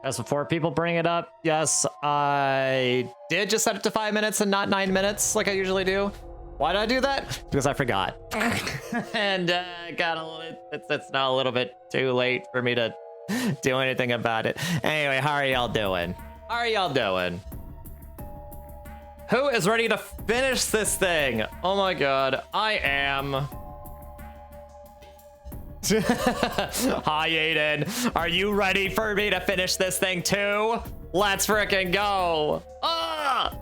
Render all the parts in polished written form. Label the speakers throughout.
Speaker 1: As before people bring it up, yes, I did just set it to 5 minutes and not 9 minutes like I usually do. Why did I do that? Because I forgot. And it's now a little bit too late for me to do anything about it. Anyway, how are y'all doing? How are y'all doing? Who is ready to finish this thing? Oh my god, I am. Hi, Aiden. Are you ready for me to finish this thing too? Let's frickin' go. Ah!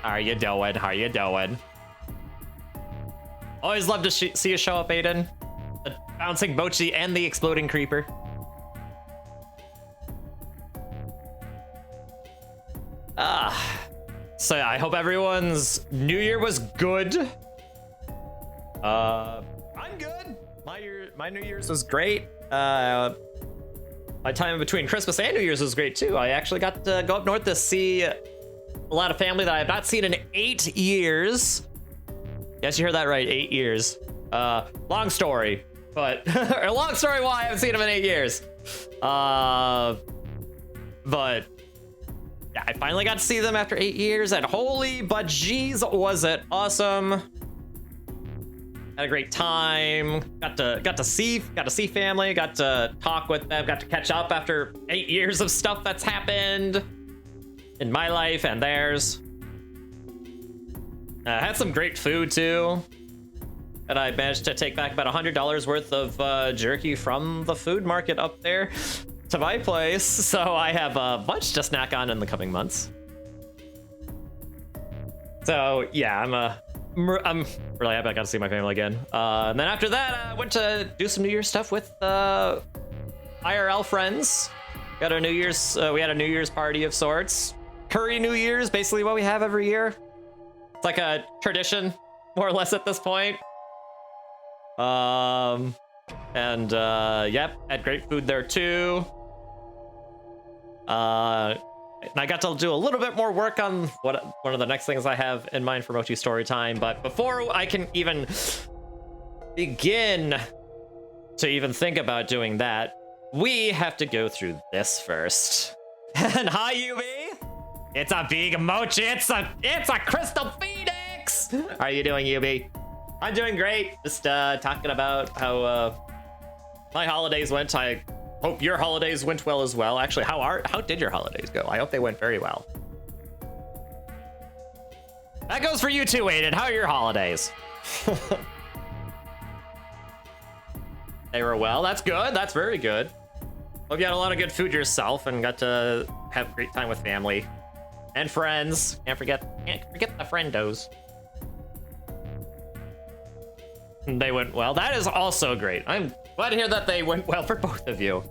Speaker 1: How are you doing? How are you doing? Always love to see you show up, Aiden. The bouncing Mochi and the exploding creeper. So I hope everyone's New Year was good. I'm good. My New Year's was great. My time between Christmas and New Year's was great too. I actually got to go up north to see a lot of family that I have not seen in 8 years. Yes, you heard that right, 8 years. Long story, but a long story why I haven't seen them in 8 years. But yeah, I finally got to see them after 8 years, and holy but geez, was it awesome. Had a great time. Got to see family, got to talk with them, got to catch up after 8 years of stuff that's happened in my life and theirs. Had some great food too. And I managed to take back about $100 worth of jerky from the food market up there to my place, so I have a bunch to snack on in the coming months. So yeah, I'm really happy I got to see my family again. And then after that, I went to do some New Year's stuff with IRL friends. We had a New Year's party of sorts. Curry New Year's, basically what we have every year. It's like a tradition, more or less at this point. Yep, had great food there too. And I got to do a little bit more work on one of the next things I have in mind for Mochi Storytime. But before I can even begin to even think about doing that, we have to go through this first. And hi, Yubi. It's a big Mochi. It's a crystal phoenix. How are you doing, Yubi? I'm doing great. Just talking about how my holidays went. I hope your holidays went well as well. Actually, how did your holidays go? I hope they went very well. That goes for you too, Aiden. How are your holidays? They were well. That's good. That's very good. Hope you had a lot of good food yourself and got to have a great time with family and friends. Can't forget the friendos. They went well. That is also great. I'm glad to hear that they went well for both of you.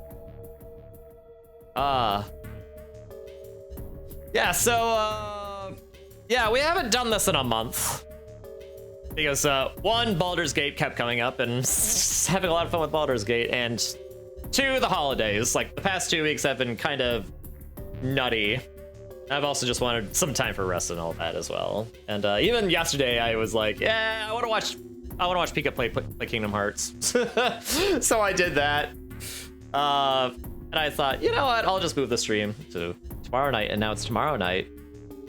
Speaker 1: Yeah, so, yeah, we haven't done this in a month. Because, one, Baldur's Gate kept coming up and having a lot of fun with Baldur's Gate, and two, the holidays. Like, the past 2 weeks have been kind of nutty. I've also just wanted some time for rest and all that as well. And, even yesterday, I was like, yeah, I want to watch Pika play Kingdom Hearts. So I did that. And I thought, you know what? I'll just move the stream to tomorrow night, and now it's tomorrow night.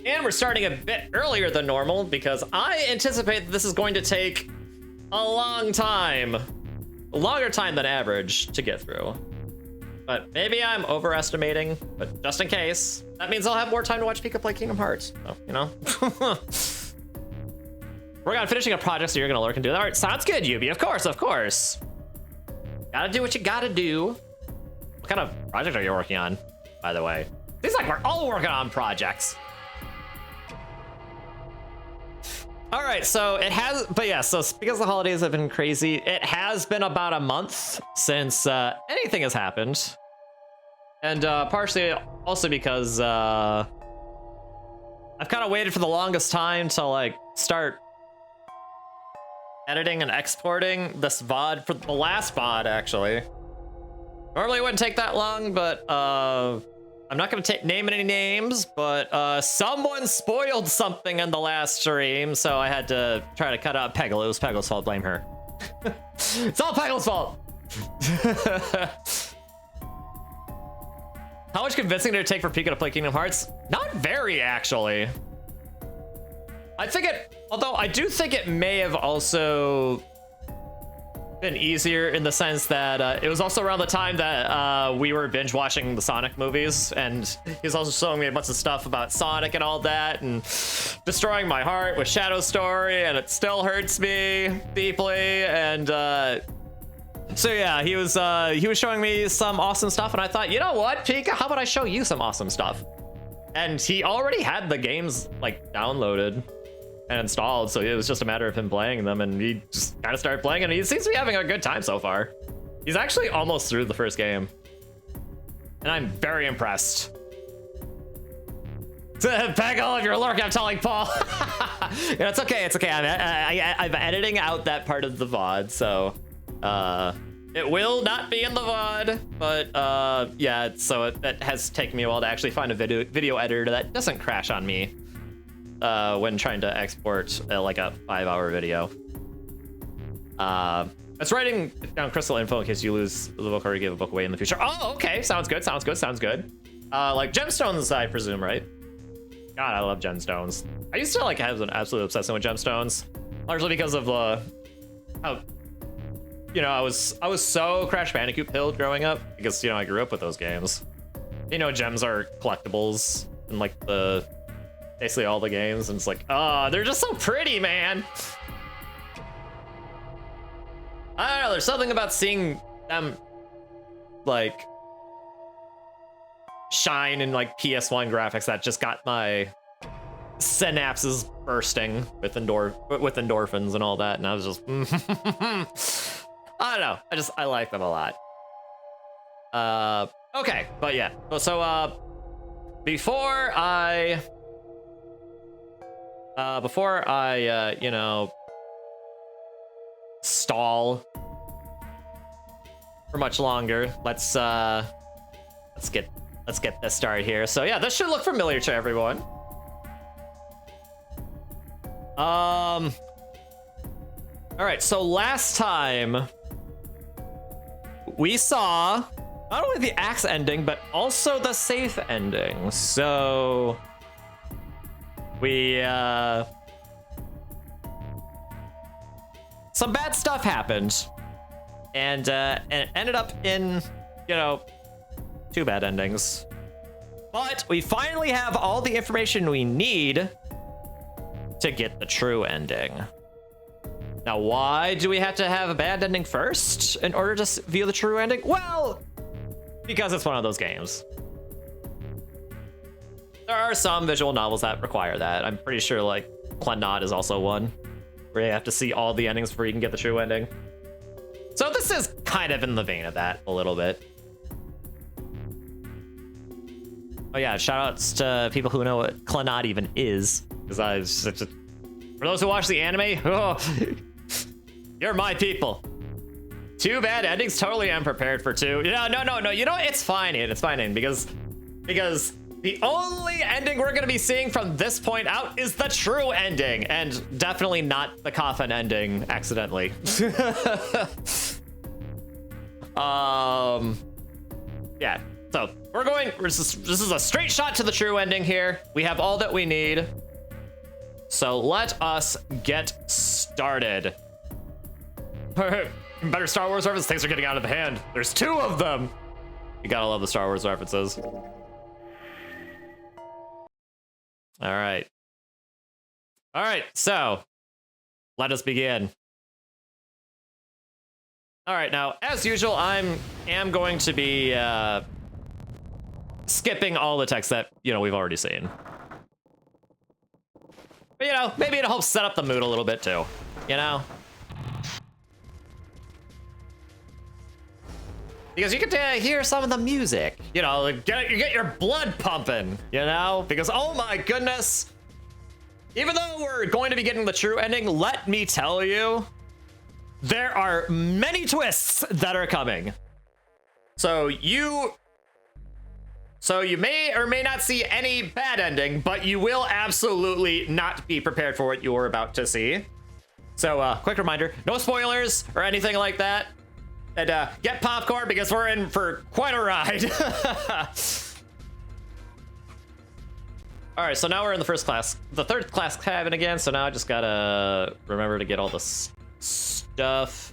Speaker 1: And we're starting a bit earlier than normal because I anticipate that this is going to take a long time. A longer time than average to get through. But maybe I'm overestimating, but just in case, that means I'll have more time to watch Pika play Kingdom Hearts. So, you know. We're on finishing a project, so you're gonna lurk and do that. All right, sounds good, Yubi. Of course, of course. Gotta do what you gotta do. What kind of project are you working on, by the way? Seems like we're all working on projects. All right, so it has, but yeah, so because the holidays have been crazy, it has been about a month since anything has happened. And partially also because I've kind of waited for the longest time to like start editing and exporting this VOD for the last VOD, actually. Normally it wouldn't take that long, but I'm not going to name any names, but someone spoiled something in the last stream, so I had to try to cut out Peggle. It was Peggle's fault. Blame her. It's all Peggle's fault. How much convincing did it take for Pika to play Kingdom Hearts? Not very, actually. I think although I do think it may have also been easier in the sense that it was also around the time that we were binge watching the Sonic movies, and he's also showing me a bunch of stuff about Sonic and all that, and destroying my heart with Shadow Story, and it still hurts me deeply. And so yeah, he was showing me some awesome stuff, and I thought, you know what, Pika, how about I show you some awesome stuff? And he already had the games like downloaded and installed, so it was just a matter of him playing them, and he just kind of started playing, and he seems to be having a good time so far. He's actually almost through the first game, and I'm very impressed. Pack all of your lurk, I'm telling Paul. Yeah, it's okay, it's okay. I'm editing out that part of the VOD, so it will not be in the VOD, but yeah, so it has taken me a while to actually find a video editor that doesn't crash on me when trying to export like a 5-hour video. It's writing down crystal info in case you lose the book or you give a book away in the future. Oh, okay, sounds good, sounds good, sounds good. Like gemstones, I presume, right? God, I love gemstones. I used to like have an absolute obsession with gemstones, largely because of how, you know, I was so Crash Bandicoot pilled growing up, because, you know, I grew up with those games. You know, gems are collectibles in like basically all the games, and it's like, oh, they're just so pretty, man. I don't know, there's something about seeing them like shine in like PS1 graphics that just got my synapses bursting with endorphins and all that, and I was just I don't know, I like them a lot. Okay, but yeah, so before I you know, stall for much longer, let's get this started here. So yeah, this should look familiar to everyone. All right, so last time we saw not only the axe ending, but also the safe ending. So we some bad stuff happened, and it ended up in, you know, 2 bad endings. But we finally have all the information we need to get the true ending. Now, why do we have to have a bad ending first in order to view the true ending? Well, because it's one of those games. There are some visual novels that require that. I'm pretty sure like Plaudite is also one, where you have to see all the endings before you can get the true ending. So this is kind of in the vein of that a little bit. Oh yeah, shoutouts to people who know what Plaudite even is, because for those who watch the anime, oh, you're my people. 2 bad endings, totally unprepared for 2. No, you know what? It's fine, it's fine, because the only ending we're gonna be seeing from this point out is the true ending, and definitely not the coffin ending accidentally. Yeah, so this is a straight shot to the true ending here. We have all that we need. So let us get started. Better Star Wars references. Things are getting out of hand. There's 2 of them. You gotta love the Star Wars references. All right, so let us begin. All right, now, as usual, I am going to be skipping all the text that, you know, we've already seen. But, you know, maybe it helps set up the mood a little bit too, you know? Because you get to hear some of the music, you know, like you get your blood pumping, you know? Because, oh my goodness, even though we're going to be getting the true ending, let me tell you, there are many twists that are coming. So you may or may not see any bad ending, but you will absolutely not be prepared for what you are about to see. So quick reminder, no spoilers or anything like that. And get popcorn because we're in for quite a ride. All right, so now we're in the third class cabin again. So now I just gotta remember to get all the stuff.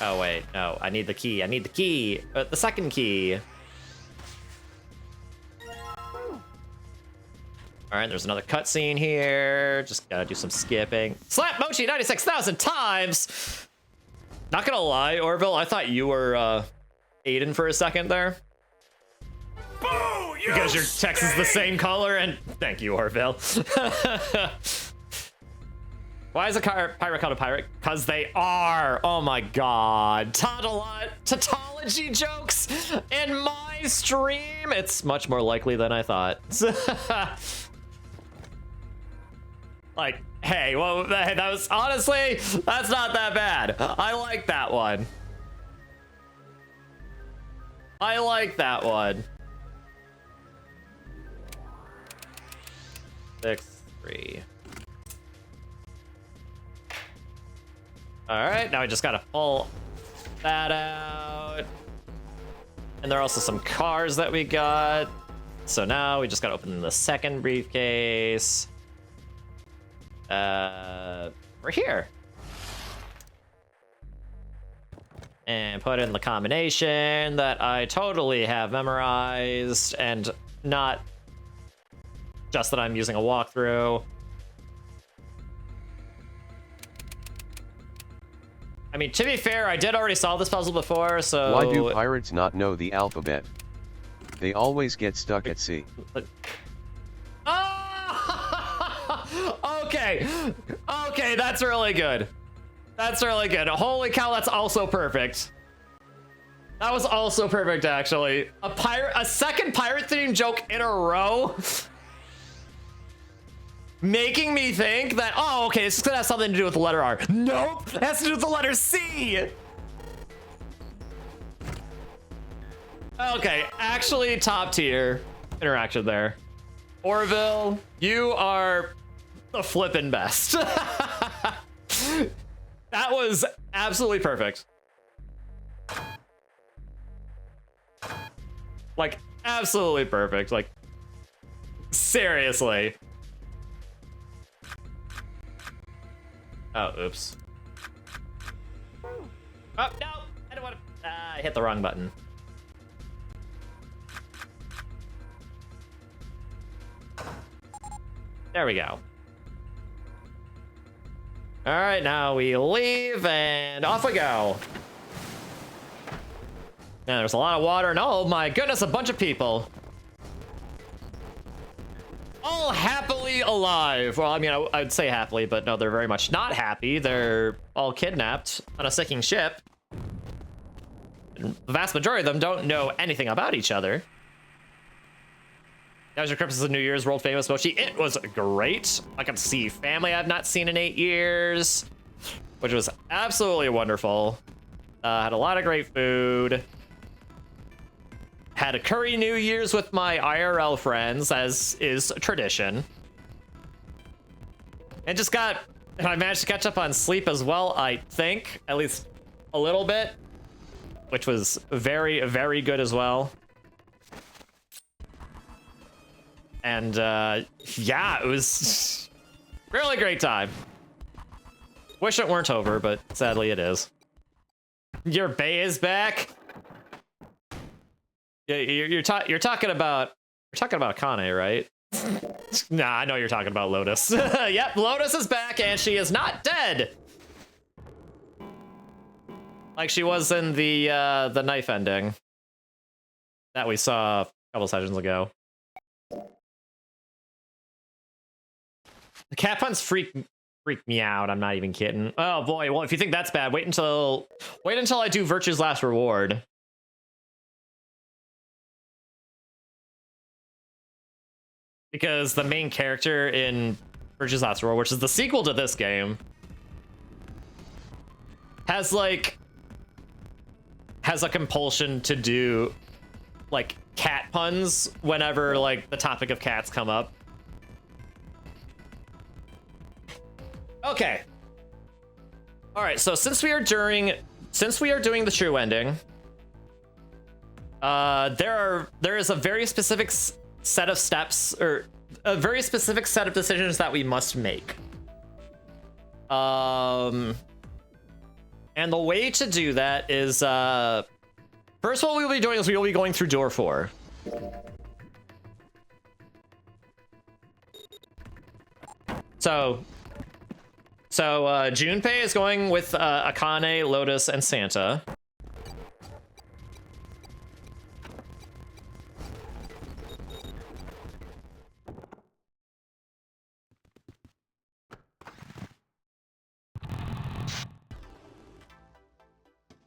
Speaker 1: Oh wait, no, I need the key. I need the key. The second key. All right, there's another cutscene here. Just gotta do some skipping. Slap Mochi 96,000 times. Not gonna lie, Orville, I thought you were Aiden for a second there.
Speaker 2: Boo!
Speaker 1: Because your text is the same color, and thank you, Orville. Why is a pirate called a pirate? Because they are. Oh my god. Tautology jokes in my stream. It's much more likely than I thought. Like, hey, well, that was honestly, that's not that bad. I like that one. I like that one. 6-3. All right, now I just gotta pull that out. And there are also some cars that we got. So now we just gotta open the second briefcase. We're here. And put in the combination that I totally have memorized, and not just that I'm using a walkthrough. I mean, to be fair, I did already solve this puzzle before, so...
Speaker 3: Why do pirates not know the alphabet? They always get stuck at sea.
Speaker 1: Oh! Okay. Okay, that's really good. That's really good. Holy cow, that's also perfect. That was also perfect, actually. A second pirate theme joke in a row. Making me think that, oh, okay, it's gonna have something to do with the letter R. Nope, it has to do with the letter C. Okay, actually top tier interaction there. Orville, you are the flippin' best. That was absolutely perfect. Like, absolutely perfect. Like, seriously. Oh, oops. Oh, no! I don't want to... I hit the wrong button. There we go. All right, now we leave and off we go. Now there's a lot of water and oh my goodness, a bunch of people. All happily alive. Well, I mean, I'd say happily, but no, they're very much not happy. They're all kidnapped on a sinking ship. And the vast majority of them don't know anything about each other. That was your Christmas and New Year's world famous Mochi. It was great. I got to see family I've not seen in 8 years, which was absolutely wonderful. Had a lot of great food. Had a curry New Year's with my IRL friends, as is tradition. And I managed to catch up on sleep as well, I think. At least a little bit. Which was very, very good as well. And yeah, it was really great time. Wish it weren't over, but sadly it is. Your bae is back. Yeah, you're talking about Kane, right? Nah, I know you're talking about Lotus. Yep, Lotus is back and she is not dead. Like she was in the knife ending that we saw a couple sessions ago. The cat puns freak me out. I'm not even kidding. Oh boy. Well, if you think that's bad, wait until I do Virtue's Last Reward. Because the main character in Virtue's Last Reward, which is the sequel to this game, has a compulsion to do like cat puns whenever like the topic of cats come up. Okay. All right, so since we are doing the true ending, there is a very specific set of steps, or a very specific set of decisions that we must make. And the way to do that is, first what we'll be doing is we will be going through door 4. So Junpei is going with Akane, Lotus, and Santa.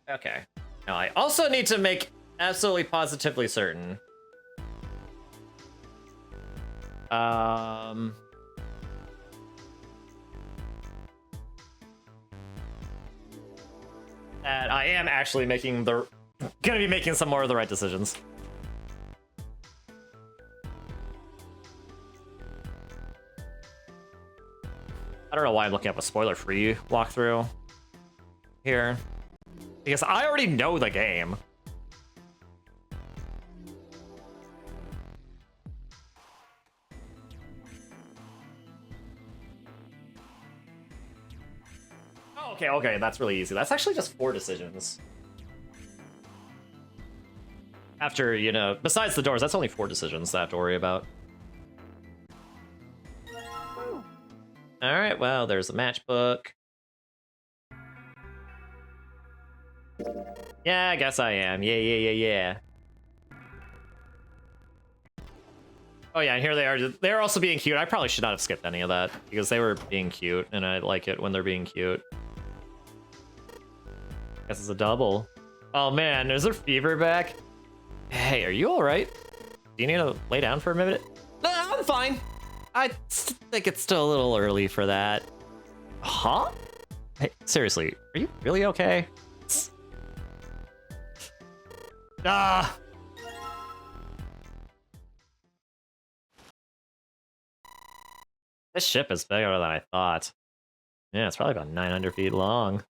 Speaker 1: Okay. Now I also need to make absolutely positively certain. That I am actually gonna be making some more of the right decisions. I don't know why I'm looking up a spoiler-free walkthrough here, because I already know the game. Okay, that's really easy. That's actually just 4 decisions. After, you know, besides the doors, that's only 4 decisions I have to worry about. Alright, well, there's a matchbook. Yeah, I guess I am. Yeah. Oh yeah, and here they are. They're also being cute. I probably should not have skipped any of that, because they were being cute, and I like it when they're being cute. Guess it's a double. Oh man, is there fever back? Hey, are you alright? Do you need to lay down for a minute? No, I'm fine. I think it's still a little early for that. Huh? Hey, seriously, are you really okay? Ah! This ship is bigger than I thought. Yeah, it's probably about 900 feet long.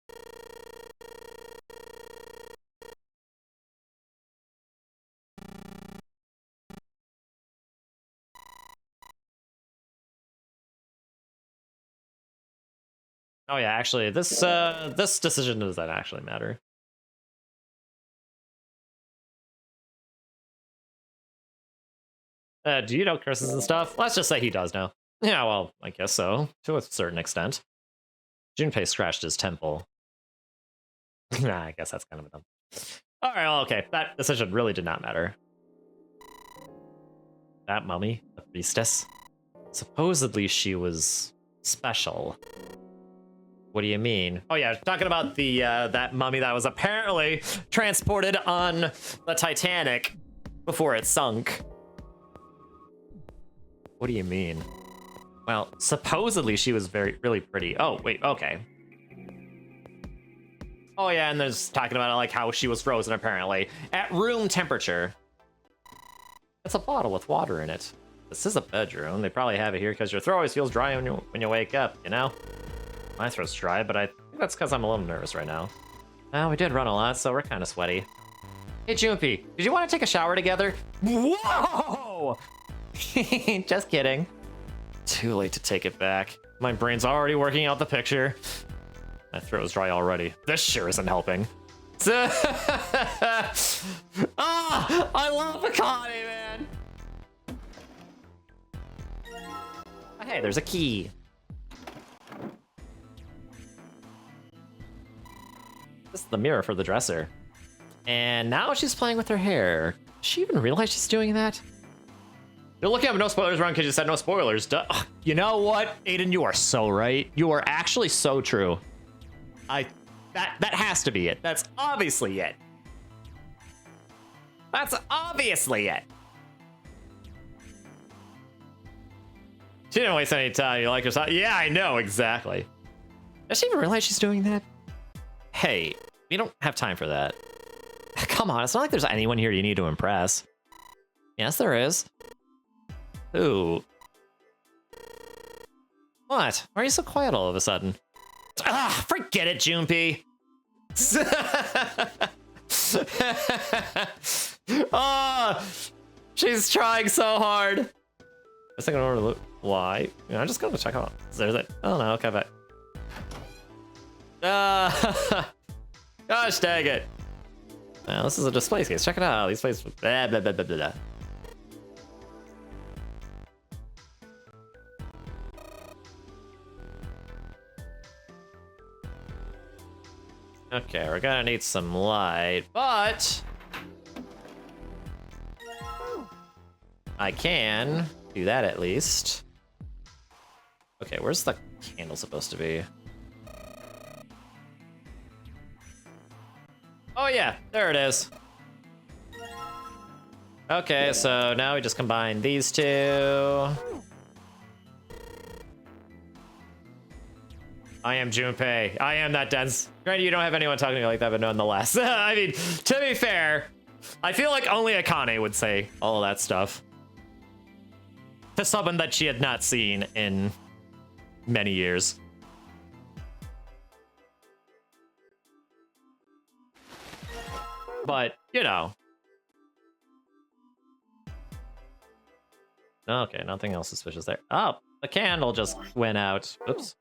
Speaker 1: Oh yeah, actually, this decision doesn't actually matter. Do you know curses and stuff? Let's just say he does know. Yeah, well, I guess so, to a certain extent. Junpei scratched his temple. Nah, I guess that's kind of a dumb. Alright, well, okay, that decision really did not matter. That mummy, the priestess, supposedly she was special. What do you mean? Oh yeah, talking about the that mummy that was apparently transported on the Titanic before it sunk. What do you mean? Well, supposedly she was really pretty. Oh, wait, okay. Oh yeah, and there's talking about like how she was frozen apparently at room temperature. It's a bottle with water in it. This is a bedroom. They probably have it here because your throat always feels dry when you wake up, you know? My throat's dry, but I think that's because I'm a little nervous right now. Well, we did run a lot, so we're kind of sweaty. Hey, Junpei, did you want to take a shower together? Whoa! Just kidding. Too late to take it back. My brain's already working out the picture. My throat's dry already. This sure isn't helping. Ah, I love Akane, man. Oh, hey, there's a key. This is the mirror for the dresser. And now she's playing with her hair. Does she even realize she's doing that? You're looking at no spoilers wrong because you said no spoilers. Duh. You know what, Aiden, you are so right. You are actually so true. That has to be it. That's obviously it. That's obviously it. She didn't waste any time. You like her side? Yeah, I know, exactly. Does she even realize she's doing that? Hey, we don't have time for that. Come on, it's not like there's anyone here you need to impress. Yes, there is. Ooh. What? Why are you so quiet all of a sudden? Ah, forget it, Junpei. Oh, she's trying so hard. I was thinking over to look. Why? I'm just gonna check out. There's it. Oh no, okay, back. Gosh dang it. This is a display case. Check it out. These places. Blah, blah, blah, blah, blah. Okay, we're gonna need some light, but I can do that at least. Okay, where's the candle supposed to be? Oh yeah, there it is. Okay, so now we just combine these two. I am Junpei. I am that dense. Granted, you don't have anyone talking to me like that, but nonetheless. I mean, to be fair, I feel like only Akane would say all of that stuff. To someone that she had not seen in many years. But, you know. Okay, nothing else suspicious there. Oh, the candle just went out. Oops.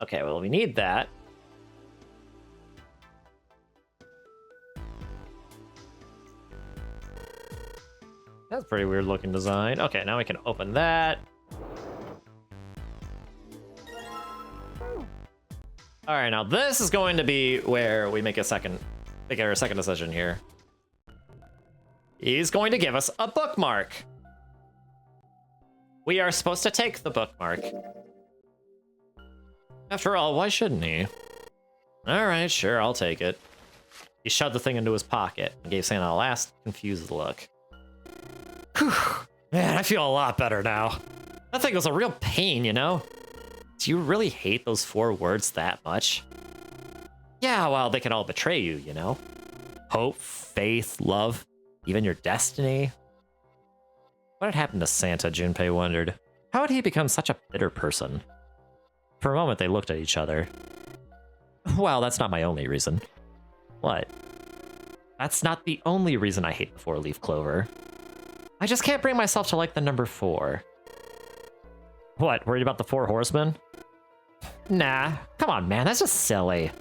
Speaker 1: Okay, well, we need that. That's a pretty weird looking design. Okay, now we can open that. All right, now this is going to be where we make our second decision here. He's going to give us a bookmark. We are supposed to take the bookmark. After all, why shouldn't he? All right, sure, I'll take it. He shoved the thing into his pocket and gave Santa a last confused look. Whew. Man, I feel a lot better now. That thing was a real pain, you know? Do you really hate those 4 words that much? Yeah, well, they can all betray you, you know? Hope, faith, love, even your destiny. What had happened to Santa, Junpei wondered. How had he become such a bitter person? For a moment, they looked at each other. Well, that's not my only reason. What? That's not the only reason I hate the 4-leaf clover. I just can't bring myself to like the number 4. What, worried about the 4 horsemen? Nah, come on, man, that's just silly.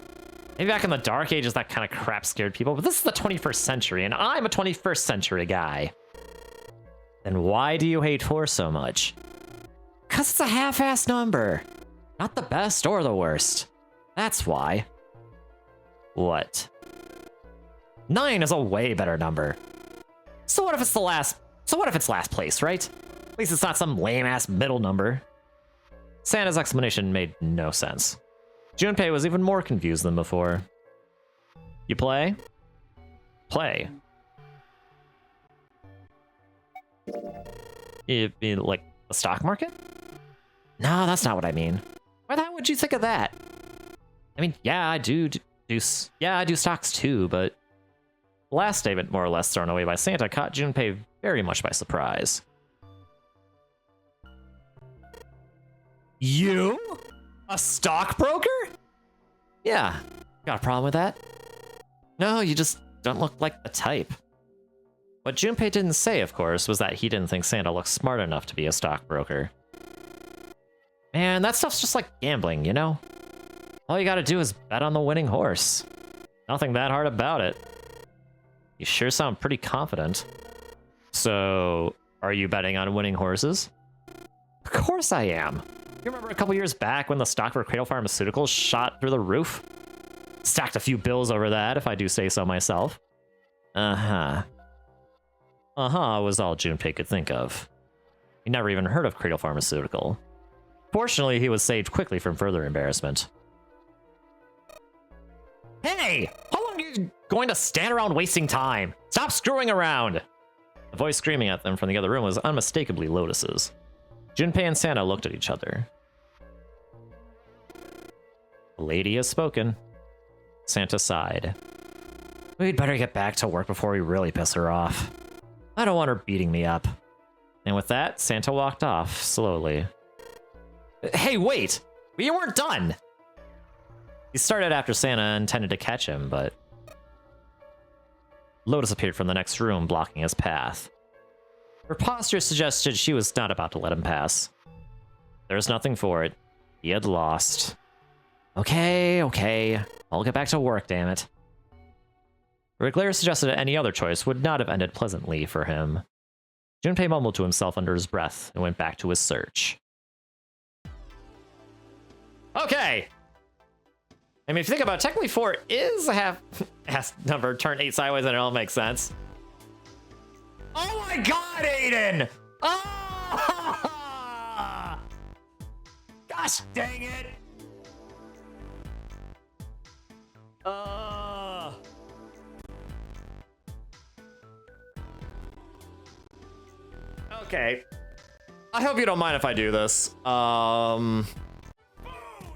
Speaker 1: Maybe back in the Dark Ages, that kind of crap scared people, but this is the 21st century, and I'm a 21st century guy. Then why do you hate 4 so much? 'Cause it's a half-assed number. Not the best or the worst. That's why. What? 9 is a way better number. So what if it's last place, right? At least it's not some lame-ass middle number. Santa's explanation made no sense. Junpei was even more confused than before. You play? Play. You mean like the stock market? No, that's not what I mean. Why the hell would you think of that? I mean, yeah, I do stocks too, but the last statement, more or less thrown away by Santa, caught Junpei very much by surprise. You? A stockbroker? Yeah. Got a problem with that? No, you just don't look like the type. What Junpei didn't say, of course, was that he didn't think Santa looked smart enough to be a stockbroker. Man, that stuff's just like gambling, you know? All you gotta do is bet on the winning horse. Nothing that hard about it. You sure sound pretty confident. So, are you betting on winning horses? Of course I am. You remember a couple years back when the stock for Cradle Pharmaceuticals shot through the roof? Stacked a few bills over that, if I do say so myself. Uh-huh. Uh-huh was all Junpei could think of. He never even heard of Cradle Pharmaceutical. Fortunately, he was saved quickly from further embarrassment. Hey! How long are you going to stand around wasting time? Stop screwing around! The voice screaming at them from the other room was unmistakably Lotus's. Junpei and Santa looked at each other. The lady has spoken. Santa sighed. We'd better get back to work before we really piss her off. I don't want her beating me up. And with that, Santa walked off, slowly. Hey, wait! You weren't done! He started after Santa intended to catch him, but Lotus appeared from the next room, blocking his path. Her posture suggested she was not about to let him pass. There was nothing for it. He had lost. Okay, okay. I'll get back to work, damn it. Glare suggested that any other choice would not have ended pleasantly for him. Junpei mumbled to himself under his breath and went back to his search. Okay! I mean, if you think about it, technically 4 is a half number, turn 8 sideways, and it all makes sense. Oh my god, Aiden! Oh! Gosh dang it! Okay. I hope you don't mind if I do this.
Speaker 2: Boo,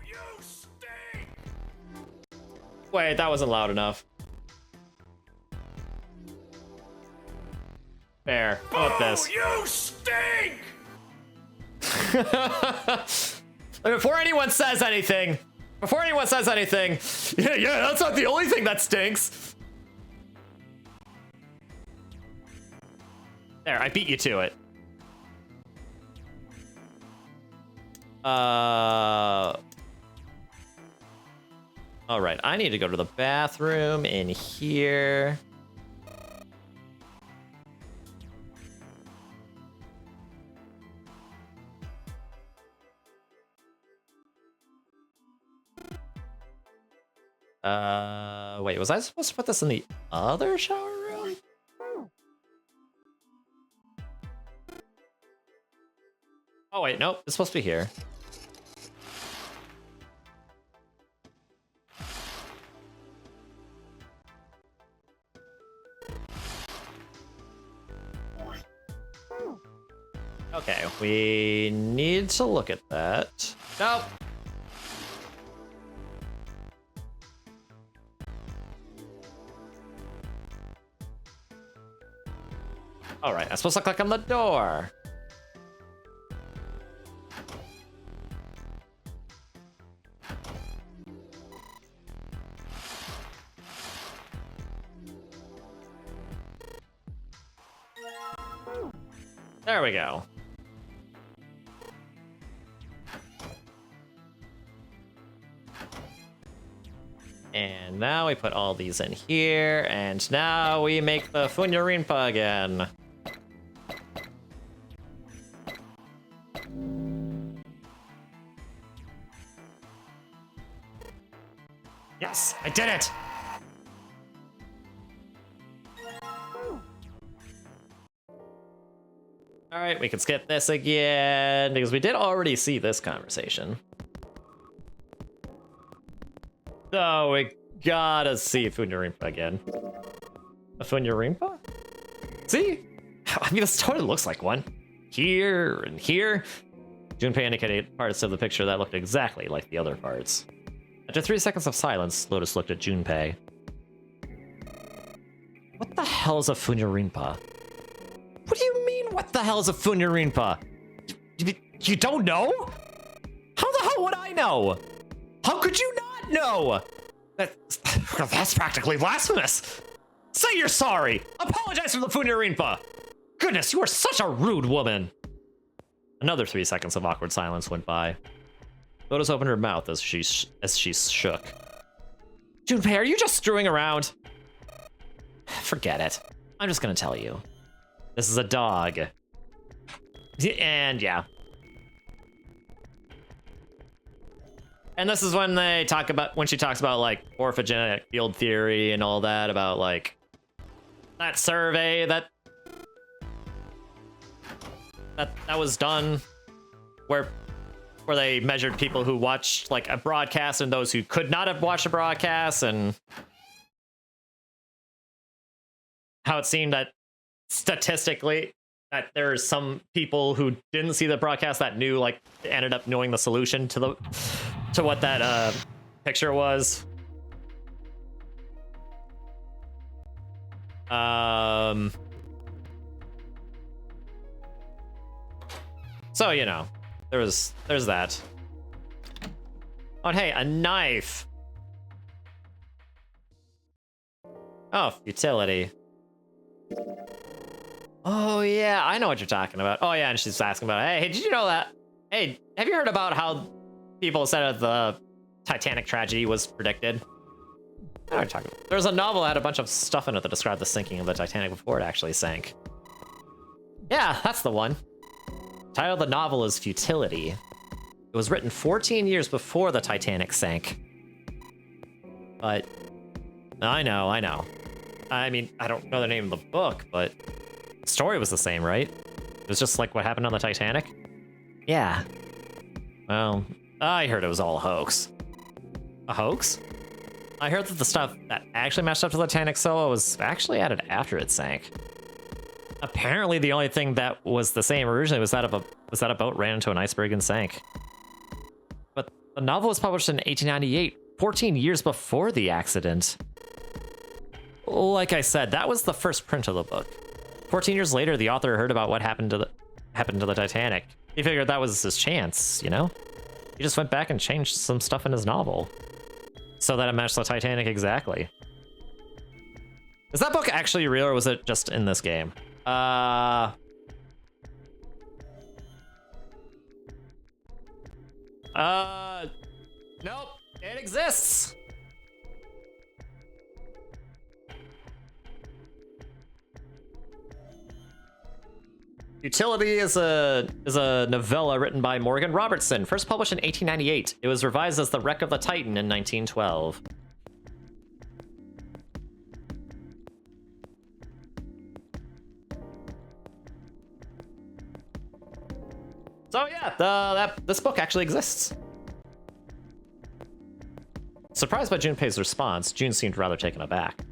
Speaker 2: you stink!
Speaker 1: Wait, that wasn't loud enough. Fair. How about this?
Speaker 2: You stink!
Speaker 1: Before anyone says anything, yeah, that's not the only thing that stinks. There, I beat you to it. All right, I need to go to the bathroom in here. Wait, was I supposed to put this in the other shower room? Oh wait, nope, it's supposed to be here. Okay, we need to look at that. Nope. All right, I'm supposed to click on the door. There we go. And now we put all these in here, and now we make the Funyarinpa again. Yes, I did it! Alright, we can skip this again, because we did already see this conversation. So we gotta see Funyarinpa again. A Funyarinpa? See? I mean, this totally looks like one. Here and here. Junpei indicated parts of the picture that looked exactly like the other parts. After 3 seconds of silence, Lotus looked at Junpei. What the hell is a Funyarinpa? What do you mean, what the hell is a Funyarinpa? You don't know? How the hell would I know? How could you not know? That's practically blasphemous. Say you're sorry. Apologize for the Funyarinpa. Goodness, you are such a rude woman. Another 3 seconds of awkward silence went by. Lotus opened her mouth as she shook. Junpei, are you just screwing around? Forget it. I'm just gonna tell you. This is a dog. And yeah. And this is when they talk about, when she talks about like orthogenetic field theory and all that, about like that survey that was done where they measured people who watched like a broadcast and those who could not have watched a broadcast, and how it seemed that statistically that there's some people who didn't see the broadcast that knew, like, ended up knowing the solution to what that picture was. So, you know, there's that. Oh, and hey, a knife. Oh, futility. Oh, yeah, I know what you're talking about. Oh, yeah, and she's asking about, hey, did you know that? Hey, have you heard about how people said that the Titanic tragedy was predicted? I know what you're talking about. There was a novel that had a bunch of stuff in it that described the sinking of the Titanic before it actually sank. Yeah, that's the one. The title of the novel is Futility. It was written 14 years before the Titanic sank. But I know. I mean, I don't know the name of the book, but the story was the same, right? It was just like what happened on the Titanic? Yeah. Well, I heard it was all a hoax. A hoax? I heard that the stuff that actually matched up to the Titanic solo was actually added after it sank. Apparently, the only thing that was the same originally was that a boat ran into an iceberg and sank. But the novel was published in 1898, 14 years before the accident. Like I said, that was the first print of the book. 14 years later, the author heard about what happened to the Titanic. He figured that was his chance, you know? He just went back and changed some stuff in his novel so that it matched the Titanic exactly. Is that book actually real, or was it just in this game? Nope, it exists. Futility is a novella written by Morgan Robertson, first published in 1898. It was revised as The Wreck of the Titan in 1912. So yeah, this book actually exists. Surprised by Junpei's response, June seemed rather taken aback.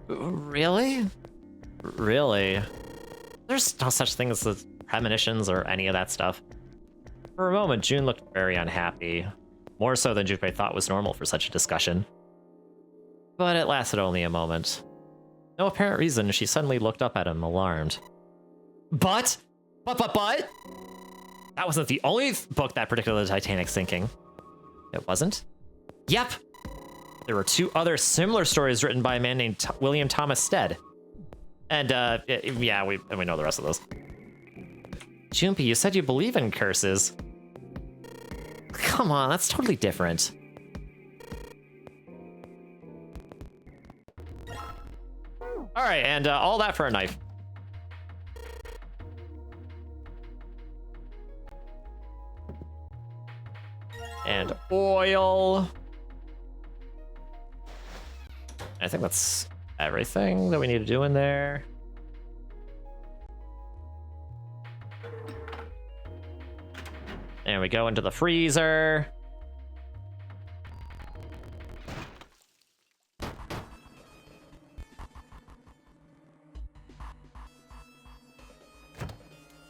Speaker 1: Really? Really? There's no such thing as premonitions or any of that stuff. For a moment, June looked very unhappy, more so than Junpei thought was normal for such a discussion. But it lasted only a moment. No apparent reason, she suddenly looked up at him, alarmed. But? That wasn't the only book that predicted the Titanic sinking. It wasn't? Yep! There were 2 other similar stories written by a man named William Thomas Stead. And, yeah, we know the rest of those. Junpei, you said you believe in curses. Come on, that's totally different. Alright, and all that for a knife. And oil. I think that's everything that we need to do in there. And we go into the freezer.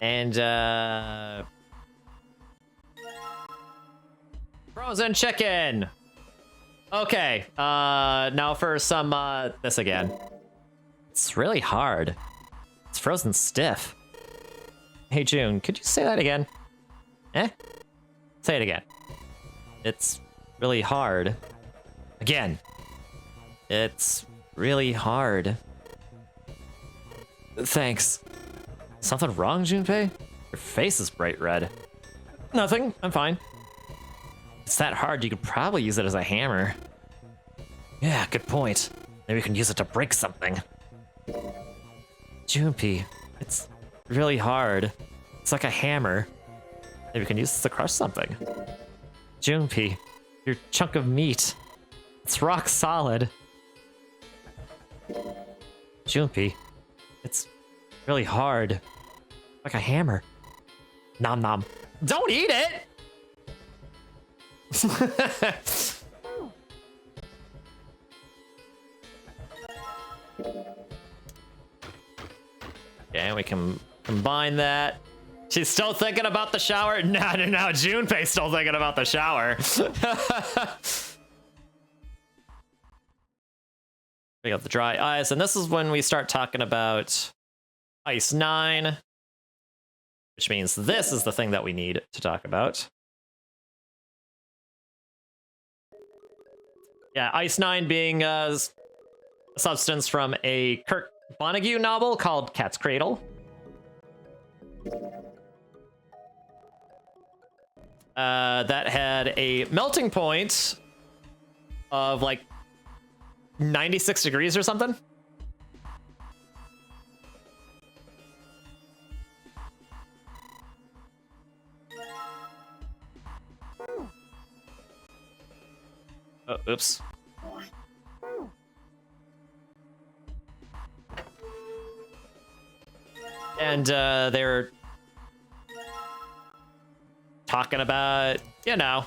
Speaker 1: And frozen chicken. Okay, now for some, this again. It's really hard. It's frozen stiff. Hey, June, could you say that again? Eh? Say it again. It's really hard. Again. It's really hard. Thanks. Something wrong, Junpei? Your face is bright red. Nothing, I'm fine. It's that hard, you could probably use it as a hammer. Yeah, good point. Maybe we can use it to break something. Junpei, it's really hard. It's like a hammer. Maybe we can use this to crush something. Junpei, your chunk of meat. It's rock solid. Junpei, it's really hard. Like a hammer. Nom nom. Don't eat it! Okay, we can combine that. She's still thinking about the shower. No, Junpei's still thinking about the shower. We got the dry ice, and this is when we start talking about Ice 9, which means this is the thing that we need to talk about. Yeah, Ice 9 being, substance from a Kurt Vonnegut novel called Cat's Cradle. That had a melting point of like 96 degrees or something. Oh, oops. And they're talking about, you know,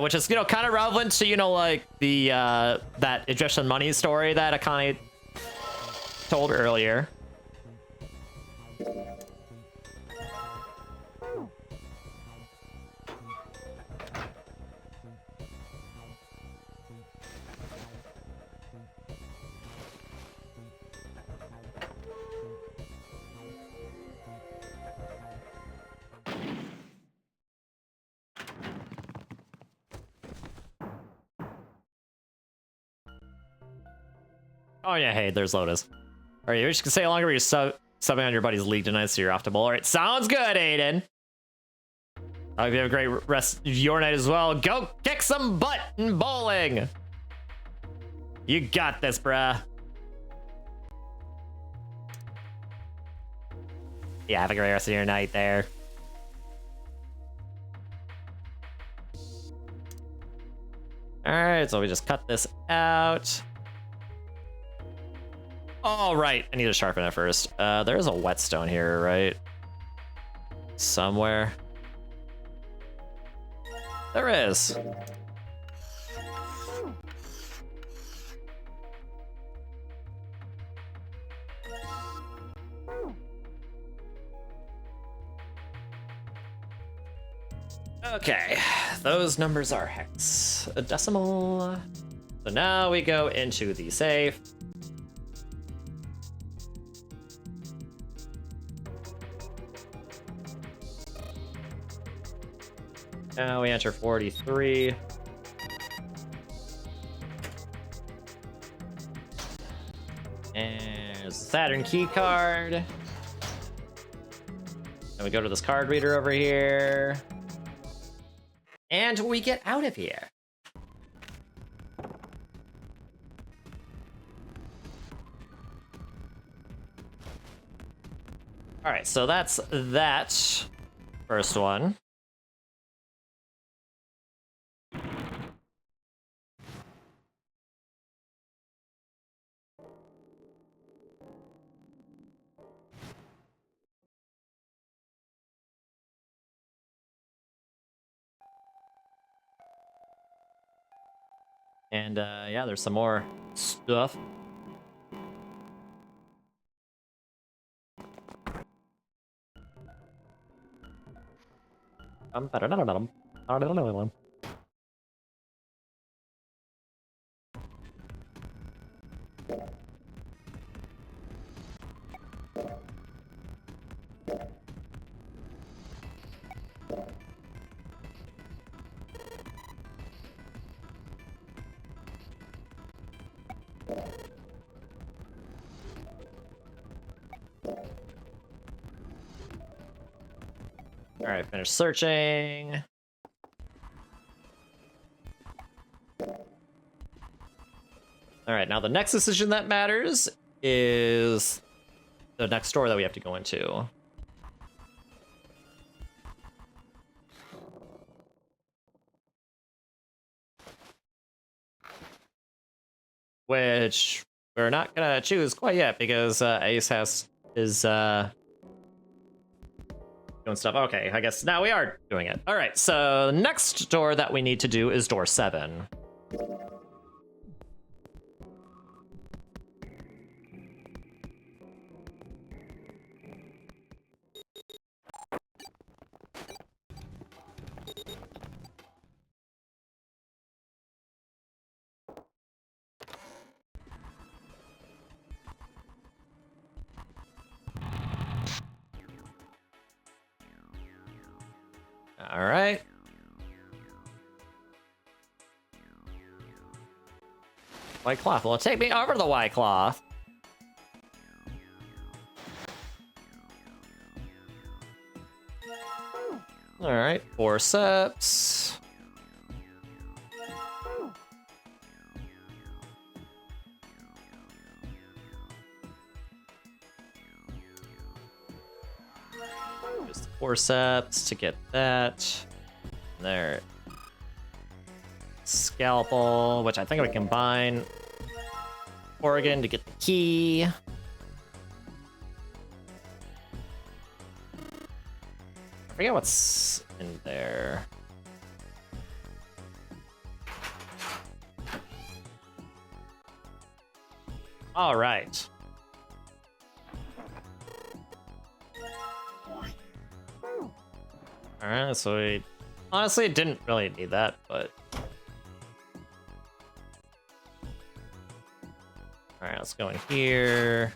Speaker 1: which is, you know, kind of relevant to, you know, like the that Egyptian money story that Akane told earlier. Oh yeah, hey, there's Lotus. All right, you just can stay longer, but you're subbing on your buddy's league tonight, so you're off to bowl. All right, sounds good, Aiden. I hope you have a great rest of your night as well. Go kick some butt in bowling. You got this, bruh. Yeah, have a great rest of your night there. All right, so we just cut this out. All right, I need to sharpen it first. There's a whetstone here, right? Somewhere. There is. Okay, those numbers are hexadecimal. So now we go into the safe. Now we enter 43. And there's a Saturn key card. And we go to this card reader over here. And we get out of here. All right, so that's that first one. And yeah, there's some more stuff. All right, finish searching. All right, now the next decision that matters is the next door that we have to go into. Which we're not gonna choose quite yet because Ace is doing stuff. Okay, I guess now we are doing it. All right, so next door that we need to do is door 7. All right. White cloth. Well, take me over to the white cloth. All right, forceps. Use the forceps to get that. There. Scalpel, which I think we combine. Oregon to get the key. I forget what's in there. All right. All right, so we honestly didn't really need that, but all right, let's go in here.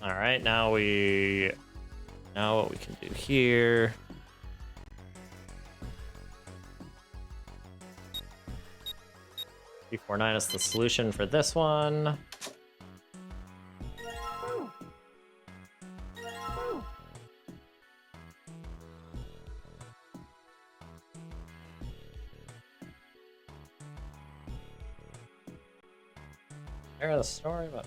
Speaker 1: All right, now what we can do here. P49 is the solution for this one. Share the story about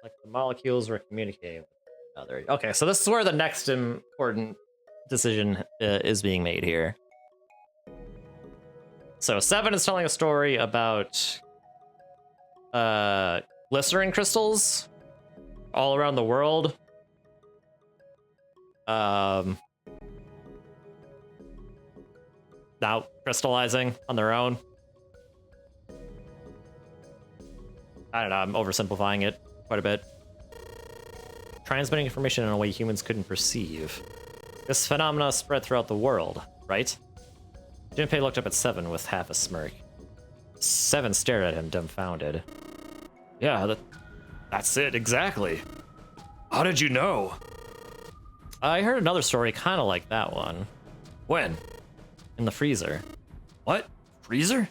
Speaker 1: like the molecules were communicating with each other. Okay, so this is where the next important decision is being made here. So 7 is telling a story about glycerin crystals all around the world. Now crystallizing on their own. I don't know, I'm oversimplifying it quite a bit. Transmitting information in a way humans couldn't perceive. This phenomena spread throughout the world, right? Junpei looked up at 7 with half a smirk. 7 stared at him, dumbfounded.
Speaker 2: Yeah, that's it, exactly. How did you know?
Speaker 1: I heard another story kind of like that one.
Speaker 2: When?
Speaker 1: In the freezer.
Speaker 2: What? Freezer?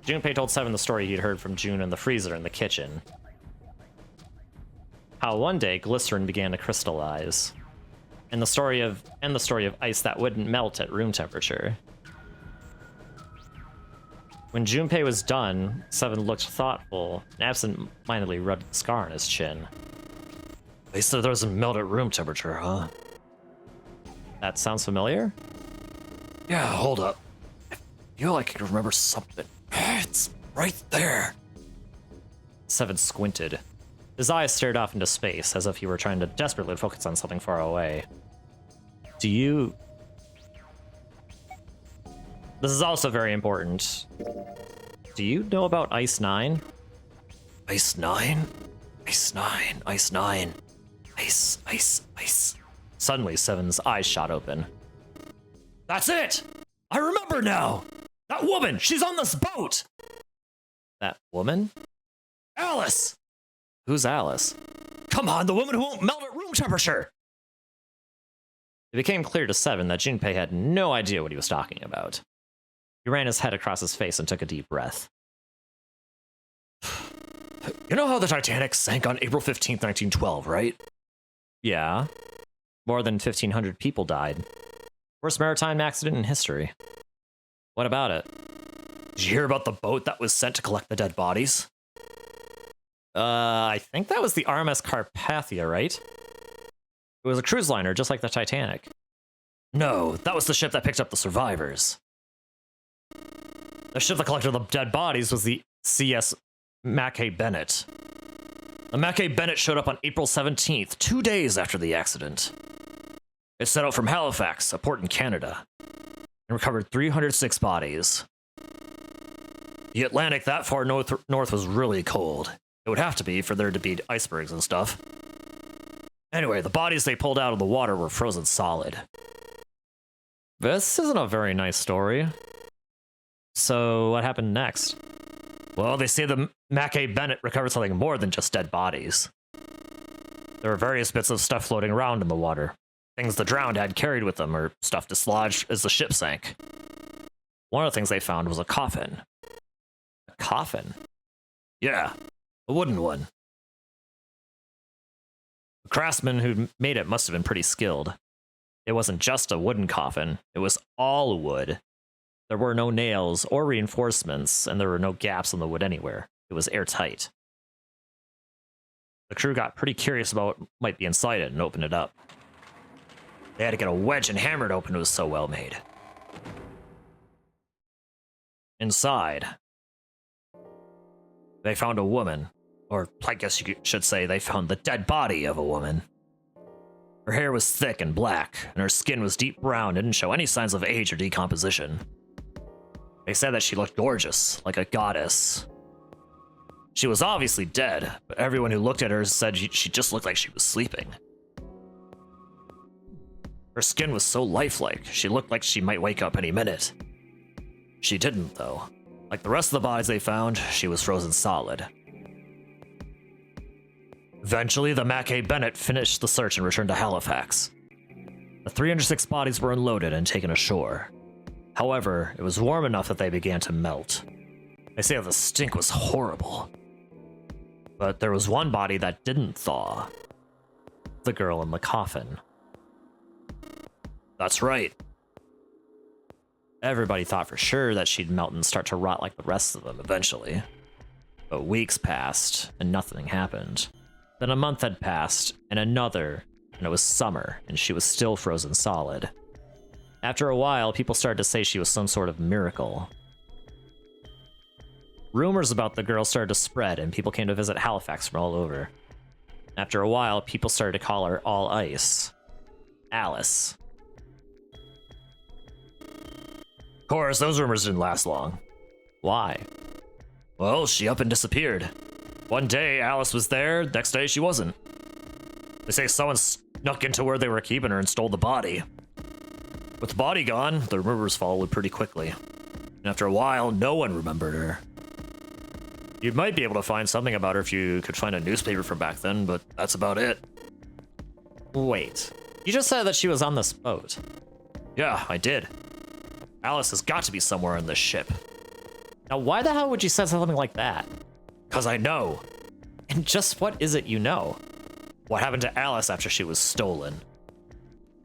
Speaker 1: Junpei told 7 the story he'd heard from June in the freezer in the kitchen. How one day glycerin began to crystallize. And the story of ice that wouldn't melt at room temperature. When Junpei was done, 7 looked thoughtful and absent-mindedly rubbed the scar on his chin.
Speaker 2: They said it doesn't melt at room temperature, huh?
Speaker 1: That sounds familiar?
Speaker 2: Yeah, hold up. I feel like I can remember something. It's right there.
Speaker 1: 7 squinted. His eyes stared off into space, as if he were trying to desperately focus on something far away. Do you... This is also very important. Do you know about Ice 9?
Speaker 2: Ice 9? Ice 9, Ice 9. Ice, ice, ice.
Speaker 1: Suddenly, 7's eyes shot open.
Speaker 2: That's it! I remember now! That woman! She's on this boat!
Speaker 1: That woman?
Speaker 2: Alice!
Speaker 1: Who's Alice?
Speaker 2: Come on, the woman who won't melt at room temperature!
Speaker 1: It became clear to 7 that Junpei had no idea what he was talking about. He ran his head across his face and took a deep breath.
Speaker 2: You know how the Titanic sank on April 15th, 1912, right?
Speaker 1: Yeah. More than 1,500 people died. Worst maritime accident in history. What about it?
Speaker 2: Did you hear about the boat that was sent to collect the dead bodies?
Speaker 1: I think that was the RMS Carpathia, right? It was a cruise liner, just like the Titanic.
Speaker 2: No, that was the ship that picked up the survivors.
Speaker 1: The ship that collected the dead bodies was the CS Mackay Bennett.
Speaker 2: The Mackay Bennett showed up on April 17th, 2 days after the accident. It set out from Halifax, a port in Canada, and recovered 306 bodies. The Atlantic that far north was really cold. It would have to be for there to be icebergs and stuff. Anyway, the bodies they pulled out of the water were frozen solid.
Speaker 1: This isn't a very nice story. So what happened next?
Speaker 2: Well, they say the Mackay Bennett recovered something more than just dead bodies. There were various bits of stuff floating around in the water. Things the drowned had carried with them, or stuff dislodged as the ship sank. One of the things they found was a coffin.
Speaker 1: A coffin?
Speaker 2: Yeah, a wooden one. The craftsman who made it must have been pretty skilled. It wasn't just a wooden coffin, it was all wood. There were no nails or reinforcements, and there were no gaps in the wood anywhere. It was airtight. The crew got pretty curious about what might be inside it and opened it up. They had to get a wedge and hammer it open, it was so well made. Inside, they found a woman, or I guess you should say they found the dead body of a woman. Her hair was thick and black, and her skin was deep brown and didn't show any signs of age or decomposition. They said that she looked gorgeous, like a goddess. She was obviously dead, but everyone who looked at her said she just looked like she was sleeping. Her skin was so lifelike, she looked like she might wake up any minute. She didn't, though. Like the rest of the bodies they found, she was frozen solid. Eventually, the Mackay Bennett finished the search and returned to Halifax. The 306 bodies were unloaded and taken ashore. However, it was warm enough that they began to melt. They say that the stink was horrible. But there was one body that didn't thaw. The girl in the coffin. That's right. Everybody thought for sure that she'd melt and start to rot like the rest of them eventually. But weeks passed, and nothing happened. Then a month had passed, and another, and it was summer, and she was still frozen solid. After a while, people started to say she was some sort of miracle. Rumors about the girl started to spread, and people came to visit Halifax from all over. After a while, people started to call her All Ice. Alice. Of course, those rumors didn't last long.
Speaker 1: Why?
Speaker 2: Well, she up and disappeared. One day, Alice was there, next day she wasn't. They say someone snuck into where they were keeping her and stole the body. With the body gone, the rumors followed pretty quickly. And after a while, no one remembered her. You might be able to find something about her if you could find a newspaper from back then, but that's about it.
Speaker 1: Wait, you just said that she was on this boat.
Speaker 2: Yeah, I did. Alice has got to be somewhere on this ship.
Speaker 1: Now, why the hell would you say something like that?
Speaker 2: 'Cause I know.
Speaker 1: And just what is it you know?
Speaker 2: What happened to Alice after she was stolen?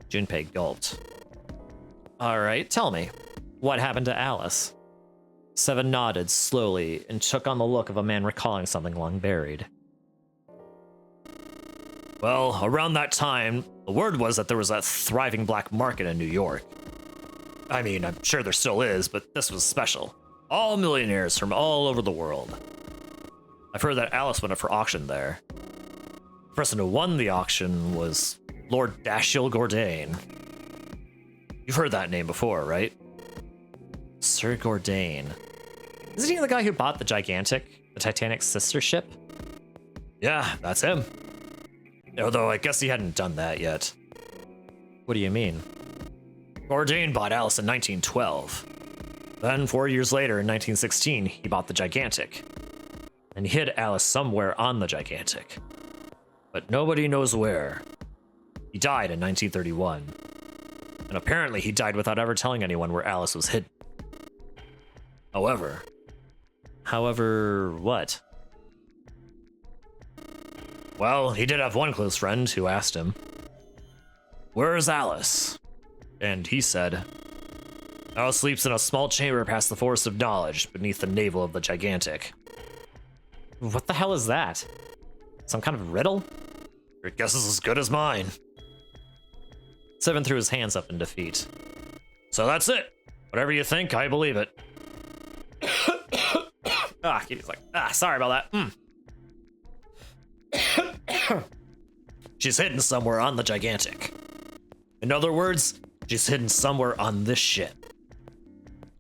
Speaker 1: Junpei gulped. All right, tell me, what happened to Alice? Seven nodded slowly and took on the look of a man recalling something long buried.
Speaker 2: Well, around that time, the word was that there was a thriving black market in New York. I mean, I'm sure there still is, but this was special. All millionaires from all over the world. I've heard that Alice went up for auction there. The person who won the auction was Lord Dashiell Gordain. You've heard that name before, right?
Speaker 1: Sir Gordain. Isn't he the guy who bought the Gigantic, the Titanic's sister ship?
Speaker 2: Yeah, that's him. Although I guess he hadn't done that yet.
Speaker 1: What do you mean?
Speaker 2: Gordain bought Alice in 1912. Then, 4 years later, in 1916, he bought the Gigantic. And he hid Alice somewhere on the Gigantic. But nobody knows where. He died in 1931. And apparently he died without ever telling anyone where Alice was hidden. However,
Speaker 1: what?
Speaker 2: Well, he did have one close friend who asked him, "Where's Alice?" And he said, "Alice sleeps in a small chamber past the Forest of Knowledge, beneath the navel of the Gigantic."
Speaker 1: What the hell is that? Some kind of riddle?
Speaker 2: Your guess is as good as mine.
Speaker 1: Seven threw his hands up in defeat.
Speaker 2: So that's it. Whatever you think, I believe it.
Speaker 1: He's like, sorry about that.
Speaker 2: She's hidden somewhere on the Gigantic. In other words, she's hidden somewhere on this ship.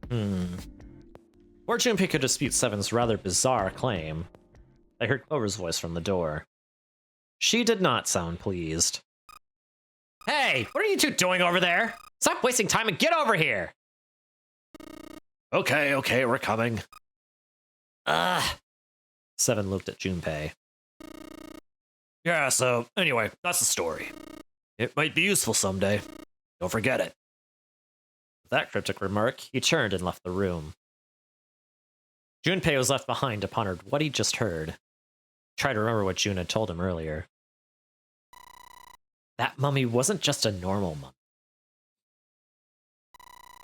Speaker 1: Or Junpei could dispute Seven's rather bizarre claim. I heard Clover's voice from the door. She did not sound pleased. Hey, what are you two doing over there? Stop wasting time and get over here!
Speaker 2: Okay, we're coming.
Speaker 1: Seven looked at Junpei.
Speaker 2: Yeah, so anyway, that's the story. It might be useful someday. Don't forget it.
Speaker 1: With that cryptic remark, he turned and left the room. Junpei was left behind to ponder what he just heard. He tried to remember what June had told him earlier. That mummy wasn't just a normal mummy.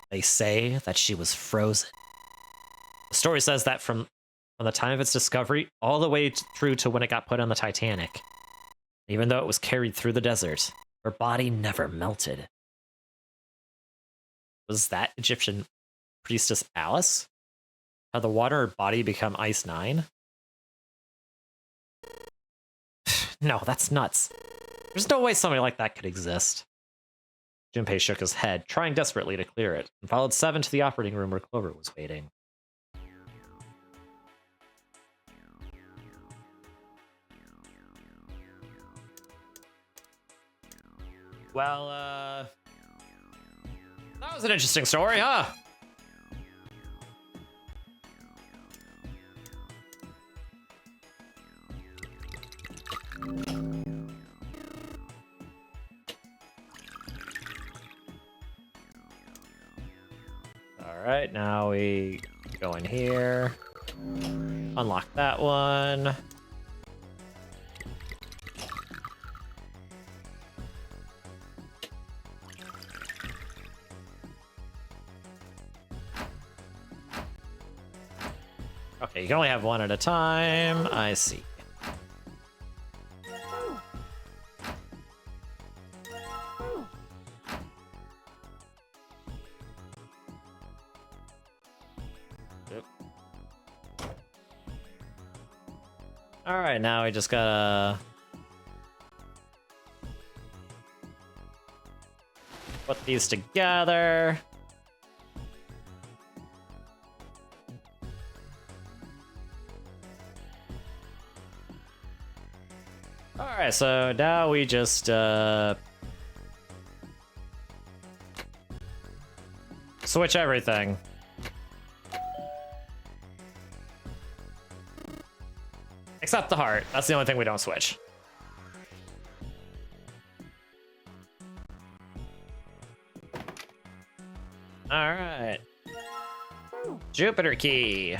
Speaker 1: They say that she was frozen. The story says that from the time of its discovery all the way through to when it got put on the Titanic. Even though it was carried through the desert, her body never melted. Was that Egyptian priestess Alice? Had the water her body become Ice 9? No, that's nuts. There's no way somebody like that could exist. Junpei shook his head, trying desperately to clear it, and followed Seven to the operating room where Clover was waiting. Well, that was an interesting story, huh? Alright, now we go in here. Unlock that one. Okay, you can only have one at a time. I see. Alright, now we just gotta put these together. Alright, so now we just switch everything. Except the heart. That's the only thing we don't switch. Alright. Jupiter key.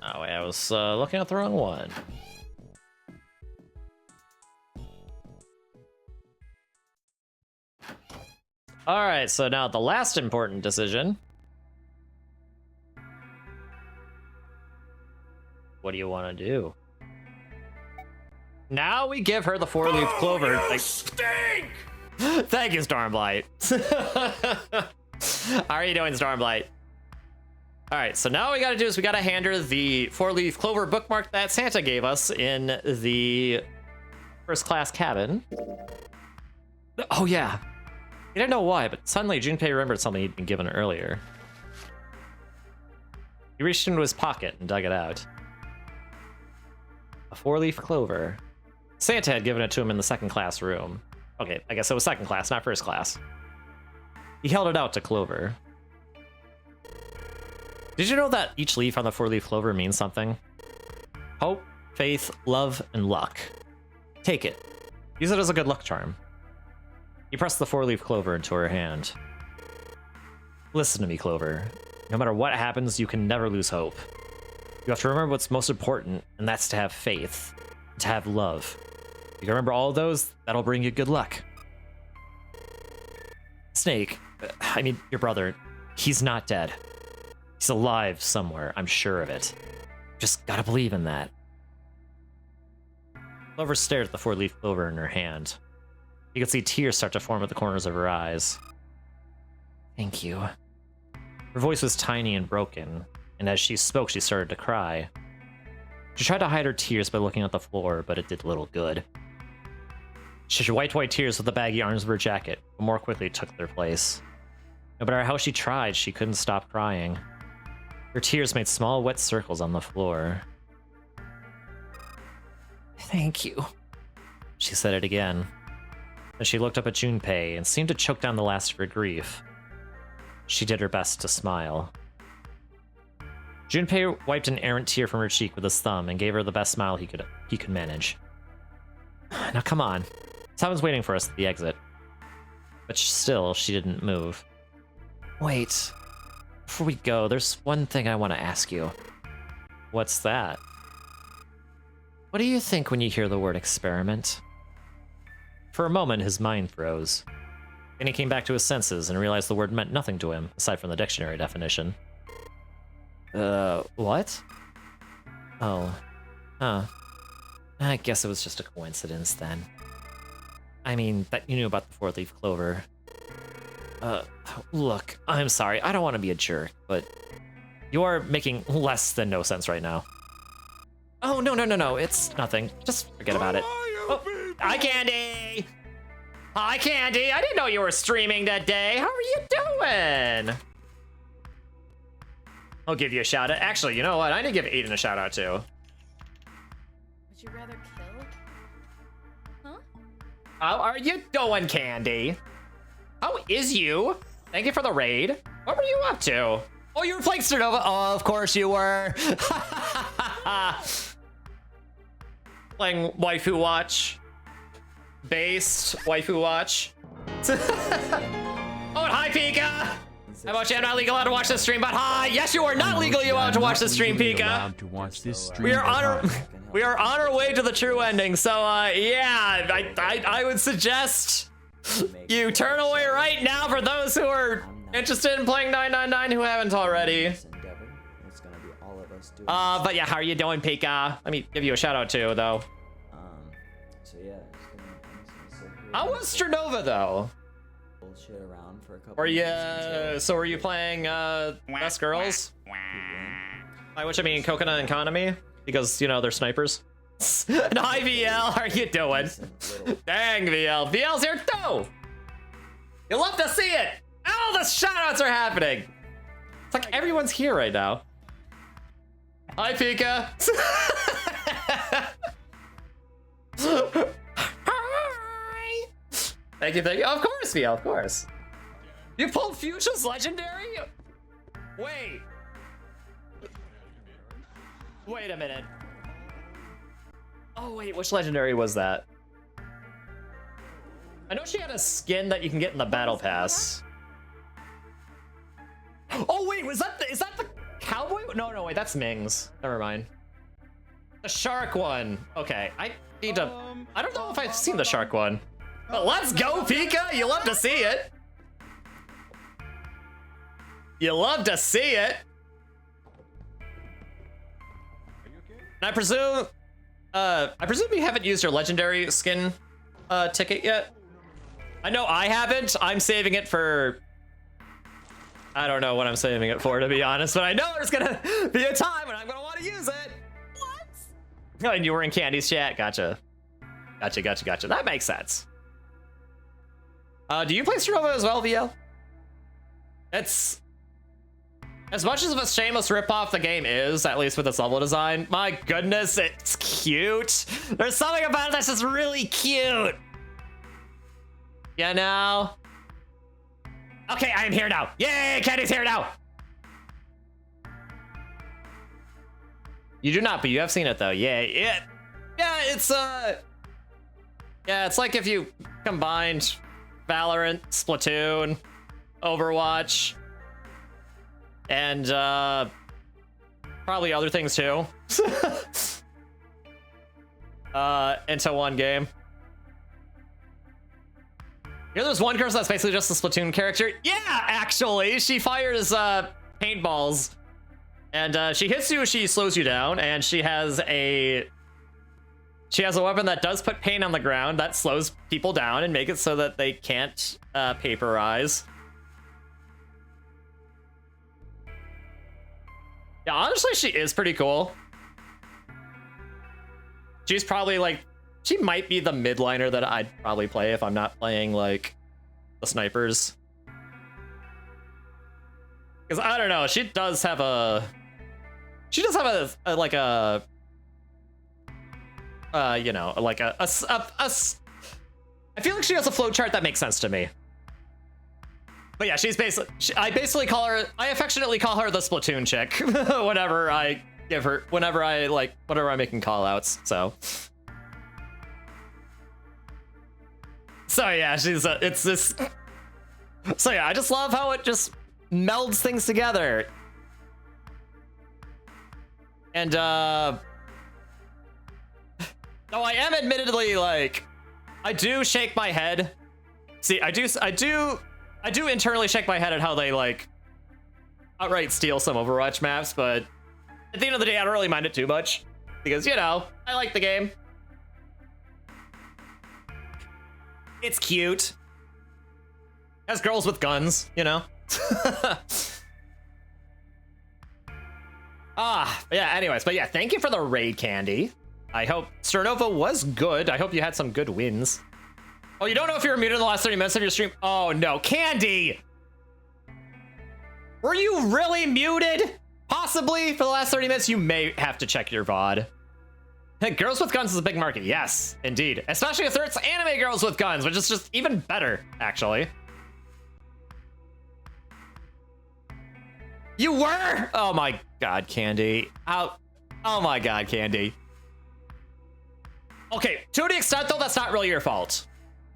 Speaker 1: Oh wait, I was looking at the wrong one. Alright, so now the last important decision. What do you want to do? Now we give her the four-leaf clover. Like...
Speaker 2: stink!
Speaker 1: Thank you, Stormblight. How are you doing, Stormblight? Alright, so now what we gotta do is we gotta hand her the four-leaf clover bookmark that Santa gave us in the first-class cabin. Oh yeah. He didn't know why, but suddenly Junpei remembered something he'd been given earlier. He reached into his pocket and dug it out. A four-leaf clover. Santa had given it to him in the second-class room. Okay, I guess it was second class, not first class. He held it out to Clover. Did you know that each leaf on the four-leaf clover means something? Hope, faith, love, and luck. Take it. Use it as a good luck charm. He pressed the four-leaf clover into her hand. Listen to me, Clover. No matter what happens, you can never lose hope. You have to remember what's most important, and that's to have faith, to have love. You can remember all of those, that'll bring you good luck. Snake, I mean, your brother, he's not dead. He's alive somewhere, I'm sure of it. Just gotta believe in that. Clover stared at the four-leaf clover in her hand. You could see tears start to form at the corners of her eyes. Thank you. Her voice was tiny and broken, and as she spoke, she started to cry. She tried to hide her tears by looking at the floor, but it did little good. She wiped away tears with the baggy arms of her jacket, but more quickly took their place.
Speaker 2: No matter how she tried, she couldn't stop crying. Her tears made small wet circles on the floor. Thank you. She said it again. Then she looked up at Junpei and seemed to choke down the last of her grief. She did her best to smile. Junpei wiped an errant tear from her cheek with his thumb and gave her the best smile he could manage. Now come on. Someone's waiting for us at the exit. But still, she didn't move. Wait. Before we go, there's one thing I want to ask you. What's that? What do you think when you hear the word experiment? For a moment, his mind froze. Then he came back to his senses and realized the word meant nothing to him, aside from the dictionary definition. What? Oh. Huh. I guess it was just a coincidence, then. I mean, that you knew about the four-leaf clover. Look, I'm sorry, I don't want to be a jerk, but you are making less than no sense right now. Oh, no, it's nothing. Just forget about it. Oh, hi, Candy! Hi, Candy! I didn't know you were streaming that day. How are you doing? I'll give you a shout out. Actually, you know what? I need to give Aiden a shout out too.
Speaker 4: Would you rather kill? Huh?
Speaker 1: How are you doing, Candy? How is you? Thank you for the raid. What were you up to? Oh, you were playing Supernova? Oh, of course you were. Playing Waifu Watch. Based Waifu Watch. Oh, and hi, Pika! How about you? I'm not legally allowed to watch this stream, but hi! Yes, you are not legally allowed to watch this stream, Pika! We are on our way to the true ending, so yeah, I would suggest you turn away right now for those who are interested in playing 999 who haven't already. But yeah, how are you doing, Pika? Let me give you a shout out too, though.
Speaker 5: So yeah,
Speaker 1: How was Sternova though?
Speaker 5: Bullshit around for a couple.
Speaker 1: Were you playing Best Girls? By which I mean Coconut Economy, because you know they're snipers. And hi VL, how are you doing? Dang VL, VL's here too. You love to see it. All the shoutouts are happening. It's like everyone's here right now. Hi Pika. Hi. Thank you. Of course, VL, of course. You pulled Fuchsia's legendary? Wait a minute. Oh wait, which legendary was that? I know she had a skin that you can get in the battle pass. Oh wait, is that the cowboy? No, wait, that's Ming's. Never mind. The shark one. Okay, I need to. I don't know if I've seen the shark one. But let's go, Pika. You love to see it. You love to see it. And I presume you haven't used your legendary skin ticket yet. I know I haven't. I'm saving it for. I don't know what I'm saving it for, to be honest, but I know there's gonna be a time when I'm gonna want to use it. What? Oh, and you were in Candy's chat. Gotcha. That makes sense. Do you play Sternova as well, VL? It's as much as of a shameless ripoff the game is, at least with its level design. My goodness, it's cute. There's something about it that's just really cute. You know? Okay, I am here now. Yay, Candy's here now. You do not, but you have seen it though. Yeah, it's like if you combined Valorant, Splatoon, Overwatch, and probably other things too, into one game. You know, there's one person that's basically just a Splatoon character. Yeah, actually, she fires paintballs, and she hits you, she slows you down, and she has a weapon that does put paint on the ground that slows people down and make it so that they can't vaporize. Yeah, honestly, she is pretty cool. She's probably like, she might be the midliner that I'd probably play if I'm not playing like the snipers. Because I don't know, she does have a like a you know, like a I feel like she has a flow chart that makes sense to me. But yeah, she's basically, I affectionately call her the Splatoon chick whenever I'm making call outs. So yeah, it's this. So yeah, I just love how it just melds things together. And though I am admittedly like, I do shake my head. See, I do internally shake my head at how they like outright steal some Overwatch maps, but at the end of the day, I don't really mind it too much because, you know, I like the game. It's cute. Has girls with guns, you know? Yeah, anyways, but yeah, thank you for the raid, Candy. I hope Sternova was good. I hope you had some good wins. Oh, you don't know if you were muted in the last 30 minutes of your stream? Oh no, Candy! Were you really muted? Possibly for the last 30 minutes? You may have to check your VOD. Hey, girls with guns is a big market. Yes, indeed. Especially if it's anime girls with guns, which is just even better, actually. You were? Oh my God, Candy. Oh my God, Candy. Okay, to an extent though, that's not really your fault.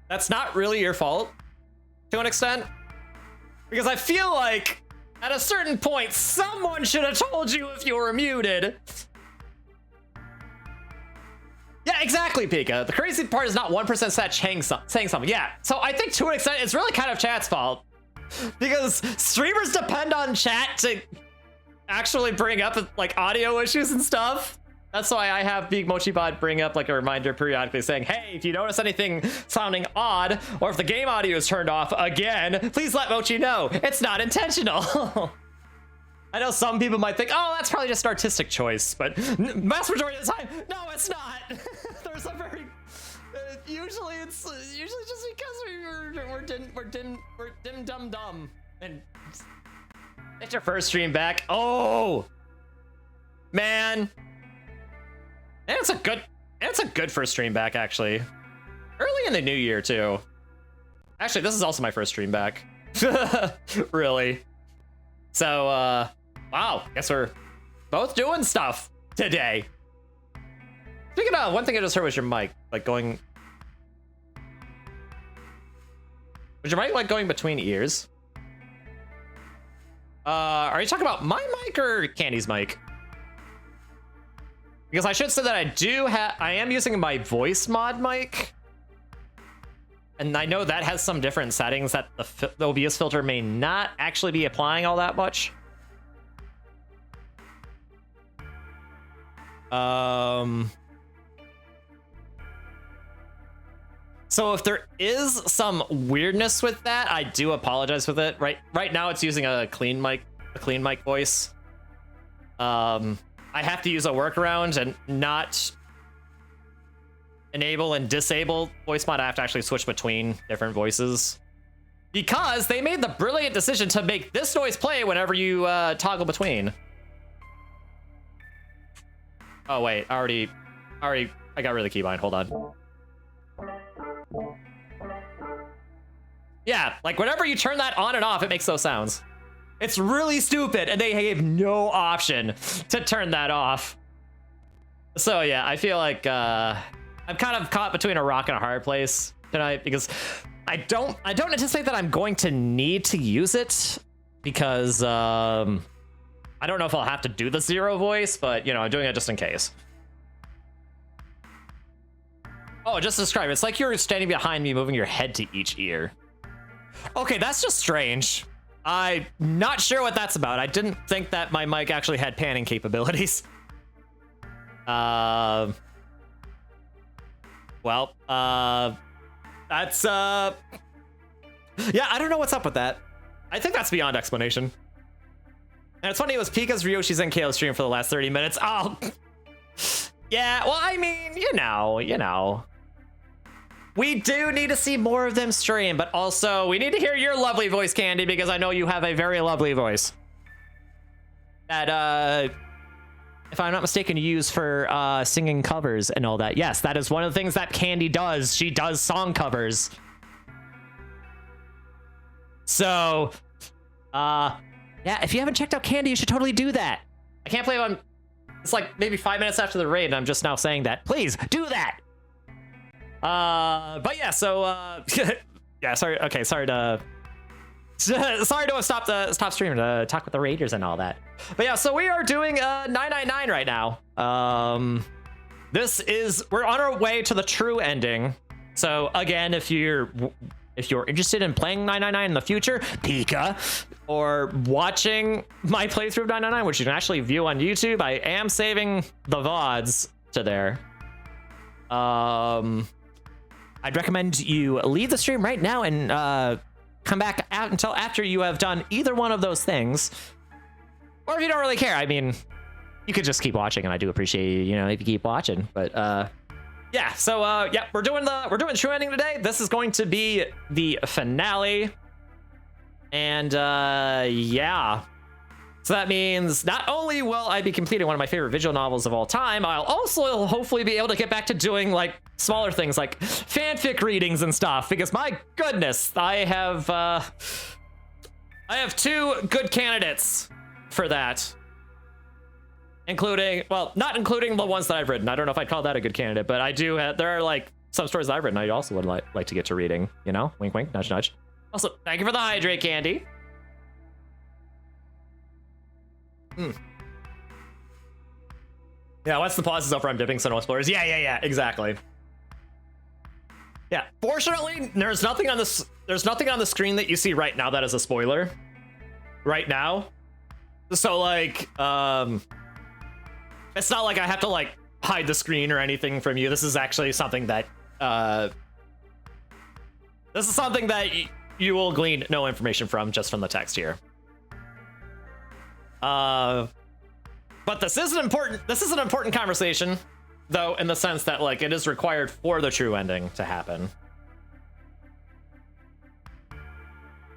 Speaker 1: That's not really your fault, to an extent. Because I feel like, at a certain point, someone should have told you if you were muted. Yeah, exactly, Pika. The crazy part is not 1% saying something. Yeah, so I think to an extent, it's really kind of chat's fault. Because streamers depend on chat to actually bring up like audio issues and stuff. That's why I have Big Mochi Bot bring up like a reminder periodically saying, hey, if you notice anything sounding odd, or if the game audio is turned off again, please let Mochi know. It's not intentional. I know some people might think, oh, that's probably just an artistic choice, but vast majority of the time, no, it's not. There's a very, usually it's just because we're dim dumb. And it's your first stream back. Oh, man. And it's a good first stream back, actually. Early in the new year, too. Actually, this is also my first stream back. Really. So, wow, guess we're both doing stuff today. Speaking of, one thing I just heard was your mic, like going... Was your mic like going between ears? Are you talking about my mic or Candy's mic? Because I should say that I am using my voice mod mic. And I know that has some different settings that the OBS filter may not actually be applying all that much. So if there is some weirdness with that, I do apologize with it. Right now it's using a clean mic voice. I have to use a workaround and not enable and disable voice mod. I have to actually switch between different voices because they made the brilliant decision to make this noise play whenever you toggle between. Oh wait, I got rid of the keybind. Hold on. Yeah, like whenever you turn that on and off, it makes those sounds. It's really stupid, and they gave no option to turn that off. So yeah, I feel like I'm kind of caught between a rock and a hard place tonight because I don't anticipate that I'm going to need to use it because I don't know if I'll have to do the zero voice, but you know, I'm doing it just in case. Oh, just to describe, it's like you're standing behind me, moving your head to each ear. Okay, that's just strange. I'm not sure what that's about. I didn't think that my mic actually had panning capabilities. Well, that's, yeah, I don't know what's up with that. I think that's beyond explanation. And it's funny, it was Pika's, Ryoshi's, and Kale's stream for the last 30 minutes. Oh, yeah, well, I mean, you know. We do need to see more of them stream, but also we need to hear your lovely voice, Candy, because I know you have a very lovely voice. that if I'm not mistaken, you use for singing covers and all that. Yes, that is one of the things that Candy does. She does song covers. So, yeah, if you haven't checked out Candy, you should totally do that. I can't believe it's like maybe 5 minutes after the raid and I'm just now saying that. Please do that. But yeah, so yeah, sorry. Okay, sorry to have stopped streaming to talk with the raiders and all that. But yeah, so we are doing 999 right now. We're on our way to the true ending. So again, if you're interested in playing 999 in the future, Pika, or watching my playthrough of 999, which you can actually view on YouTube, I am saving the VODs to there. I'd recommend you leave the stream right now and come back out until after you have done either one of those things. Or if you don't really care, I mean, you could just keep watching, and I do appreciate you know if you keep watching. But yeah, so yeah, we're doing true ending today. This is going to be the finale, and yeah. So that means not only will I be completing one of my favorite visual novels of all time, I'll also hopefully be able to get back to doing like smaller things like fanfic readings and stuff, because my goodness, I have two good candidates for that. Including, well, not including the ones that I've written. I don't know if I'd call that a good candidate, but I do have, there are like some stories that I've written I also would like to get to reading, you know? Wink, wink, nudge, nudge. Also, thank you for the hydrate, Candy. Yeah, once the pause is over, I'm dipping Sinnoh Explorers. Yeah, exactly. Yeah, fortunately, there's nothing on the screen that you see right now that is a spoiler. Right now. So like, it's not like I have to like hide the screen or anything from you. This is actually something that, you will glean no information from, just from the text here. But this is an important conversation, though, in the sense that like it is required for the true ending to happen.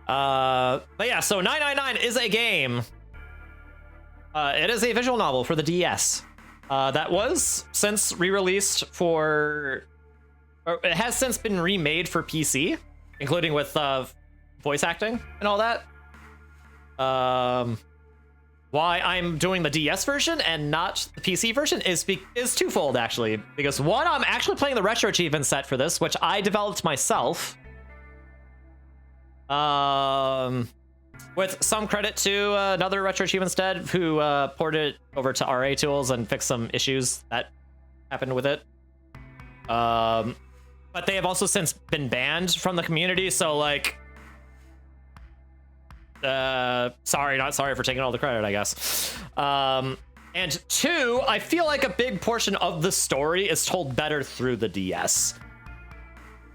Speaker 1: But yeah, so 999 is a game. It is a visual novel for the DS. That was since re-released or it has since been remade for PC, including with voice acting and all that. Why I'm doing the DS version and not the PC version is twofold, actually. Because one, I'm actually playing the Retro Achievement set for this, which I developed myself. With some credit to another Retro Achievements dev who ported it over to RA tools and fixed some issues that happened with it. But they have also since been banned from the community, so like, not sorry for taking all the credit, I guess. And two, I feel like a big portion of the story is told better through the DS.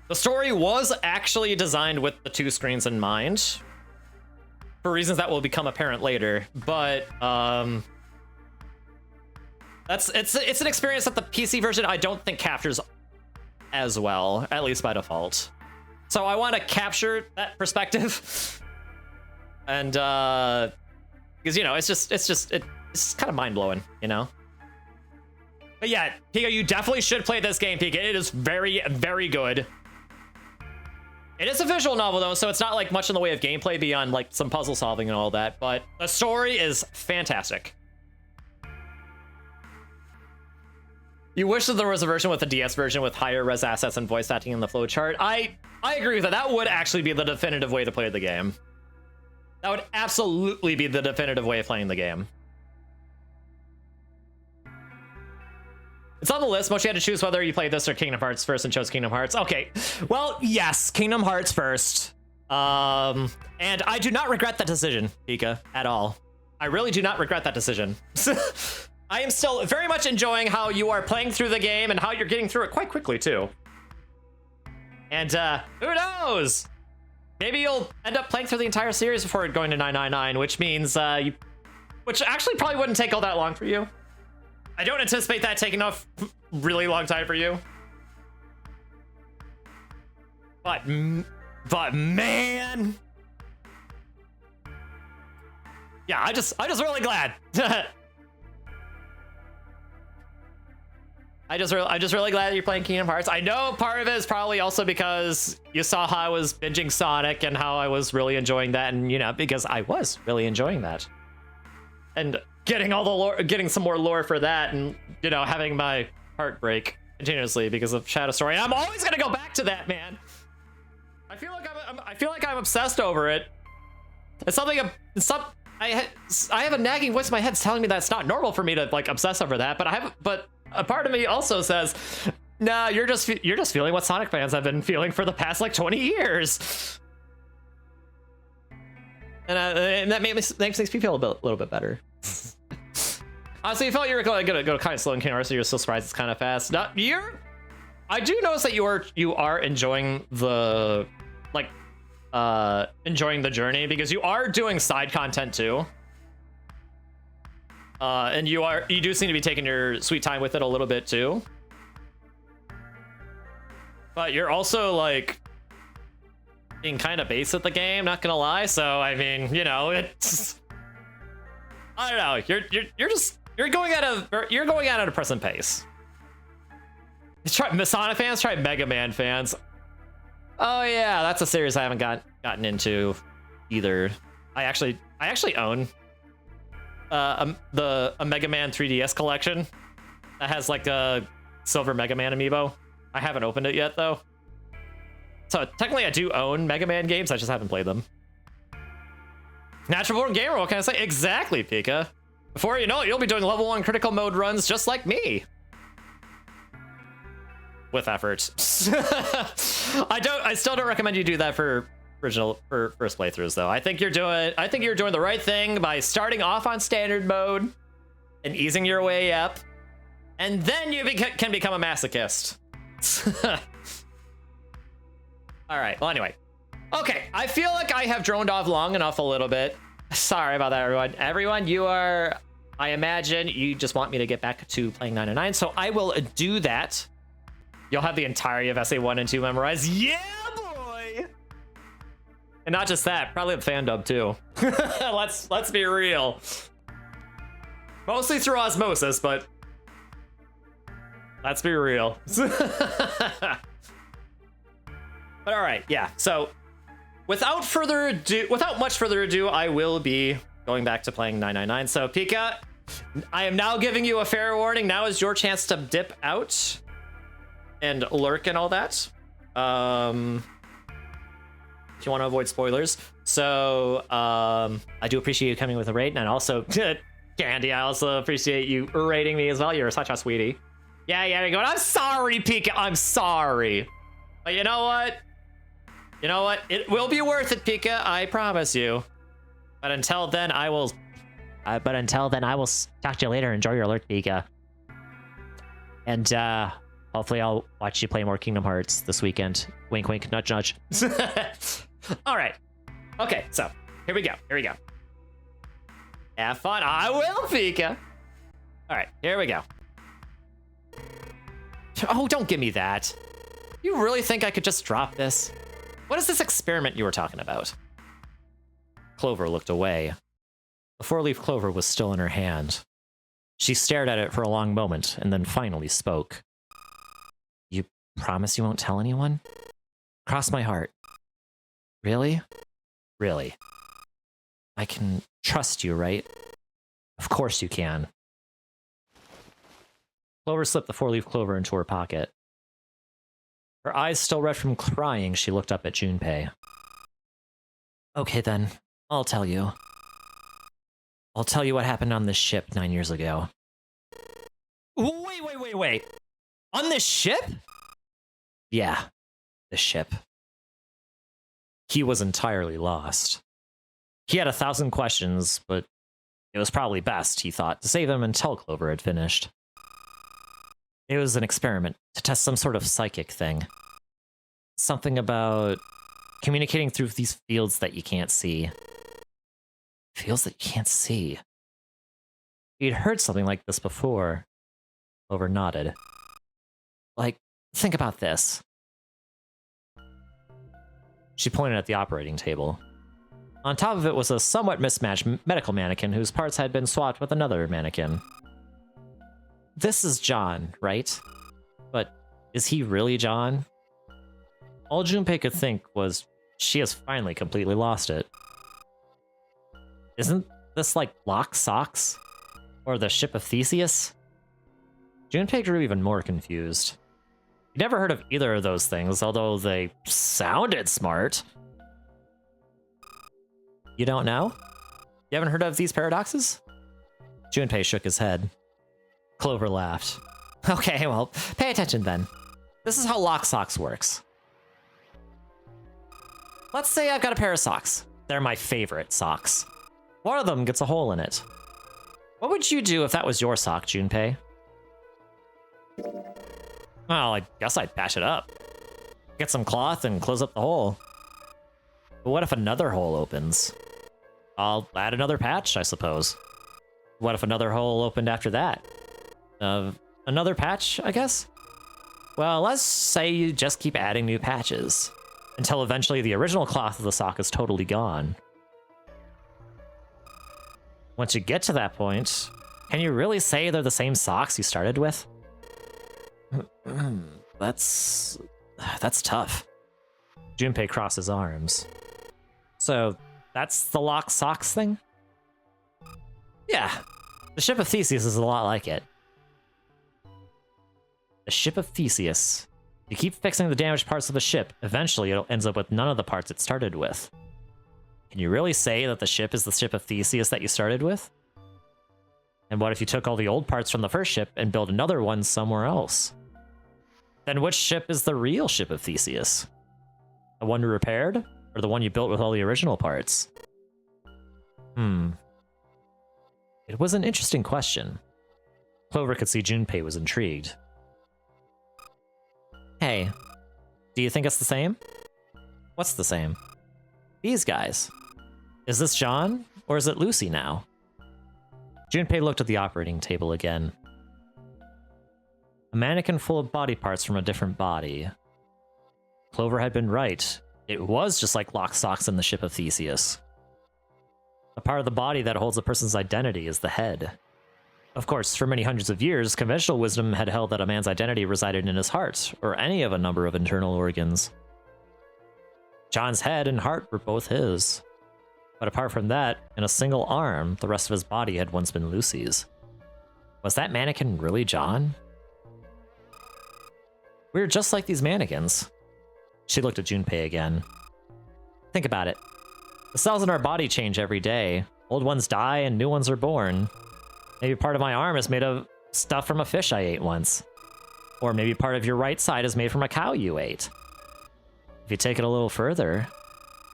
Speaker 1: The story was actually designed with the two screens in mind, for reasons that will become apparent later, but it's an experience that the PC version I don't think captures as well, at least by default. So I want to capture that perspective. And because you know, it's kind of mind-blowing, you know. But yeah, Pika, you definitely should play this game, Pika. It is very, very good. It is a visual novel though, so it's not like much in the way of gameplay beyond like some puzzle solving and all that, but the story is fantastic. You wish that there was a version with the DS version with higher res assets and voice acting in the flowchart. I agree with that. That would actually be the definitive way to play the game. That would absolutely be the definitive way of playing the game. It's on the list. Mochi had to choose whether you played this or Kingdom Hearts first and chose Kingdom Hearts. Okay, well, yes, Kingdom Hearts first. And I do not regret that decision, Pika, at all. I really do not regret that decision. I am still very much enjoying how you are playing through the game and how you're getting through it quite quickly, too. And who knows? Maybe you'll end up playing through the entire series before going to 999, which means which actually probably wouldn't take all that long for you. I don't anticipate that taking off really long time for you. But man, yeah, I'm just really glad. I'm just really glad that you're playing Kingdom Hearts. I know part of it is probably also because you saw how I was binging Sonic and how I was really enjoying that, and you know, because I was really enjoying that. And getting all the lore, getting some more lore for that, and you know, having my heart break continuously because of Shadow Story. I'm always gonna go back to that, man. I feel like I'm obsessed over it. It's something. I have a nagging voice in my head telling me that it's not normal for me to like obsess over that, but a part of me also says, nah, you're just feeling what Sonic fans have been feeling for the past like 20 years. And that makes me feel a little bit better. Honestly, you felt you were gonna go kind of slow in Kingdom Hearts, so you're still surprised it's kind of fast. I do notice that you are enjoying the enjoying the journey, because you are doing side content too. And you do seem to be taking your sweet time with it a little bit too. But you're also like being kind of base at the game, not gonna lie. So I mean, you know, it's, I don't know. You're going at a present pace. Try Sonic fans, try Mega Man fans. Oh yeah, that's a series I haven't gotten into either. I actually own a Mega Man 3DS collection that has like a silver Mega Man amiibo. I haven't opened it yet though. So technically I do own Mega Man games, I just haven't played them. Natural Born Gamer, what can I say? Exactly, Pika. Before you know it, you'll be doing level 1 critical mode runs just like me. With effort. I still don't recommend you do that for first playthroughs though. I think you're doing the right thing by starting off on standard mode and easing your way up, and then you can become a masochist. All right, well anyway. Okay, I feel like I have droned off long enough a little bit. Sorry about that, everyone. Everyone, I imagine you just want me to get back to playing 909, so I will do that. You'll have the entirety of SA 1 and 2 memorized. Yeah, boy! And not just that, probably the fan dub too. Let's be real. Mostly through osmosis, but let's be real. But all right, yeah. So without much further ado, I will be going back to playing 999. So Pika, I am now giving you a fair warning. Now is your chance to dip out and lurk and all that. If you want to avoid spoilers. So I do appreciate you coming with a raid, and also Candy, I also appreciate you raiding me as well. You're such a sweetie. Yeah, you're going, I'm sorry, Pika, I'm sorry. But you know what? It will be worth it, Pika, I promise you. But until then, I will talk to you later. Enjoy your alert, Pika. And hopefully I'll watch you play more Kingdom Hearts this weekend. Wink, wink, nudge, nudge. All right. Okay, so here we go. Have fun. I will, Pika. All right, here we go. Oh, don't give me that. You really think I could just drop this? What is this experiment you were talking about? Clover looked away. The four-leaf clover was still in her hand. She stared at it for a long moment and then finally spoke. You promise you won't tell anyone? Cross my heart. Really? Really. I can trust you, right? Of course you can. Clover slipped the four-leaf clover into her pocket. Her eyes still red from crying, she looked up at Junpei. Okay then, I'll tell you. I'll tell you what happened on this ship 9 years ago. Wait. On this ship? Yeah, the ship. He was entirely lost. He had 1,000 questions, but it was probably best, he thought, to save them until Clover had finished. It was an experiment to test some sort of psychic thing. Something about communicating through these fields that you can't see. Fields that you can't see. He'd heard something like this before. Clover nodded. Like, think about this. She pointed at the operating table.
Speaker 2: On top of it was a somewhat mismatched medical mannequin whose parts had been swapped with another mannequin. This is John, right? But is he really John? All Junpei could think was she has finally completely lost it. Isn't this like Lock Socks? Or the Ship of Theseus? Junpei grew even more confused. He'd never heard of either of those things, although they sounded smart. You don't know? You haven't heard of these paradoxes? Junpei shook his head. Clover laughed. Okay, well, pay attention then. This is how Lock Socks works. Let's say I've got a pair of socks. They're my favorite socks. One of them gets a hole in it. What would you do if that was your sock, Junpei? Well, I guess I'd patch it up. Get some cloth and close up the hole. But what if another hole opens? I'll add another patch, I suppose. What if another hole opened after that? Another patch, I guess? Well, let's say you just keep adding new patches. Until eventually the original cloth of the sock is totally gone. Once you get to that point, can you really say they're the same socks you started with? That's tough. Junpei crossed his arms. So, that's the Lock Socks thing? Yeah. The Ship of Theseus is a lot like it. The Ship of Theseus. You keep fixing the damaged parts of the ship, eventually it ends up with none of the parts it started with. Can you really say that the ship is the Ship of Theseus that you started with? And what if you took all the old parts from the first ship and built another one somewhere else? Then which ship is the real Ship of Theseus? The one you repaired? Or the one you built with all the original parts? It was an interesting question. Clover could see Junpei was intrigued. Hey, do you think it's the same? What's the same? These guys. Is this John, or is it Lucy now? Junpei looked at the operating table again. A mannequin full of body parts from a different body. Clover had been right. It was just like Lock Socks in the Ship of Theseus. A part of the body that holds a person's identity is the head. Of course, for many hundreds of years, conventional wisdom had held that a man's identity resided in his heart, or any of a number of internal organs. John's head and heart were both his. But apart from that, in a single arm, the rest of his body had once been Lucy's. Was that mannequin really John? We're just like these mannequins. She looked at Junpei again. Think about it. The cells in our body change every day. Old ones die and new ones are born. Maybe part of my arm is made of stuff from a fish I ate once. Or maybe part of your right side is made from a cow you ate. If you take it a little further,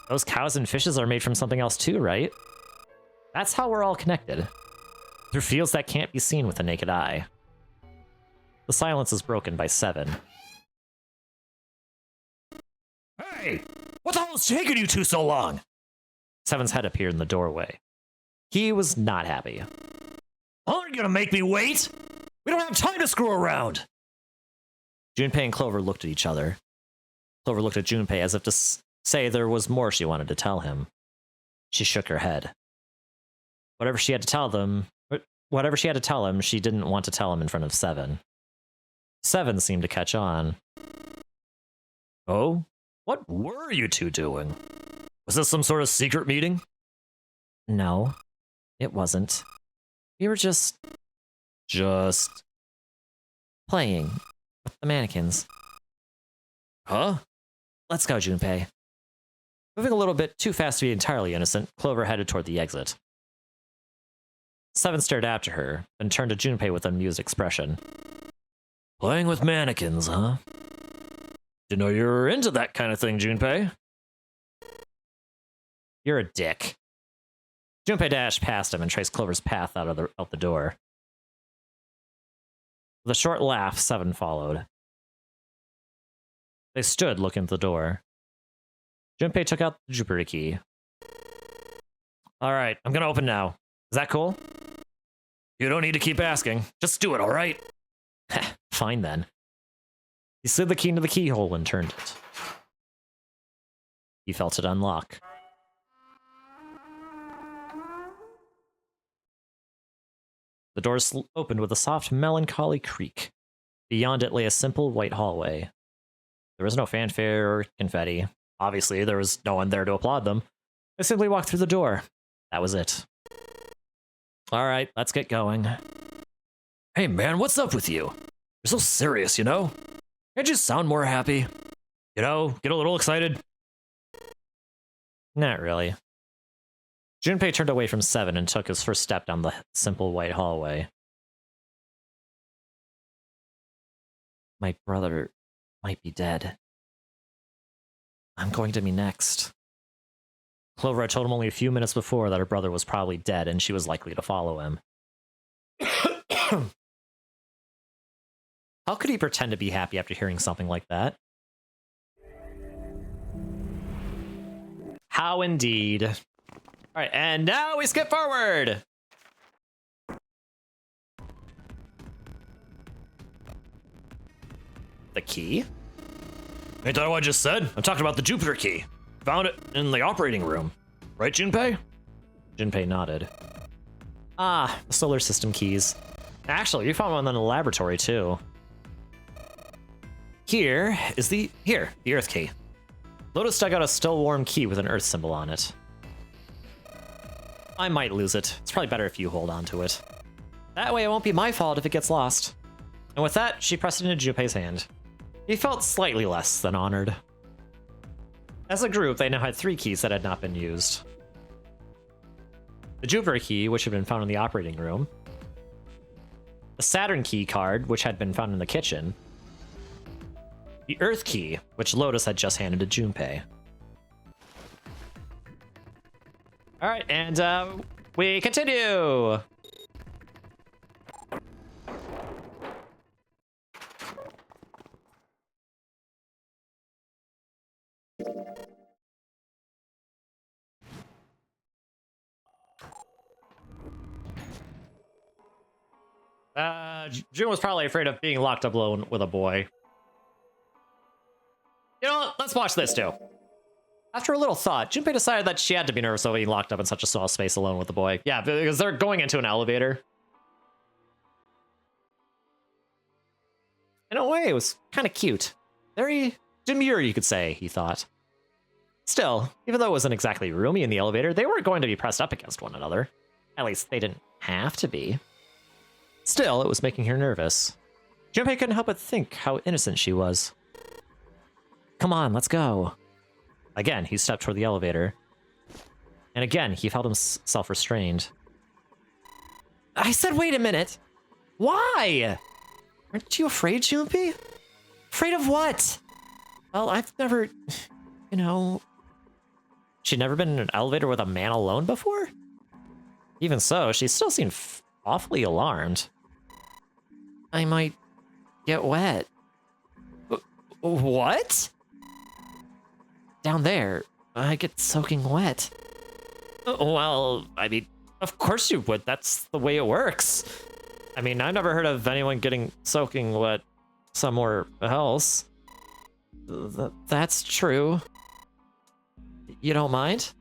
Speaker 2: those cows and fishes are made from something else too, right? That's how we're all connected. Through fields that can't be seen with the naked eye. The silence is broken by Seven. Hey! What the hell's taking you two so long? Seven's head appeared in the doorway. He was not happy. Aren't you gonna make me wait? We don't have time to screw around! Junpei and Clover looked at each other. Clover looked at Junpei as if to say there was more she wanted to tell him. She shook her head. Whatever she had to tell him, she didn't want to tell him in front of Seven. Seven seemed to catch on. Oh? What were you two doing? Was this some sort of secret meeting?
Speaker 5: No, it wasn't. We were just playing with the mannequins.
Speaker 2: Huh?
Speaker 5: Let's go, Junpei.
Speaker 2: Moving a little bit too fast to be entirely innocent, Clover headed toward the exit. Seven stared after her, then turned to Junpei with an amused expression. Playing with mannequins, huh? Didn't know you were into that kind of thing, Junpei. You're a dick. Junpei dashed past him and traced Clover's path out the door. With a short laugh, Seven followed. They stood looking at the door. Junpei took out the Jupiter key. Alright, I'm gonna open now. Is that cool? You don't need to keep asking. Just do it, alright? Fine then. He slid the key into the keyhole and turned it. He felt it unlock. The door opened with a soft, melancholy creak. Beyond it lay a simple white hallway. There was no fanfare or confetti. Obviously, there was no one there to applaud them. They simply walked through the door. That was it. All right, let's get going. Hey man, what's up with you? You're so serious, you know? Can't you sound more happy? You know, get a little excited? Not really. Junpei turned away from Seven and took his first step down the simple white hallway. My brother might be dead. I'm going to be next. Clover had told him only a few minutes before that her brother was probably dead and she was likely to follow him. How could he pretend to be happy after hearing something like that? How indeed. All right, and now we skip forward. The key? Ain't that what I just said? I'm talking about the Jupiter key. Found it in the operating room. Right, Junpei? Junpei nodded. Ah, the solar system keys. Actually, you found one in the laboratory, too. Here is the Earth key. Lotus dug out a still warm key with an Earth symbol on it. I might lose it. It's probably better if you hold on to it. That way it won't be my fault if it gets lost. And with that, she pressed it into Junpei's hand. He felt slightly less than honored. As a group, they now had 3 keys that had not been used. The Jupiter key, which had been found in the operating room. The Saturn key card, which had been found in the kitchen. The Earth key, which Lotus had just handed to Junpei. Alright, and we continue! June was probably afraid of being locked up alone with a boy. You know what? Let's watch this too. After a little thought, Junpei decided that she had to be nervous about being locked up in such a small space alone with the boy. Yeah, because they're going into an elevator. In a way, it was kind of cute. Very demure, you could say, he thought. Still, even though it wasn't exactly roomy in the elevator, they weren't going to be pressed up against one another. At least, they didn't have to be. Still, it was making her nervous. Junpei couldn't help but think how innocent she was. Come on, let's go. Again, he stepped toward the elevator. And again, he felt himself restrained. I said, wait a minute. Why? Aren't you afraid, Junpei? Afraid of what? Well, I've never, you know... She'd never been in an elevator with a man alone before? Even so, she still seemed awfully alarmed. I might get wet. What? Down there, I get soaking wet. Well, I mean, of course you would. That's the way it works. I mean, I've never heard of anyone getting soaking wet somewhere else. That's true. You don't mind?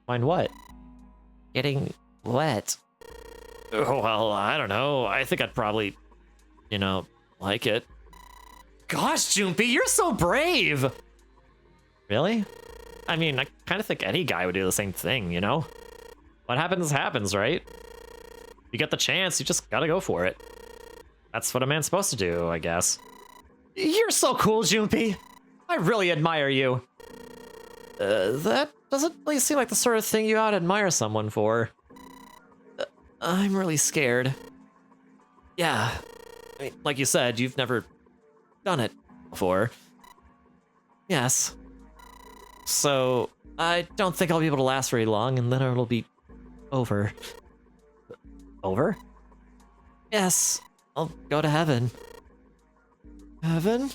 Speaker 2: Mind what? Getting wet. Oh, well, I don't know. I think I'd probably, you know, like it. Gosh, Junpei, you're so brave! Really? I mean, I kind of think any guy would do the same thing, you know? What happens, happens, right? You get the chance, you just gotta go for it. That's what a man's supposed to do, I guess. You're so cool, Junpei! I really admire you. That doesn't really seem like the sort of thing you ought to admire someone for. I'm really scared. Yeah. I mean, like you said, you've never done it before. Yes. So, I don't think I'll be able to last very long, and then it'll be over. Over? Yes, I'll go to heaven. Heaven?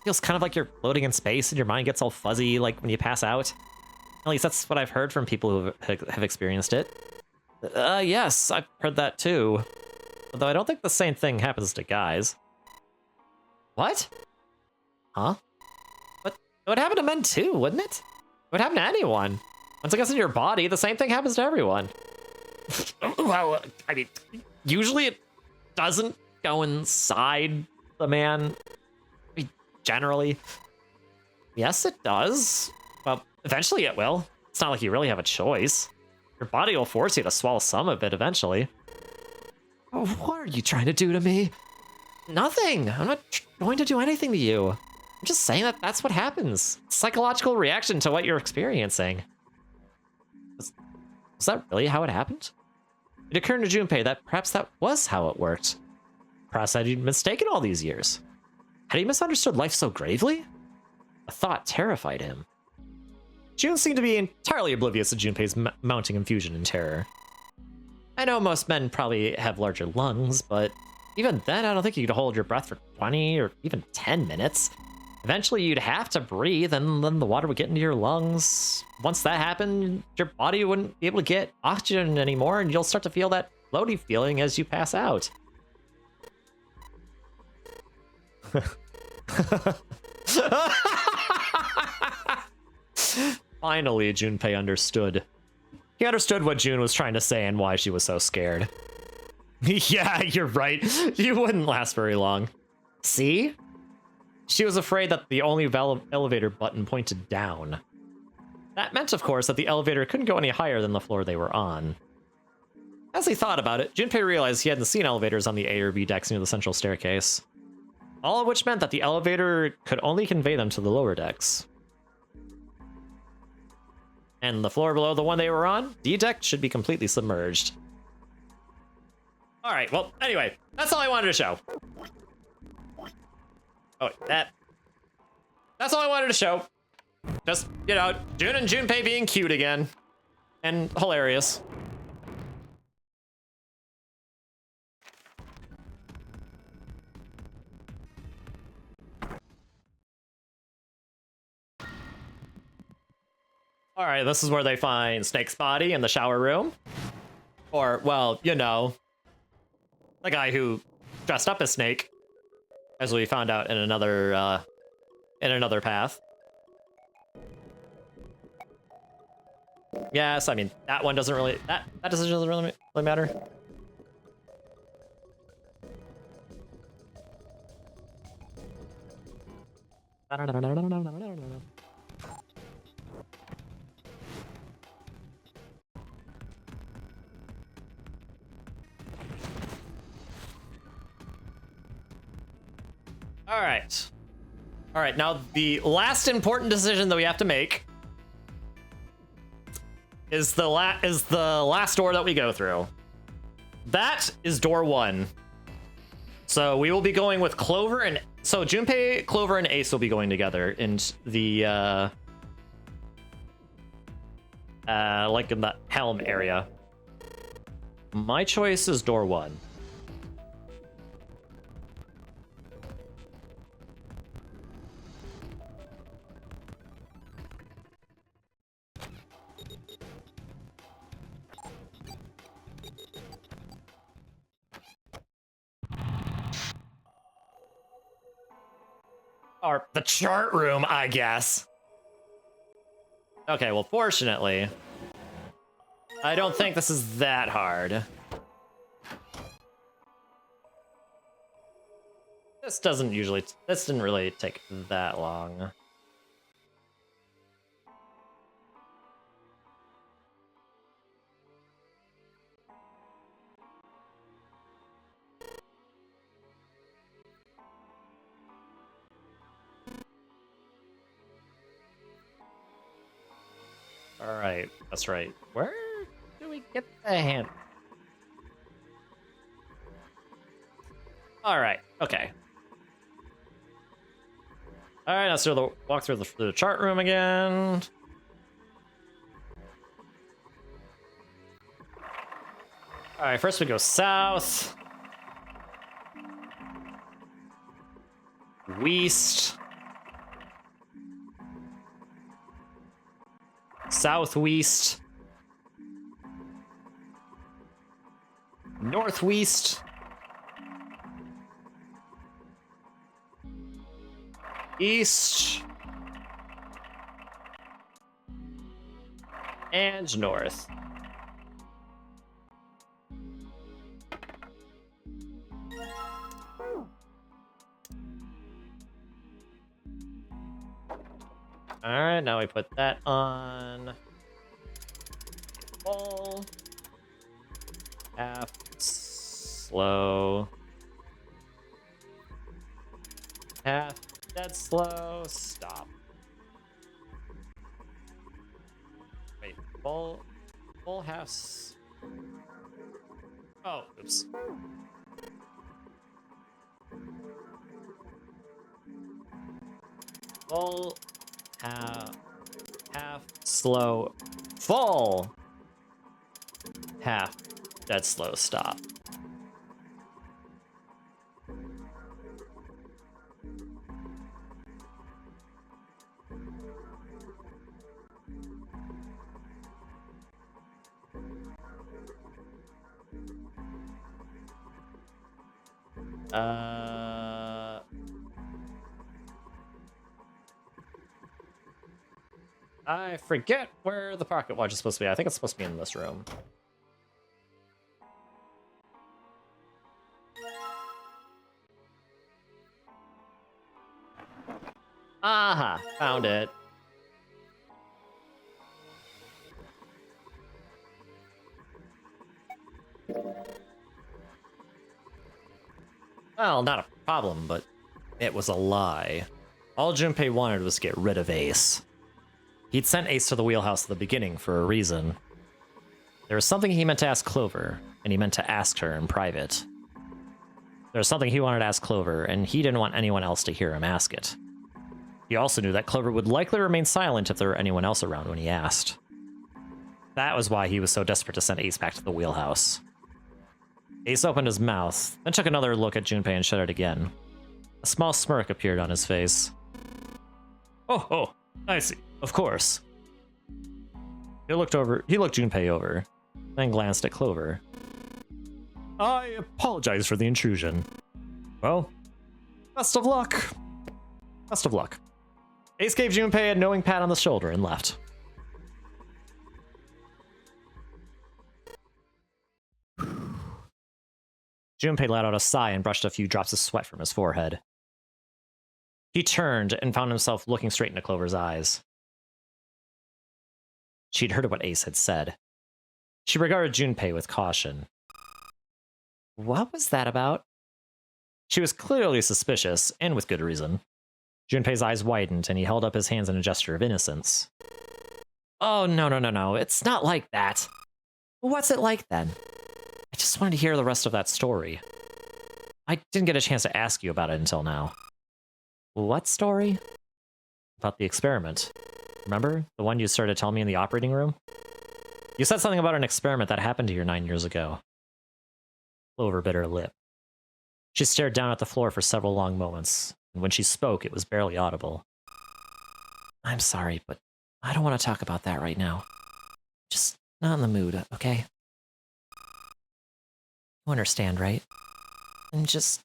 Speaker 2: Feels kind of like you're floating in space and your mind gets all fuzzy like when you pass out. At least that's what I've heard from people who have experienced it. Yes, I've heard that too. Although I don't think the same thing happens to guys. What? Huh? What? It would happen to men too, wouldn't it? It would happen to anyone. Once it gets in your body, the same thing happens to everyone.
Speaker 1: Well, I mean, usually it doesn't go inside the man. I mean, generally. Yes, it does. Well, eventually it will. It's not like you really have a choice. Your body will force you to swallow some of it eventually. Oh, what are you trying to do to me? Nothing. I'm not going to do anything to you. I'm just saying that that's what happens. Psychological reaction to what you're experiencing. Was that really how it happened? It occurred to Junpei that perhaps that was how it worked. Perhaps I'd been mistaken all these years. Had he misunderstood life so gravely? The thought terrified him. Jun seemed to be entirely oblivious to Junpei's mounting confusion and terror. I know most men probably have larger lungs, but even then, I don't think you could hold your breath for 20 or even 10 minutes. Eventually, you'd have to breathe, and then the water would get into your lungs. Once that happened, your body wouldn't be able to get oxygen anymore, and you'll start to feel that floaty feeling as you pass out. Finally, Junpei understood. He understood what Jun was trying to say and why she was so scared. Yeah, you're right. You wouldn't last very long. See? She was afraid that the only elevator button pointed down. That meant, of course, that the elevator couldn't go any higher than the floor they were on. As he thought about it, Junpei realized he hadn't seen elevators on the A or B decks near the central staircase. All of which meant that the elevator could only convey them to the lower decks. And the floor below the one they were on, D deck, should be completely submerged. All right, well, anyway, that's all I wanted to show. Oh, that's all I wanted to show. Just, you know, Jun and Junpei being cute again. And hilarious. All right, this is where they find Snake's body in the shower room. Or, well, you know, the guy who dressed up as Snake, as we found out in another path. Yes, I mean, that one doesn't really, that decision doesn't really matter. All right, now the last important decision that we have to make is the last door that we go through. That is door 1. So we will be going with Clover and so Junpei, Clover, and Ace will be going together in the like in the helm area. My choice is door 1. Or the chart room, I guess. Okay, well, fortunately, I don't think this is that hard. This didn't really take that long. All right, that's right. Where do we get the hand? All right, okay. All right, let's do the walk through the chart room again. All right, first we go south, west, southwest, northwest, east, and north. Alright, now we put that on. Full. Half. Slow. Half. Dead slow. Stop. Wait, full. Full half. Oh, oops. Full. Half. Slow. Full. Half. Dead slow. Stop. I forget where the pocket watch is supposed to be. I think it's supposed to be in this room. Aha, found it. Well, not a problem, but it was a lie. All Junpei wanted was to get rid of Ace. He'd sent Ace to the wheelhouse at the beginning for a reason. There was something he meant to ask Clover, and he meant to ask her in private. There was something he wanted to ask Clover, and he didn't want anyone else to hear him ask it. He also knew that Clover would likely remain silent if there were anyone else around when he asked. That was why he was so desperate to send Ace back to the wheelhouse. Ace opened his mouth, then took another look at Junpei and shut it again. A small smirk appeared on his face. Oh, I see. Of course. He looked Junpei over, then glanced at Clover. I apologize for the intrusion. Well, best of luck. Best of luck. Ace gave Junpei a knowing pat on the shoulder and left. Junpei let out a sigh and brushed a few drops of sweat from his forehead. He turned and found himself looking straight into Clover's eyes. She'd heard what Ace had said. She regarded Junpei with caution.
Speaker 5: What was that about?
Speaker 1: She was clearly suspicious, and with good reason. Junpei's eyes widened, and he held up his hands in a gesture of innocence.
Speaker 5: Oh, no. It's not like that. What's it like then?
Speaker 1: I just wanted to hear the rest of that story. I didn't get a chance to ask you about it until now.
Speaker 5: What story?
Speaker 1: About the experiment. Remember? The one you started telling me in the operating room? You said something about an experiment that happened to you 9 years ago. Clover bit her lip. She stared down at the floor for several long moments, and when she spoke, it was barely audible.
Speaker 5: I'm sorry, but I don't want to talk about that right now. Just not in the mood, okay? You understand, right? I'm just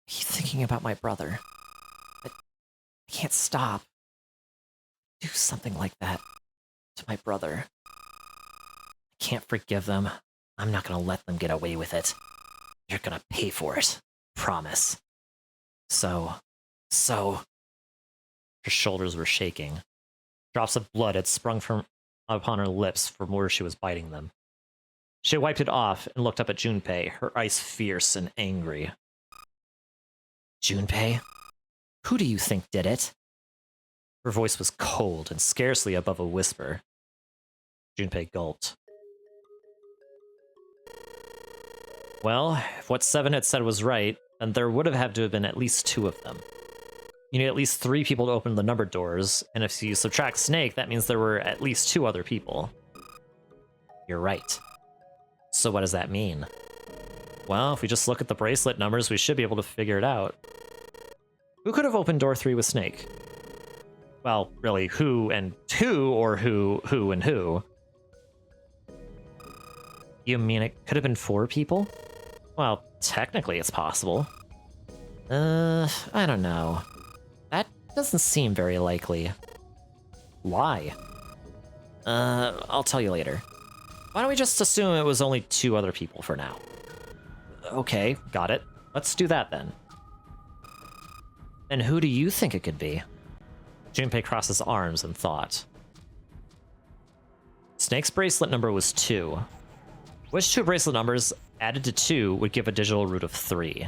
Speaker 5: keep thinking about my brother. But I can't stop. Do something like that to my brother. I can't forgive them. I'm not gonna let them get away with it. You're gonna pay for it. Promise. So...
Speaker 1: Her shoulders were shaking. Drops of blood had sprung from upon her lips from where she was biting them. She wiped it off and looked up at Junpei, her eyes fierce and angry.
Speaker 5: Junpei? Who do you think did it?
Speaker 1: Her voice was cold and scarcely above a whisper. Junpei gulped. Well, if what Seven had said was right, then there would have had to have been at least 2 of them. You need at least 3 people to open the numbered doors, and if you subtract Snake, that means there were at least 2 other people.
Speaker 5: You're right.
Speaker 1: So what does that mean? Well, if we just look at the bracelet numbers, we should be able to figure it out. Who could have opened door 3 with Snake? Well, really, who and who, or who and who? You mean it could have been 4 people? Well, technically it's possible.
Speaker 5: I don't know. That doesn't seem very likely.
Speaker 1: Why?
Speaker 5: I'll tell you later.
Speaker 1: Why don't we just assume it was only 2 other people for now? Okay, got it. Let's do that then.
Speaker 5: And who do you think it could be?
Speaker 2: Junpei crosses arms in thought. Snake's bracelet number was 2. Which two bracelet numbers added to 2 would give a digital root of 3?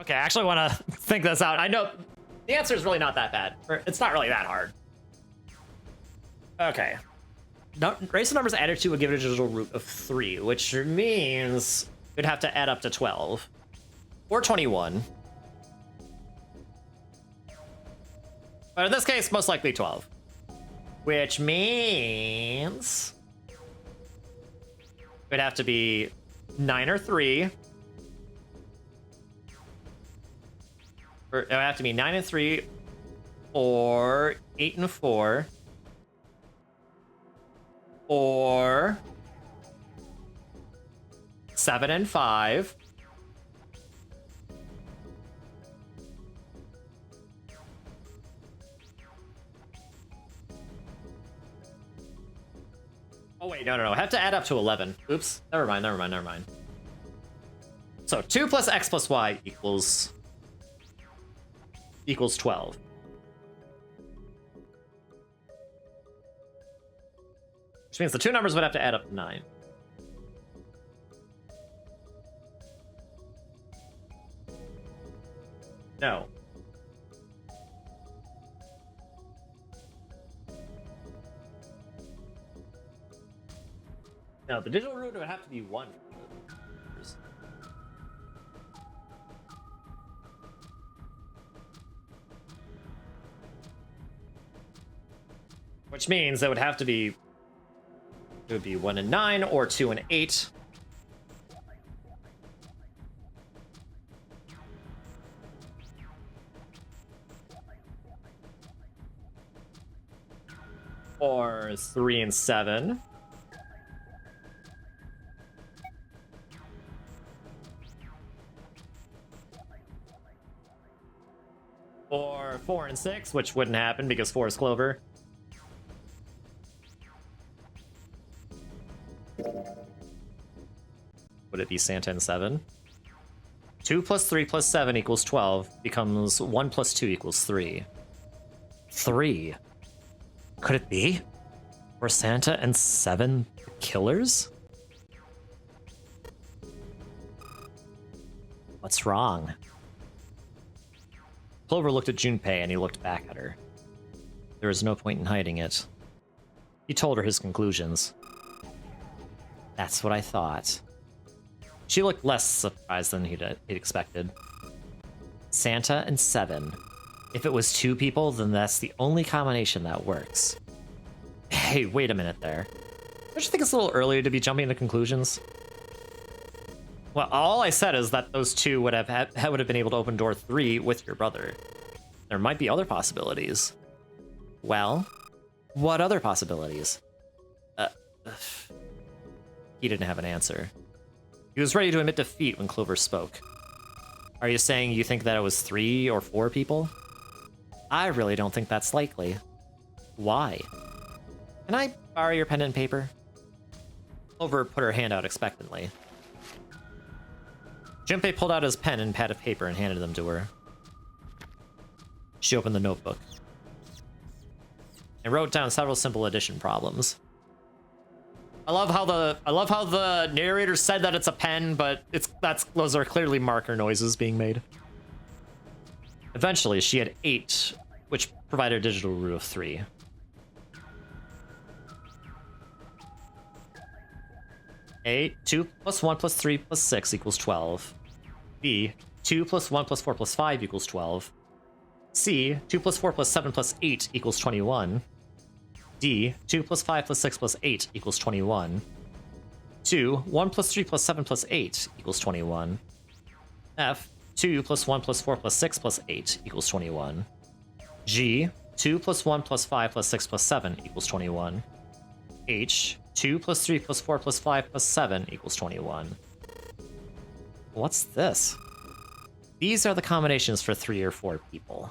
Speaker 1: Okay, I actually want to think this out. I know the answer is really not that bad. Or it's not really that hard. Okay. Bracelet numbers added to would give it a digital root of 3, which means you'd have to add up to 12. Or 21. But in this case, most likely 12. Which means it'd have to be 9 or 3. Or it would have to be 9 and 3, or 8 and 4, or 7 and 5. Oh wait, no. I have to add up to 11. Oops. Never mind. So 2 plus x plus y equals 12. Which means the two numbers would have to add up to 9. No. No, the digital root would have to be 1. Which means it would have to be, it would be 1 and 9 or 2 and 8. Or 3 and 7. Or 4 and 6, which wouldn't happen because 4 is clover. Would it be Santa and 7? 2 plus 3 plus 7 equals 12 becomes 1 plus 2 equals 3. 3? Could it be? Were Santa and 7 the killers? What's wrong? Clover looked at Junpei and he looked back at her. There was no point in hiding it. He told her his conclusions. That's what I thought. She looked less surprised than he'd expected. Santa and 7. If it was 2 people, then that's the only combination that works. Hey, wait a minute there. Don't you think it's a little early to be jumping to conclusions? Well, all I said is that those 2 would have been able to open door 3 with your brother. There might be other possibilities. Well, what other possibilities? He didn't have an answer. He was ready to admit defeat when Clover spoke. Are you saying you think that it was 3 or 4 people? I really don't think that's likely. Why? Can I borrow your pen and paper? Clover put her hand out expectantly. Junpei pulled out his pen and pad of paper and handed them to her. She opened the notebook and wrote down several simple addition problems. I love how the narrator said that it's a pen, but those are clearly marker noises being made. Eventually, she had 8, which provided a digital root of 3. A, 2 plus 1 plus 3 plus 6 equals 12. B, 2 plus 1 plus 4 plus 5 equals 12. C, 2 plus 4 plus 7 plus 8 equals 21. D, 2 plus 5 plus 6 plus 8 equals 21. 2, 1 plus 3 plus 7 plus 8 equals 21. F, 2 plus 1 plus 4 plus 6 plus 8 equals 21. G, 2 plus 1 plus 5 plus 6 plus 7 equals 21. H, 2 plus 3 plus 4 plus 5 plus 7 equals 21. What's this? These are the combinations for 3 or 4 people.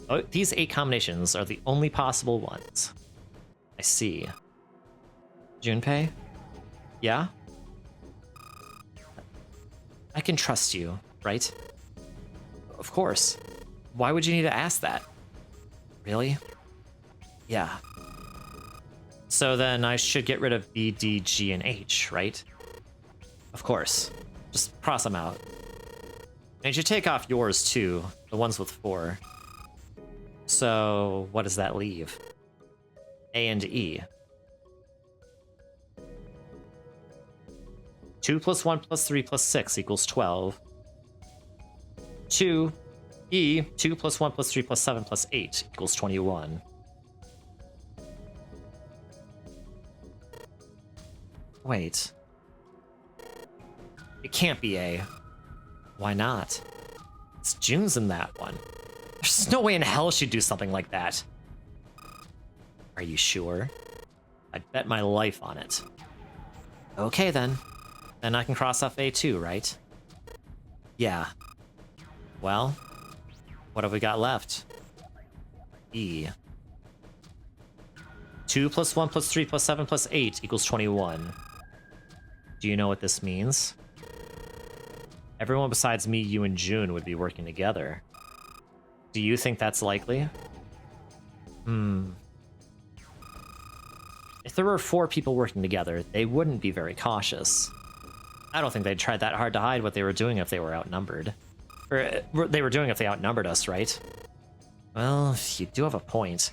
Speaker 1: Oh, these 8 combinations are the only possible ones. I see. Junpei? Yeah? I can trust you, right? Of course. Why would you need to ask that? Really? Yeah. So then I should get rid of B, D, G, and H, right? Of course. Just cross them out. And you take off yours too, the ones with 4. So what does that leave? A and E. 2 plus 1 plus 3 plus 6 equals 12. 2, E, 2 plus 1 plus 3 plus 7 plus 8 equals 21. Wait. It can't be A. Why not? It's June's in that one. There's no way in hell she'd do something like that. Are you sure? I'd bet my life on it. Okay then. Then I can cross off A too, right? Yeah. Well, what have we got left? E. 2 plus 1 plus 3 plus 7 plus 8 equals 21. Do you know what this means? Everyone besides me, you, and June would be working together. Do you think that's likely? If there were 4 people working together, they wouldn't be very cautious. I don't think they'd try that hard to hide what they were doing if they were outnumbered. Or they were doing if they outnumbered us, right? Well, you do have a point.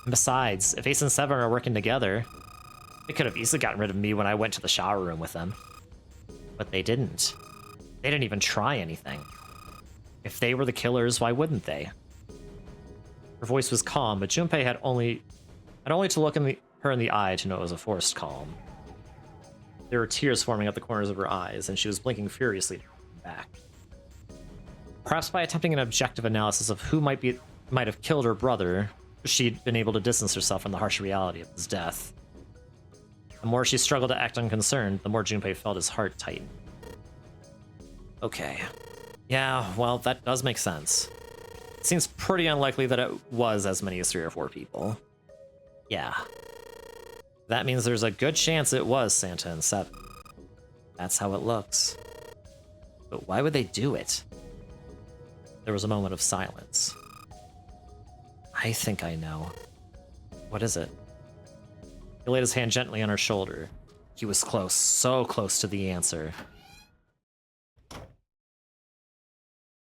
Speaker 1: And besides, if Ace and Seven are working together, they could have easily gotten rid of me when I went to the shower room with them. But they didn't. They didn't even try anything. If they were the killers, why wouldn't they? Her voice was calm, but Junpei had only to look her in the eye to know it was a forced calm. There were tears forming at the corners of her eyes, and she was blinking furiously to come back. Perhaps by attempting an objective analysis of who might have killed her brother, she'd been able to distance herself from the harsh reality of his death. The more she struggled to act unconcerned, the more Junpei felt his heart tighten. Okay. Yeah, well, that does make sense. It seems pretty unlikely that it was as many as 3 or 4 people. Yeah. That means there's a good chance it was Santa and Seven. That's how it looks. But why would they do it? There was a moment of silence. I think I know. What is it? He laid his hand gently on her shoulder. He was close, so close to the answer.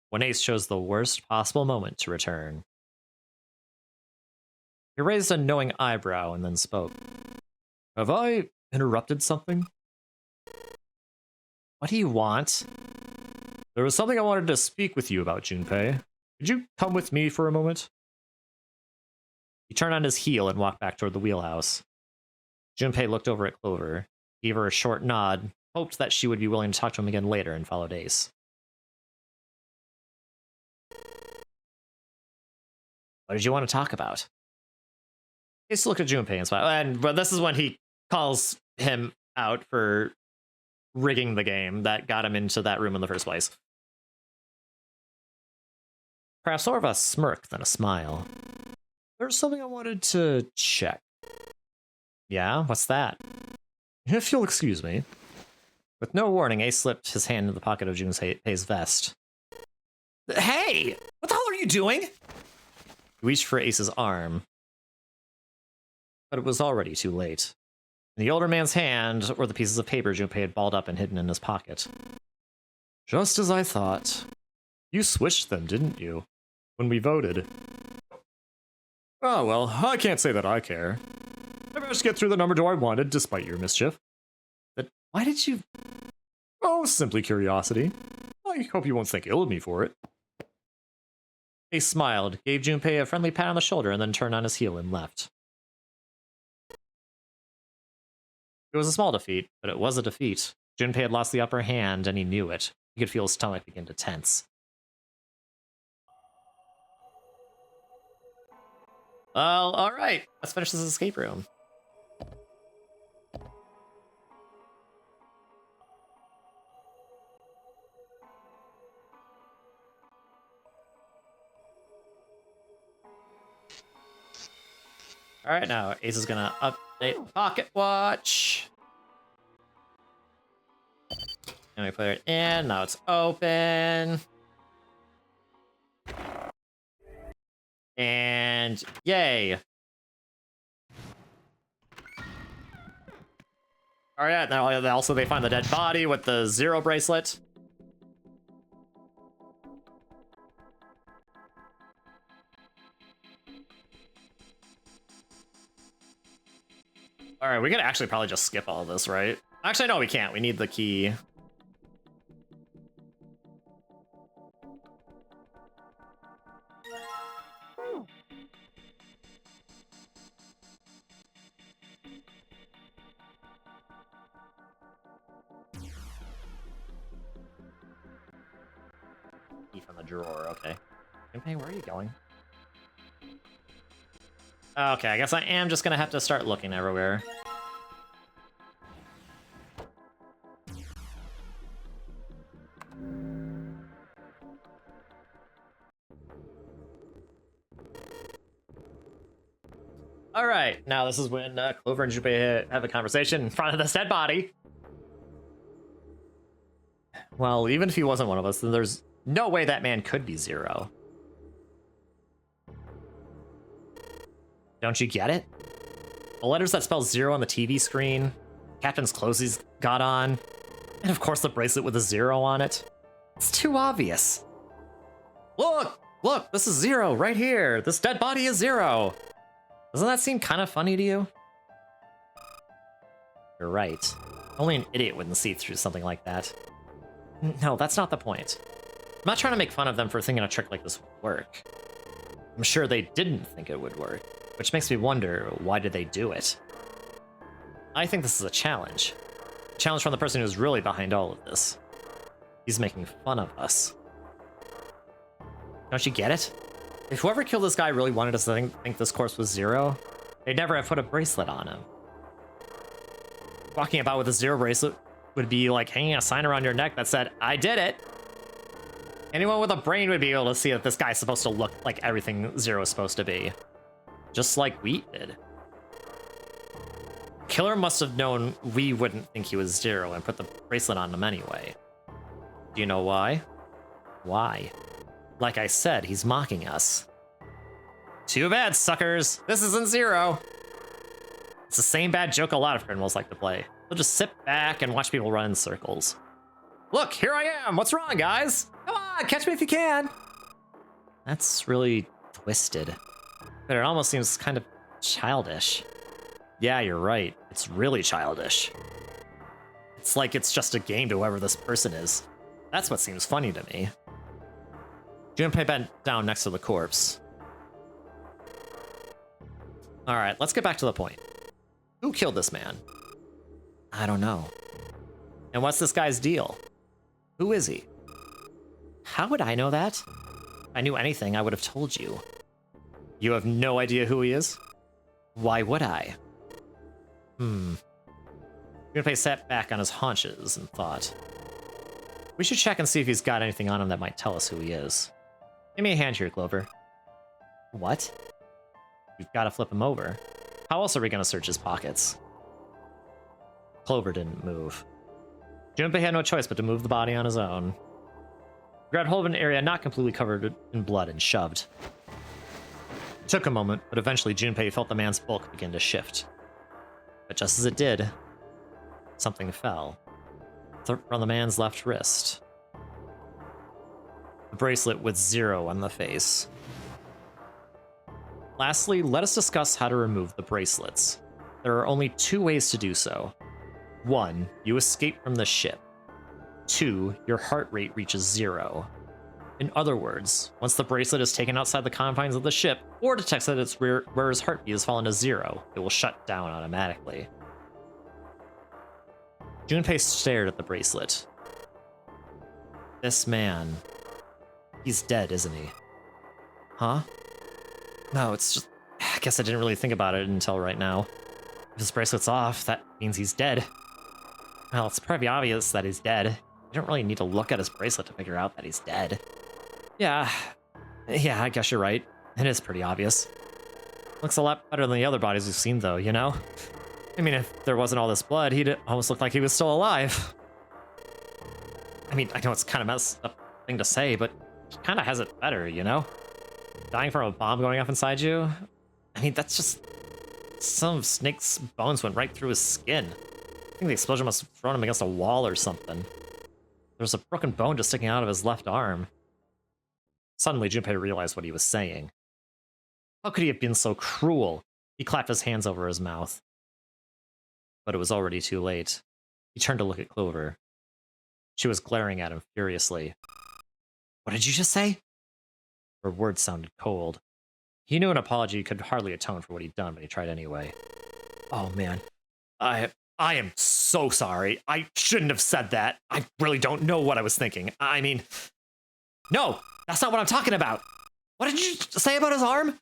Speaker 1: When Ace chose the worst possible moment to return. He raised a knowing eyebrow and then spoke. Have I interrupted something? What do you want? There was something I wanted to speak with you about, Junpei. Could you come with me for a moment? He turned on his heel and walked back toward the wheelhouse. Junpei looked over at Clover, gave her a short nod, hoped that she would be willing to talk to him again later, and followed Ace. What did you want to talk about? Ace looked at Junpei and smiled, but this is when he calls him out for rigging the game that got him into that room in the first place. Perhaps more of a smirk than a smile. There's something I wanted to check. Yeah, what's that? If you'll excuse me. With no warning, Ace slipped his hand into the pocket of Junpei's vest. Hey! What the hell are you doing? He reached for Ace's arm, but it was already too late. In the older man's hand were the pieces of paper Junpei had balled up and hidden in his pocket. Just as I thought. You switched them, didn't you? When we voted. Oh, well, I can't say that I care. I managed to get through the number door I wanted, despite your mischief. But why did you... Oh, simply curiosity. I hope you won't think ill of me for it. Ace smiled, gave Junpei a friendly pat on the shoulder, and then turned on his heel and left. It was a small defeat, but it was a defeat. Junpei had lost the upper hand, and he knew it. He could feel his stomach begin to tense. Well, alright. Let's finish this escape room. All right, now Ace is gonna update pocket watch. And we put it in, now it's open. And yay. All right, now also they find the dead body with the 0 bracelet. All right, we could actually probably just skip all of this, right? Actually, no, we can't. We need the key. Key from the drawer, okay. Hey, where are you going? Okay, I guess I am just gonna have to start looking everywhere. All right, now this is when Clover and Junpei have a conversation in front of this dead body. Well, even if he wasn't one of us, then there's no way that man could be 0. Don't you get it? The letters that spell 0 on the TV screen, Captain's clothes he's got on, and of course the bracelet with a 0 on it. It's too obvious. Look, this is 0 right here. This dead body is 0. Doesn't that seem kind of funny to you? You're right. Only an idiot wouldn't see through something like that. No, that's not the point. I'm not trying to make fun of them for thinking a trick like this would work. I'm sure they didn't think it would work, which makes me wonder, why did they do it? I think this is a challenge. A challenge from the person who's really behind all of this. He's making fun of us. Don't you get it? If whoever killed this guy really wanted us to think this corpse was 0, they'd never have put a bracelet on him. Walking about with a 0 bracelet would be like hanging a sign around your neck that said, I did it. Anyone with a brain would be able to see that this guy's supposed to look like everything 0 is supposed to be. Just like we did. Killer must have known we wouldn't think he was 0 and put the bracelet on him anyway. Do you know why? Why? Like I said, he's mocking us. Too bad, suckers. This isn't 0. It's the same bad joke a lot of criminals like to play. They'll just sit back and watch people run in circles. Look, here I am. What's wrong, guys? Come on, catch me if you can. That's really twisted. But it almost seems kind of childish. Yeah, you're right. It's really childish. It's like it's just a game to whoever this person is. That's what seems funny to me. Junpei bent down next to the corpse. All right, let's get back to the point. Who killed this man? I don't know. And what's this guy's deal? Who is he? How would I know that? If I knew anything, I would have told you. You have no idea who he is? Why would I? Junpei sat back on his haunches and thought. We should check and see if he's got anything on him that might tell us who he is. Give me a hand here, Clover. What? We've got to flip him over. How else are we going to search his pockets? Clover didn't move. Junpei had no choice but to move the body on his own. He grabbed hold of an area not completely covered in blood and shoved. It took a moment, but eventually Junpei felt the man's bulk begin to shift. But just as it did, something fell from the man's left wrist. The bracelet with 0 on the face. Lastly, let us discuss how to remove the bracelets. There are only 2 ways to do so. 1, you escape from the ship. 2, your heart rate reaches 0. In other words, once the bracelet is taken outside the confines of the ship, or detects that it's where his heartbeat has fallen to 0, it will shut down automatically. Junpei stared at the bracelet. This man... He's dead, isn't he? Huh? No, it's just... I guess I didn't really think about it until right now. If his bracelet's off, that means he's dead. Well, it's pretty obvious that he's dead. You don't really need to look at his bracelet to figure out that he's dead. Yeah, I guess you're right. It is pretty obvious.
Speaker 2: Looks a lot better than the other bodies we've seen, though, you know? I mean, if there wasn't all this blood, he'd almost look like he was still alive. I mean, I know it's kind of messed up thing to say, but he kind of has it better, you know? Dying from a bomb going off inside you? I mean, that's just... Some of Snake's bones went right through his skin. I think the explosion must have thrown him against a wall or something. There was a broken bone just sticking out of his left arm. Suddenly, Junpei realized what he was saying. How could he have been so cruel? He clapped his hands over his mouth. But it was already too late. He turned to look at Clover. She was glaring at him furiously. What did you just say? Her words sounded cold. He knew an apology could hardly atone for what he'd done, but he tried anyway. Oh man, I am so sorry. I shouldn't have said that. I really don't know what I was thinking. I mean, no, that's not what I'm talking about. What did you say about his arm?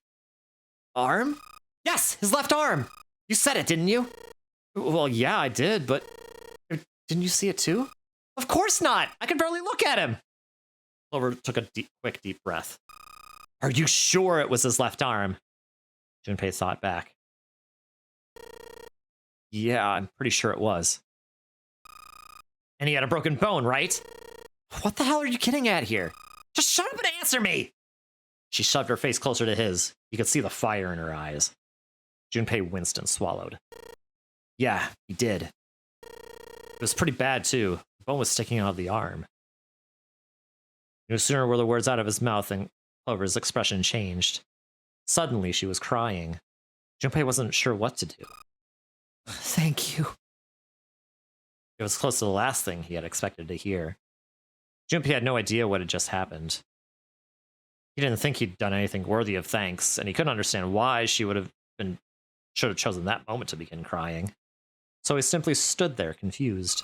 Speaker 2: Arm? Yes, his left arm. You said it, didn't you? Well, yeah, I did, but didn't you see it too? Of course not. I could barely look at him. Clover took a quick, deep breath. Are you sure it was his left arm? Junpei thought back. Yeah, I'm pretty sure it was. And he had a broken bone, right? What the hell are you getting at here? Just shut up and answer me! She shoved her face closer to his. You could see the fire in her eyes. Junpei winced and swallowed. Yeah, he did. It was pretty bad, too. The bone was sticking out of the arm. No sooner were the words out of his mouth than Clover's expression changed. Suddenly, she was crying. Junpei wasn't sure what to do. Thank you. It was close to the last thing he had expected to hear. Junpei had no idea what had just happened. He didn't think he'd done anything worthy of thanks, and he couldn't understand why she should have chosen that moment to begin crying. So he simply stood there, confused.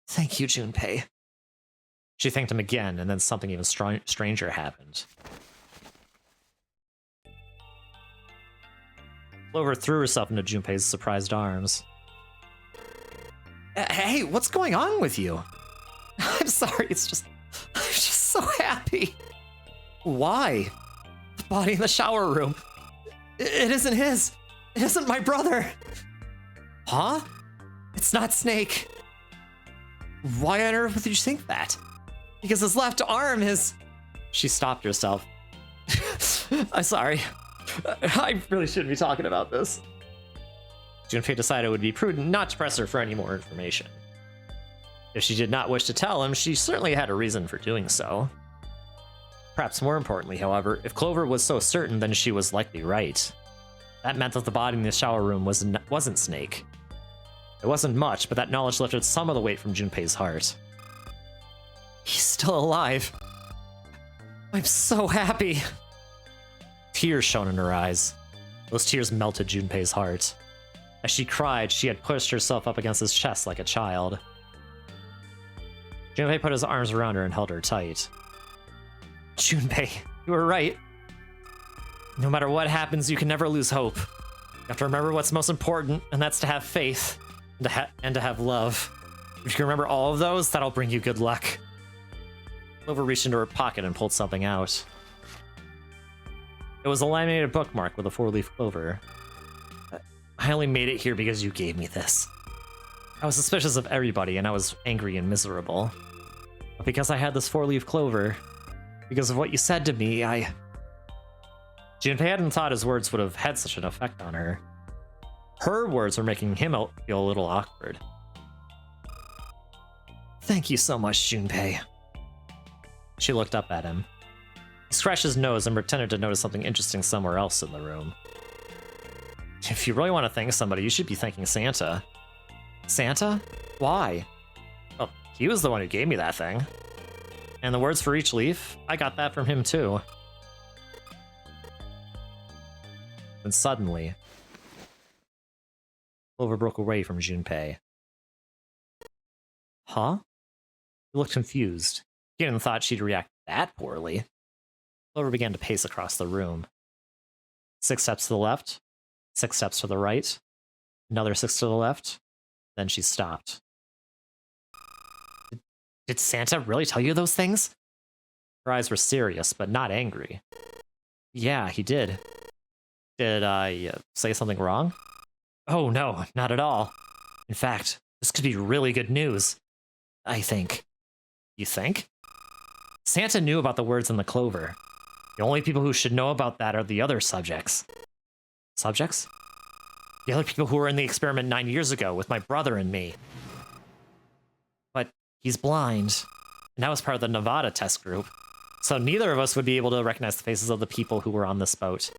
Speaker 2: Thank you, Junpei. She thanked him again, and then something even stranger happened. Clover threw herself into Junpei's surprised arms. Hey, what's going on with you? I'm sorry, I'm just so happy. Why? The body in the shower room. It isn't his. It isn't my brother. Huh? It's not Snake. Why on earth would you think that? Because his left arm is... She stopped herself. I'm sorry. I really shouldn't be talking about this. Junpei decided it would be prudent not to press her for any more information. If she did not wish to tell him, she certainly had a reason for doing so. Perhaps more importantly, however, if Clover was so certain, then she was likely right. That meant that the body in the shower room wasn't Snake. It wasn't much, but that knowledge lifted some of the weight from Junpei's heart. He's still alive. I'm so happy. Tears shone in her eyes. Those tears melted Junpei's heart. As she cried, she had pushed herself up against his chest like a child. Junpei put his arms around her and held her tight. Junpei, you were right. No matter what happens, you can never lose hope. You have to remember what's most important, and that's to have faith and to have love. If you can remember all of those, that'll bring you good luck. Clover reached into her pocket and pulled something out. It was a laminated bookmark with a 4-leaf clover. I only made it here because you gave me this. I was suspicious of everybody, and I was angry and miserable. But because I had this 4-leaf clover, because of what you said to me, Junpei hadn't thought his words would have had such an effect on her. Her words were making him feel a little awkward. Thank you so much, Junpei. She looked up at him. He scratched his nose and pretended to notice something interesting somewhere else in the room. If you really want to thank somebody, you should be thanking Santa. Santa? Why? Well, he was the one who gave me that thing. And the words for each leaf, I got that from him too. Then suddenly, Clover broke away from Junpei. Huh? He looked confused. He hadn't thought she'd react that poorly. Clover began to pace across the room. 6 steps to the left, 6 steps to the right, another 6 to the left, then she stopped. Did Santa really tell you those things? Her eyes were serious, but not angry. Yeah, he did.
Speaker 1: Did I say something wrong?
Speaker 2: Oh no, not at all. In fact, this could be really good news. I think.
Speaker 1: You think?
Speaker 2: Santa knew about the words in the clover. The only people who should know about that are the other subjects.
Speaker 1: Subjects?
Speaker 2: The other people who were in the experiment 9 years ago with my brother and me.
Speaker 1: But he's blind.
Speaker 2: And that was part of the Nevada test group.
Speaker 1: So neither of us would be able to recognize the faces of the people who were on this boat.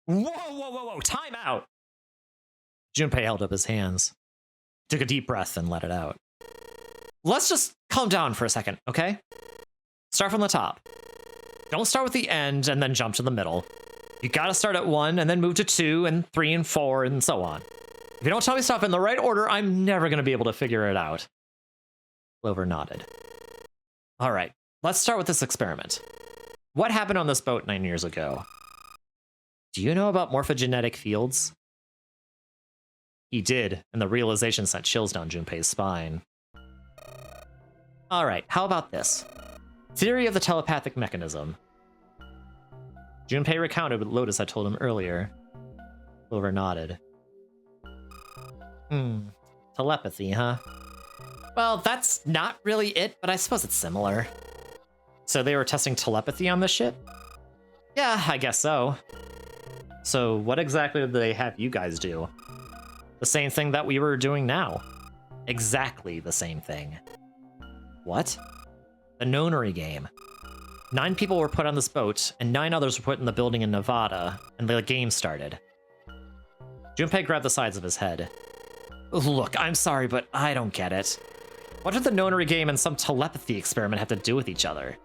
Speaker 2: Whoa, time out!
Speaker 1: Junpei held up his hands, took a deep breath, and let it out. Let's just calm down for a second, okay? Start from the top. Don't start with the end and then jump to the middle. You gotta start at 1 and then move to 2 and 3 and 4 and so on. If you don't tell me stuff in the right order, I'm never gonna be able to figure it out. Clover nodded. All right, let's start with this experiment. What happened on this boat 9 years ago? Do you know about morphogenetic fields? He did, and the realization sent chills down Junpei's spine. All right, how about this? Theory of the telepathic mechanism. Junpei recounted what Lotus had told him earlier. Clover nodded. Telepathy, huh? Well, that's not really it, but I suppose it's similar. So they were testing telepathy on this ship? Yeah, I guess so. So what exactly did they have you guys do? The same thing that we were doing now. Exactly the same thing. What? The Nonary Game. 9 people were put on this boat, and 9 others were put in the building in Nevada, and the game started. Junpei grabbed the sides of his head. Look, I'm sorry, but I don't get it. What did the Nonary Game and some telepathy experiment have to do with each other?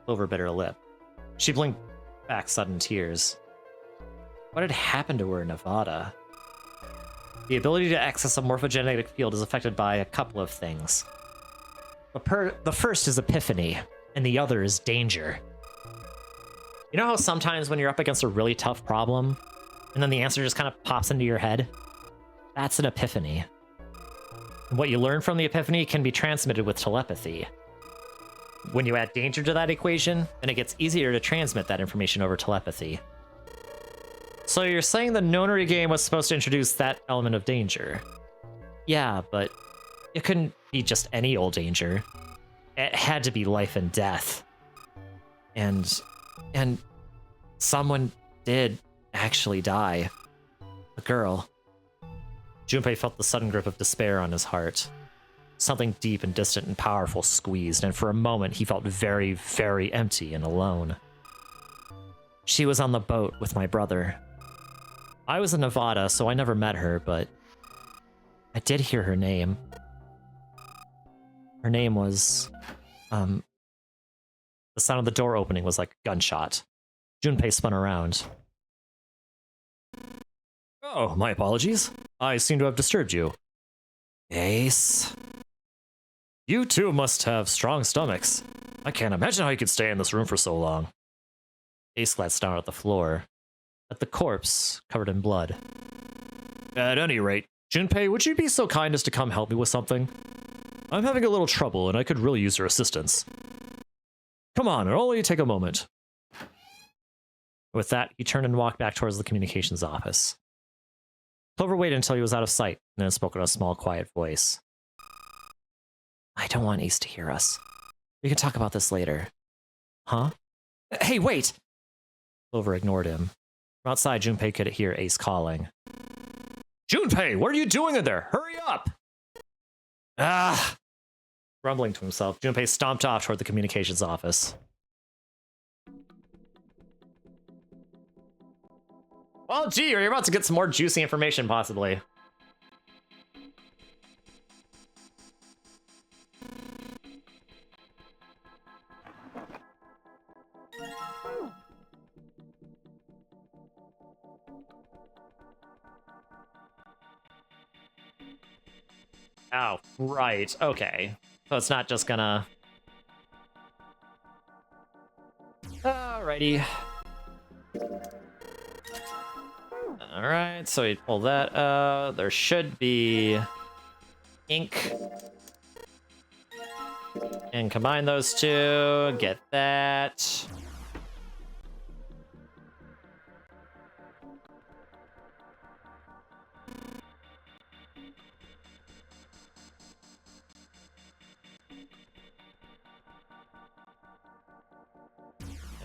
Speaker 1: Clover bit her lip. She blinked back sudden tears. What had happened to her in Nevada? The ability to access a morphogenetic field is affected by a couple of things. The first is epiphany, and the other is danger. You know how sometimes when you're up against a really tough problem, and then the answer just kind of pops into your head? That's an epiphany. And what you learn from the epiphany can be transmitted with telepathy. When you add danger to that equation, then it gets easier to transmit that information over telepathy. So you're saying the Nonary Game was supposed to introduce that element of danger? Yeah, but it couldn't be just any old danger. It had to be life and death. And someone did actually die. A girl. Junpei felt the sudden grip of despair on his heart. Something deep and distant and powerful squeezed, and for a moment he felt very, very empty and alone. She was on the boat with my brother. I was in Nevada, so I never met her, but I did hear her name. Her name was, the sound of the door opening was like a gunshot. Junpei spun around. Oh, my apologies. I seem to have disturbed you. Ace. You two must have strong stomachs. I can't imagine how you could stay in this room for so long. Ace glanced down at the floor, at the corpse covered in blood. At any rate, Junpei, would you be so kind as to come help me with something? I'm having a little trouble and I could really use your assistance. Come on, it'll only take a moment. With that, he turned and walked back towards the communications office. Clover waited until he was out of sight, and then spoke in a small, quiet voice. I don't want Ace to hear us. We can talk about this later. Huh? Hey, wait! Clover ignored him. From outside, Junpei could hear Ace calling. Junpei, what are you doing in there? Hurry up! Ah! Grumbling to himself, Junpei stomped off toward the communications office. Well, gee, you're about to get some more juicy information, possibly. Oh, right. Okay. So it's not just gonna... Alrighty. Alright, so we pull that. There should be ink. And combine those two. Get that.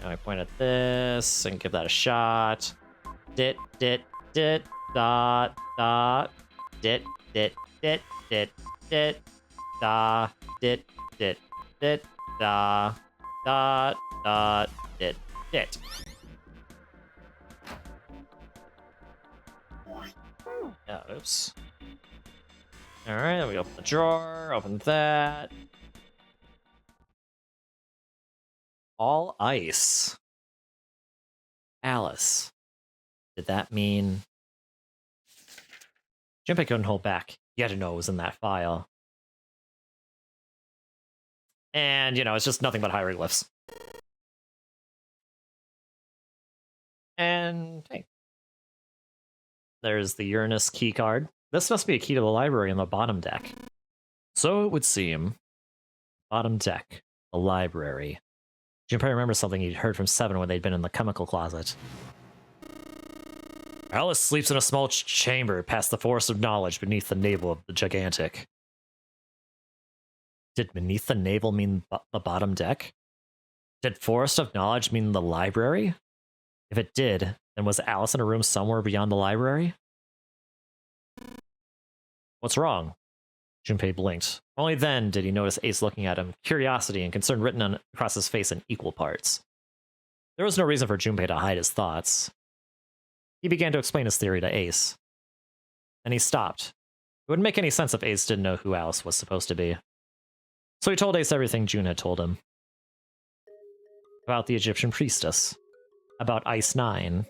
Speaker 1: Now I point at this and give that a shot. Dit, dit, dit, dot, dot. Dit, dit, dit, dit, dit, da, dit, dit, dit, da, dot, dot, dit, dit. Yeah, oops. Alright, then we open the drawer, open that. All ice. Alice. Did that mean... Junpei couldn't hold back. He had to know it was in that file. And, you know, it's just nothing but hieroglyphs. And, hey. There's the Uranus key card. This must be a key to the library on the bottom deck.
Speaker 2: So it would seem.
Speaker 1: Bottom deck. The library. Junpei remembers something he'd heard from Seven when they'd been in the chemical closet.
Speaker 2: Alice sleeps in a small chamber past the forest of knowledge beneath the navel of the gigantic.
Speaker 1: Did beneath the navel mean the bottom deck? Did forest of knowledge mean the library? If it did, then was Alice in a room somewhere beyond the library? What's wrong? Junpei blinked. Only then did he notice Ace looking at him, curiosity and concern written across his face in equal parts. There was no reason for Junpei to hide his thoughts. He began to explain his theory to Ace. Then he stopped. It wouldn't make any sense if Ace didn't know who Alice was supposed to be. So he told Ace everything June had told him. About the Egyptian priestess. About Ice 9.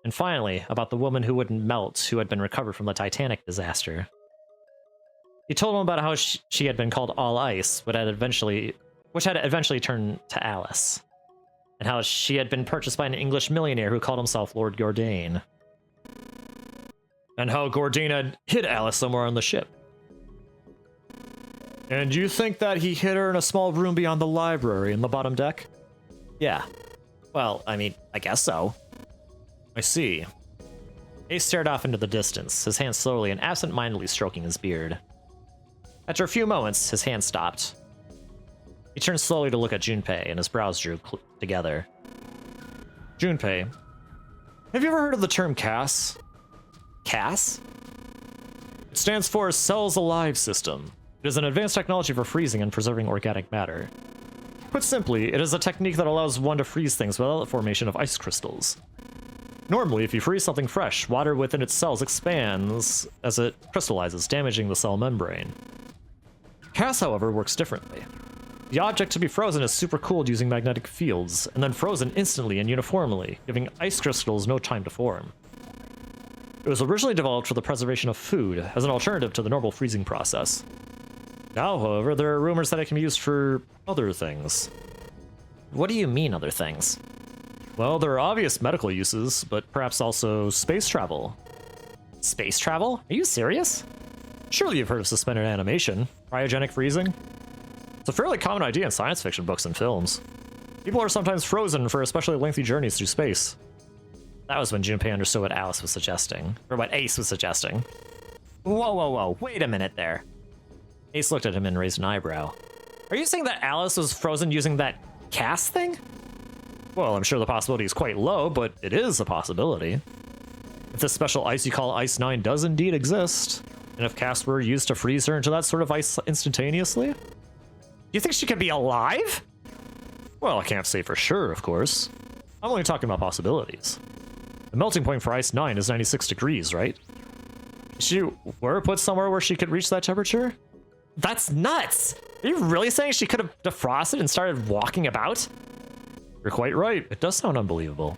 Speaker 1: And finally, about the woman who wouldn't melt, who had been recovered from the Titanic disaster. He told him about how she had been called All Ice, which had eventually turned to Alice. And how she had been purchased by an English millionaire who called himself Lord Gordain.
Speaker 2: And how Gordain had hid Alice somewhere on the ship.
Speaker 1: And you think that he hid her in a small room beyond the library in the bottom deck? Yeah. Well, I mean, I guess so.
Speaker 2: I see.
Speaker 1: Ace stared off into the distance, his hand slowly and absent-mindedly stroking his beard. After a few moments, his hand stopped. He turned slowly to look at Junpei, and his brows drew together.
Speaker 2: Junpei, have you ever heard of the term CAS?
Speaker 1: CAS?
Speaker 2: It stands for Cells Alive System. It is an advanced technology for freezing and preserving organic matter. Put simply, it is a technique that allows one to freeze things without the formation of ice crystals. Normally, if you freeze something fresh, water within its cells expands as it crystallizes, damaging the cell membrane. CAS, however, works differently. The object to be frozen is supercooled using magnetic fields, and then frozen instantly and uniformly, giving ice crystals no time to form. It was originally developed for the preservation of food, as an alternative to the normal freezing process. Now, however, there are rumors that it can be used for other things.
Speaker 1: What do you mean, other things?
Speaker 2: Well, there are obvious medical uses, but perhaps also space travel.
Speaker 1: Space travel? Are you serious?
Speaker 2: Surely you've heard of suspended animation, cryogenic freezing? It's a fairly common idea in science fiction books and films. People are sometimes frozen for especially lengthy journeys through space.
Speaker 1: That was when Junpei understood what Alice was suggesting, or what Ace was suggesting. Whoa, whoa, whoa, wait a minute there. Ace looked at him and raised an eyebrow. Are you saying that Alice was frozen using that CAS thing?
Speaker 2: Well, I'm sure the possibility is quite low, but it is a possibility. If this special ice you call Ice 9 does indeed exist, and if CAS were used to freeze her into that sort of ice instantaneously,
Speaker 1: you think she could be alive?
Speaker 2: Well, I can't say for sure, of course. I'm only talking about possibilities. The melting point for Ice 9 is 96 degrees, right? If she were put somewhere where she could reach that temperature?
Speaker 1: That's nuts! Are you really saying she could have defrosted and started walking about?
Speaker 2: You're quite right. It does sound unbelievable.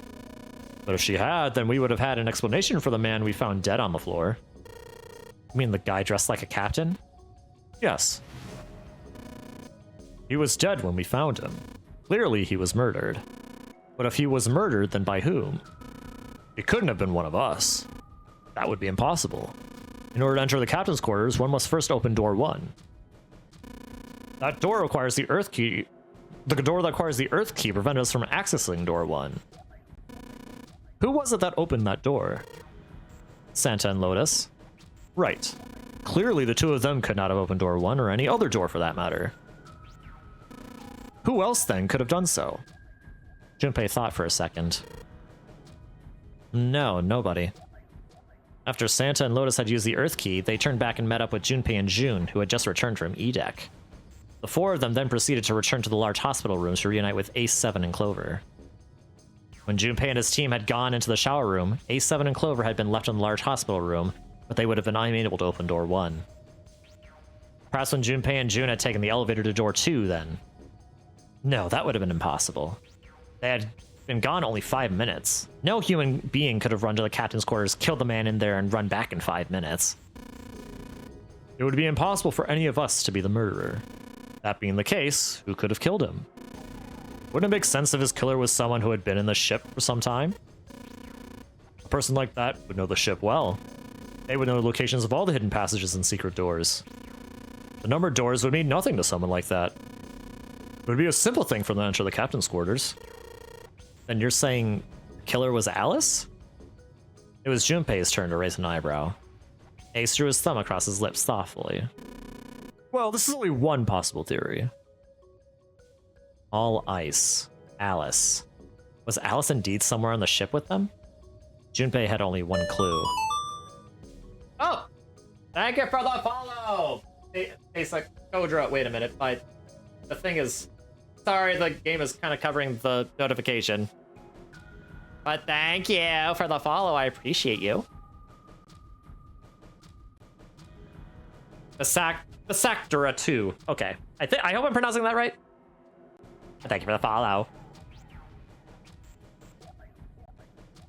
Speaker 2: But if she had, then we would have had an explanation for the man we found dead on the floor.
Speaker 1: You mean the guy dressed like a captain?
Speaker 2: Yes. He was dead when we found him. Clearly he was murdered. But if he was murdered, then by whom? It couldn't have been one of us. That would be impossible. In order to enter the captain's quarters, one must first open door 1. That door requires the earth key. The door that requires the earth key prevented us from accessing door 1. Who was it that opened that door?
Speaker 1: Santa and Lotus.
Speaker 2: Right. Clearly the two of them could not have opened door 1 or any other door for that matter. Who else then could have done so? Junpei thought for a second. No, nobody. After Santa and Lotus had used the Earth Key, they turned back and met up with Junpei and June, who had just returned from E-Deck. The four of them then proceeded to return to the large hospital rooms to reunite with Ace 7 and Clover. When Junpei and his team had gone into the shower room, Ace 7 and Clover had been left in the large hospital room, but they would have been unable to open door 1. Perhaps when Junpei and June had taken the elevator to door 2, then. No, that would have been impossible. They had been gone only 5 minutes. No human being could have run to the captain's quarters, killed the man in there, and run back in 5 minutes. It would be impossible for any of us to be the murderer. That being the case, who could have killed him? Wouldn't it make sense if his killer was someone who had been in the ship for some time? A person like that would know the ship well. They would know the locations of all the hidden passages and secret doors. The numbered doors would mean nothing to someone like that. It would be a simple thing for them to enter the captain's quarters. Then you're saying the killer was Alice? It was Junpei's turn to raise an eyebrow. Ace drew his thumb across his lips thoughtfully. Well, this is only one possible theory. All ice. Alice. Was Alice indeed somewhere on the ship with them? Junpei had only one clue.
Speaker 1: Oh! Thank you for the follow! It's like, Kodra, wait a minute, the thing is... Sorry, the game is kind of covering the notification. But thank you for the follow, I appreciate you. The Sactora 2. Okay. I hope I'm pronouncing that right. Thank you for the follow.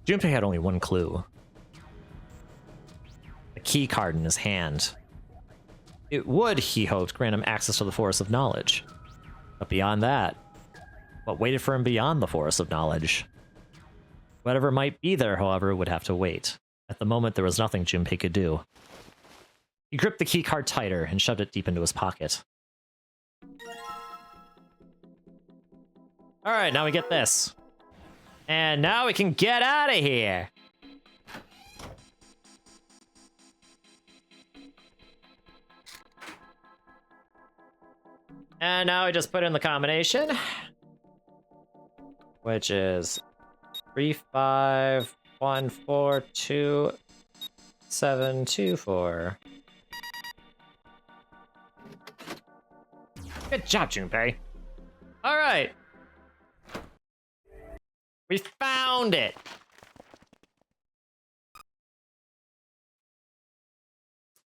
Speaker 2: Junpei had only one clue. A key card in his hand. It would, he hoped, grant him access to the Forest of Knowledge. But beyond that, what waited for him beyond the Forest of Knowledge? Whatever might be there, however, would have to wait. At the moment, there was nothing Junpei could do. He gripped the key card tighter and shoved it deep into his pocket.
Speaker 1: Alright, now we get this. And now we can get out of here. And now we just put in the combination, which is 35142724. Good job, Junpei. All right. We found it.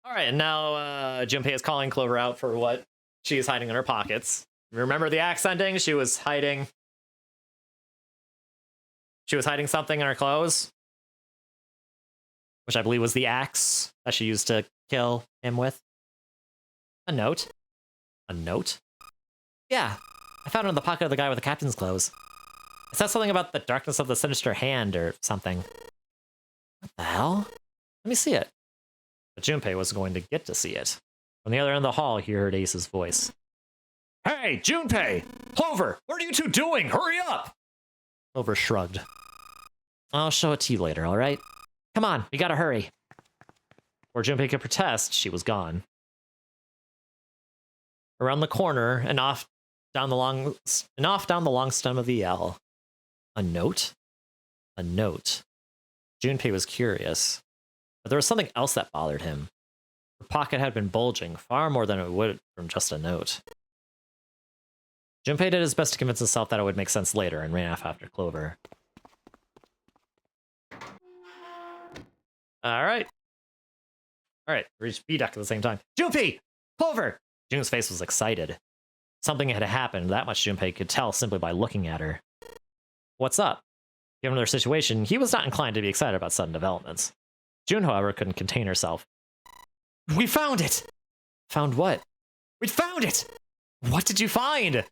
Speaker 1: All right, and now Junpei is calling Clover out for what she is hiding in her pockets. Remember the axe ending? She was hiding something in her clothes, which I believe was the axe that she used to kill him with. A note. A note? Yeah, I found it in the pocket of the guy with the captain's clothes. It says something about the darkness of the sinister hand or something. What the hell? Let me see it. But Junpei was going to get to see it. On the other end of the hall, he heard Ace's voice.
Speaker 2: Hey, Junpei! Clover, what are you two doing? Hurry up!
Speaker 1: Clover shrugged. I'll show it to you later, alright? Come on, we gotta hurry. Before Junpei could protest, she was gone. Around the corner and off down the long stem of the L. A note? A note. Junpei was curious, but there was something else that bothered him. Her pocket had been bulging far more than it would from just a note. Junpei did his best to convince himself that it would make sense later and ran off after Clover. Alright, we reached B-Deck at the same time. Junpei! Clover! June's face was excited. Something had happened, that much Junpei could tell simply by looking at her. What's up? Given their situation, he was not inclined to be excited about sudden developments. June, however, couldn't contain herself. We found it! Found what? We found it! What did you find?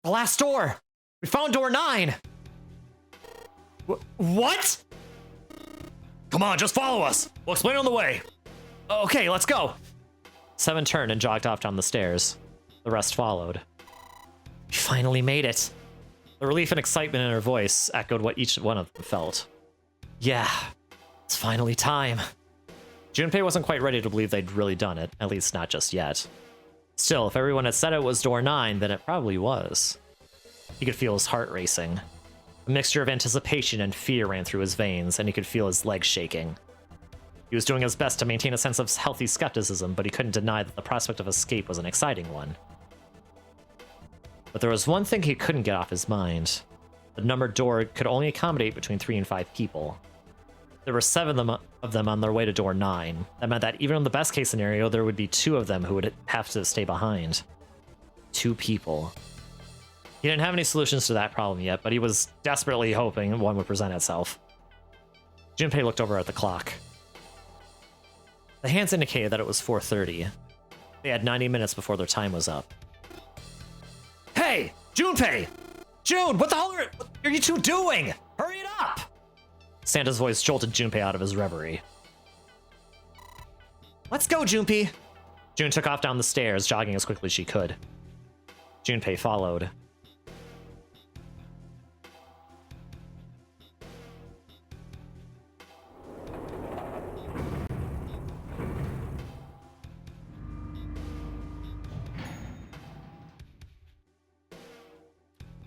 Speaker 1: The last door! We found door 9! What?
Speaker 2: Come on, just follow us. We'll explain on the way.
Speaker 1: Okay, let's go. 7 turned and jogged off down the stairs. The rest followed. We finally made it. The relief and excitement in her voice echoed what each one of them felt. Yeah, it's finally time. Junpei wasn't quite ready to believe they'd really done it, at least not just yet. Still, if everyone had said it was door 9, then it probably was. He could feel his heart racing.
Speaker 2: A mixture of anticipation and fear ran through his veins, and he could feel his legs shaking. He was doing his best to maintain a sense of healthy skepticism, but he couldn't deny that the prospect of escape was an exciting one. But there was one thing he couldn't get off his mind. The numbered door could only accommodate between 3 and 5 people. There were 7 of them on their way to door 9. That meant that even in the best case scenario, there would be 2 of them who would have to stay behind. 2 people. He didn't have any solutions to that problem yet, but he was desperately hoping one would present itself. Junpei looked over at the clock. The hands indicated that it was 4:30. They had 90 minutes before their time was up. Hey! Junpei! June, what the hell are you two doing? Hurry it up! Santa's voice jolted Junpei out of his reverie. Let's go, Junpei! June took off down the stairs, jogging as quickly as she could. Junpei followed.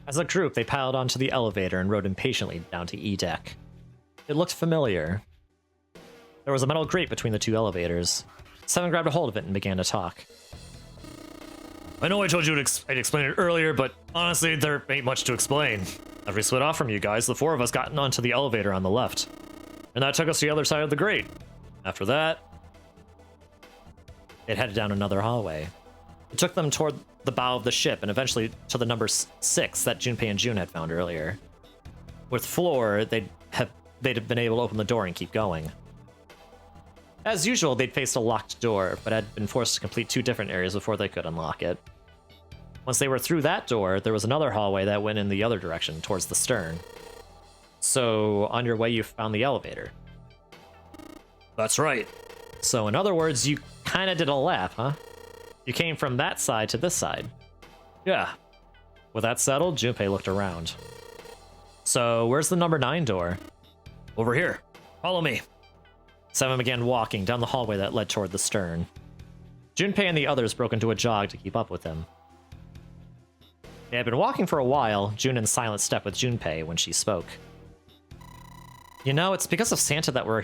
Speaker 2: As a group, they piled onto the elevator and rode impatiently down to E deck. It looked familiar. There was a metal grate between the 2 elevators. Seven grabbed a hold of it and began to talk. I know I told you I'd explain it earlier, but honestly, there ain't much to explain. After we split off from you guys, the 4 of us got onto the elevator on the left. And that took us to the other side of the grate. After that, it headed down another hallway. It took them toward the bow of the ship and eventually to the number 6 that Junpei and June had found earlier. With Floor, they'd have been able to open the door and keep going. As usual, they'd faced a locked door, but had been forced to complete 2 different areas before they could unlock it. Once they were through that door, there was another hallway that went in the other direction, towards the stern. So, on your way, you found the elevator. That's right. So, in other words, you kinda did a lap, huh? You came from that side to this side. Yeah. With that settled, Junpei looked around. So, where's the number 9 door? Over here. Follow me. Seven began walking down the hallway that led toward the stern. Junpei and the others broke into a jog to keep up with him. They had been walking for a while, June in silent step with Junpei when she spoke. You know, it's because of Santa that we're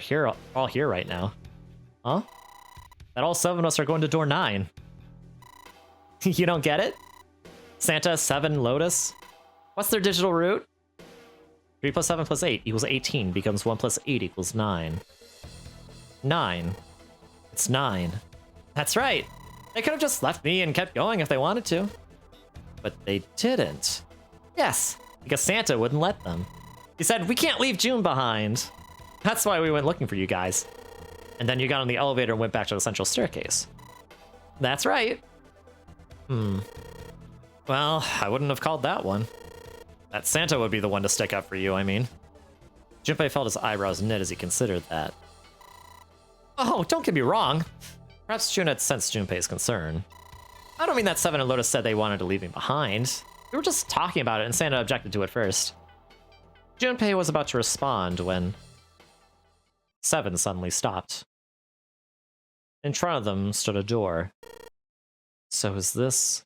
Speaker 2: all here right now. Huh? That all 7 of us are going to door 9. You don't get it? Santa, 7, Lotus? What's their digital root? 3 plus 7 plus 8 equals 18, becomes 1 plus 8 equals 9. 9. It's 9. That's right. They could have just left me and kept going if they wanted to. But they didn't. Yes, because Santa wouldn't let them. He said, we can't leave June behind. That's why we went looking for you guys. And then you got on the elevator and went back to the central staircase. That's right. Well, I wouldn't have called that one. That Santa would be the one to stick up for you, I mean. Junpei felt his eyebrows knit as he considered that. Oh, don't get me wrong. Perhaps June had sensed Junpei's concern. I don't mean that Seven and Lotus said they wanted to leave me behind. We were just talking about it and Santa objected to it first. Junpei was about to respond when Seven suddenly stopped. In front of them stood a door. So is this...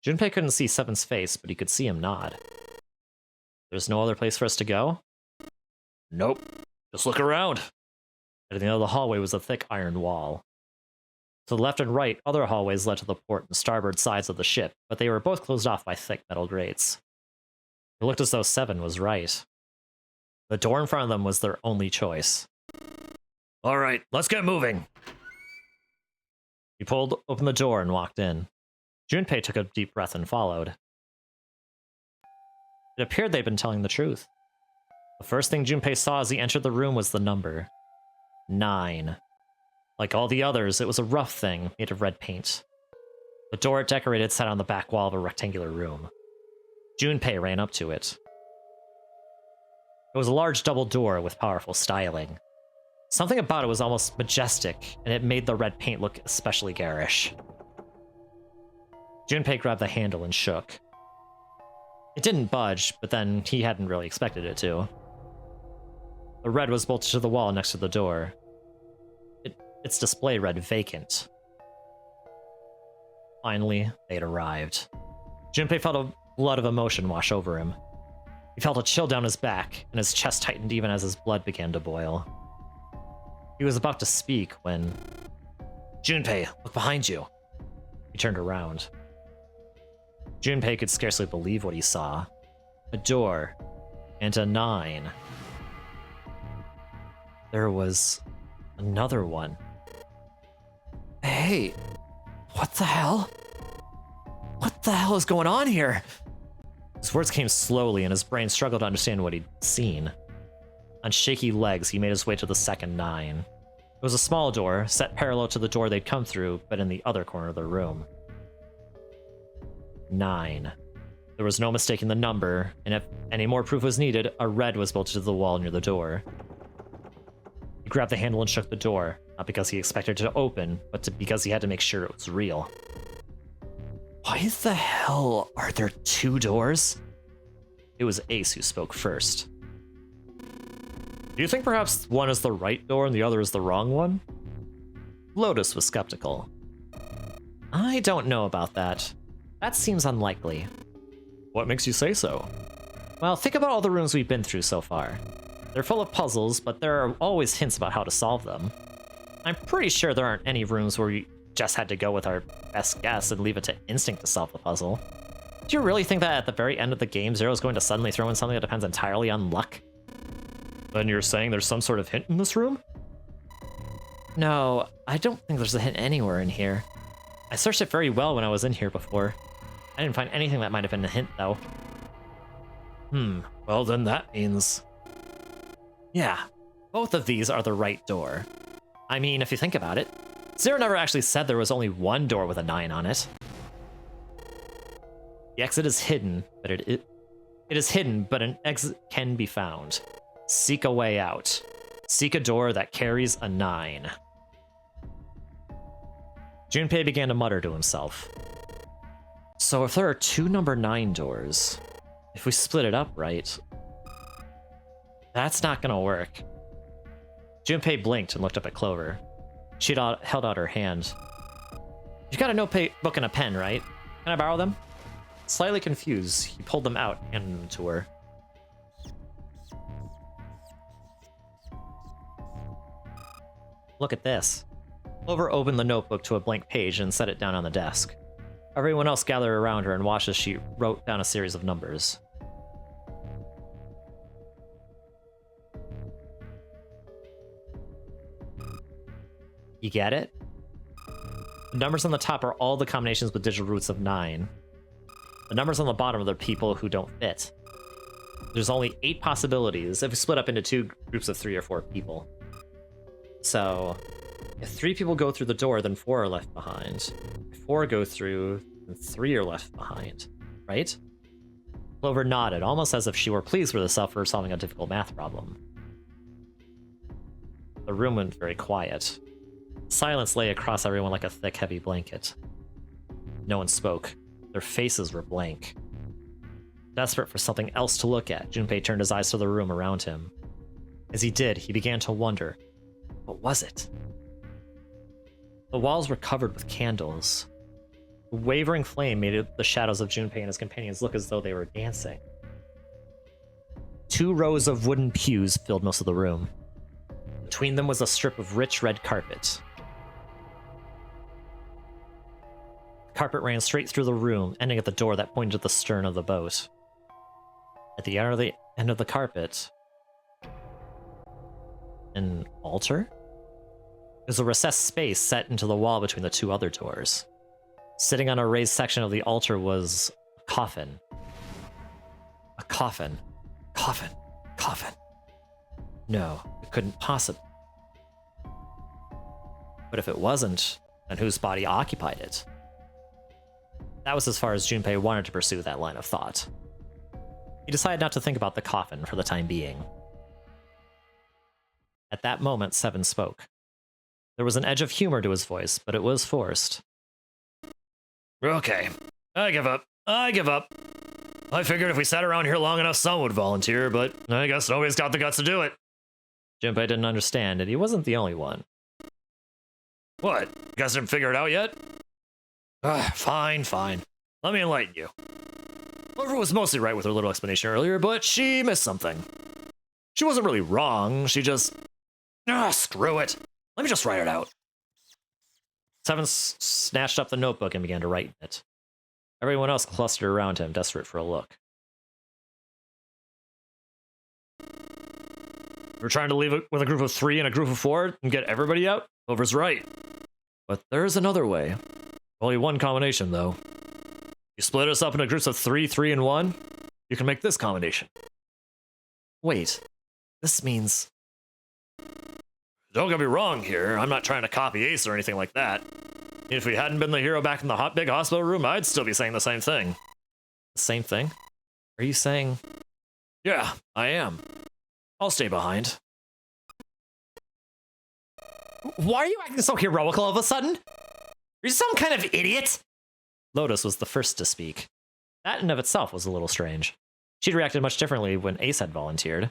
Speaker 2: Junpei couldn't see Seven's face, but he could see him nod. There's no other place for us to go? Nope. Just look around. At the end of the hallway was a thick iron wall. To the left and right, other hallways led to the port and starboard sides of the ship, but they were both closed off by thick metal grates. It looked as though Seven was right. The door in front of them was their only choice. All right, let's get moving. He pulled open the door and walked in. Junpei took a deep breath and followed. It appeared they'd been telling the truth. The first thing Junpei saw as he entered the room was the number 9. Like all the others, it was a rough thing made of red paint. The door it decorated sat on the back wall of a rectangular room. Junpei ran up to it. It was a large double door with powerful styling. Something about it was almost majestic, and it made the red paint look especially garish. Junpei grabbed the handle and shook. It didn't budge, but then he hadn't really expected it to. The red was bolted to the wall next to the door. Its display read vacant. Finally, they'd arrived. Junpei felt a flood of emotion wash over him. He felt a chill down his back, and his chest tightened even as his blood began to boil. He was about to speak when... Junpei, look behind you. He turned around. Junpei could scarcely believe what he saw. A door, and a 9. There was another one.
Speaker 5: Hey, what the hell? What the hell is going on here?
Speaker 2: His words came slowly, and his brain struggled to understand what he'd seen. On shaky legs, he made his way to the second 9. It was a small door, set parallel to the door they'd come through, but in the other corner of the room. 9. There was no mistaking the number, and if any more proof was needed, a red was bolted to the wall near the door. He grabbed the handle and shook the door, not because he expected it to open, but because he had to make sure it was real.
Speaker 5: Why the hell are there 2 doors?
Speaker 2: It was Ace who spoke first. Do you think perhaps one is the right door and the other is the wrong one? Lotus was skeptical.
Speaker 5: I don't know about that. That seems unlikely.
Speaker 2: What makes you say so?
Speaker 5: Well, think about all the rooms we've been through so far. They're full of puzzles, but there are always hints about how to solve them. I'm pretty sure there aren't any rooms where we just had to go with our best guess and leave it to instinct to solve the puzzle. Do you really think that at the very end of the game, Zero's going to suddenly throw in something that depends entirely on luck?
Speaker 2: Then you're saying there's some sort of hint in this room?
Speaker 5: No, I don't think there's a hint anywhere in here. I searched it very well when I was in here before. I didn't find anything that might have been a hint, though.
Speaker 2: Well then that means...
Speaker 5: Yeah, both of these are the right door. I mean, if you think about it, Zero never actually said there was only one door with a 9 on it.
Speaker 2: The exit is hidden, but it is hidden, but an exit can be found. Seek a way out. Seek a door that carries a 9. Junpei began to mutter to himself.
Speaker 5: So if there are 2 number 9 doors,
Speaker 2: If we split it up right,
Speaker 5: that's not gonna work.
Speaker 2: Junpei blinked and looked up at Clover. She held out her hand.
Speaker 5: You've got a notebook and a pen, right? Can I borrow them?
Speaker 2: Slightly confused, he pulled them out and handed them to her.
Speaker 5: Look at this.
Speaker 2: Clover opened the notebook to a blank page and set it down on the desk. Everyone else gathered around her and watched as she wrote down a series of numbers. You get it? The numbers on the top are all the combinations with digital roots of 9. The numbers on the bottom are the people who don't fit. There's only 8 possibilities if we split up into 2 groups of 3 or 4 people. So, if 3 people go through the door, then 4 are left behind. If 4 go through, then 3 are left behind, right? Clover nodded, almost as if she were pleased with herself for solving a difficult math problem. The room went very quiet. Silence lay across everyone like a thick, heavy blanket. No one spoke. Their faces were blank. Desperate for something else to look at, Junpei turned his eyes to the room around him. As he did, he began to wonder, what was it? The walls were covered with candles. A wavering flame made the shadows of Junpei and his companions look as though they were dancing. 2 rows of wooden pews filled most of the room. Between them was a strip of rich red carpet. The carpet ran straight through the room, ending at the door that pointed to the stern of the boat. At the end of the carpet, an altar? There's a recessed space set into the wall between the 2 other doors. Sitting on a raised section of the altar was a coffin. A coffin. Coffin. Coffin. No, it couldn't possibly. But if it wasn't, then whose body occupied it? That was as far as Junpei wanted to pursue that line of thought. He decided not to think about the coffin for the time being. At that moment, Seven spoke. There was an edge of humor to his voice, but it was forced.
Speaker 1: Okay, I give up. I give up. I figured if we sat around here long enough, someone would volunteer, but I guess nobody's got the guts to do it.
Speaker 2: Junpei didn't understand, and he wasn't the only one.
Speaker 1: What? You guys didn't figure it out yet? Fine, fine. Let me enlighten you. Whoever
Speaker 2: was mostly right with her little explanation earlier, but she missed something. She wasn't really wrong, she just... screw it. Let me just write it out. Seven snatched up the notebook and began to write in it. Everyone else clustered around him, desperate for a look. We're trying to leave it with a group of 3 and a group of 4 and get everybody out? Clover's right. But there's another way. Only one combination, though. You split us up into groups of 3, 3, and 1, you can make this combination.
Speaker 5: Wait, this means...
Speaker 2: Don't get me wrong here, I'm not trying to copy Ace or anything like that. If we hadn't been the hero back in the big hospital room, I'd still be saying the same thing.
Speaker 5: The same thing? Are you saying...
Speaker 2: Yeah, I am. I'll stay behind.
Speaker 5: Why are you acting so heroic all of a sudden? Are you some kind of idiot?
Speaker 1: Lotus was the first to speak. That in of itself was a little strange. She'd reacted much differently when Ace had volunteered.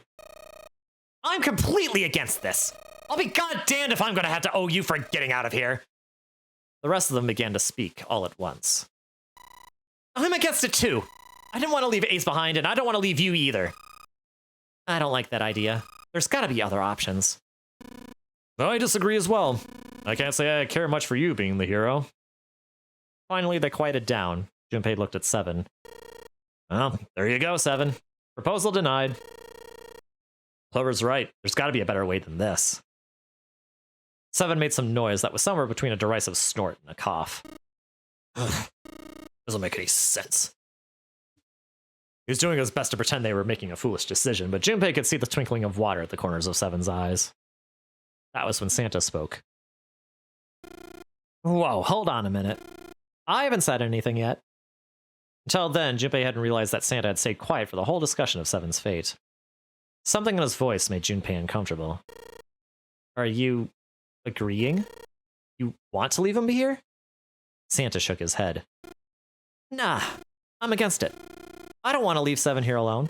Speaker 5: I'm completely against this. I'll be goddamned if I'm gonna have to owe you for getting out of here.
Speaker 1: The rest of them began to speak all at once.
Speaker 5: I'm against it too. I didn't want to leave Ace behind, and I don't want to leave you either.
Speaker 1: I don't like that idea. There's gotta be other options.
Speaker 2: I disagree as well. I can't say I care much for you being the hero.
Speaker 1: Finally, they quieted down. Junpei looked at Seven.
Speaker 2: Well, there you go, Seven.
Speaker 1: Proposal denied.
Speaker 2: Clover's right.
Speaker 1: There's gotta be a better way than this. Seven made some noise that was somewhere between a derisive snort and a cough.
Speaker 2: Doesn't make any sense.
Speaker 1: He was doing his best to pretend they were making a foolish decision, but Junpei could see the twinkling of water at the corners of Seven's eyes. That was when Santa spoke. Whoa, hold on a minute. I haven't said anything yet. Until then, Junpei hadn't realized that Santa had stayed quiet for the whole discussion of Seven's fate. Something in his voice made Junpei uncomfortable. Are you agreeing? You want to leave him be here? Santa shook his head. Nah, I'm against it. I don't want to leave Seven here alone.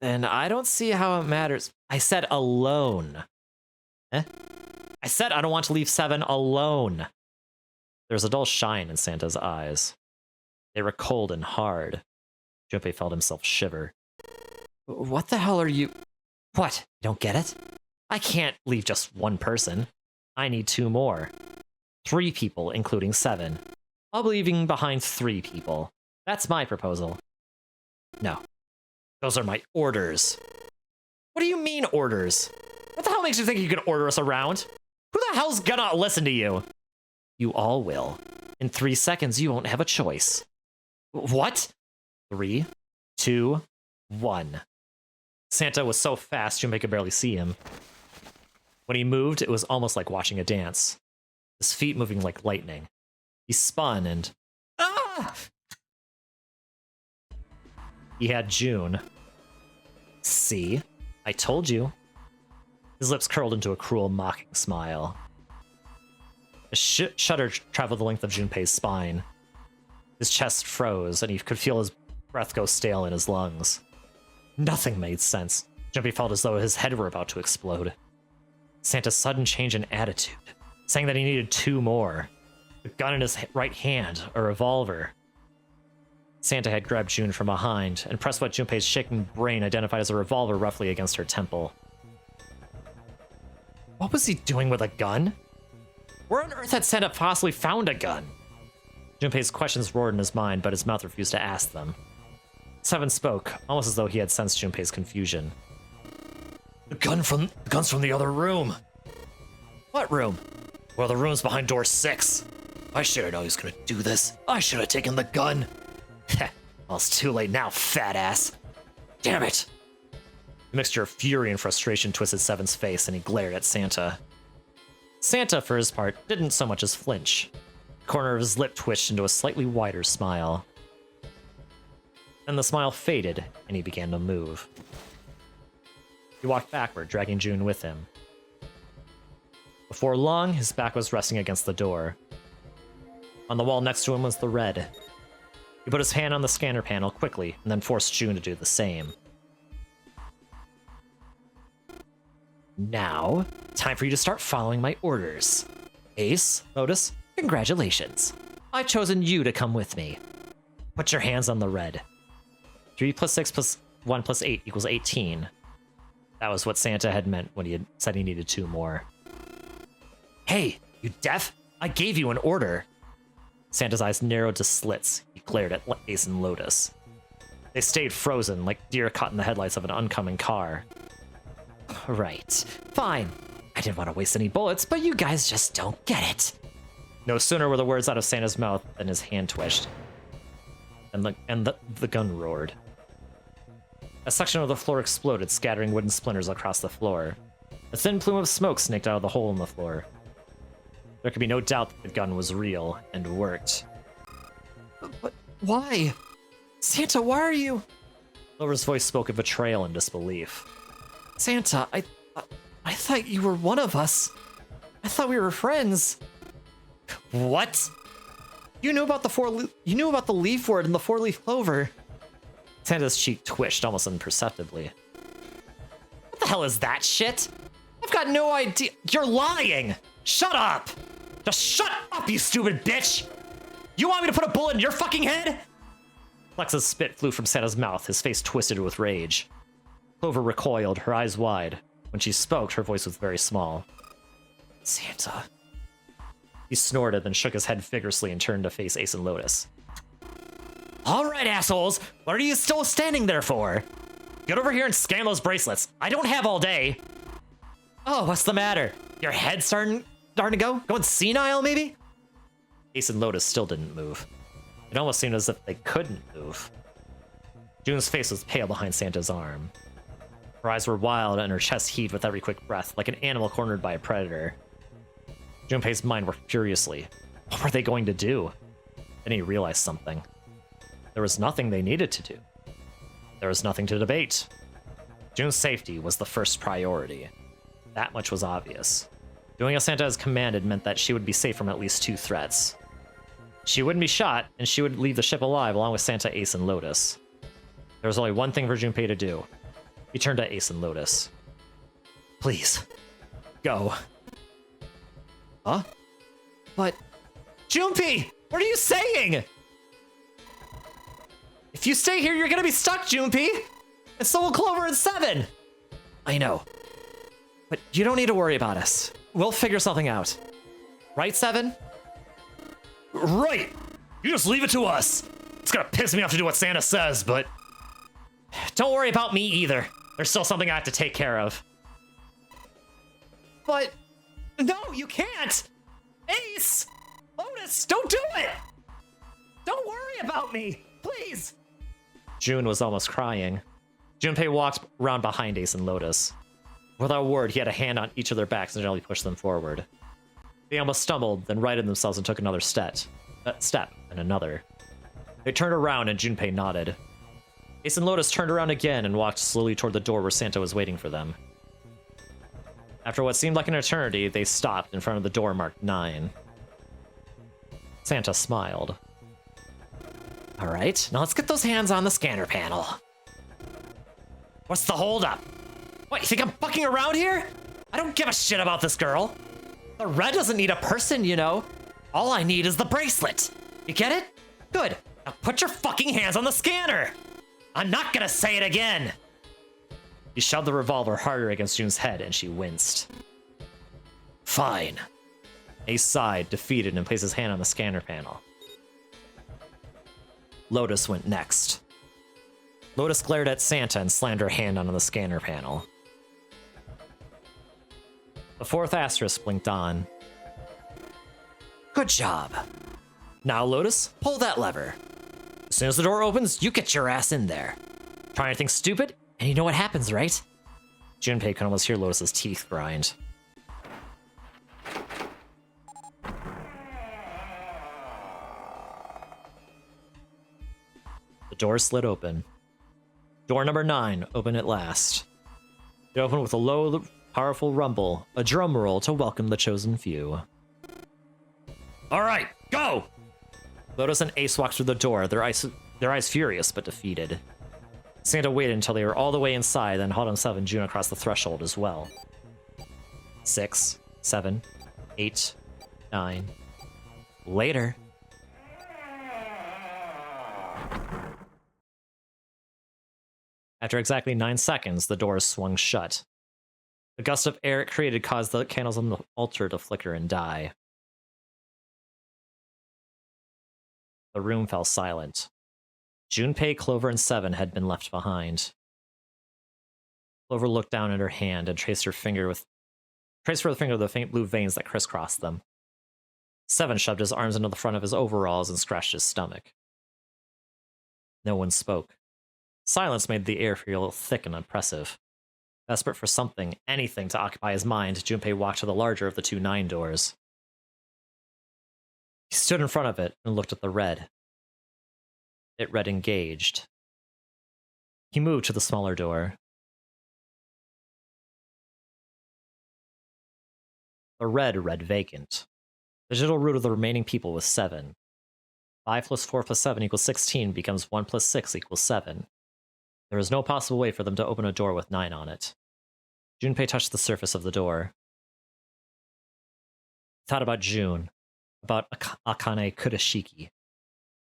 Speaker 1: Then I don't see how it matters. I said alone. Eh? I said I don't want to leave Seven alone. There was a dull shine in Santa's eyes. They were cold and hard. Junpei felt himself shiver. What the hell are you... What? You don't get it? I can't leave just one person. I need 2 more. 3 people, including Seven. I'll be leaving behind 3 people. That's my proposal. No. Those are my orders. What do you mean, orders? What the hell makes you think you can order us around? Who the hell's gonna listen to you? You all will. In 3 seconds, you won't have a choice. What? 3, 2, 1. Santa was so fast, Junpei could barely see him. When he moved, it was almost like watching a dance. His feet moving like lightning. He spun and... Ah! He had June. See? I told you. His lips curled into a cruel, mocking smile. A shudder traveled the length of Junpei's spine. His chest froze, and he could feel his breath go stale in his lungs. Nothing made sense. Junpei felt as though his head were about to explode. Santa's sudden change in attitude, saying that he needed 2 more. A gun in his right hand, a revolver. Santa had grabbed June from behind and pressed what Junpei's shaking brain identified as a revolver roughly against her temple. What was he doing with a gun? Where on earth had Santa possibly found a gun? Junpei's questions roared in his mind, but his mouth refused to ask them. Seven spoke, almost as though he had sensed Junpei's confusion.
Speaker 2: The gun's from the other room.
Speaker 1: What room?
Speaker 2: Well, the room's behind door 6. I should have known he was gonna do this. I should have taken the gun.
Speaker 1: Well, it's too late now, fat ass.
Speaker 2: Damn it.
Speaker 1: A mixture of fury and frustration twisted Seven's face, and he glared at Santa. Santa, for his part, didn't so much as flinch. The corner of his lip twitched into a slightly wider smile. Then the smile faded, and he began to move. He walked backward, dragging June with him. Before long, his back was resting against the door. On the wall next to him was the red. He put his hand on the scanner panel quickly, and then forced June to do the same. Now, time for you to start following my orders. Ace, Lotus, congratulations. I've chosen you to come with me. Put your hands on the red.
Speaker 2: 3 plus 6 plus 1 plus 8 equals 18. That was what Santa had meant when he had said he needed 2 more. Hey, you deaf? I gave you an order. Santa's eyes narrowed to slits. He glared at Ace and Lotus. They stayed frozen, like deer caught in the headlights of an oncoming car. Right. Fine. I didn't want to waste any bullets, but you guys just don't get it. No sooner were the words out of Santa's mouth than his hand twitched. And the gun roared. A section of the floor exploded, scattering wooden splinters across the floor. A thin plume of smoke snaked out of the hole in the floor. There could be no doubt that the gun was real and worked.
Speaker 5: But why? Santa, why are you...
Speaker 2: Clover's voice spoke of betrayal and disbelief.
Speaker 5: Santa, I thought you were one of us. I thought we were friends.
Speaker 2: What?
Speaker 5: You knew about the leaf word and the 4-leaf clover.
Speaker 2: Santa's cheek twitched almost imperceptibly. What the hell is that shit?
Speaker 5: I've got no idea.
Speaker 2: You're lying! Shut up! Just shut up, you stupid bitch! You want me to put a bullet in your fucking head? Lex's spit flew from Santa's mouth, his face twisted with rage. Clover recoiled, her eyes wide. When she spoke, her voice was very small.
Speaker 5: Santa.
Speaker 2: He snorted, then shook his head vigorously and turned to face Ace and Lotus. All right, assholes! What are you still standing there for? Get over here and scan those bracelets. I don't have all day. Oh, what's the matter? Your head starting to go? Going senile, maybe? Ace and Lotus still didn't move. It almost seemed as if they couldn't move. June's face was pale behind Santa's arm. Her eyes were wild and her chest heaved with every quick breath, like an animal cornered by a predator. Junpei's mind worked furiously. What were they going to do? Then he realized something. There was nothing they needed to do. There was nothing to debate. June's safety was the first priority. That much was obvious. Doing as Santa has commanded meant that she would be safe from at least 2 threats. She wouldn't be shot, and she would leave the ship alive along with Santa, Ace, and Lotus. There was only one thing for Junpei to do. He turned to Ace and Lotus. Please, go.
Speaker 5: Huh? But...
Speaker 2: Junpei! What are you saying? If you stay here, you're gonna be stuck, Junpei! And so will Clover and Seven!
Speaker 5: I know. But you don't need to worry about us. We'll figure something out. Right, Seven?
Speaker 2: Right! You just leave it to us! It's gonna piss me off to do what Santa says, but... Don't worry about me either. There's still something I have to take care of.
Speaker 5: But...
Speaker 2: No, you can't! Ace! Lotus, don't do it! Don't worry about me! Please! June was almost crying. Junpei walked around behind Ace and Lotus. Without a word, he had a hand on each of their backs and gently pushed them forward. They almost stumbled, then righted themselves and took another step, and another. They turned around and Junpei nodded. Ace and Lotus turned around again and walked slowly toward the door where Santa was waiting for them. After what seemed like an eternity, they stopped in front of the door marked 9. Santa smiled.
Speaker 5: All right, now let's get those hands on the scanner panel.
Speaker 2: What's the holdup? What, you think I'm fucking around here? I don't give a shit about this girl.
Speaker 5: The red doesn't need a person, you know. All I need is the bracelet. You get it? Good.
Speaker 2: Now put your fucking hands on the scanner. I'm not gonna say it again. He shoved the revolver harder against June's head and she winced. Fine. Ace sighed, defeated, and placed his hand on the scanner panel. Lotus went next. Lotus glared at Santa and slammed her hand onto the scanner panel. The 4th asterisk blinked on.
Speaker 5: Good job.
Speaker 2: Now, Lotus, pull that lever. As soon as the door opens, you get your ass in there. Try anything stupid, and you know what happens, right? Junpei could almost hear Lotus's teeth grind. The door slid open. Door number 9 opened at last. It opened with a low, powerful rumble, a drum roll to welcome the chosen few. All right, go! Lotus and Ace walked through the door, their eyes furious but defeated. Santa waited until they were all the way inside, then hauled himself and June across the threshold as well. 6, 7, 8, 9. Later. After exactly 9 seconds, the doors swung shut. The gust of air it created caused the candles on the altar to flicker and die. The room fell silent. Junpei, Clover, and Seven had been left behind. Clover looked down at her hand and traced her finger with the faint blue veins that crisscrossed them. Seven shoved his arms into the front of his overalls and scratched his stomach. No one spoke. Silence made the air feel thick and oppressive. Desperate for something, anything to occupy his mind, Junpei walked to the larger of the 2 9 doors. He stood in front of it and looked at the red. It read engaged. He moved to the smaller door. The red read vacant. The digital root of the remaining people was 7. 5 plus 4 plus 7 equals 16 becomes 1 plus 6 equals 7. There was no possible way for them to open a door with 9 on it. Junpei touched the surface of the door. He thought about June, about Akane Kudashiki.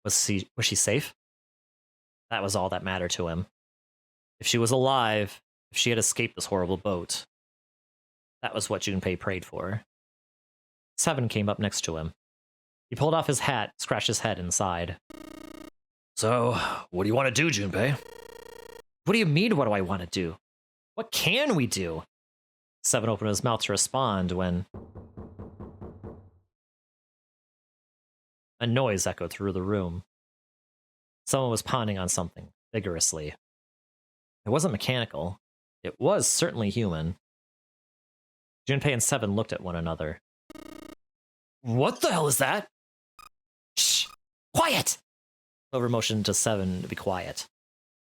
Speaker 2: Was she safe? That was all that mattered to him. If she was alive, if she had escaped this horrible boat. That was what Junpei prayed for. 7 came up next to him. He pulled off his hat, scratched his head, and sighed.
Speaker 5: So, what do you want to do, Junpei?
Speaker 2: What do you mean, what do I want to do? What can we do? 7 opened his mouth to respond when a noise echoed through the room. Someone was pounding on something, vigorously. It wasn't mechanical. It was certainly human. Junpei and 7 looked at one another.
Speaker 5: What the hell is that?
Speaker 2: Shh! Quiet! Clover motioned to 7 to be quiet.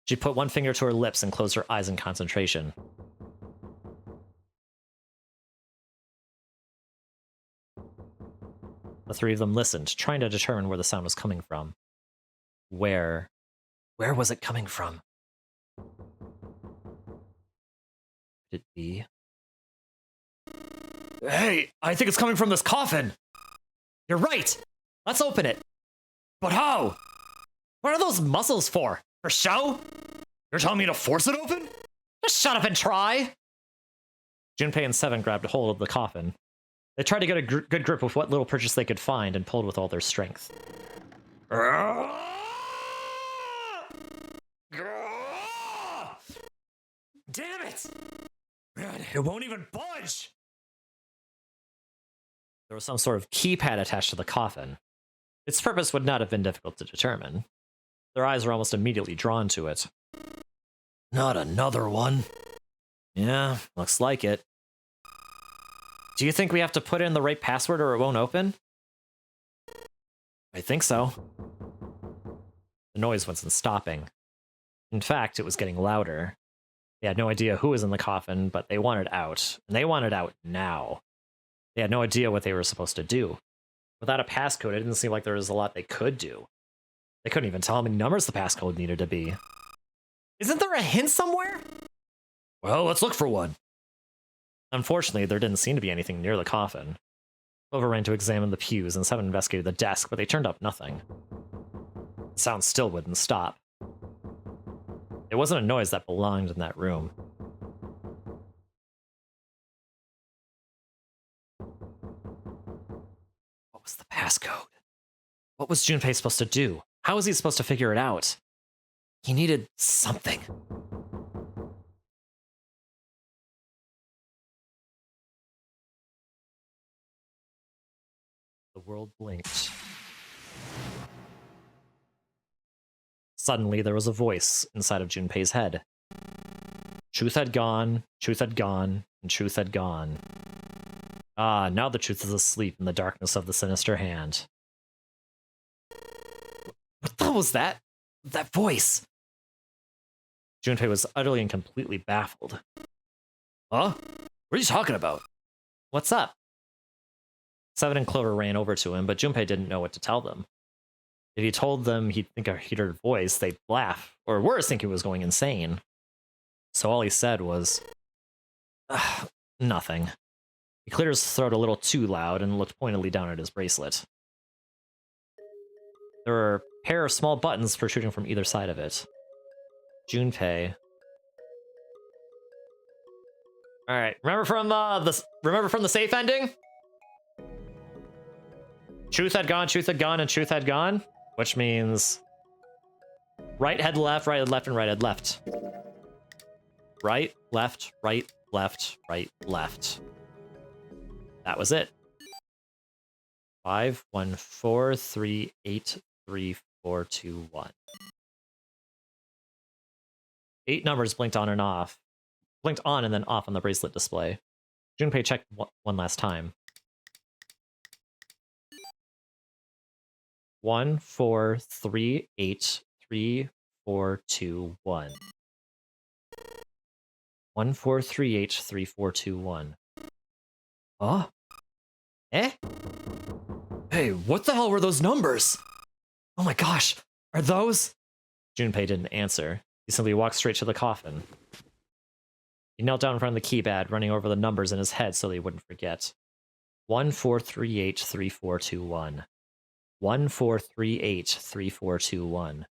Speaker 2: She put one finger to her lips and closed her eyes in concentration. The 3 of them listened, trying to determine where the sound was coming from. Where was it coming from? Could it be?
Speaker 5: Hey, I think it's coming from this coffin!
Speaker 2: You're right! Let's open it!
Speaker 5: But how?
Speaker 2: What are those muscles for? For show?
Speaker 5: You're telling me to force it open?
Speaker 2: Just shut up and try! Junpei and 7 grabbed hold of the coffin. They tried to get a good grip with what little purchase they could find and pulled with all their strength.
Speaker 5: Damn it! Man, it won't even budge!
Speaker 2: There was some sort of keypad attached to the coffin. Its purpose would not have been difficult to determine. Their eyes were almost immediately drawn to it.
Speaker 5: Not another one.
Speaker 2: Yeah, looks like it. Do you think we have to put in the right password or it won't open? I think so. The noise wasn't stopping. In fact, it was getting louder. They had no idea who was in the coffin, but they wanted out, and they wanted out now. They had no idea what they were supposed to do. Without a passcode, it didn't seem like there was a lot they could do. They couldn't even tell how many numbers the passcode needed to be. Isn't there a hint somewhere?
Speaker 5: Well, let's look for one.
Speaker 2: Unfortunately, there didn't seem to be anything near the coffin. Clover ran to examine the pews, and 7 investigated the desk, but they turned up nothing. The sound still wouldn't stop. It wasn't a noise that belonged in that room. What was the passcode? What was Junpei supposed to do? How was he supposed to figure it out? He needed something. The world blinked. Suddenly, there was a voice inside of Junpei's head. Truth had gone, and truth had gone. Ah, now the truth is asleep in the darkness of the sinister hand. What the hell was that? That voice? Junpei was utterly and completely baffled.
Speaker 5: Huh? What are you talking about?
Speaker 2: What's up? 7 and Clover ran over to him, but Junpei didn't know what to tell them. If he told them he'd think he'd heard a voice, they'd laugh, or worse, think he was going insane. So all he said was, nothing. He cleared his throat a little too loud and looked pointedly down at his bracelet. There were a pair of small buttons protruding from either side of it. Junpei,
Speaker 1: All right, remember from the safe ending? Truth had gone, and truth had gone, which means right head left, and right head left. Right, left, right, left, right, left. That was it. 5, 1, 4, 3, 8, 3, 4, 2, 1. 8 numbers blinked on and off. Blinked on and then off on the bracelet display. Junpei checked one last time. 1, 4, 3, 8, 3, 4, 2, 1. 1, 4, 3, 8, 3, 4, 2, 1. Oh? Eh? Hey, what the hell were those numbers? Oh my gosh, are those? Junpei didn't answer. He simply walked straight to the coffin. He knelt down in front of the keypad, running over the numbers in his head so that he wouldn't forget. 1, 4, 3, 8, 3, 4, 2, 1. 1, 4, 3, 8, 3, 4, 2, 1.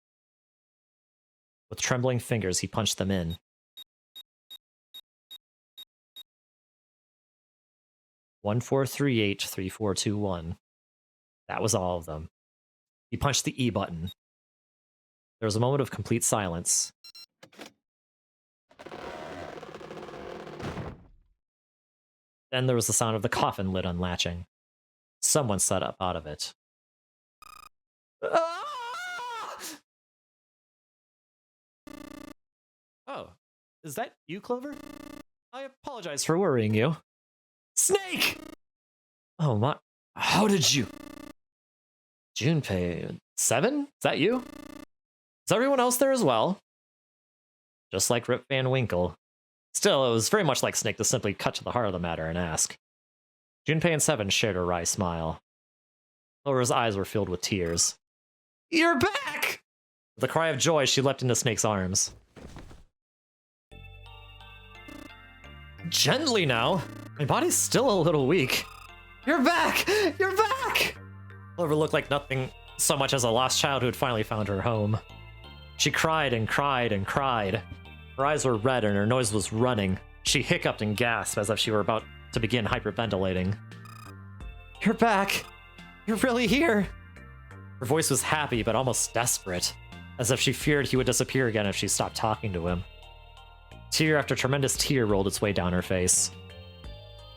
Speaker 1: With trembling fingers, he punched them in. 1, 4, 3, 8, 3, 4, 2, 1. That was all of them. He punched the E button. There was a moment of complete silence. Then there was the sound of the coffin lid unlatching. Someone sat up out of it. Ah! Oh, is that you, Clover? I apologize for worrying you. Snake! Oh my, how did you? Junpei, 7? Is that you? Is everyone else there as well? Just like Rip Van Winkle. Still, it was very much like Snake to simply cut to the heart of the matter and ask. Junpei and 7 shared a wry smile. Clover's eyes were filled with tears. You're back! With a cry of joy, she leapt into Snake's arms. Gently now. My body's still a little weak. You're back! You're back! Clover looked like nothing so much as a lost child who had finally found her home. She cried and cried and cried. Her eyes were red and her nose was running. She hiccuped and gasped as if she were about to begin hyperventilating. You're back! You're really here! Her voice was happy but almost desperate, as if she feared he would disappear again if she stopped talking to him. Tear after tremendous tear rolled its way down her face.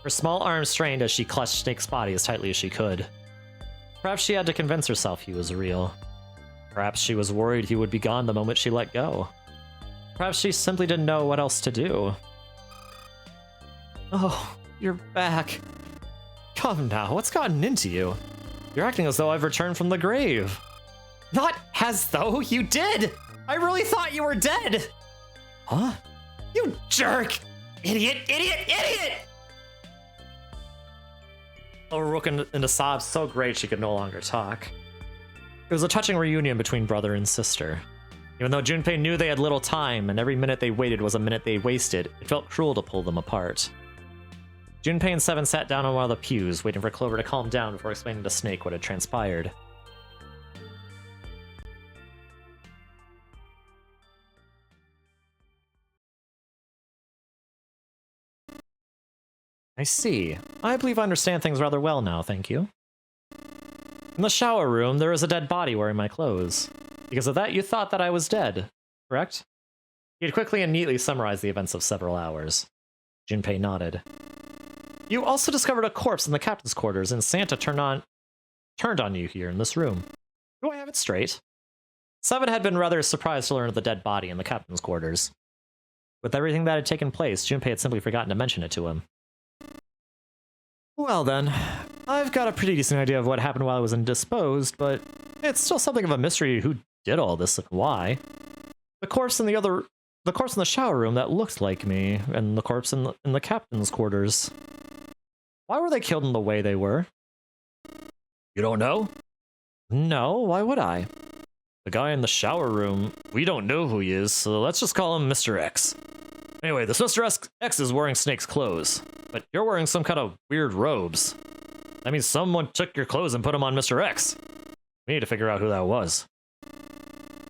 Speaker 1: Her small arms strained as she clutched Snake's body as tightly as she could. Perhaps she had to convince herself he was real. Perhaps she was worried he would be gone the moment she let go. Perhaps she simply didn't know what else to do. Oh, you're back. Come now, what's gotten into you? You're acting as though I've returned from the grave. Not as though you did! I really thought you were dead! Huh? You jerk! Idiot, idiot, idiot! Clover broke into sobs so great she could no longer talk. It was a touching reunion between brother and sister. Even though Junpei knew they had little time, and every minute they waited was a minute they wasted, it felt cruel to pull them apart. Junpei and 7 sat down on one of the pews, waiting for Clover to calm down before explaining to Snake what had transpired. I see. I believe I understand things rather well now, thank you. In the shower room, there is a dead body wearing my clothes. Because of that, you thought that I was dead, correct? He had quickly and neatly summarized the events of several hours. Junpei nodded. You also discovered a corpse in the captain's quarters, and Santa turned on you here in this room. Do I have it straight? 7 had been rather surprised to learn of the dead body in the captain's quarters. With everything that had taken place, Junpei had simply forgotten to mention it to him. Well then, I've got a pretty decent idea of what happened while I was indisposed, but it's still something of a mystery who did all this and why. The corpse in the shower room that looked like me, and the corpse in the captain's quarters. Why were they killed in the way they were? You don't know? No, why would I? The guy in the shower room, we don't know who he is, so let's just call him Mr. X. Anyway, this Mr. X is wearing Snake's clothes, but you're wearing some kind of weird robes. That means someone took your clothes and put them on Mr. X. We need to figure out who that was.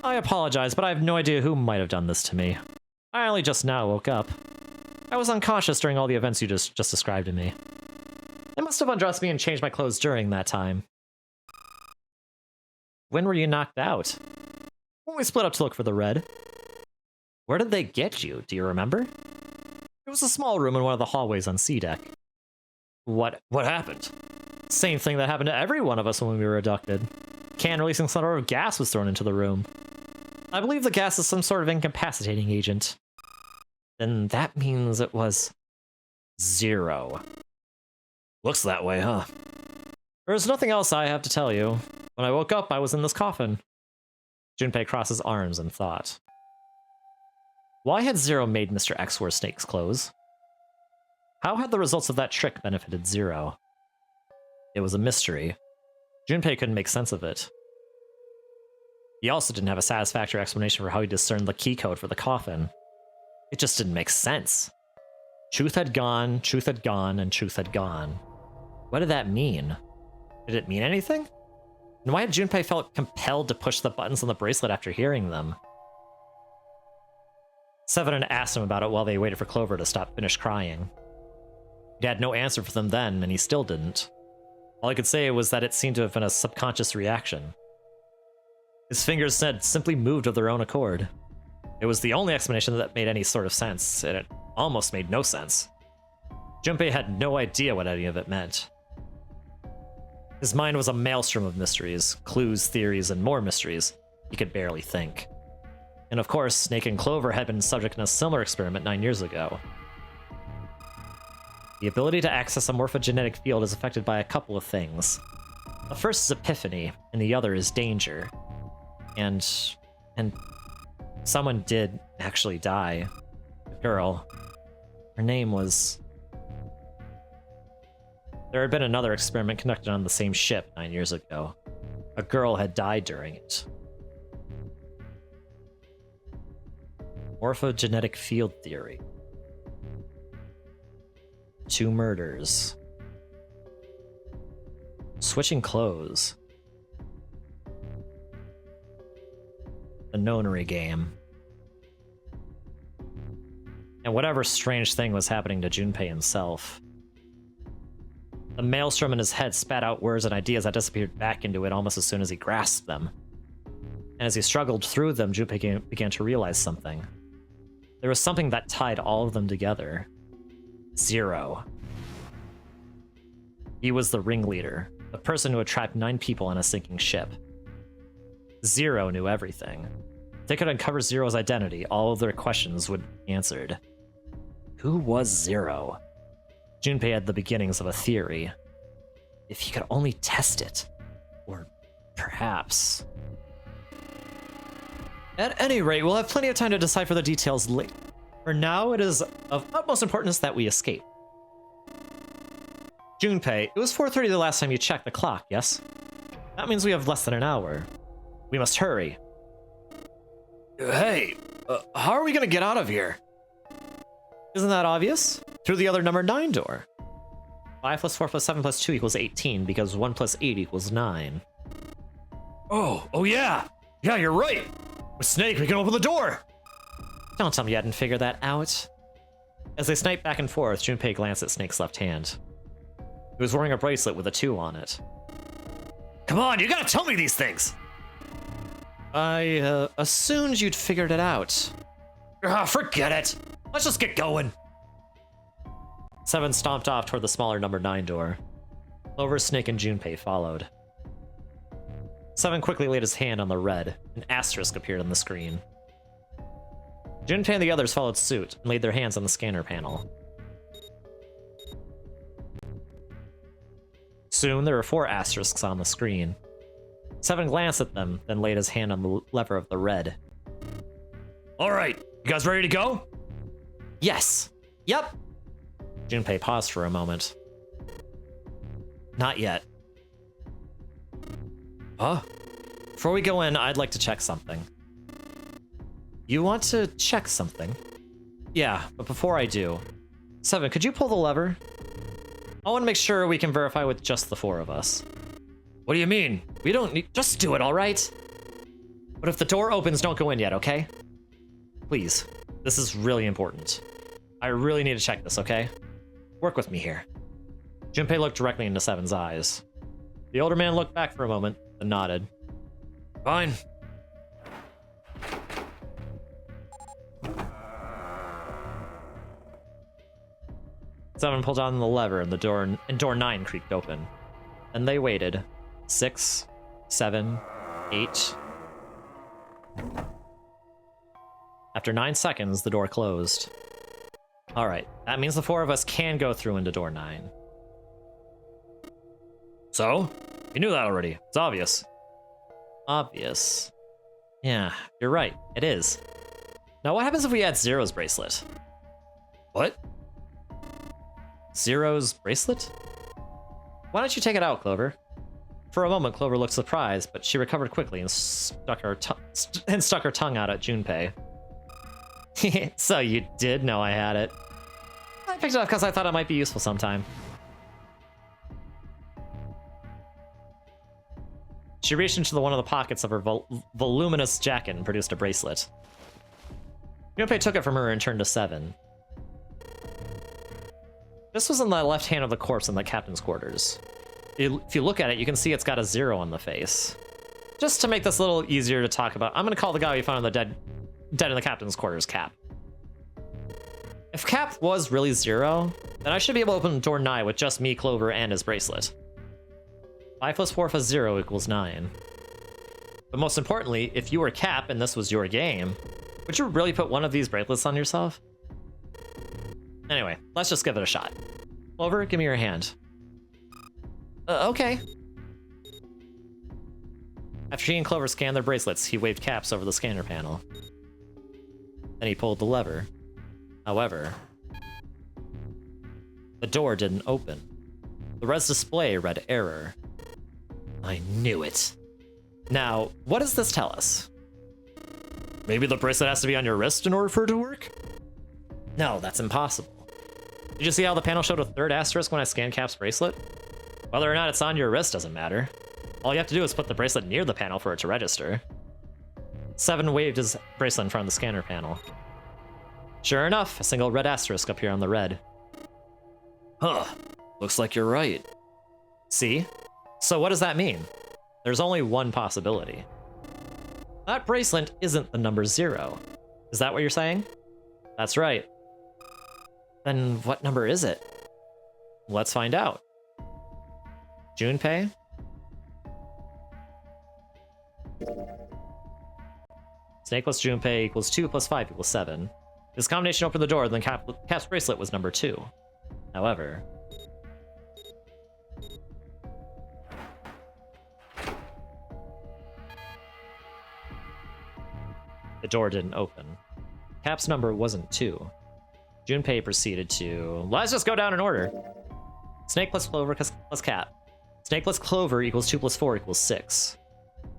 Speaker 1: I apologize, but I have no idea who might have done this to me. I only just now woke up.
Speaker 2: I was unconscious during all the events you just described to me. They must have undressed me and changed my clothes during that time. When were you knocked out? When we split up to look for the red. Where did they get you? Do you remember? It was a small room in one of the hallways on C deck. What happened? Same thing that happened to every one of us when we were abducted. Can releasing some sort of gas was thrown into the room. I believe the gas is some sort of incapacitating agent. Then that means it was 0. Looks that way, huh? There's nothing else I have to tell you. When I woke up, I was in this coffin. Junpei crosses arms in thought. Why had 0 made Mr. X wear Snake's clothes? How had the results of that trick benefited 0? It was a mystery. Junpei couldn't make sense of it. He also didn't have a satisfactory explanation for how he discerned the key code for the coffin. It just didn't make sense. Truth had gone, and truth had gone. What did that mean? Did it mean anything? And why had Junpei felt compelled to push the buttons on the bracelet after hearing them? Seven had asked him about it while they waited for Clover to finish crying. He had no answer for them then, and he still didn't. All I could say was that it seemed to have been a subconscious reaction. His fingers simply moved of their own accord. It was the only explanation that made any sort of sense, and it almost made no sense. Junpei had no idea what any of it meant. His mind was a maelstrom of mysteries, clues, theories, and more mysteries. He could barely think. And of course, Snake and Clover had been subject to a similar experiment 9 years ago. The ability to access a morphogenetic field is affected by a couple of things. The first is epiphany, and the other is danger. And someone did actually die. A girl. Her name was... There had been another experiment conducted on the same ship 9 years ago. A girl had died during it. Morphogenetic field theory. 2 murders. Switching clothes. The Nonary Game. And whatever strange thing was happening to Junpei himself. The maelstrom in his head spat out words and ideas that disappeared back into it almost as soon as he grasped them. And as he struggled through them, Junpei began to realize something. There was something that tied all of them together. 0. He was the ringleader, the person who had trapped 9 people on a sinking ship. 0 knew everything. If they could uncover 0's identity, all of their questions would be answered. Who was 0? Junpei had the beginnings of a theory. If he could only test it. Or perhaps... At any rate, we'll have plenty of time to decipher the details later. For now, it is of utmost importance that we escape. Junpei, it was 4:30 the last time you checked the clock, yes? That means we have less than an hour. We must hurry. Hey, how are we gonna get out of here? Isn't that obvious? Through the other number 9 door. 5 plus 4 plus 7 plus 2 equals 18, because 1 plus 8 equals 9. Oh yeah! Yeah, you're right! With Snake, we can open the door! Don't tell me you hadn't figured that out. As they sniped back and forth, Junpei glanced at Snake's left hand. He was wearing a bracelet with a 2 on it. Come on, you gotta tell me these things! I assumed you'd figured it out. Forget it! Let's just get going! 7 stomped off toward the smaller number 9 door. Clover, Snake, and Junpei followed. 7 quickly laid his hand on the red. An asterisk appeared on the screen. Junpei and the others followed suit and laid their hands on the scanner panel. Soon, there were 4 asterisks on the screen. 7 glanced at them, then laid his hand on the lever of the red. Alright, you guys ready to go? Yes. Yep. Junpei paused for a moment. Not yet. Huh? Before we go in, I'd like to check something. You want to check something? Yeah, but before I do... 7, could you pull the lever? I want to make sure we can verify with just the 4 of us. What do you mean? We don't need... Just do it, alright? But if the door opens, don't go in yet, okay? Please. This is really important. I really need to check this, okay? Work with me here. Junpei looked directly into Seven's eyes. The older man looked back for a moment, and nodded. Fine. Seven pulled on the lever and door 9 creaked open. Then they waited. 6, 7, 8. After 9 seconds, the door closed. Alright, that means the 4 of us can go through into door 9. So? You knew that already. It's obvious. Obvious. Yeah, you're right. It is. Now what happens if we add Zero's bracelet? What? Zero's bracelet? Why don't you take it out, Clover? For a moment, Clover looked surprised, but she recovered quickly and stuck her tongue out at Junpei. So you did know I had it. I picked it up because I thought it might be useful sometime. She reached into one of the pockets of her voluminous jacket and produced a bracelet. Junpei took it from her and turned to Seven. This was in the left hand of the corpse in the captain's quarters. If you look at it, you can see it's got a 0 on the face. Just to make this a little easier to talk about, I'm gonna call the guy we found in the dead in the captain's quarters Cap. If Cap was really 0, then I should be able to open door 9 with just me, Clover, and his bracelet. 5 plus 4 plus 0 equals 9. But most importantly, if you were Cap and this was your game, would you really put one of these bracelets on yourself? Anyway, let's just give it a shot. Clover, give me your hand. Okay. After he and Clover scanned their bracelets, he waved Caps over the scanner panel. Then he pulled the lever. However, the door didn't open. The res display read error. I knew it. Now, what does this tell us? Maybe the bracelet has to be on your wrist in order for it to work? No, that's impossible. Did you see how the panel showed a 3rd asterisk when I scanned Cap's bracelet? Whether or not it's on your wrist doesn't matter. All you have to do is put the bracelet near the panel for it to register. Seven waved his bracelet in front of the scanner panel. Sure enough, a single red asterisk appeared on the red. Huh, looks like you're right. See? So what does that mean? There's only one possibility. That bracelet isn't the number 0. Is that what you're saying? That's right. Then what number is it? Let's find out. Junpei? Snake plus Junpei equals 2 plus 5 equals 7. This combination opened the door, then Cap's bracelet was number 2. However... the door didn't open. Cap's number wasn't 2. Junpei proceeded to... let's just go down in order. Snake plus Clover plus Cap. Snake plus Clover equals 2 plus 4 equals 6.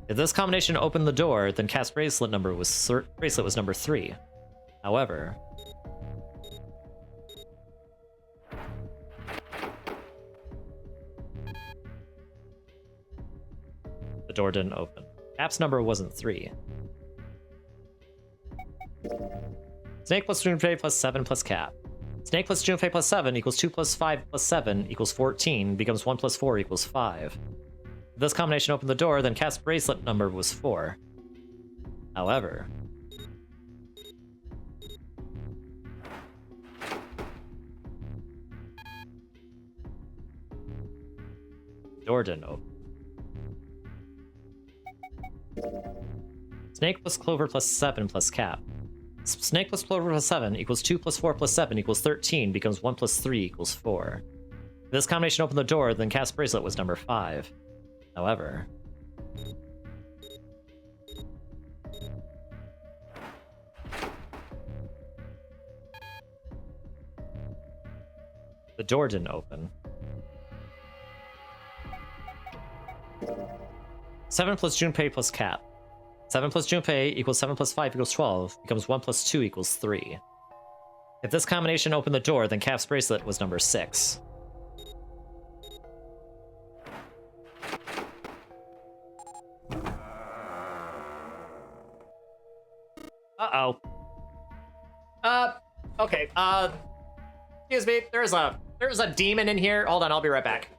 Speaker 2: If this combination opened the door, then Cap's bracelet was number 3. However... the door didn't open. Cap's number wasn't 3. Snake plus Junpei plus 7 plus Cap. Snake plus Junpei plus 7 equals 2 plus 5 plus 7 equals 14, becomes 1 plus 4 equals 5. If this combination opened the door, then Cap's bracelet number was 4. However... the door didn't open. Snake plus Clover plus 7 plus Cap. Snake plus Clover plus 7 equals 2 plus 4 plus 7 equals 13, becomes 1 plus 3 equals 4. If this combination opened the door, then Cap's bracelet was number 5. However... the door didn't open. 7 plus Junpei plus Cap. 7 plus Junpei equals 7 plus 5 equals 12, becomes 1 plus 2 equals 3. If this combination opened the door, then Cap's bracelet was number 6. Uh-oh. Okay,
Speaker 1: Excuse me, there's a demon in here. Hold on, I'll be right back.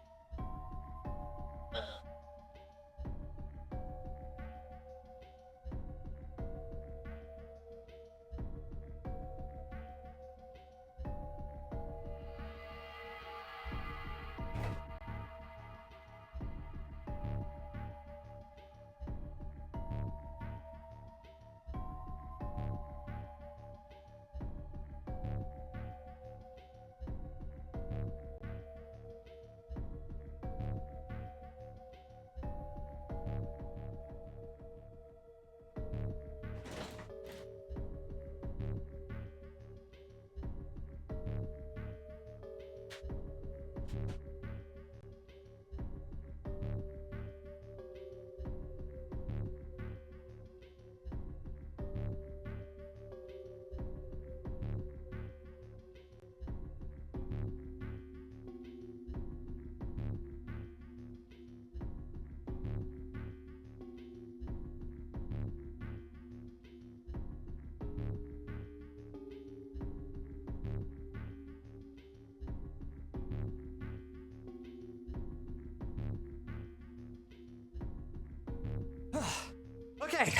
Speaker 1: Okay,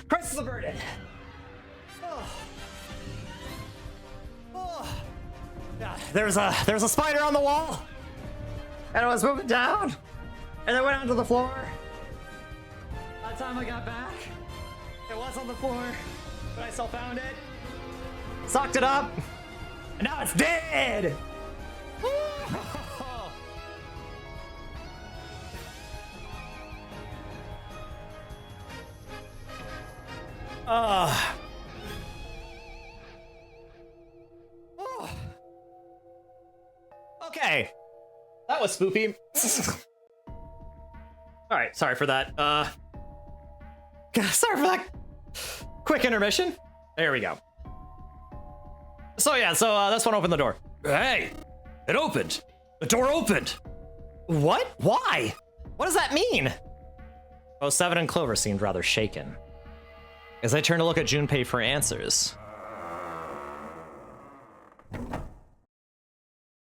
Speaker 1: crisis averted. Yeah, there's a spider on the wall, and it was moving down, and it went onto the floor. By the time I got back, it was on the floor, but I still found it, sucked it up, and now it's dead. Okay, that was spoopy. All right, sorry for that. Sorry for that quick intermission. There we go. So yeah, this one opened the door.
Speaker 2: Hey, it opened. The door opened.
Speaker 1: What? Why? What does that mean? Oh, Seven and Clover seemed rather shaken as I turned to look at Junpei for answers.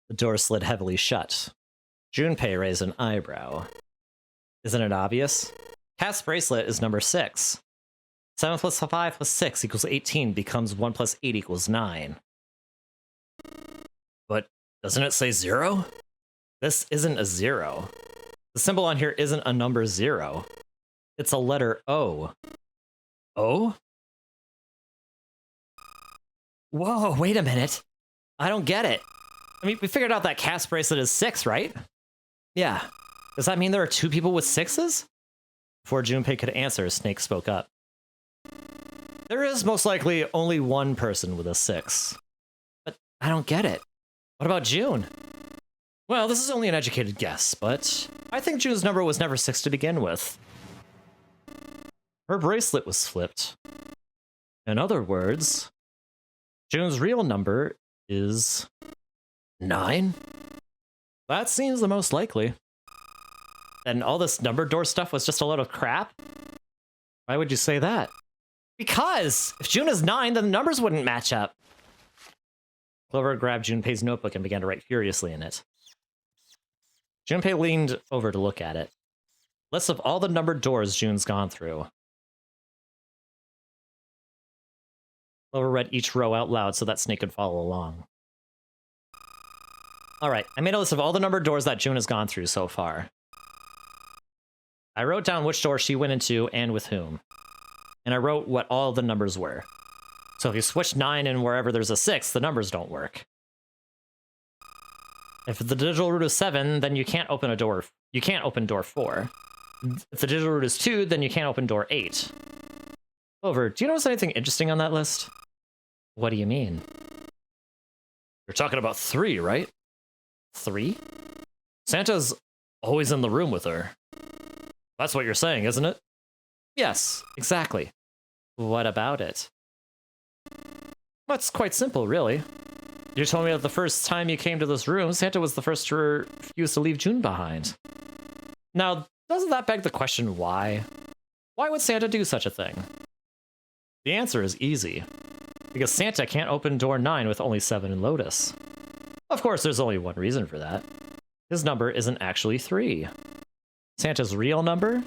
Speaker 1: The door slid heavily shut. Junpei raised an eyebrow. Isn't it obvious? Cat's bracelet is number 6. 7 plus 5 plus 6 equals 18 becomes 1 plus 8 equals 9.
Speaker 2: But doesn't it say 0?
Speaker 1: This isn't a 0. The symbol on here isn't a number 0. It's a letter O.
Speaker 2: Oh?
Speaker 1: Whoa, wait a minute. I don't get it. I mean, we figured out that cat's bracelet is 6, right? Yeah. Does that mean there are 2 people with 6s? Before Junpei could answer, Snake spoke up. There is most likely only one person with a 6. But I don't get it. What about June? Well, this is only an educated guess, but I think June's number was never 6 to begin with. Her bracelet was flipped. In other words, June's real number is 9? That seems the most likely. And all this number door stuff was just a load of crap? Why would you say that? Because if June is 9, then the numbers wouldn't match up. Clover grabbed Junpei's notebook and began to write furiously in it. Junpei leaned over to look at it. List of all the numbered doors June's gone through. Clover read each row out loud so that Snake could follow along. Alright, I made a list of all the numbered doors that June has gone through so far. I wrote down which door she went into and with whom. And I wrote what all the numbers were. So if you switch 9 and wherever there's a 6, the numbers don't work. If the digital root is 7, then you can't open a door. You can't open door 4. If the digital root is 2, then you can't open door 8. Clover, do you notice anything interesting on that list? What do you mean?
Speaker 2: You're talking about 3, right?
Speaker 1: 3?
Speaker 2: Santa's always in the room with her. That's what you're saying, isn't it?
Speaker 1: Yes, exactly. What about it? Well, it's quite simple, really. You told me that the first time you came to this room, Santa was the first to refuse to leave June behind. Now, doesn't that beg the question why? Why would Santa do such a thing? The answer is easy. Because Santa can't open door 9 with only 7 in Lotus.
Speaker 2: Of course, there's only one reason for that. His number isn't actually 3. Santa's real number?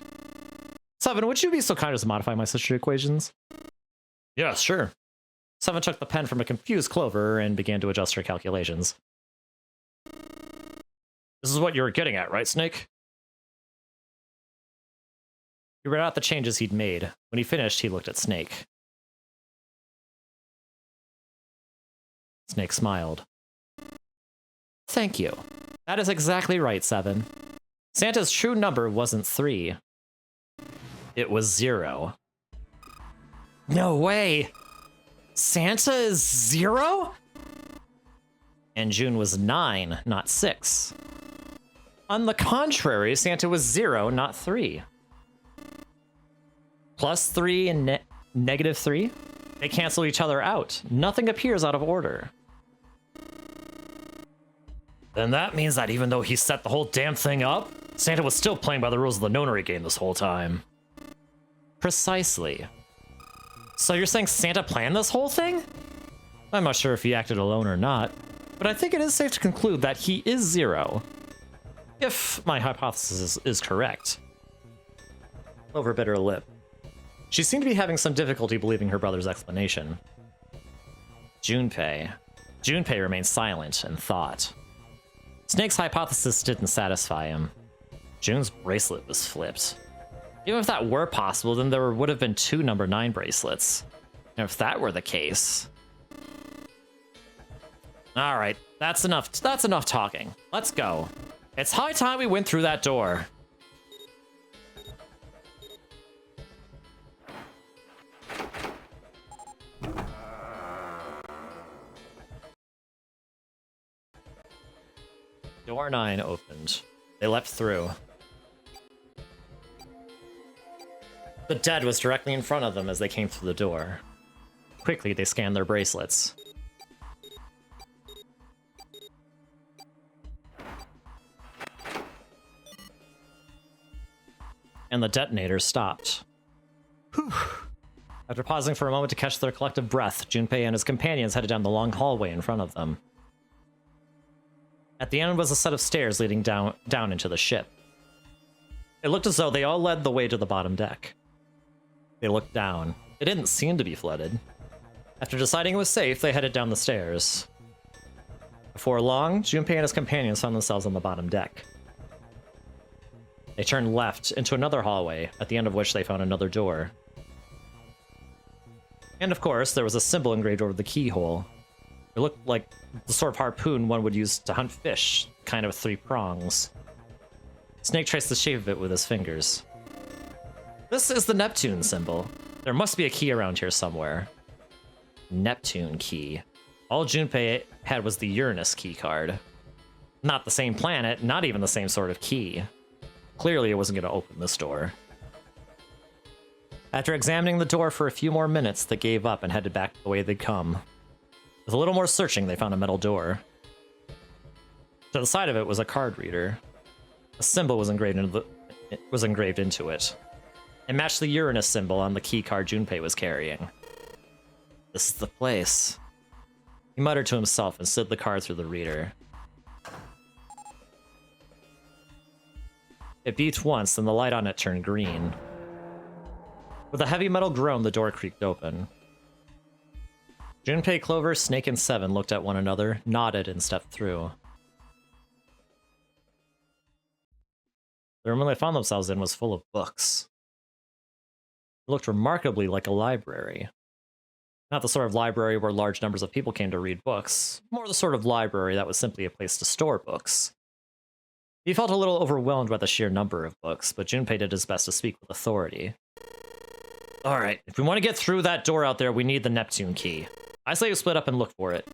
Speaker 2: 7, would you be so kind as to modify my sister equations? Yeah, sure. 7 took the pen from a confused Clover and began to adjust her calculations. This is what you were getting at, right, Snake? He read out the changes he'd made. When he finished, he looked at Snake. Snake smiled. Thank you. That is exactly right, 7. Santa's true number wasn't 3. It was 0. No way! Santa is 0? And June was 9, not 6. On the contrary, Santa was 0, not 3. Plus 3 and negative 3? They cancel each other out. Nothing appears out of order. Then that means that even though he set the whole damn thing up, Santa was still playing by the rules of the Nonary game this whole time. Precisely. So you're saying Santa planned this whole thing? I'm not sure if he acted alone or not, but I think it is safe to conclude that he is 0. If my hypothesis is correct. Clover bit her lip. She seemed to be having some difficulty believing her brother's explanation. Junpei remained silent and thought. Snake's hypothesis didn't satisfy him. June's bracelet was flipped. Even if that were possible, then there would have been 2 number 9 bracelets. And if that were the case... Alright, that's enough talking. Let's go. It's high time we went through that door. Door 9 opened. They leapt through. The dead was directly in front of them as they came through the door. Quickly, they scanned their bracelets. And the detonator stopped. Whew. After pausing for a moment to catch their collective breath, Junpei and his companions headed down the long hallway in front of them. At the end was a set of stairs leading down into the ship. It looked as though they all led the way to the bottom deck. They looked down. It didn't seem to be flooded. After deciding it was safe, they headed down the stairs. Before long, Junpei and his companions found themselves on the bottom deck. They turned left into another hallway, at the end of which they found another door. And of course, there was a symbol engraved over the keyhole. It looked like the sort of harpoon one would use to hunt fish, kind of 3 prongs. Snake traced the shape of it with his fingers. This is the Neptune symbol. There must be a key around here somewhere. Neptune key. All Junpei had was the Uranus key card. Not the same planet, not even the same sort of key. Clearly it wasn't going to open this door. After examining the door for a few more minutes, they gave up and headed back the way they'd come. With a little more searching, they found a metal door. To the side of it was a card reader. A symbol was engraved into it. It matched the Uranus symbol on the key card Junpei was carrying. This is the place. He muttered to himself and slid the card through the reader. It beeped once, then the light on it turned green. With a heavy metal groan, the door creaked open. Junpei, Clover, Snake, and 7 looked at one another, nodded, and stepped through. The room they found themselves in was full of books. It looked remarkably like a library. Not the sort of library where large numbers of people came to read books, more the sort of library that was simply a place to store books. He felt a little overwhelmed by the sheer number of books, but Junpei did his best to speak with authority. Alright, if we want to get through that door out there, we need the Neptune key. I say you split up and look for it.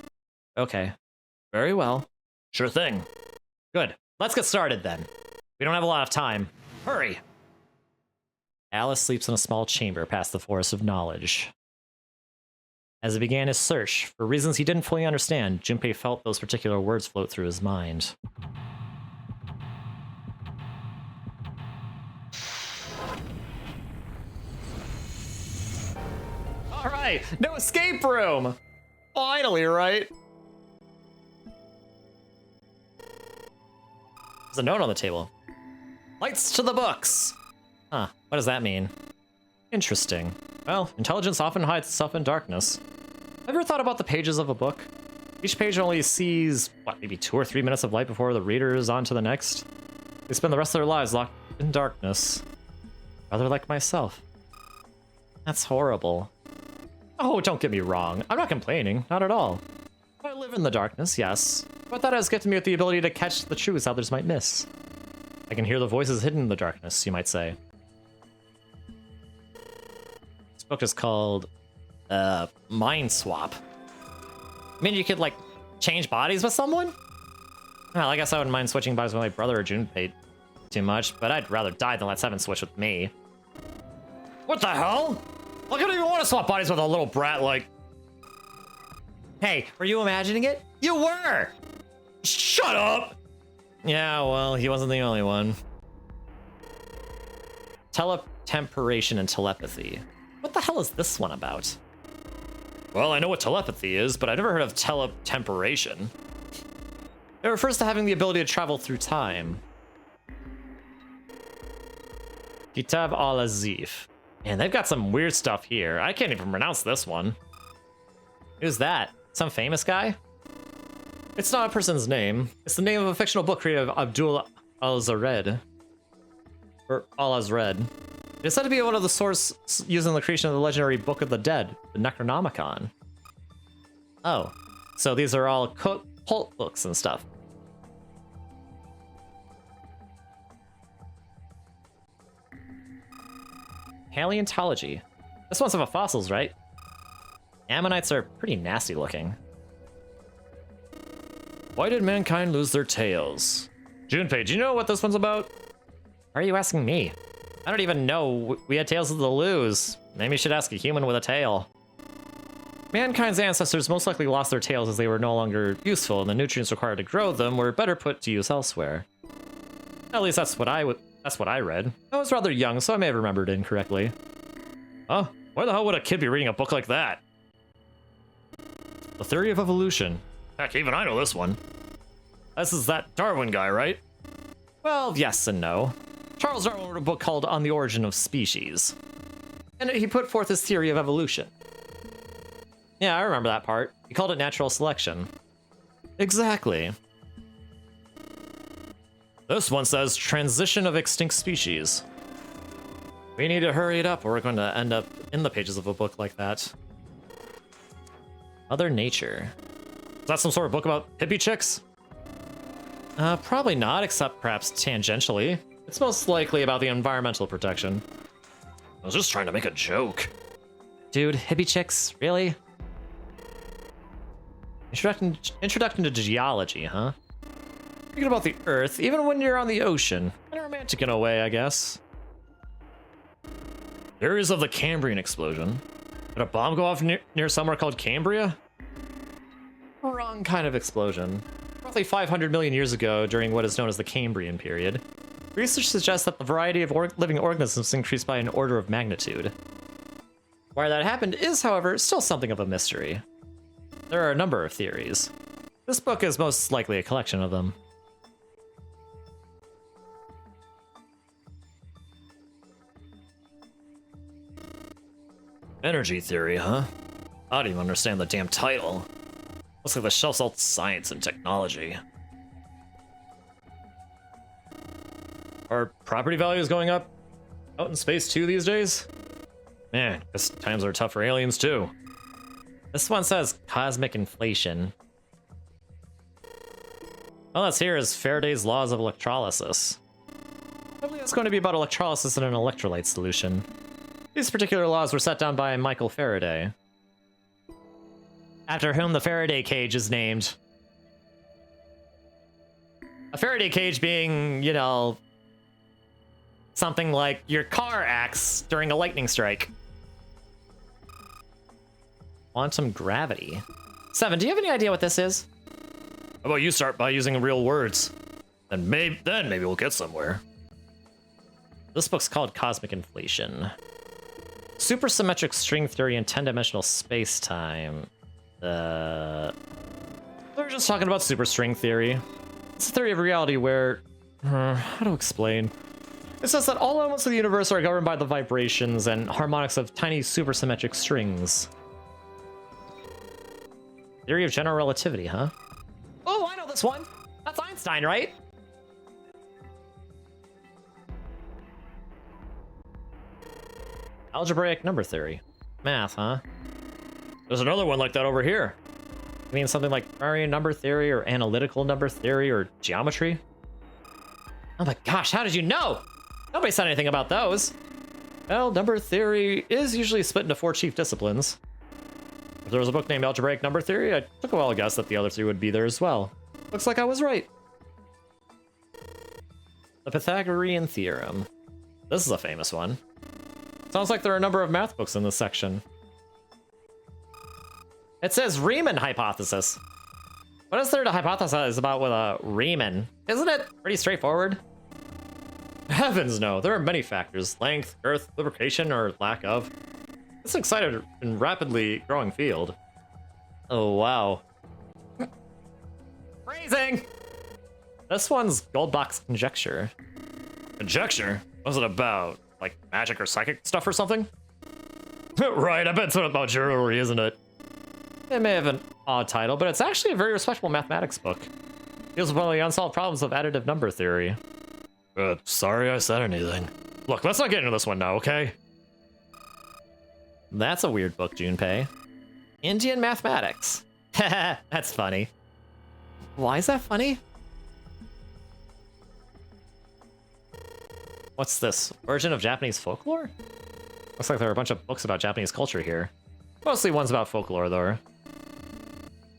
Speaker 2: Okay. Very well. Sure thing. Good. Let's get started then. We don't have a lot of time. Hurry! Alice sleeps in a small chamber past the Forest of Knowledge. As he began his search, for reasons he didn't fully understand, Junpei felt those particular words float through his mind. Alright, no escape room! Finally, right?
Speaker 1: There's a note on the table. Lights to the books. Huh, what does that mean? Interesting. Well, intelligence often hides itself in darkness. Ever thought about the pages of a book? Each page only sees, what, maybe 2 or 3 minutes of light before the reader is on to the next? They spend the rest of their lives locked in darkness. Rather like myself. That's horrible. Oh, don't get me wrong. I'm not complaining, not at all. I live in the darkness, yes, but that has gifted me with the ability to catch the truths others might miss. I can hear the voices hidden in the darkness, you might say. This book is called, Mind Swap. I mean, you could, like, change bodies with someone? Well, I guess I wouldn't mind switching bodies with my brother or Junpei too much, but I'd rather die than let Seven switch with me. What the hell? I don't even want to swap bodies with a little brat like... Hey, were you imagining it? You were! Shut up! Yeah, well, he wasn't the only one. Teletemperation and telepathy. What the hell is this one about? Well, I know what telepathy is, but I never heard of teletemperation. It refers to having the ability to travel through time. Kitab al-Azif. Man, they've got some weird stuff here. I can't even pronounce this one. Who's that? Some famous guy? It's not a person's name. It's the name of a fictional book created of Abdul al-Zared. Or al-Azred. It is said to be one of the sources used in the creation of the legendary Book of the Dead, the Necronomicon. Oh, so these are all cult books and stuff. Paleontology. This one's about fossils, right? Ammonites are pretty nasty looking. Why did mankind lose their tails? Junpei, do you know what this one's about? Why are you asking me? I don't even know we had tails to lose. Maybe you should ask a human with a tail. Mankind's ancestors most likely lost their tails as they were no longer useful, and the nutrients required to grow them were better put to use elsewhere. At least that's what I read. I was rather young, so I may have remembered incorrectly. Huh? Why the hell would a kid be reading a book like that? The Theory of Evolution. Heck, even I know this one. This is that Darwin guy, right? Well, yes and no. Charles Darwin wrote a book called On the Origin of Species. And he put forth his theory of evolution. Yeah, I remember that part. He called it natural selection. Exactly. This one says transition of extinct species. We need to hurry it up or we're going to end up in the pages of a book like that. Mother Nature. Is that some sort of book about hippie chicks? Probably not, except perhaps tangentially. It's most likely about the environmental protection. I was just trying to make a joke. Dude, hippie chicks? Really? Introduction to geology, huh? Thinking about the Earth, even when you're on the ocean. Kind of romantic in a way, I guess. Theories of the Cambrian explosion. Did a bomb go off near somewhere called Cambria? Wrong kind of explosion. Roughly 500 million years ago, during what is known as the Cambrian period, research suggests that the variety of living organisms increased by an order of magnitude. Why that happened is, however, still something of a mystery. There are a number of theories. This book is most likely a collection of them. Energy theory, huh? I don't even understand the damn title. Looks like the shelf's all science and technology. Are property values going up out in space too these days? Man, guess times are tough for aliens too. This one says cosmic inflation. All that's here is Faraday's laws of electrolysis. I believe it's going to be about electrolysis in an electrolyte solution. These particular laws were set down by Michael Faraday, after whom the Faraday cage is named. A Faraday cage being, you know, something like your car acts during a lightning strike. Quantum gravity. Seven, do you have any idea what this is? How about you start by using real words? Then maybe we'll get somewhere. This book's called Cosmic Inflation. Supersymmetric string theory and 10-dimensional space-time. We're just talking about superstring theory. It's a theory of reality where How to explain? It says that all elements of the universe are governed by the vibrations and harmonics of tiny supersymmetric strings. Theory of general relativity, huh? Oh, I know this one! That's Einstein, right? Algebraic number theory. Math, huh? There's another one like that over here. You mean something like primary number theory or analytical number theory or geometry? Oh my gosh, how did you know? Nobody said anything about those. Well, number theory is usually split into 4 chief disciplines. If there was a book named Algebraic Number Theory, I took a wild guess that the other 3 would be there as well. Looks like I was right. The Pythagorean Theorem. This is a famous one. Sounds like there are a number of math books in this section. It says Riemann hypothesis. What is there to hypothesize about with a Riemann? Isn't it pretty straightforward? Heavens no, there are many factors. Length, girth, lubrication, or lack of. It's an exciting and rapidly growing field. Oh wow. Phrasing! This one's Goldbach's conjecture. Conjecture? What's it about? Like magic or psychic stuff or something? Right, I bet it's about jewelry, isn't it? It may have an odd title, but it's actually a very respectable mathematics book. It deals with one of the unsolved problems of additive number theory. Sorry I said anything. Look, let's not get into this one now, okay? That's a weird book, Junpei. Indian mathematics. Haha, that's funny. Why is that funny? What's this? Origin of Japanese folklore? Looks like there are a bunch of books about Japanese culture here. Mostly ones about folklore, though.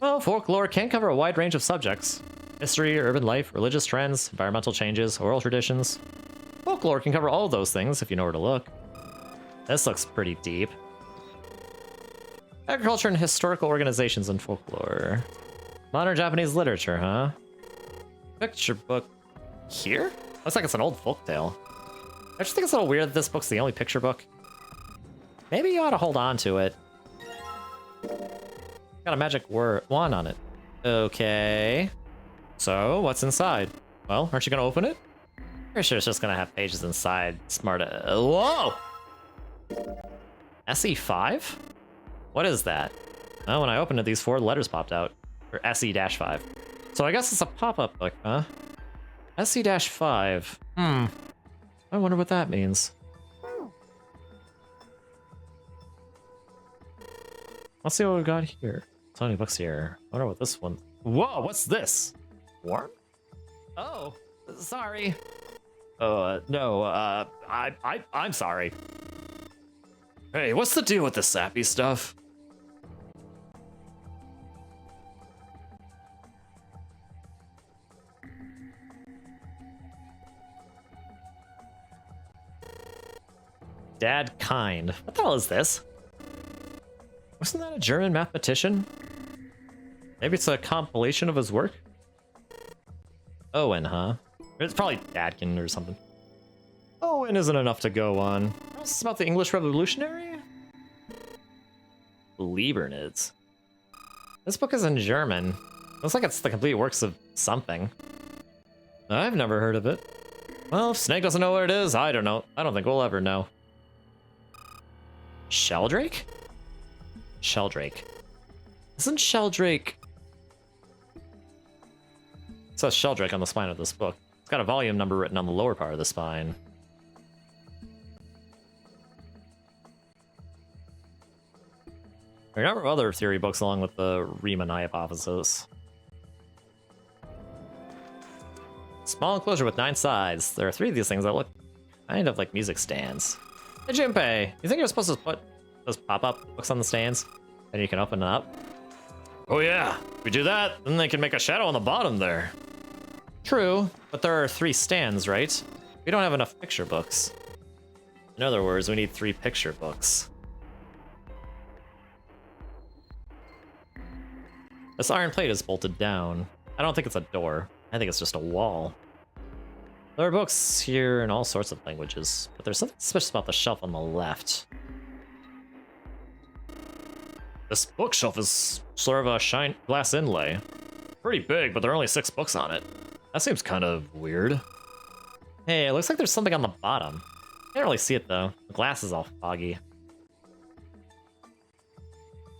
Speaker 1: Well, folklore can cover a wide range of subjects. History, urban life, religious trends, environmental changes, oral traditions. Folklore can cover all of those things if you know where to look. This looks pretty deep. Agriculture and historical organizations in folklore. Modern Japanese literature, huh? Picture book here? Looks like it's an old folktale. I just think it's a little weird that this book's the only picture book. Maybe you ought to hold on to it. Got a magic wand on it. Okay. So, what's inside? Well, aren't you gonna open it? Pretty sure it's just gonna have pages inside. Smart. Whoa! SE5? What is that? Oh, when I opened it, these 4 letters popped out. Or SE-5. So I guess it's a pop-up book, huh? SE-5. I wonder what that means. Let's see what we've got here. So many books here. I wonder what this one... Whoa, what's this? Worm? Oh, sorry. No, I'm sorry. Hey, what's the deal with the sappy stuff? Dad Kind. What the hell is this? Wasn't that a German mathematician? Maybe it's a compilation of his work? Owen, huh? It's probably Dadkin or something. Owen isn't enough to go on. This is about the English Revolutionary? Liebernids. This book is in German. Looks like it's the complete works of something. I've never heard of it. Well, if Snake doesn't know what it is, I don't know. I don't think we'll ever know. Sheldrake? Sheldrake. Isn't Sheldrake... It says Sheldrake on the spine of this book. It's got a volume number written on the lower part of the spine. There are a number of other theory books along with the Riemann hypothesis. Small enclosure with 9 sides. There are 3 of these things that look kind of like music stands. Hey Junpei, you think you're supposed to put those pop-up books on the stands? And you can open it up? Oh yeah, if we do that, then they can make a shadow on the bottom there. True, but there are 3 stands, right? We don't have enough picture books. In other words, we need 3 picture books. This iron plate is bolted down. I don't think it's a door. I think it's just a wall. There are books here in all sorts of languages, but there's something suspicious about the shelf on the left. This bookshelf is sort of a glass inlay. Pretty big, but there are only 6 books on it. That seems kind of weird. Hey, it looks like there's something on the bottom. Can't really see it though. The glass is all foggy.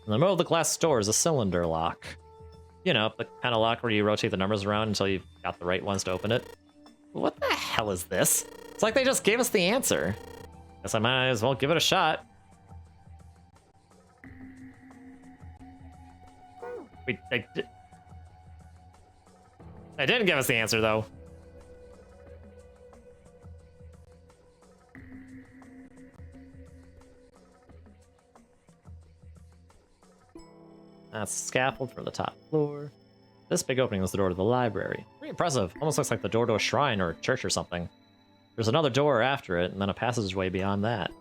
Speaker 1: In the middle of the glass door is a cylinder lock. You know, the kind of lock where you rotate the numbers around until you've got the right ones to open it. What the hell is this? It's like they just gave us the answer. Guess I might as well give it a shot. Wait, they didn't give us the answer though. That's the scaffold from the top floor. This big opening was the door to the library. Pretty impressive. Almost looks like the door to a shrine or a church or something. There's another door after it, and then a passageway beyond that.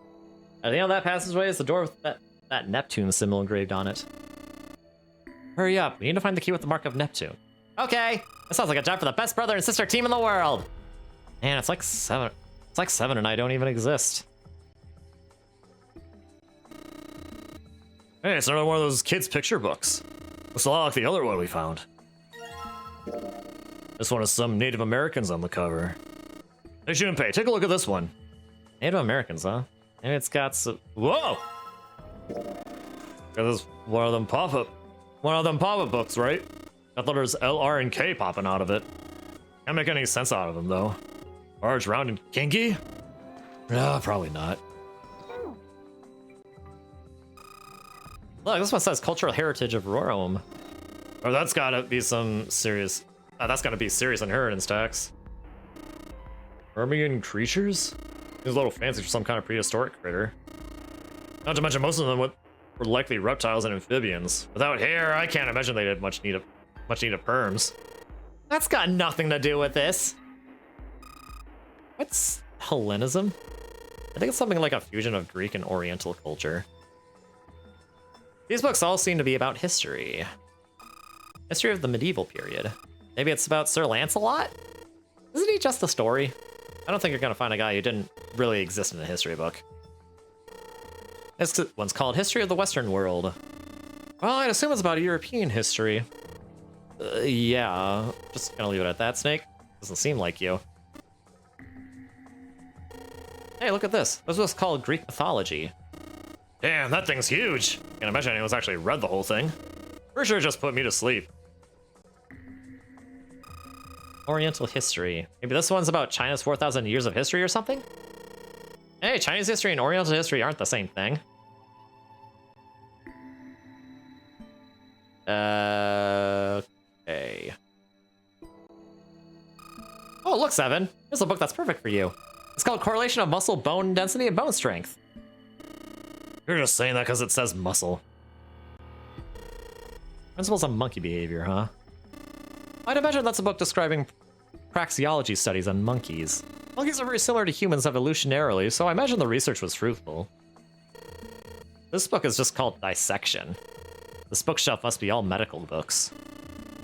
Speaker 1: At the end of that passageway is the door with that Neptune symbol engraved on it. Hurry up, we need to find the key with the mark of Neptune. Okay, that sounds like a job for the best brother and sister team in the world. Man, it's like 7 and I don't even exist.
Speaker 2: Hey, it's another one of those kids' picture books. Looks a lot like the other one we found. This one has some Native Americans on the cover. Hey, Junpei, take a look at this one.
Speaker 1: Native Americans, huh? And it's got some...
Speaker 2: Whoa! Got this one of them pop-up books, right? Got letters L, R, and K popping out of it. Can't make any sense out of them, though. Large, round, and kinky? No, probably not.
Speaker 1: Look, this one says Cultural Heritage of Rome.
Speaker 2: Oh, that's gotta be some serious... that's gotta be serious inheritance tax. Permian creatures? These little fancy for some kind of prehistoric critter. Not to mention most of them were likely reptiles and amphibians. Without hair, I can't imagine they had much need of perms.
Speaker 1: That's got nothing to do with this. What's Hellenism? I think it's something like a fusion of Greek and Oriental culture. These books all seem to be about history. History of the medieval period. Maybe it's about Sir Lancelot? Isn't he just a story? I don't think you're gonna find a guy who didn't really exist in a history book. This one's called History of the Western World. Well, I'd assume it's about European history. Yeah, just gonna leave it at that, Snake. Doesn't seem like you. Hey, look at this. This was called Greek mythology.
Speaker 2: Damn, that thing's huge. Can't imagine anyone's actually read the whole thing. For sure just put me to sleep.
Speaker 1: Oriental history. Maybe this one's about China's 4,000 years of history or something? Hey, Chinese history and Oriental history aren't the same thing. Okay. Oh, look, Seven. Here's a book that's perfect for you. It's called Correlation of Muscle, Bone Density, and Bone Strength.
Speaker 2: You're just saying that because it says muscle.
Speaker 1: Principles of monkey behavior, huh? I'd imagine that's a book describing praxeology studies on monkeys. Monkeys are very similar to humans evolutionarily, so I imagine the research was fruitful. This book is just called Dissection. This bookshelf must be all medical books.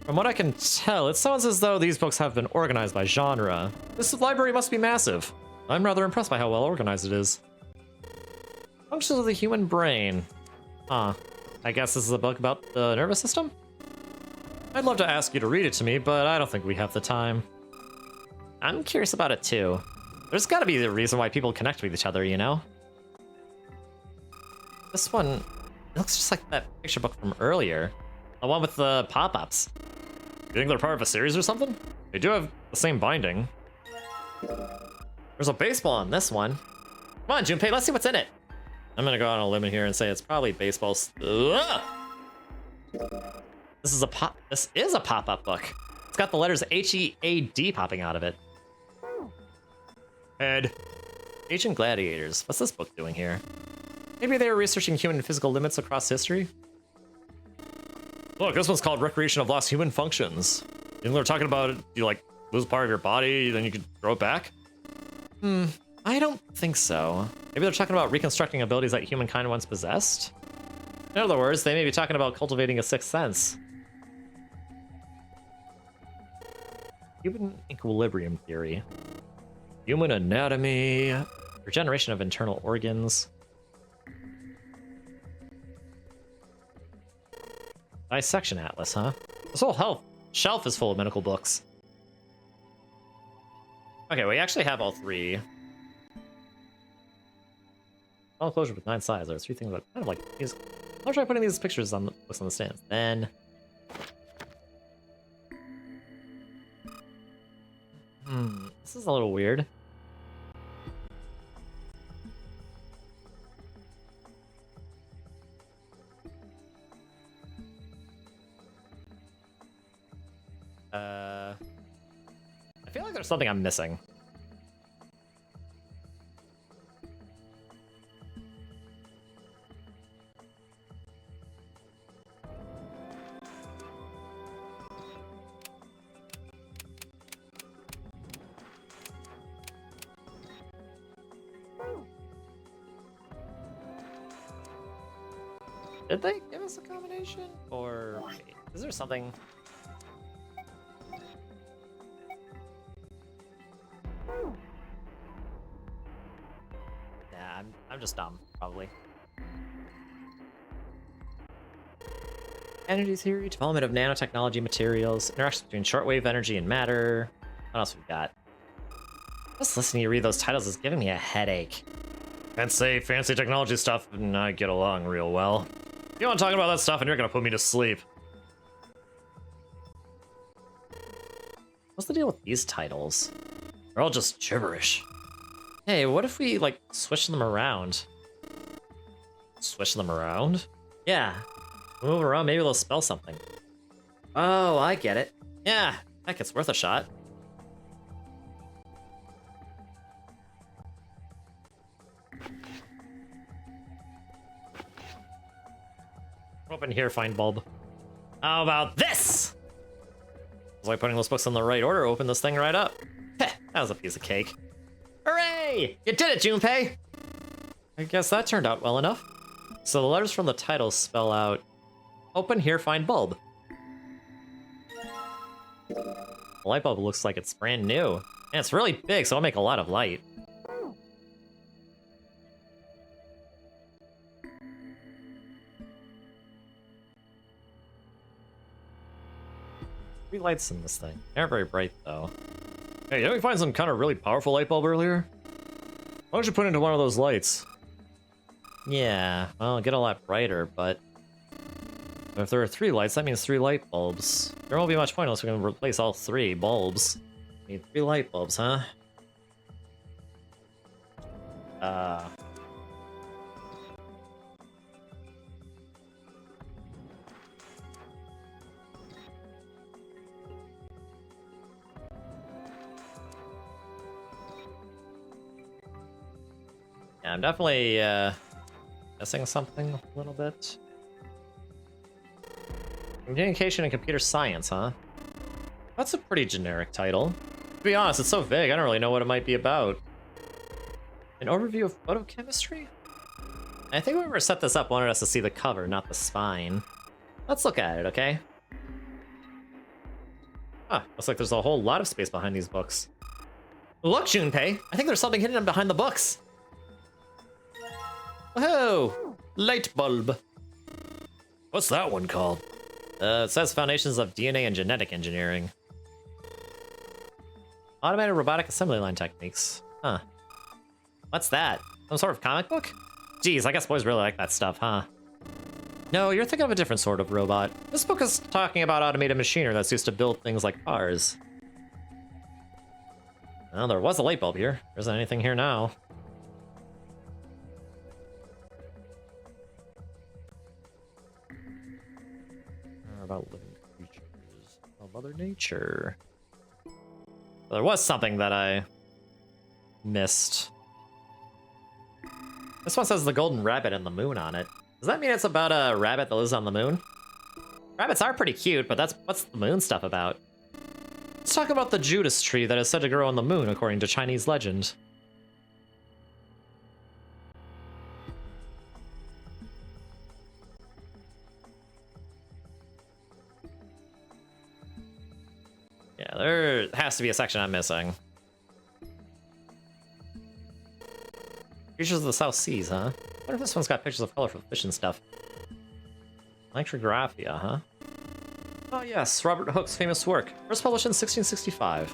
Speaker 1: From what I can tell, it sounds as though these books have been organized by genre. This library must be massive. I'm rather impressed by how well organized it is. Functions of the human brain. Huh. I guess this is a book about the nervous system? I'd love to ask you to read it to me, but I don't think we have the time. I'm curious about it too. There's gotta be a reason why people connect with each other, you know? This one, it looks just like that picture book from earlier. The one with the pop-ups.
Speaker 2: You think they're part of a series or something? They do have the same binding.
Speaker 1: There's a baseball on this one. Come on, Junpei, let's see what's in it. I'm gonna go out on a limb here and say it's probably baseball. Ugh! This is a pop-up book. It's got the letters H-E-A-D popping out of it.
Speaker 2: Head.
Speaker 1: Ancient Gladiators. What's this book doing here? Maybe they were researching human physical limits across history?
Speaker 2: Look, this one's called Recreation of Lost Human Functions. You think they're talking about you like lose part of your body, then you could grow it back?
Speaker 1: I don't think so. Maybe they're talking about reconstructing abilities that humankind once possessed? In other words, they may be talking about cultivating a sixth sense. Human equilibrium theory. Human anatomy. Regeneration of internal organs. Dissection atlas, huh? This whole shelf is full of medical books. Okay, we actually have all three. All closure with 9 sides. There are 3 things that kind of like these. I'll try putting these pictures on the books on the stands. Then. This is a little weird. I feel like there's something I'm missing. Did they give us a combination? Or wait, is there something? Nah, I'm just dumb, probably. Energy theory, development of nanotechnology materials, interactions between shortwave energy and matter. What else we got? Just listening to you read those titles is giving me a headache. Can't say fancy technology stuff and I get along real well. You want to talk about that stuff and you're gonna put me to sleep. What's the deal with these titles? They're all just gibberish. Hey, what if we, like, switch them around? Switch them around? Yeah. Move around, maybe they'll spell something. Oh, I get it. Yeah, heck, it's worth a shot. Open here, find bulb. How about this? Was I putting those books in the right order? Open this thing right up. Heh, that was a piece of cake. Hooray! You did it, Junpei! I guess that turned out well enough. So the letters from the title spell out, open here, find bulb. The light bulb looks like it's brand new. And it's really big, so it'll make a lot of light. Three lights in this thing. They're very bright, though. Hey, didn't we find some kind of really powerful light bulb earlier? Why don't you put it into one of those lights? Yeah, well, it'll get a lot brighter, but if there are 3 lights, that means 3 light bulbs. There won't be much point unless we can replace all 3 bulbs. Need 3 light bulbs, huh? Yeah, I'm definitely missing something a little bit. Communication and computer science, huh? That's a pretty generic title. To be honest, it's so vague, I don't really know what it might be about. An overview of photochemistry? I think whoever set this up wanted us to see the cover, not the spine. Let's look at it, okay? Ah, looks like there's a whole lot of space behind these books. Look, Junpei! I think there's something hidden behind the books! Whoa! Light bulb!
Speaker 2: What's that one called?
Speaker 1: It says Foundations of DNA and Genetic Engineering. Automated robotic assembly line techniques. Huh. What's that? Some sort of comic book? Geez, I guess boys really like that stuff, huh? No, you're thinking of a different sort of robot. This book is talking about automated machinery that's used to build things like cars. Well, there was a light bulb here. There isn't anything here now. About living creatures of Mother Nature. There was something that I missed. This one says the golden rabbit and the moon on it. Does that mean it's about a rabbit that lives on the moon? Rabbits are pretty cute, but what's the moon stuff about? Let's talk about the Judas tree that is said to grow on the moon according to Chinese legend. Yeah, there has to be a section I'm missing. Creatures of the South Seas, huh? I wonder if this one's got pictures of colorful fish and stuff. Electrographia, huh? Oh yes, Robert Hooke's famous work. First published in 1665.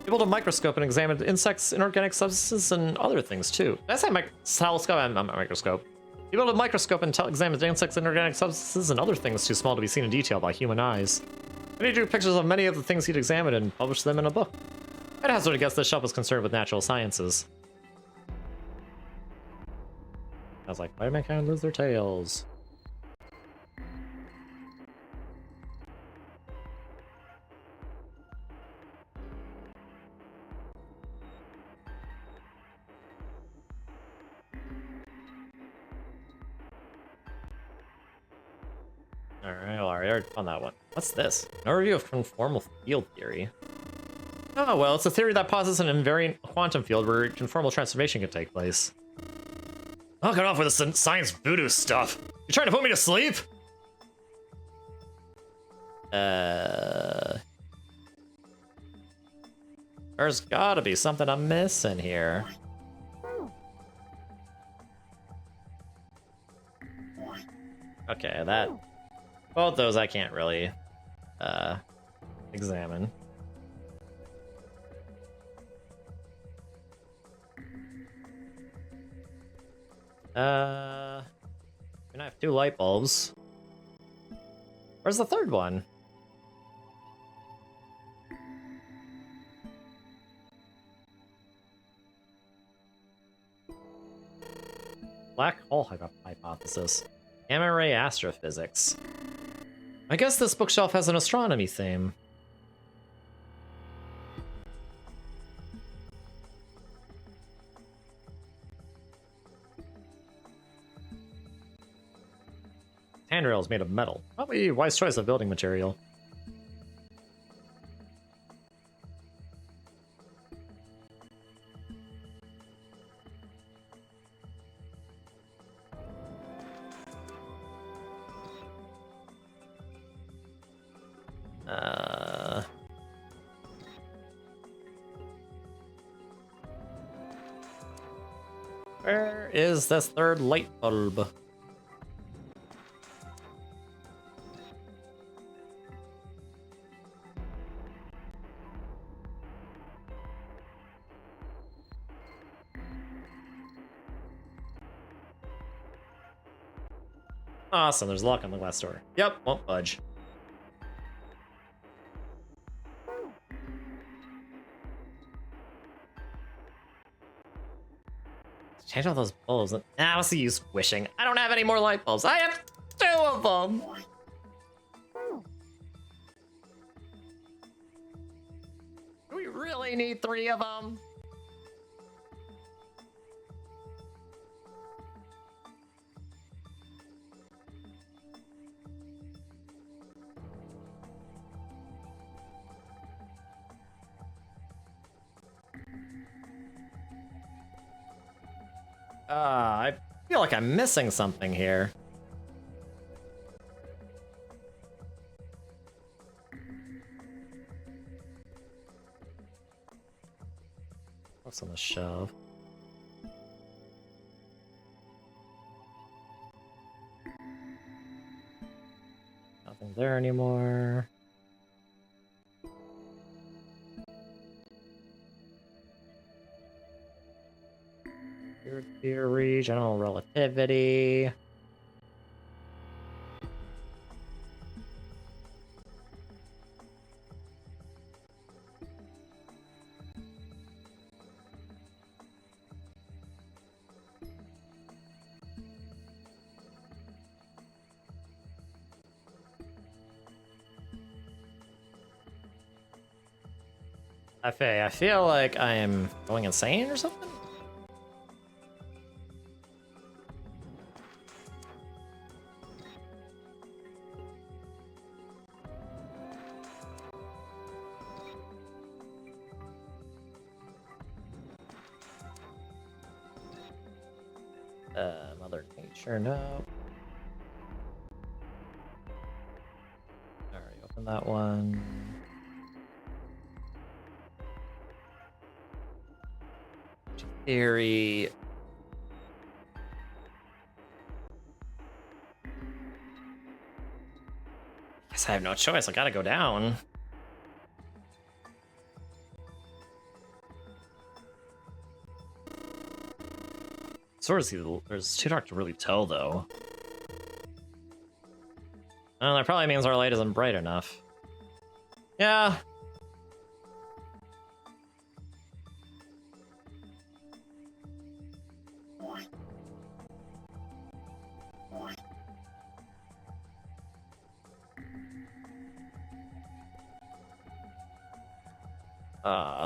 Speaker 1: It Able to microscope and examine insects, inorganic substances, and other things too. Did I say telescope? I'm a microscope. Able to microscope and examine insects, inorganic substances, and other things too small to be seen in detail by human eyes. And he drew pictures of many of the things he'd examined and published them in a book. I'd hazard to guess this shop was concerned with natural sciences. I was like, why do mankind lose their tails? Alright, well, I already found that one. What's this? An overview of conformal field theory. Oh, well, it's a theory that posits an invariant quantum field where conformal transformation can take place. Knock it off with this science voodoo stuff. You trying to put me to sleep? There's gotta be something I'm missing here. Okay, that... both those I can't really, examine. I have 2 light bulbs. Where's the third one? Black hole hypothesis. Gamma ray astrophysics. I guess this bookshelf has an astronomy theme. Handrail is made of metal. Probably a wise choice of building material. Where is this third light bulb? Awesome, there's a lock on the glass door. Yep, won't budge. Change all those bulbs. Ah, what's the use wishing? I don't have any more light bulbs. I have 2 of them. Do we really need 3 of them? I feel like I'm missing something here. What's on the shelf? Nothing there anymore. Theory, general relativity. I feel like I am going insane or something? Mother Nature, no. Alright, open that one. Theory. Guess I have no choice, I gotta go down.
Speaker 2: sort of see there's too dark to really tell, though.
Speaker 1: Oh, that probably means our light isn't bright enough. Yeah.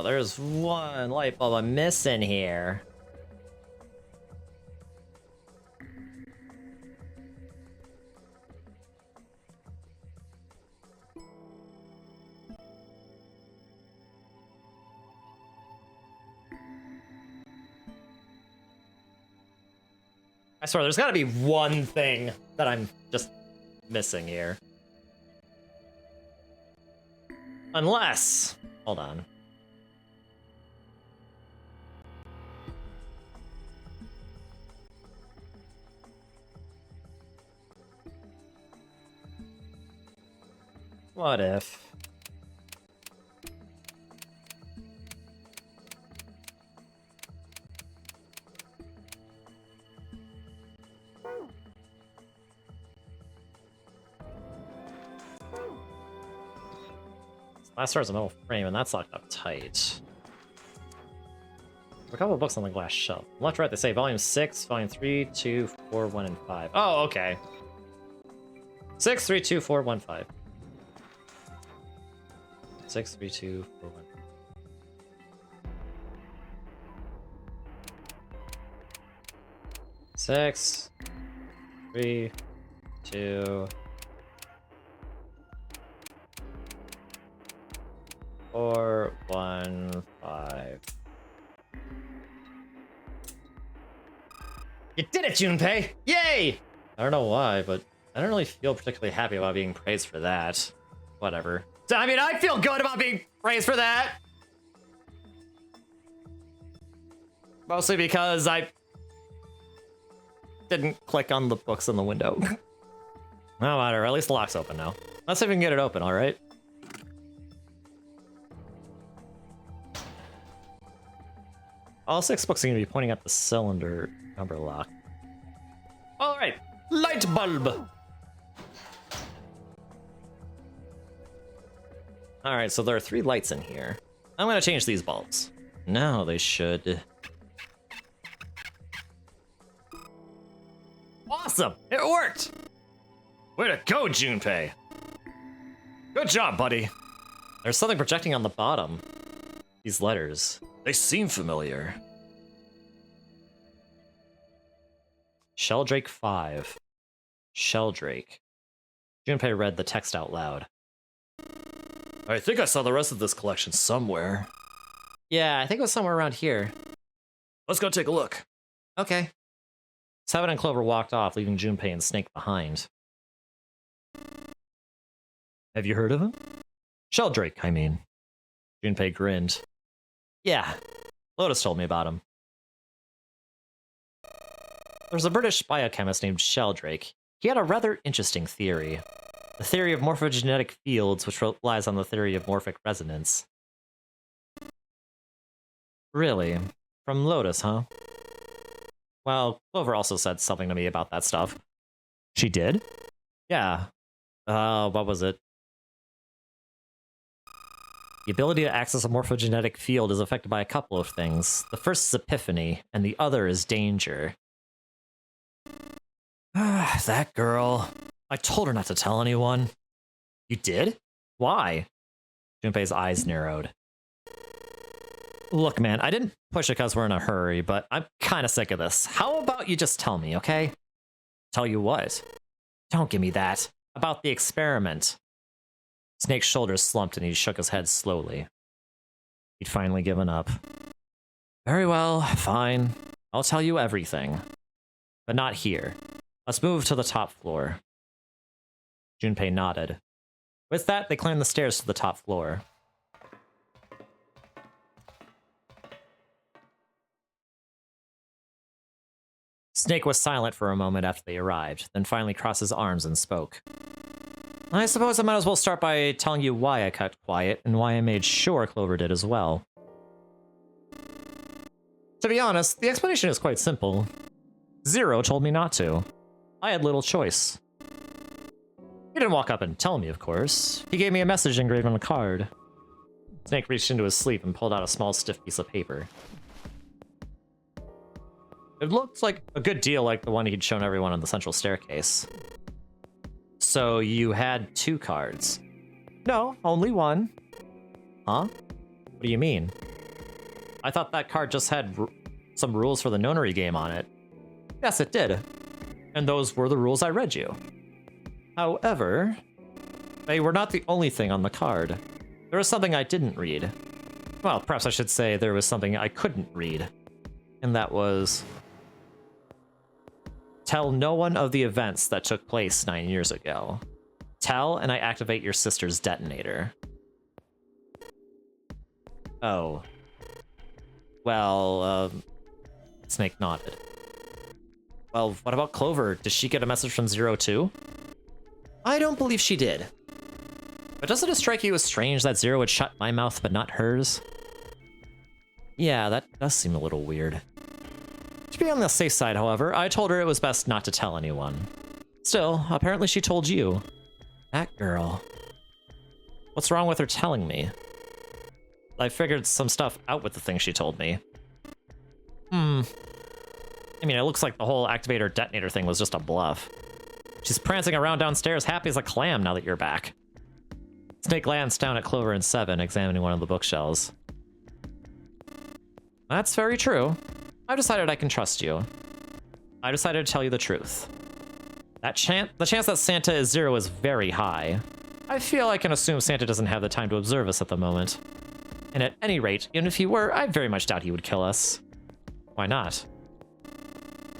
Speaker 1: There's one light bulb I'm missing here. I swear, there's gotta be one thing that I'm just missing here. Unless... Hold on. What if... Last star's a metal frame, and that's locked up tight. There are a couple of books on the glass shelf. Left, right, they say volume 6, volume 3, 2, 4, 1, and 5. Oh, okay. 6, 3, 2, 4, 1, 5. 6, 3, 2, 4, 1. Six, 3, 2, 4, 1, 5. You did it, Junpei! Yay! I don't know why, but I don't really feel particularly happy about being praised for that. Whatever. I mean, I feel good about being praised for that! Mostly because I didn't click on the books in the window. No matter, at least the lock's open now. Let's see if we can get it open, alright? All 6 books are going to be pointing at the cylinder number lock. Alright, light bulb! Alright, so there are 3 lights in here. I'm going to change these bulbs. No, they should. Awesome! It worked! Way to go, Junpei! Good job, buddy! There's something projecting on the bottom. These letters.
Speaker 2: They seem familiar.
Speaker 1: Sheldrake 5. Sheldrake. Junpei read the text out loud.
Speaker 2: I think I saw the rest of this collection somewhere.
Speaker 1: Yeah, I think it was somewhere around here.
Speaker 2: Let's go take a look.
Speaker 1: Okay. Seven and Clover walked off, leaving Junpei and Snake behind.
Speaker 2: Have you heard of him?
Speaker 1: Sheldrake, I mean. Junpei grinned. Yeah, Lotus told me about him. There's a British biochemist named Sheldrake. He had a rather interesting theory. The theory of morphogenetic fields, which relies on the theory of morphic resonance. Really? From Lotus, huh? Well, Clover also said something to me about that stuff.
Speaker 2: She did?
Speaker 1: Yeah. What was it? The ability to access a morphogenetic field is affected by a couple of things. The first is epiphany, and the other is danger.
Speaker 2: That girl.
Speaker 1: I told her not to tell anyone.
Speaker 2: You did?
Speaker 1: Why? Junpei's eyes narrowed. Look, man, I didn't push it because we're in a hurry, but I'm kind of sick of this. How about you just tell me, okay? Tell you what? Don't give me that. About the experiment. Snake's shoulders slumped and he shook his head slowly. He'd finally given up. Very well, fine. I'll tell you everything. But not here. Let's move to the top floor. Junpei nodded. With that, they climbed the stairs to the top floor. Snake was silent for a moment after they arrived, then finally crossed his arms and spoke. I suppose I might as well start by telling you why I kept quiet, and why I made sure Clover did as well. To be honest, the explanation is quite simple.
Speaker 2: Zero told me not to. I had little choice. He didn't walk up and tell me, of course. He gave me a message engraved on a card. Snake reached into his sleeve and pulled out a small, stiff piece of paper. It looked like a good deal like the one he'd shown everyone on the central staircase. So you had 2 cards? No, only one. Huh? What do you mean? I thought that card just had some rules for the Nonary game on it. Yes, it did. And those were the rules I read you. However, they were not the only thing on the card. There was something I didn't read. Well, perhaps I should say there was something I couldn't read. And that was... Tell no one of the events that took place 9 years ago. Tell, and I activate your sister's detonator. Oh. Well, Snake nodded. Well, what about Clover? Did she get a message from Zero too? I don't believe she did. But doesn't it strike you as strange that Zero would shut my mouth but not hers? Yeah, that does seem a little weird. To be on the safe side, however, I told her it was best not to tell anyone. Still, apparently she told you. That girl. What's wrong with her telling me? I figured some stuff out with the thing she told me. I mean, it looks like the whole activator detonator thing was just a bluff. She's prancing around downstairs happy as a clam now that you're back. Snake glanced down at Clover and Seven, examining one of the bookshelves. That's very true. I've decided I can trust you. I decided to tell you the truth. The chance that Santa is Zero is very high. I feel I can assume Santa doesn't have the time to observe us at the moment. And at any rate, even if he were, I very much doubt he would kill us. Why not?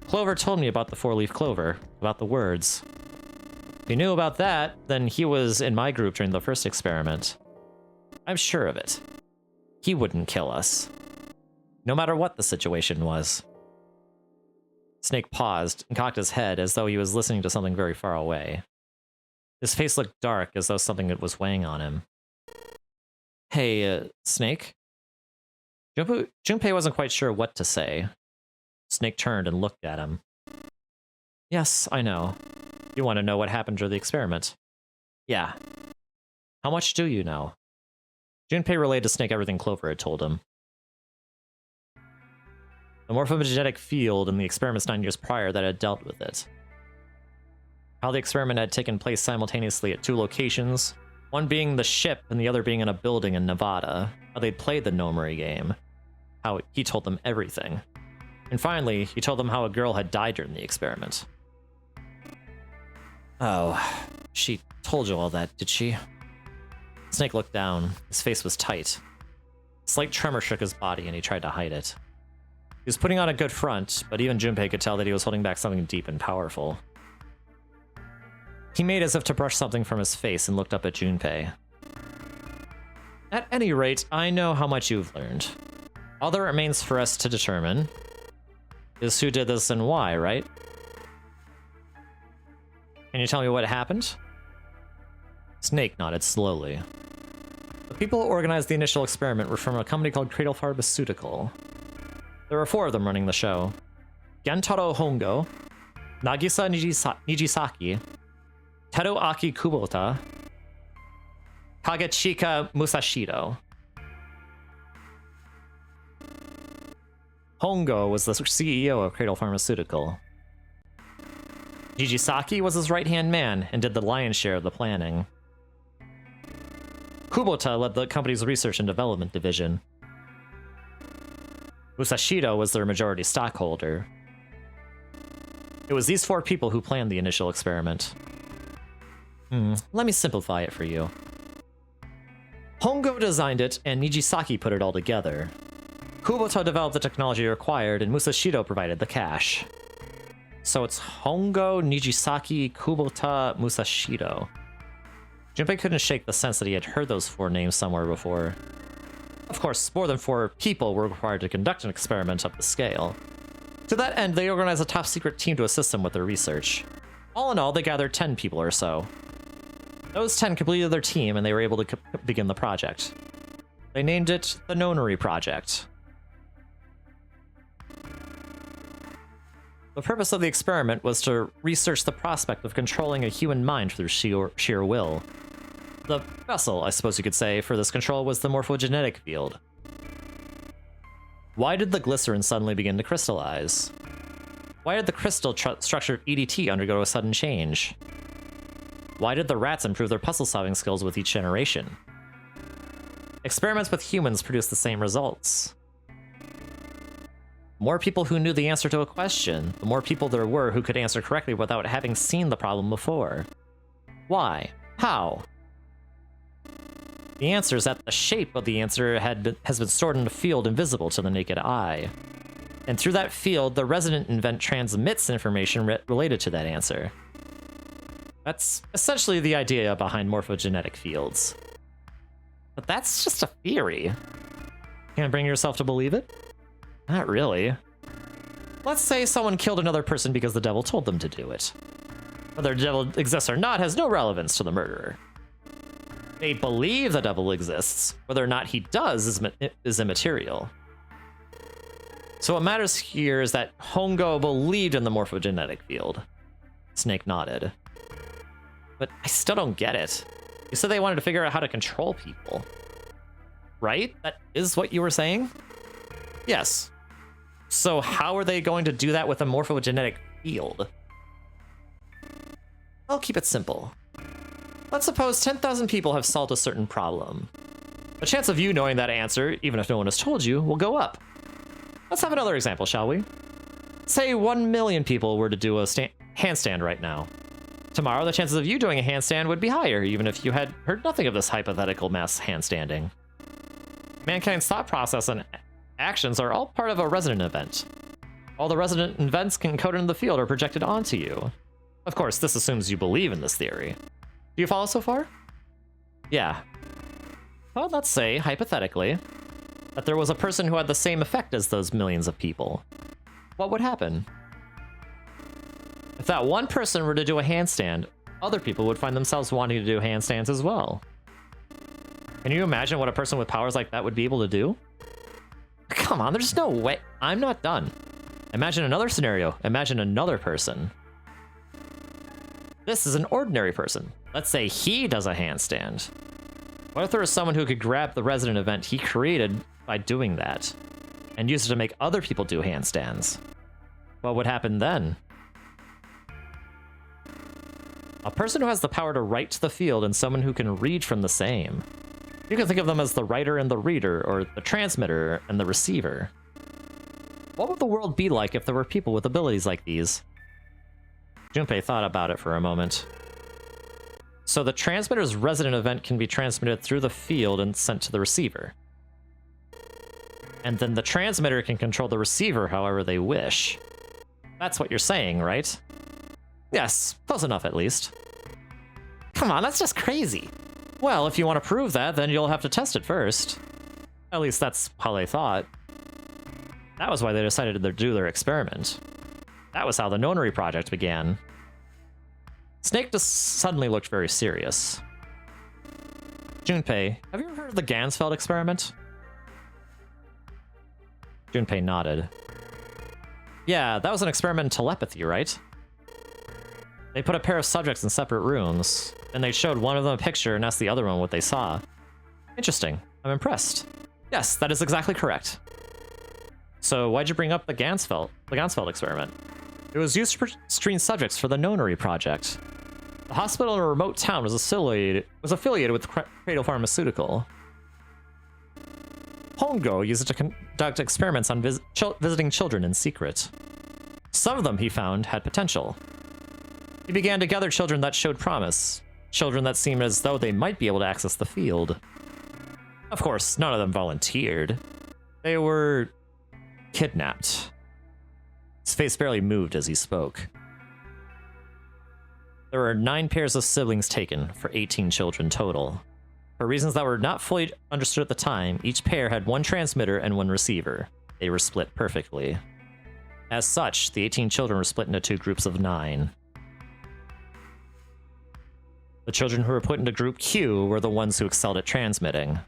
Speaker 2: Clover told me about the 4-leaf clover, about the words. If he knew about that, then he was in my group during the first experiment. I'm sure of it. He wouldn't kill us. No matter what the situation was. Snake paused and cocked his head as though he was listening to something very far away. His face looked dark as though something was weighing on him. Hey, Snake? Junpei wasn't quite sure what to say. Snake turned and looked at him. Yes, I know. You want to know what happened during the experiment? Yeah. How much do you know? Junpei relayed to Snake everything Clover had told him. The morphogenetic field in the experiments 9 years prior that had dealt with it. How the experiment had taken place simultaneously at 2 locations, one being the ship and the other being in a building in Nevada. How they'd played the Nonary game. How he told them everything. And finally, he told them how a girl had died during the experiment. Oh, she told you all that, did she? Snake looked down. His face was tight. A slight tremor shook his body and he tried to hide it. He was putting on a good front, but even Junpei could tell that he was holding back something deep and powerful. He made as if to brush something from his face and looked up at Junpei. At any rate, I know how much you've learned. All that remains for us to determine is who did this and why, right? Can you tell me what happened? Snake nodded slowly. The people who organized the initial experiment were from a company called Cradle Pharmaceutical. There were 4 of them running the show. Gentaro Hongo, Nagisa Nijisaki, Teru Aki Kubota, Kagechika Musashido. Hongo was the CEO of Cradle Pharmaceutical. Nijisaki was his right-hand man and did the lion's share of the planning. Kubota led the company's research and development division. Musashido was their majority stockholder. It was these 4 people who planned the initial experiment. Let me simplify it for you. Hongo designed it, and Nijisaki put it all together. Kubota developed the technology required, and Musashido provided the cash. So it's Hongo, Nijisaki, Kubota, Musashido. Junpei couldn't shake the sense that he had heard those 4 names somewhere before. Of course, more than 4 people were required to conduct an experiment of the scale. To that end, they organized a top-secret team to assist them with their research. All in all, they gathered 10 people or so. Those 10 completed their team, and they were able to begin the project. They named it the Nonary Project. The purpose of the experiment was to research the prospect of controlling a human mind through sheer will. The vessel, I suppose you could say, for this control was the morphogenetic field. Why did the glycerin suddenly begin to crystallize? Why did the crystal structure of EDT undergo a sudden change? Why did the rats improve their puzzle-solving skills with each generation? Experiments with humans produce the same results. More people who knew the answer to a question, the more people there were who could answer correctly without having seen the problem before. Why? How? The answer is that the shape of the answer has been stored in a field invisible to the naked eye. And through that field, the resident event transmits information related to that answer. That's essentially the idea behind morphogenetic fields. But that's just a theory. Can't bring yourself to believe it? Not really. Let's say someone killed another person because the devil told them to do it. Whether the devil exists or not has no relevance to the murderer. They believe the devil exists. Whether or not he does is immaterial. So what matters here is that Hongo believed in the morphogenetic field. Snake nodded. But I still don't get it. You said they wanted to figure out how to control people. Right? That is what you were saying? Yes. So how are they going to do that with a morphogenetic field? I'll keep it simple. Let's suppose 10,000 people have solved a certain problem. The chance of you knowing that answer, even if no one has told you, will go up. Let's have another example, shall we? Say 1 million people were to do a handstand right now. Tomorrow, the chances of you doing a handstand would be higher, even if you had heard nothing of this hypothetical mass handstanding. Mankind's thought process and actions are all part of a resonant event. All the resonant events encoded in the field are projected onto you. Of course, this assumes you believe in this theory. Do you follow so far? Yeah. Well, let's say, hypothetically, that there was a person who had the same effect as those millions of people. What would happen? If that one person were to do a handstand, other people would find themselves wanting to do handstands as well. Can you imagine what a person with powers like that would be able to do? Come on, there's no way. I'm not done. Imagine another scenario. Imagine another person. This is an ordinary person. Let's say he does a handstand. What if there was someone who could grab the resident event he created by doing that, and use it to make other people do handstands? What would happen then? A person who has the power to write to the field and someone who can read from the same. You can think of them as the writer and the reader, or the transmitter and the receiver. What would the world be like if there were people with abilities like these? Junpei thought about it for a moment. So the transmitter's resident event can be transmitted through the field and sent to the receiver. And then the transmitter can control the receiver however they wish. That's what you're saying, right? Yes, close enough at least. Come on, that's just crazy. Well, if you want to prove that, then you'll have to test it first. At least that's how they thought. That was why they decided to do their experiment. That was how the Nonary project began. Snake just suddenly looked very serious. Junpei, have you ever heard of the Gansfeld experiment? Junpei nodded. Yeah, that was an experiment in telepathy, right? They put a pair of subjects in separate rooms, and they showed one of them a picture and asked the other one what they saw. Interesting. I'm impressed. Yes, that is exactly correct. So why'd you bring up the Gansfeld experiment? It was used to screen subjects for the Nonary project. The hospital in a remote town was affiliated with Cradle Pharmaceutical. Hongo used it to conduct experiments on visiting children in secret. Some of them, he found, had potential. He began to gather children that showed promise, children that seemed as though they might be able to access the field. Of course, none of them volunteered. They were kidnapped. His face barely moved as he spoke. There were 9 pairs of siblings taken, for 18 children total. For reasons that were not fully understood at the time, each pair had 1 transmitter and 1 receiver. They were split perfectly. As such, the 18 children were split into 2 groups of 9. The children who were put into Group Q were the ones who excelled at transmitting.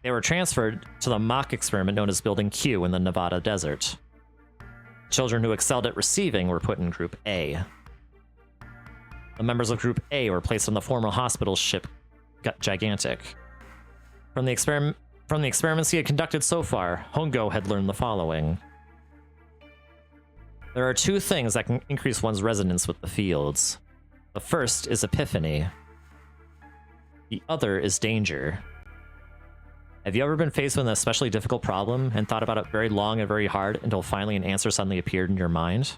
Speaker 2: They were transferred to the mock experiment known as Building Q in the Nevada desert. Children who excelled at receiving were put in Group A. The members of Group A were placed on the former hospital ship Gigantic. From the experiments he had conducted so far, Hongo had learned the following. There are two things that can increase one's resonance with the fields. The first is epiphany. The other is danger. Have you ever been faced with an especially difficult problem and thought about it very long and very hard until finally an answer suddenly appeared in your mind?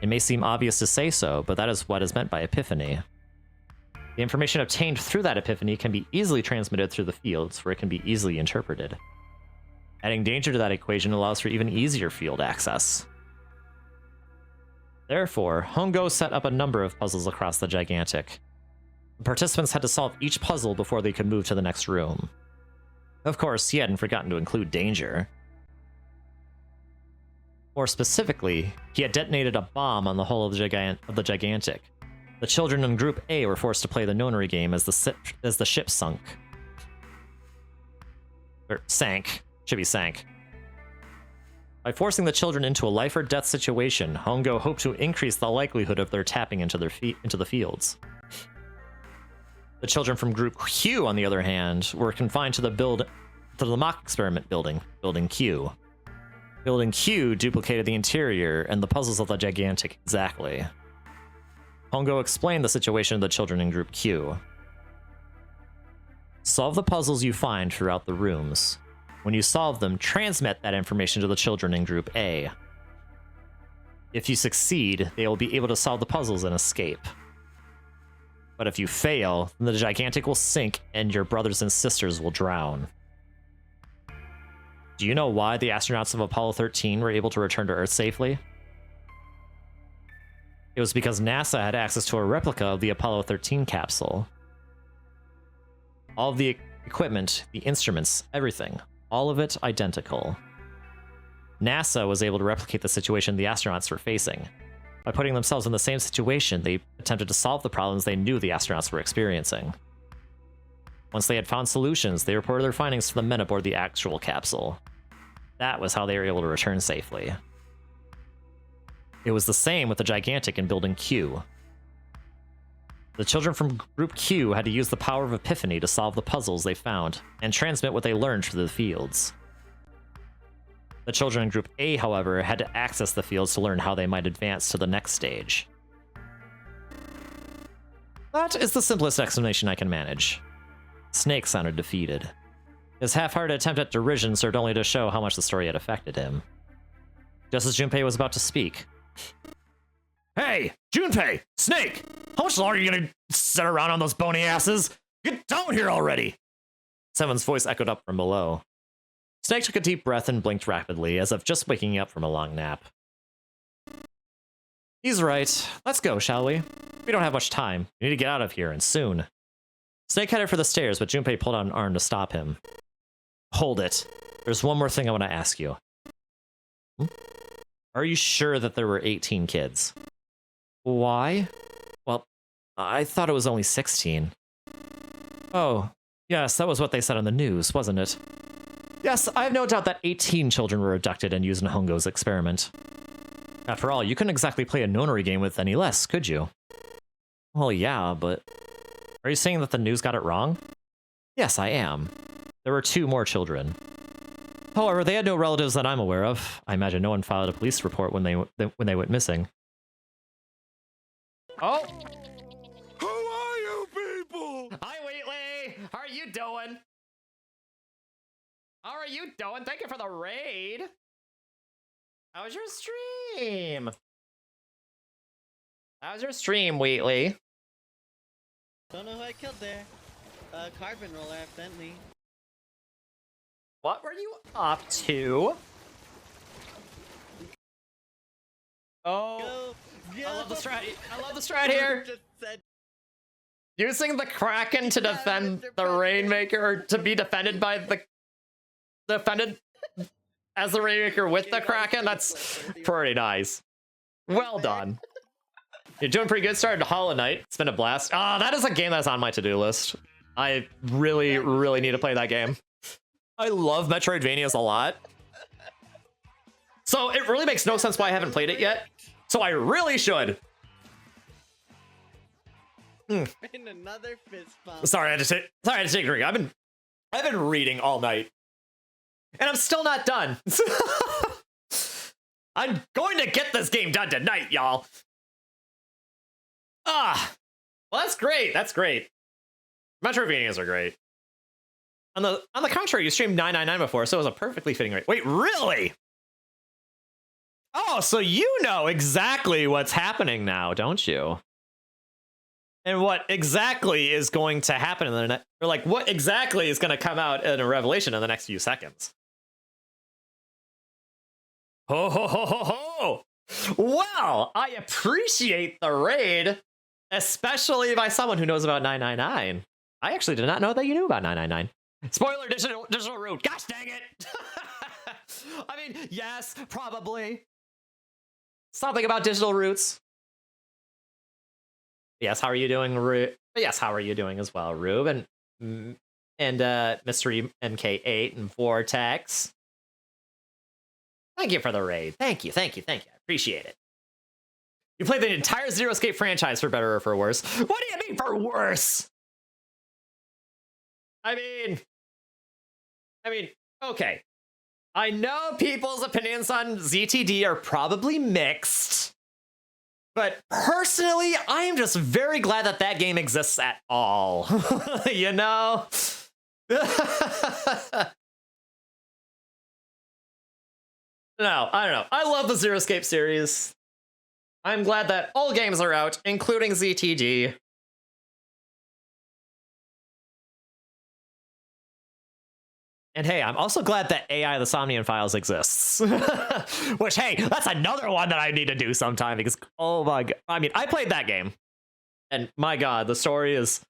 Speaker 2: It may seem obvious to say so, but that is what is meant by epiphany. The information obtained through that epiphany can be easily transmitted through the fields, where it can be easily interpreted. Adding danger to that equation allows for even easier field access. Therefore, Hongo set up a number of puzzles across the Gigantic. The participants had to solve each puzzle before they could move to the next room. Of course, he hadn't forgotten to include danger. More specifically, he had detonated a bomb on the hull of the Gigantic. The children in Group A were forced to play the Nonary Game as the ship sunk. Or sank. Should be sank. By forcing the children into a life or death situation, Hongo hoped to increase the likelihood of their tapping into the fields. The children from Group Q, on the other hand, were confined to the mock experiment building, Building Q. Building Q duplicated the interior and the puzzles of the Gigantic exactly. Hongo explained the situation to the children in Group Q. Solve the puzzles you find throughout the rooms. When you solve them, transmit that information to the children in Group A. If you succeed, they will be able to solve the puzzles and escape. But if you fail, then the Gigantic will sink and your brothers and sisters will drown. Do you know why the astronauts of Apollo 13 were able to return to Earth safely? It was because NASA had access to a replica of the Apollo 13 capsule. All of the equipment, the instruments, everything, all of it identical. NASA was able to replicate the situation the astronauts were facing. By putting themselves in the same situation, they attempted to solve the problems they knew the astronauts were experiencing. Once they had found solutions, they reported their findings to the men aboard the actual capsule. That was how they were able to return safely. It was the same with the Gigantic in Building Q. The children from Group Q had to use the power of epiphany to solve the puzzles they found and transmit what they learned through the fields. The children in Group A, however, had to access the fields to learn how they might advance to the next stage. That is the simplest explanation I can manage. Snake sounded defeated. His half-hearted attempt at derision served only to show how much the story had affected him. Just as Junpei was about to speak.
Speaker 1: Hey, Junpei! Snake! How much longer are you gonna sit around on those bony asses? Get down here already!
Speaker 2: Seven's voice echoed up from below. Snake took a deep breath and blinked rapidly, as if just waking up from a long nap. He's right. Let's go, shall we? We don't have much time. We need to get out of here, and soon. Snake headed for the stairs, but Junpei pulled out an arm to stop him. Hold it. There's one more thing I want to ask you. Are you sure that there were 18 kids? Why? Well, I thought it was only 16. Oh, yes, that was what they said on the news, wasn't it? Yes, I have no doubt that 18 children were abducted and used in Hongo's experiment. After all, you couldn't exactly play a Nonary game with any less, could you? Well, yeah, but... Are you saying that the news got it wrong? Yes, I am. There were 2 more children. However, they had no relatives that I'm aware of. I imagine no one filed a police report when they went missing.
Speaker 1: Oh!
Speaker 6: Who are you people?
Speaker 1: Hi, Wheatley! How are you doing? How are you doing? Thank you for the raid! How was your stream? How was your stream, Wheatley?
Speaker 7: Don't know who I killed there. Carbon roller, evidently.
Speaker 1: What were you up to? Oh,
Speaker 7: Go.
Speaker 1: I love the strat. I love the strat here.
Speaker 7: Just said
Speaker 1: Using the Kraken to defend the Rainmaker, or to be defended by the defended as the Rainmaker with the Kraken. That's pretty nice. Well done. You're doing pretty good. Started Hollow Knight. It's been a blast. Ah, that is a game that's on my to-do list. I really, really need to play that game. I love Metroidvanias a lot. So it really makes no sense why I haven't played it yet. So I really should.
Speaker 7: And another fist bump.
Speaker 1: Sorry, I had to take a drink. I've been reading all night. And I'm still not done. I'm going to get this game done tonight, y'all. Well, that's great. That's great. Metroidvanias are great. On the contrary, you streamed 999 before, so it was a perfectly fitting rate. Wait, really? Oh, so you know exactly what's happening now, don't you? And what exactly is going to happen in the next, or like what exactly is going to come out in a revelation in the next few seconds? Ho ho ho ho ho! Well, I appreciate the raid, especially by someone who knows about 999. I actually did not know that you knew about 999. Spoiler, digital root. Gosh dang it! I mean, yes, probably. Something about digital roots. Yes, how are you doing, Rube? Yes, how are you doing as well, Rube? And Mystery MK8 and Vortex. Thank you for the raid. Thank you. I appreciate it. You played the entire Zero Escape franchise for better or for worse. What do you mean for worse? I mean, okay. I know people's opinions on ZTD are probably mixed. But personally, I am just very glad that that game exists at all. You know? No, I don't know. I love the Zero Escape series. I'm glad that all games are out, including ZTD. And hey, I'm also glad that AI the Somnian Files exists. Which, hey, that's another one that I need to do sometime because, oh my god. I mean, I played that game. And my god, the story is...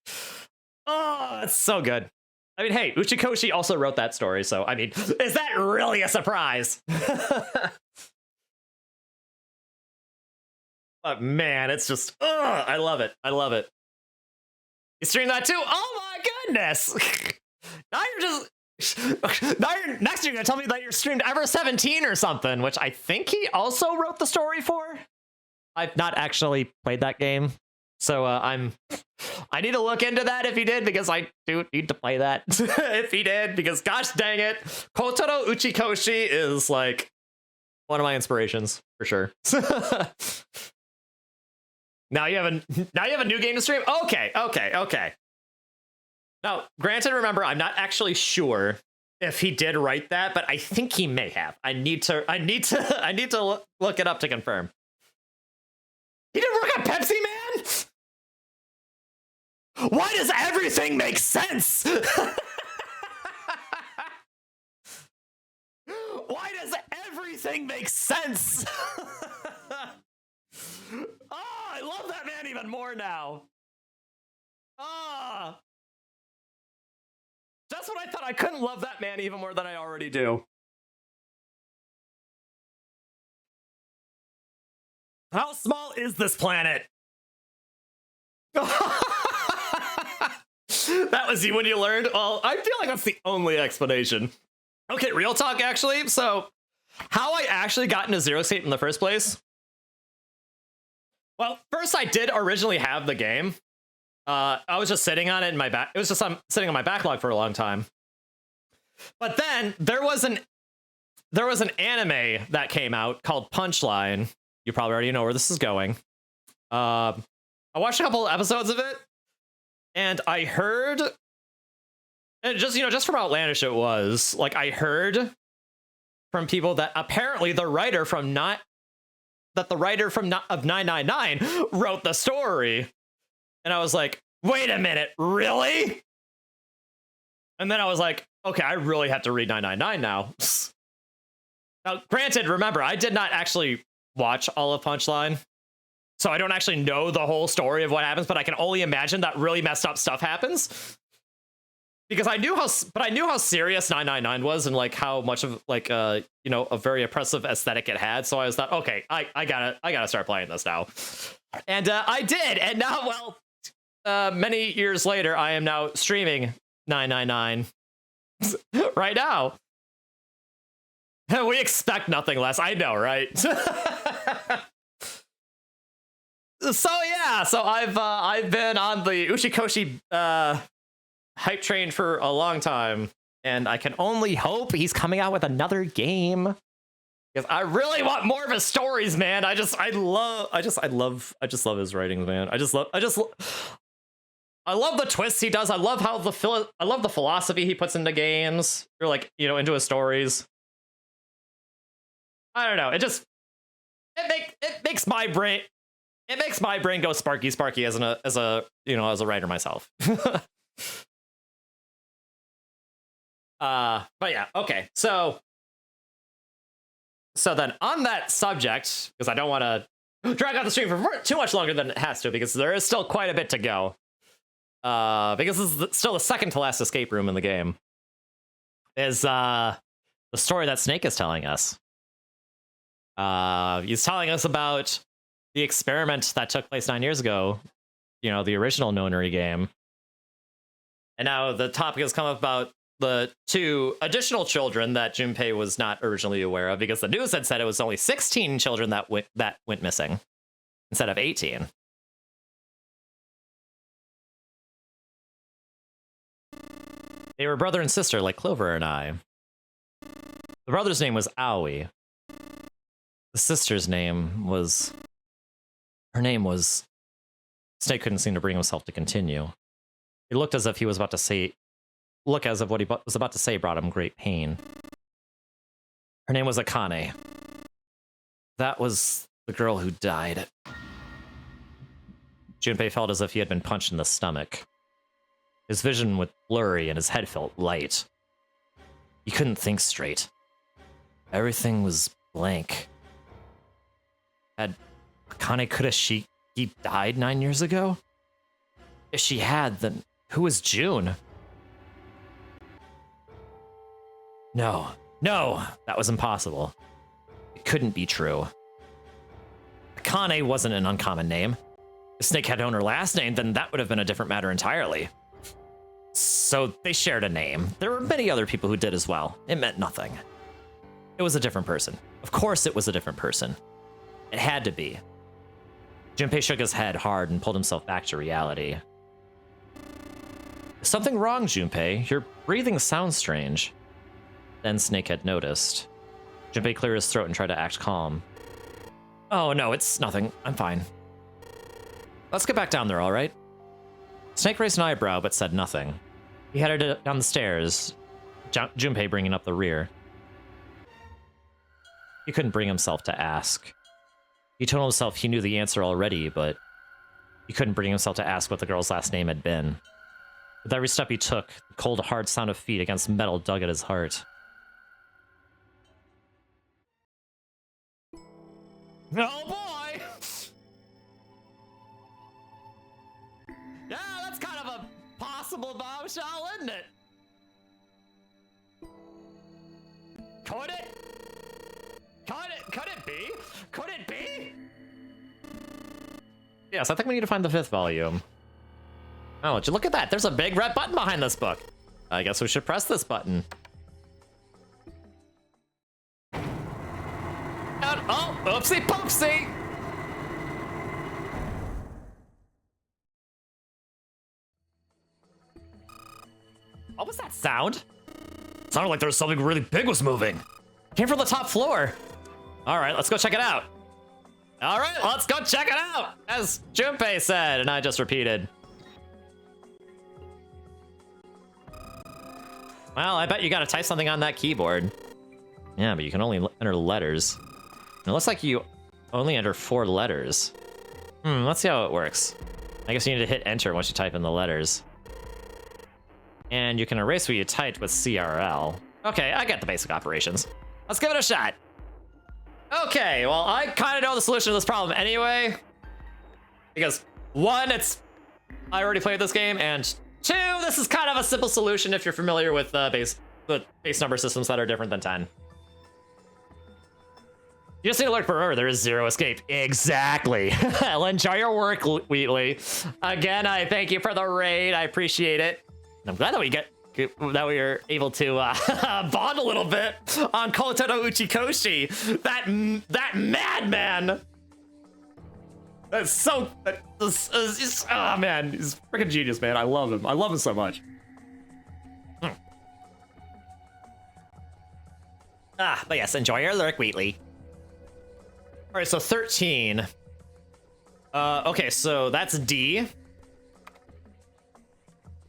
Speaker 1: Oh, it's so good. I mean, hey, Uchikoshi also wrote that story, so, I mean, is that really a surprise? But man, it's just... I love it. I love it. You stream that too? Oh my goodness! Now you're just... Next you're gonna tell me that you're streamed Ever 17 or something, which I think he also wrote the story for. I've not actually played that game, so I need to look into that if he did, because I do need to play that if he did, because gosh dang it, Kotaro Uchikoshi is like one of my inspirations for sure. Now you have a new game to stream. Okay. Now, granted, remember, I'm not actually sure if he did write that, but I think he may have. I need to look it up to confirm. He didn't work on Pepsi Man? Why does everything make sense? Why does everything make sense? Oh, I love that man even more now. Ah. Just when I thought I couldn't love that man even more than I already do. How small is this planet? That was you when you learned? Well, I feel like that's the only explanation. Okay, real talk, actually. So, how I actually got into Zero Escape in the first place? Well, first I did originally have the game. I was just sitting on it in my back. It was just sitting on my backlog for a long time. But then there was an anime that came out called Punchline. You probably already know where this is going. I watched a couple episodes of it, and I heard, and just from how outlandish it was, like I heard from people that apparently the writer of 999 wrote the story. And I was like, wait a minute, really? And then I was like, okay, I really have to read 999 now. Now, granted, remember, I did not actually watch all of Punchline, so I don't actually know the whole story of what happens, but I can only imagine that really messed up stuff happens. Because I knew how serious 999 was and like how much of like a very oppressive aesthetic it had. So I was thought, okay, I gotta start playing this now. And I did, and now, well, many years later, I am now streaming 999 right now. We expect nothing less. I know, right? So yeah, so I've been on the Uchikoshi hype train for a long time, and I can only hope he's coming out with another game. Because I really want more of his stories, man. I love his writings, man. I love the twists he does. I love how I love the philosophy he puts into games, or like, you know, into his stories. I don't know. It makes my brain go sparky as a writer myself. But yeah, okay. So then on that subject, because I don't want to drag out the stream for too much longer than it has to, because there is still quite a bit to go. Because this is still the second to last escape room in the game. Is the story that Snake is telling us. He's telling us about the experiment that took place 9 years ago, you know, the original Nonary game. And now the topic has come up about the 2 additional children that Junpei was not originally aware of, because the news had said it was only 16 children that went missing instead of 18. They were brother and sister like Clover and I. The brother's name was Aoi. The sister's name was... Her name was... Snake couldn't seem to bring himself to continue. He looked as if he was about to say... Look as if what he was about to say brought him great pain. Her name was Akane. That was the girl who died. Junpei felt as if he had been punched in the stomach. His vision was blurry and his head felt light. He couldn't think straight. Everything was blank. Had Akane Kudashi died 9 years ago? If she had, then who was June? No, that was impossible. It couldn't be true. Akane wasn't an uncommon name. If Snake had known her last name, then that would have been a different matter entirely. So they shared a name. There were many other people who did as well. It meant nothing. It was a different person. Of course it was a different person. It had to be. Junpei shook his head hard and pulled himself back to reality. Is something wrong, Junpei? Your breathing sounds strange. Then Snake had noticed. Junpei cleared his throat and tried to act calm. Oh no, it's nothing. I'm fine. Let's get back down there, all right? Snake raised an eyebrow but said nothing. He headed down the stairs, Junpei bringing up the rear. He couldn't bring himself to ask. He told himself he knew the answer already, but he couldn't bring himself to ask what the girl's last name had been. With every step he took, the cold, hard sound of feet against metal dug at his heart. Oh boy! Yeah, that's kind of a possible bombshell, isn't it? Could it? Could it be? Could it be? Yes, I think we need to find the 5th volume. Oh, would you look at that? There's a big red button behind this book. I guess we should press this button. And, oh, oopsie poopsie! What was that sound? It sounded like there was something really big was moving. It came from the top floor. All right, let's go check it out. All right, let's go check it out, as Junpei said, and I just repeated. Well, I bet you gotta type something on that keyboard. Yeah, but you can only enter letters. It looks like you only enter 4 letters. Let's see how it works. I guess you need to hit enter once you type in the letters. And you can erase what you typed with CRL. Okay, I get the basic operations. Let's give it a shot. Okay, well, I kind of know the solution to this problem anyway. Because 1, I already played this game, and 2, this is kind of a simple solution if you're familiar with the base number systems that are different than 10. You just need to learn to remember there is 0 escape. Exactly. Well, enjoy your work, Wheatley. Again, I thank you for the raid. I appreciate it. And I'm glad that we get that we were able to bond a little bit on Koto no Uchikoshi. That madman. That's so. Oh man, he's freaking genius, man. I love him. I love him so much. But yes, enjoy your lurk, Wheatley. All right, so 13. Okay, so that's D.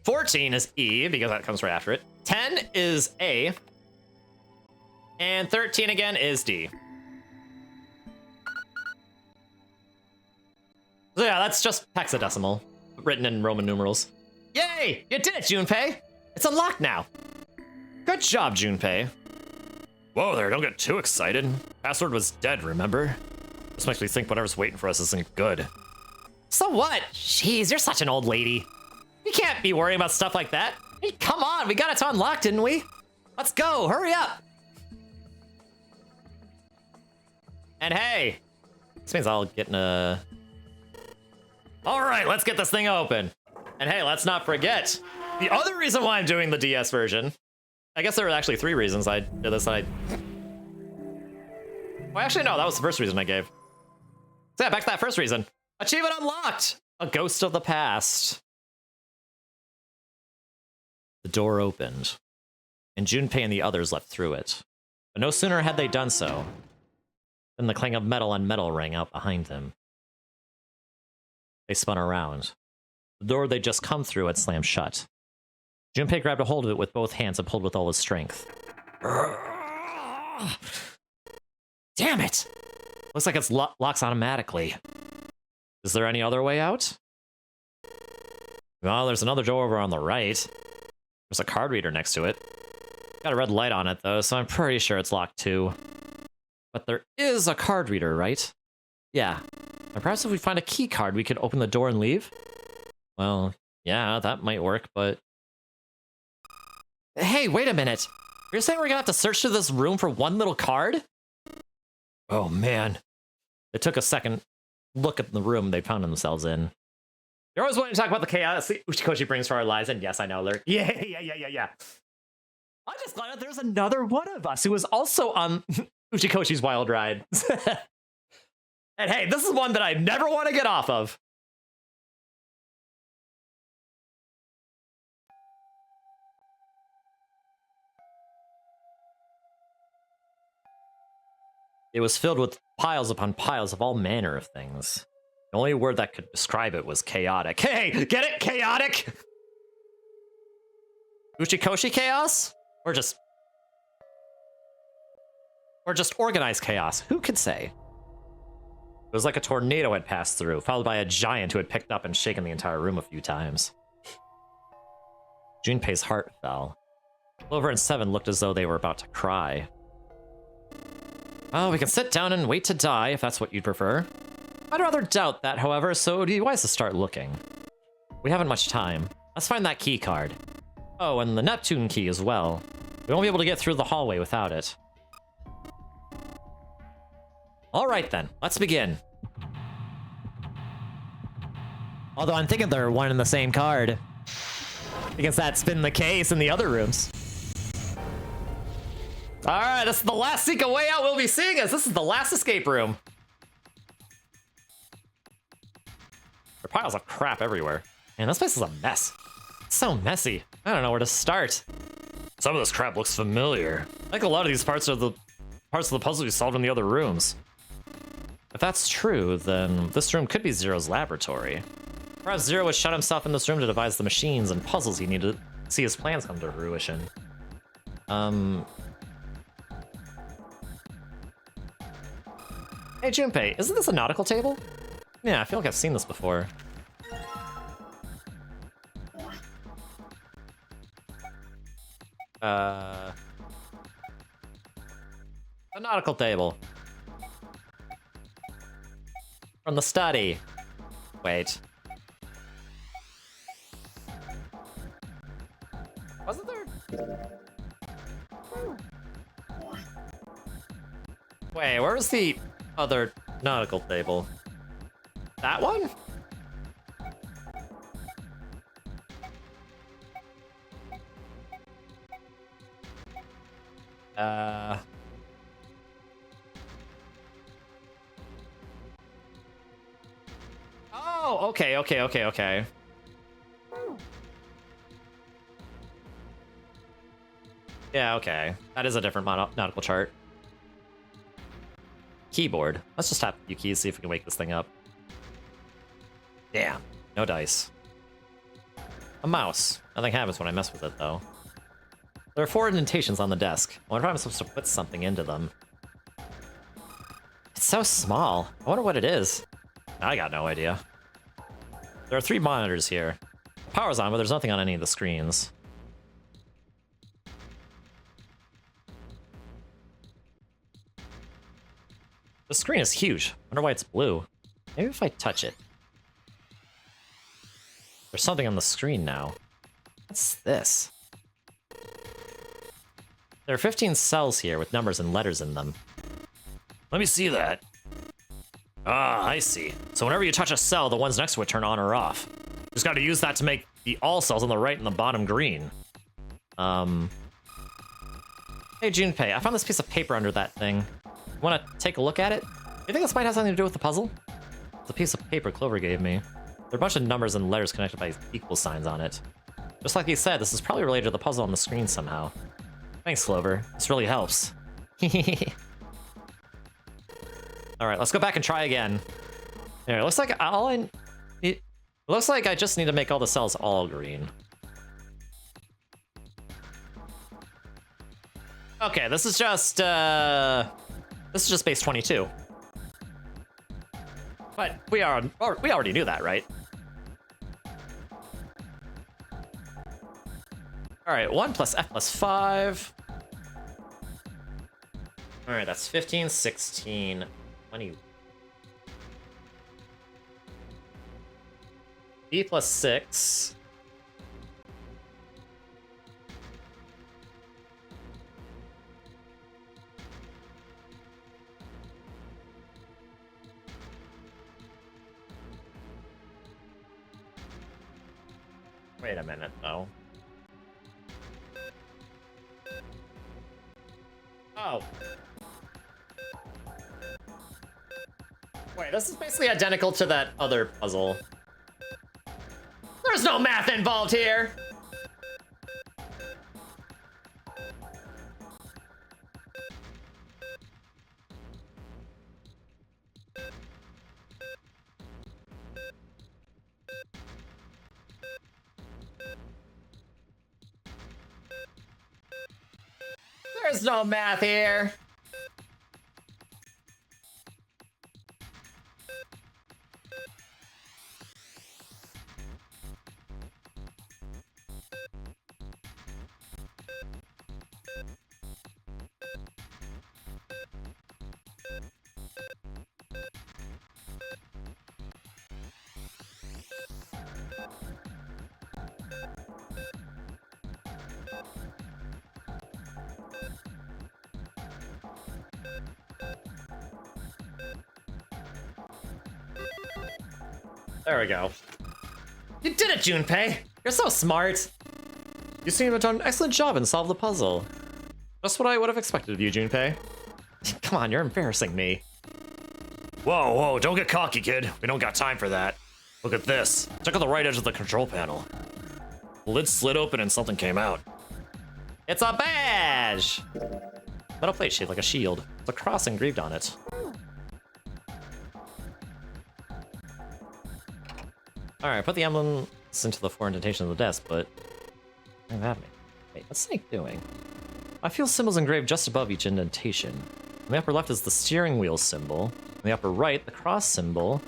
Speaker 1: 14 is E, because that comes right after it. 10 is A. And 13 again is D. So yeah, that's just hexadecimal, written in Roman numerals. Yay! You did it, Junpei! It's unlocked now! Good job, Junpei. Whoa there, don't get too excited. Password was dead, remember? This makes me think whatever's waiting for us isn't good. So what? Jeez, you're such an old lady. You can't be worrying about stuff like that. Hey, come on, we got it to unlock, didn't we? Let's go, hurry up! And hey, this means I'll get in a... All right, let's get this thing open. And hey, let's not forget, the other reason why I'm doing the DS version, I guess there were actually 3 reasons I did this. Well, actually, no, that was the first reason I gave. So yeah, back to that first reason. Achievement unlocked! A ghost of the past. The door opened, and Junpei and the others left through it. But no sooner had they done so, than the clang of metal on metal rang out behind them. They spun around. The door they'd just come through had slammed shut. Junpei grabbed a hold of it with both hands and pulled with all his strength. Damn it! Looks like it locks automatically. Is there any other way out? Well, there's another door over on the right. There's a card reader next to it. Got a red light on it, though, so I'm pretty sure it's locked, too. But there is a card reader, right? Yeah. And perhaps if we find a key card, we could open the door and leave? Well, yeah, that might work, but... Hey, wait a minute! You're saying we're gonna have to search through this room for one little card? Oh, man. It took a second look at the room they found themselves in. You're always wanting to talk about the chaos Uchikoshi brings for our lives, and yes, I know, Lurk. Yeah. I'm just glad that there's another one of us who was also on Uchikoshi's wild ride. And hey, this is one that I never want to get off of. It was filled with piles upon piles of all manner of things. The only word that could describe it was chaotic. Hey, get it? Chaotic? Uchikoshi chaos? Or just organized chaos? Who could say? It was like a tornado had passed through, followed by a giant who had picked up and shaken the entire room a few times. Junpei's heart fell. Clover and Seven looked as though they were about to cry. Well, we can sit down and wait to die, if that's what you'd prefer. I'd rather doubt that, however, so it'd be wise to start looking. We haven't much time. Let's find that key card. Oh, and the Neptune key as well. We won't be able to get through the hallway without it. All right then, let's begin. Although I'm thinking they're one and the same card. Because that's been the case in the other rooms. All right, this is the last secret way out we'll be seeing us. This is the last escape room. There are piles of crap everywhere. Man, this place is a mess. It's so messy. I don't know where to start. Some of this crap looks familiar. I think a lot of these parts are the puzzle we solved in the other rooms. If that's true, then this room could be Zero's laboratory. Perhaps Zero would shut himself in this room to devise the machines and puzzles he needed to see his plans come to fruition. Hey, Junpei, isn't this a nautical table? Yeah, I feel like I've seen this before. A nautical table. From the study. Wait. Wasn't there? Wait, where's the other nautical table? That one? Oh, okay. Yeah, okay. That is a different nautical chart. Keyboard. Let's just tap a few keys, see if we can wake this thing up. Damn. No dice. A mouse. Nothing happens when I mess with it, though. There are 4 indentations on the desk. I wonder if I'm supposed to put something into them. It's so small. I wonder what it is. I got no idea. There are 3 monitors here. The power's on, but there's nothing on any of the screens. The screen is huge. I wonder why it's blue. Maybe if I touch it. There's something on the screen now. What's this? There are 15 cells here with numbers and letters in them. Let me see that. Ah, I see. So whenever you touch a cell, the ones next to it turn on or off. Just gotta use that to make the all cells on the right and the bottom green. Hey, Junpei, I found this piece of paper under that thing. Want to take a look at it? You think this might have something to do with the puzzle? It's a piece of paper Clover gave me. There are a bunch of numbers and letters connected by equal signs on it. Just like he said, this is probably related to the puzzle on the screen somehow. Thanks, Clover. This really helps. Alright, let's go back and try again. There, it looks like it looks like I just need to make all the cells all green. Okay, this is just base 22. But we already knew that, right? Alright, 1 plus F plus 5. Alright, that's 15, 16, 20. B plus 6. Wait a minute, though. Oh. Wait, this is basically identical to that other puzzle. There's no math involved here! There's no math here! There we go. You did it, Junpei! You're so smart! You seem to have done an excellent job and solved the puzzle. Just what I would have expected of you, Junpei. Come on, you're embarrassing me.
Speaker 2: Whoa, don't get cocky, kid. We don't got time for that. Look at this. Check out the right edge of the control panel. The lid slid open and something came out.
Speaker 1: It's a badge! Metal plate shaped like a shield. With a cross engraved on it. Alright, put the emblems into the 4 indentations of the desk, but... I don't have any. Wait, what's Snake doing? I feel symbols engraved just above each indentation. On the upper left is the steering wheel symbol. On the upper right, the cross symbol.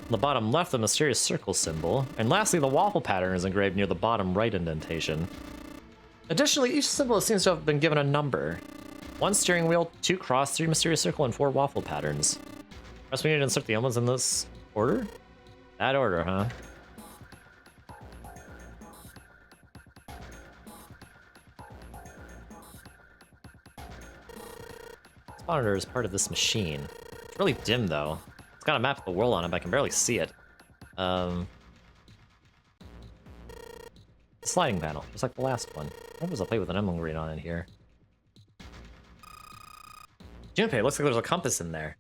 Speaker 1: On the bottom left, the mysterious circle symbol. And lastly, the waffle pattern is engraved near the bottom right indentation. Additionally, each symbol seems to have been given a number. 1 steering wheel, 2 cross, 3 mysterious circle, and 4 waffle patterns. Perhaps we need to insert the emblems in this order? That order, huh? This monitor is part of this machine. It's really dim, though. It's got a map of the world on it, but I can barely see it. Sliding panel, just like the last one. There was a plate with an emblem green on it here. Junpei, looks like there's a compass in there.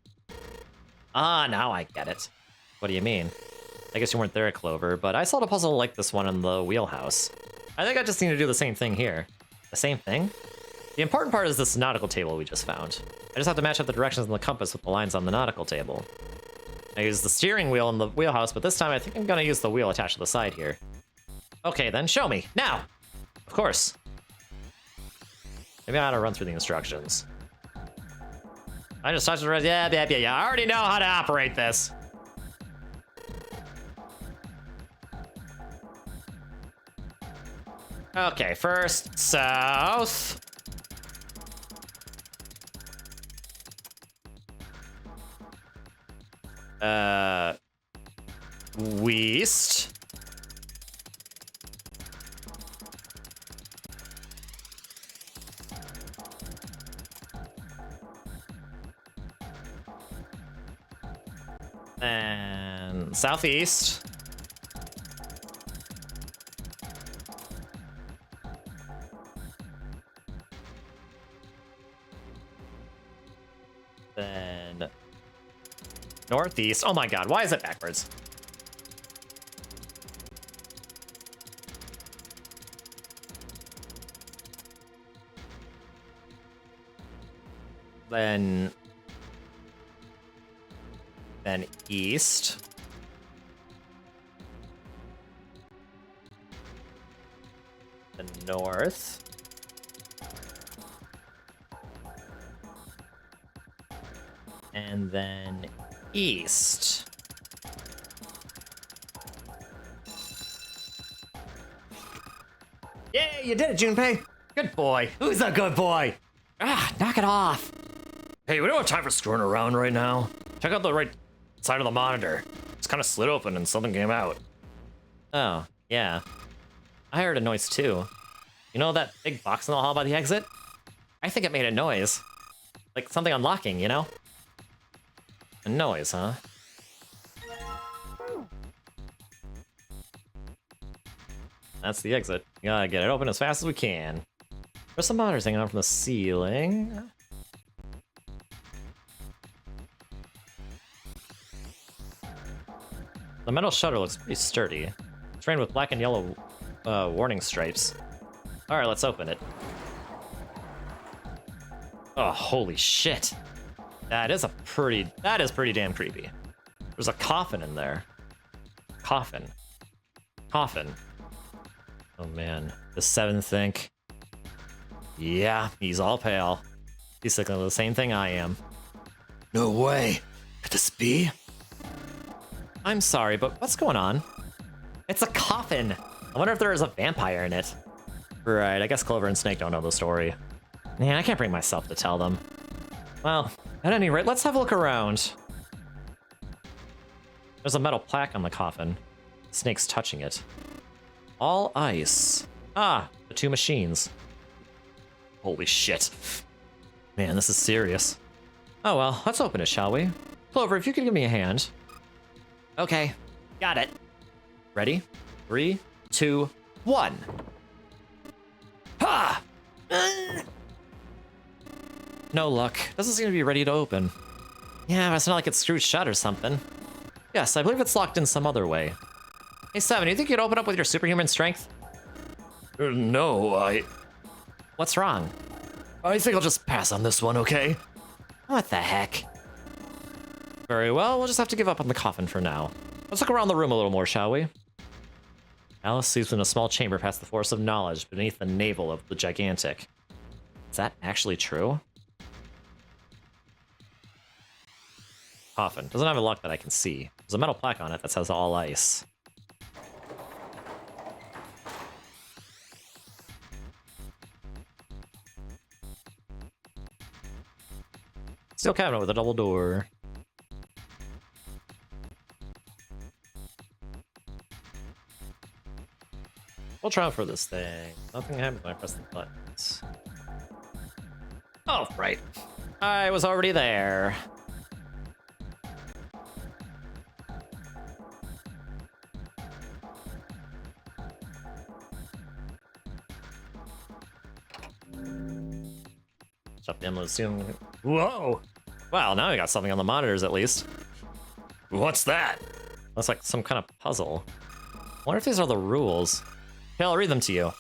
Speaker 1: Ah, now I get it. What do you mean? I guess you weren't there, Clover, but I solved a puzzle like this one in the wheelhouse. I think I just need to do the same thing here. The same thing? The important part is this nautical table we just found. I just have to match up the directions on the compass with the lines on the nautical table. I used the steering wheel in the wheelhouse, but this time I think I'm gonna use the wheel attached to the side here. Okay, then show me, now! Of course. Maybe I ought to run through the instructions. I just touched the rest. Yeah. I already know how to operate this. Okay, first south. West. And southeast. Then northeast. Oh my god, why is it backwards? Then east. Then north. And then east. Yeah, you did it, Junpei. Good boy. Who's a good boy?
Speaker 5: Ah, knock it off.
Speaker 2: Hey, we don't have time for screwing around right now. Check out the right side of the monitor. It's kind of slid open and something came out.
Speaker 1: Oh, yeah. I heard a noise too. You know that big box in the hall by the exit? I think it made a noise. Like something unlocking, you know? A noise, huh? That's the exit. You gotta get it open as fast as we can. There's some monitors hanging out from the ceiling. The metal shutter looks pretty sturdy. It's framed with black and yellow warning stripes. Alright, let's open it. Oh, holy shit. That is pretty damn creepy. There's a coffin in there. Coffin. Oh man, the seventh think. Yeah, he's all pale. He's thinking of the same thing I am.
Speaker 2: No way. Could this be?
Speaker 1: I'm sorry, but what's going on? It's a coffin! I wonder if there is a vampire in it. Right, I guess Clover and Snake don't know the story. Man, I can't bring myself to tell them. Well, at any rate, let's have a look around. There's a metal plaque on the coffin. Snake's touching it. All ice. Ah, the two machines. Holy shit. Man, this is serious. Oh well, let's open it, shall we? Clover, if you could give me a hand. Okay, got it. Ready? 3, 2, 1. Ha! No luck. Doesn't seem to be ready to open. Yeah, but it's not like it's screwed shut or something. Yes, I believe it's locked in some other way. Hey, Seven, you think you'd open up with your superhuman strength?
Speaker 2: No,
Speaker 1: What's wrong?
Speaker 2: I think I'll just pass on this one, okay?
Speaker 1: What the heck? Very well, we'll just have to give up on the coffin for now. Let's look around the room a little more, shall we? Alice sleeps in a small chamber past the forest of knowledge beneath the navel of the gigantic. Is that actually true? Coffin. Doesn't have a lock that I can see. There's a metal plaque on it that says all ice. Steel cabinet with a double door. We'll try for this thing. Nothing happens when I press the buttons. Oh, right. I was already there. Shut the endless zoom
Speaker 2: Whoa!
Speaker 1: Wow, now we got something on the monitors at least.
Speaker 2: What's that?
Speaker 1: Looks like some kind of puzzle. I wonder if these are the rules. Okay, I'll read them to you.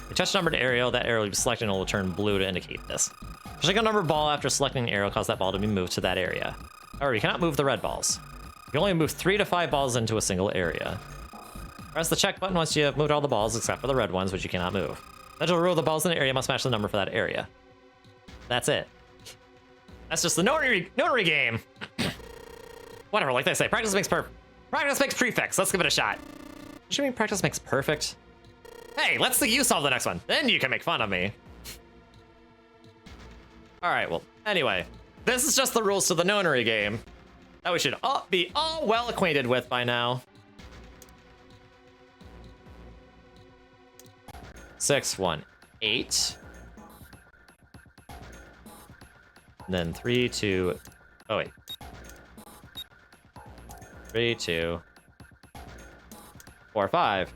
Speaker 1: You touch a numbered arrow, that arrow will be selected and it will turn blue to indicate this. Pushing a numbered ball after selecting an arrow causes that ball to be moved to that area. However, you cannot move the red balls. You can only move 3 to 5 balls into a single area. Press the check button once you have moved all the balls except for the red ones, which you cannot move. Essential rule: the balls in the area must match the number for that area. That's it. That's just the Nonary game. Whatever, like they say, practice makes prefix. Let's give it a shot. What do you mean practice makes perfect? Hey, let's see you solve the next one. Then you can make fun of me. All right, well, anyway, this is just the rules to the Nonary game that we should all be well acquainted with by now. 6, 1, 8. And then 3, 2. Oh wait. 3, 2, 4, 5.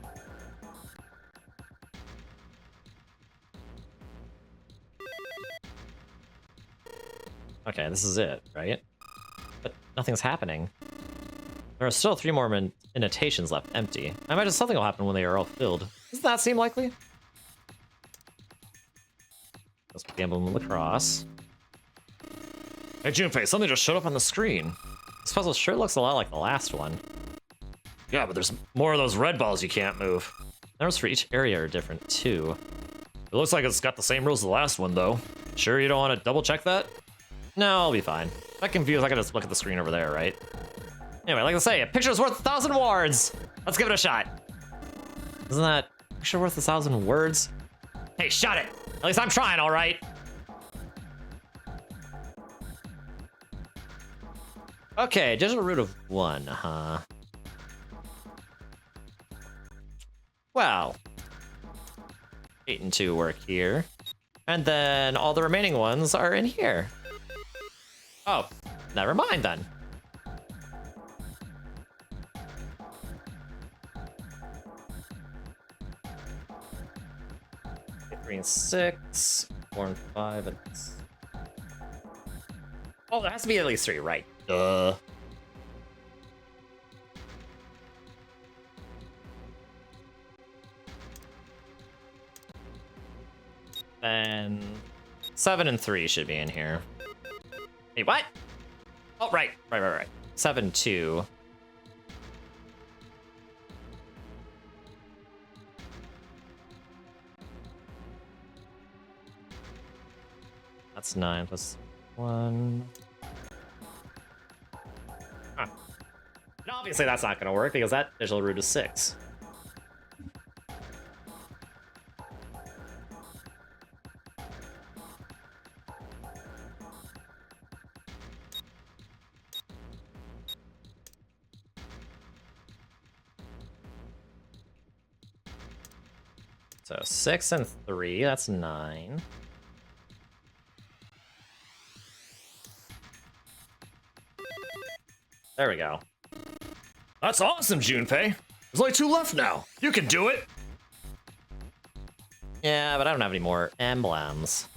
Speaker 1: Okay, this is it, right? But nothing's happening. There are still 3 more annotations left empty. I imagine something will happen when they are all filled. Doesn't that seem likely? Let's put the emblem of lacrosse.
Speaker 2: Hey, Junpei, something just showed up on the screen.
Speaker 1: This puzzle sure looks a lot like the last one.
Speaker 2: Yeah, but there's more of those red balls you can't move.
Speaker 1: Numbers for each area are different, too.
Speaker 2: It looks like it's got the same rules as the last one, though. Sure you don't want to double check that?
Speaker 1: No, I'll be fine. If I'm confused, I can just look at the screen over there, right? Anyway, like I say, a picture's worth 1,000 words! Let's give it a shot. Isn't that a picture worth 1,000 words? Hey, shut it! At least I'm trying, all right? Okay, digital root of 1, huh? Well, 8 and 2 work here. And then all the remaining ones are in here. Oh, never mind then. Okay, 3 and 6, 4 and 5, and... Oh, there has to be at least 3, right? Duh. And 7 and 3 should be in here. Hey, what? Oh, right. 7, 2. That's 9 plus 1. Huh. And obviously that's not gonna work because that digital root is 6. So 6 and 3, that's 9. There we go.
Speaker 2: That's awesome, Junpei. There's only 2 left now. You can do it.
Speaker 1: Yeah, but I don't have any more emblems.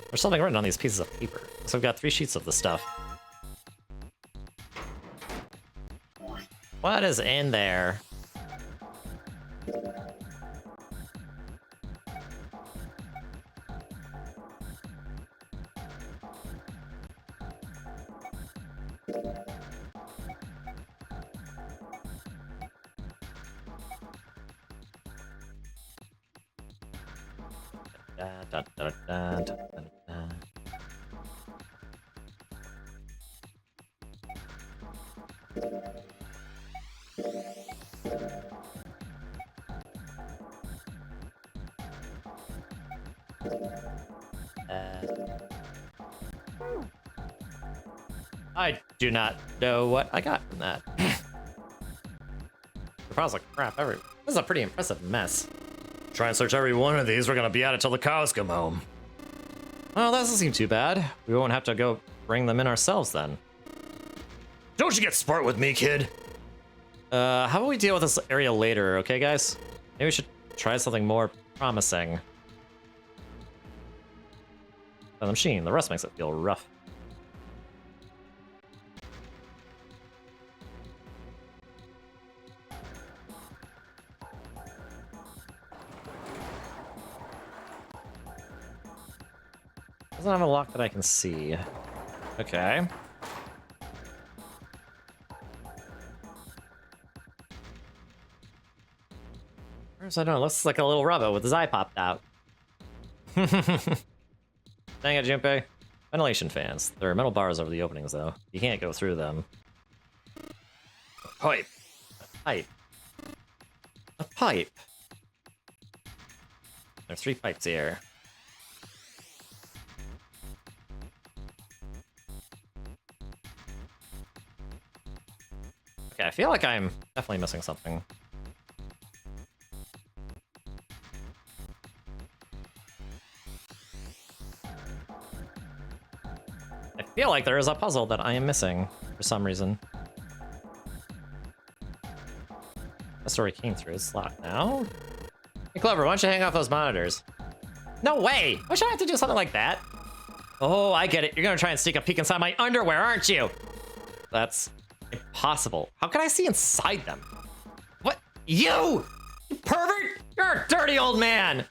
Speaker 1: There's something written on these pieces of paper. So I've got 3 sheets of the stuff. What is in there? Da, da, da, da, da, da. I do not know what I got from that. The files like crap everywhere. This is a pretty impressive mess.
Speaker 2: Try and search every one of these. We're gonna be at it till the cows come home.
Speaker 1: Well, that doesn't seem too bad. We won't have to go bring them in ourselves then.
Speaker 2: Don't you get smart with me, kid?
Speaker 1: How about we deal with this area later, okay, guys? Maybe we should try something more promising. the machine. The rest makes it feel rough. Doesn't have a lock that I can see. Okay. Where's I don't know, looks like a little rubber with his eye popped out. Dang it, Junpei. Ventilation fans. There are metal bars over the openings, though. You can't go through them. A pipe. A pipe. A pipe. There's 3 pipes here. Okay, I feel like I'm definitely missing something. I feel like there is a puzzle that I am missing for some reason. That's where we came through. It's locked now. Hey, Clover, why don't you hang off those monitors? No way! Why should I have to do something like that? Oh, I get it. You're gonna try and sneak a peek inside my underwear, aren't you? That's impossible. How can I see inside them? What? You pervert! You're a dirty old man!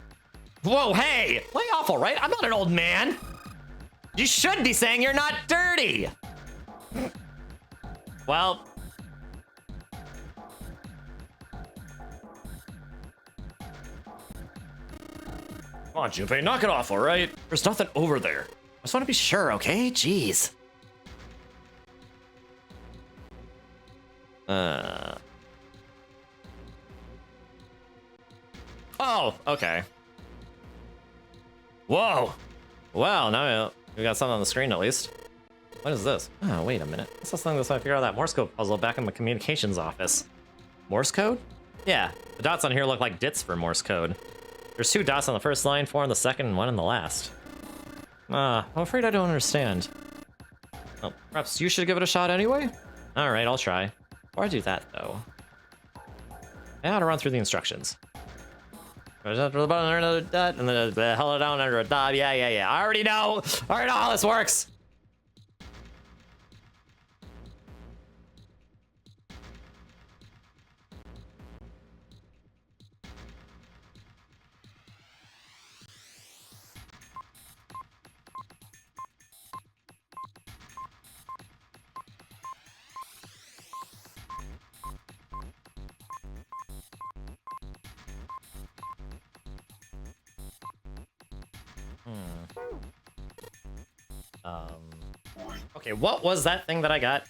Speaker 1: Whoa, hey! Lay off, all right? I'm not an old man! You should be saying you're not dirty! Well... Come on, Junpei, knock it off, all right? There's nothing over there. I just want to be sure, okay? Jeez. Oh, okay. Whoa! Wow, now we got something on the screen at least. What is this? Oh, wait a minute. This is something that's how I figure out that Morse code puzzle back in the communications office. Morse code? Yeah, the dots on here look like dits for Morse code. There's 2 dots on the first line, 4 on the second, and 1 in the last. I'm afraid I don't understand. Well, perhaps you should give it a shot anyway? Alright, I'll try. Before I do that, though, I ought to run through the instructions. After the button, another dot, and then held it down under a dot. Yeah. I already know how this works. Okay, what was that thing that I got?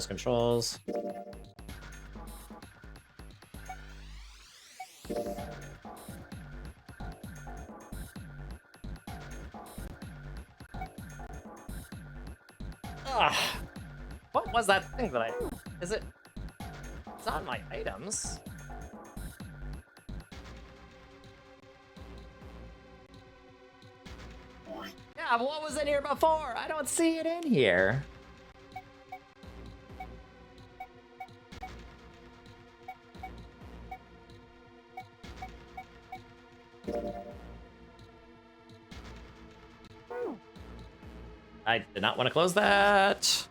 Speaker 1: Controls. What was that thing that is it? It's on my items. Yeah, but what was in here before? I don't see it in here. I did not want to close that.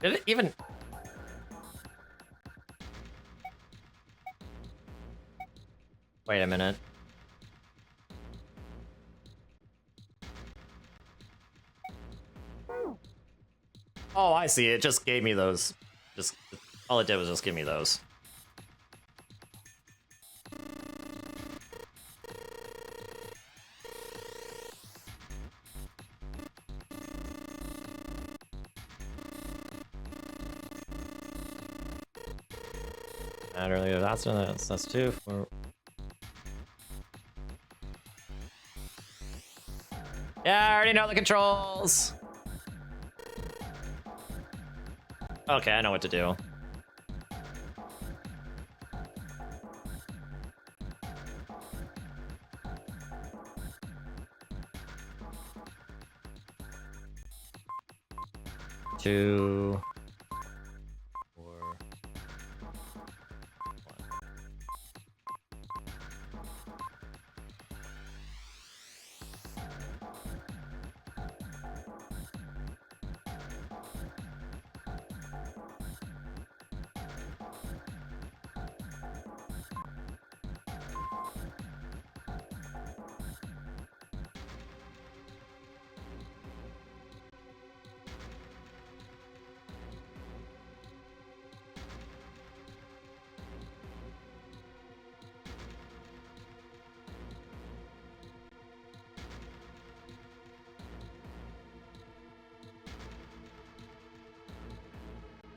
Speaker 1: Did it even... Wait a minute. Oh, I see. It just gave me those. Just all it did was just give me those. Add earlier, that's 2, 4. Yeah, I already know the controls. Okay, I know what to do. Two, 4,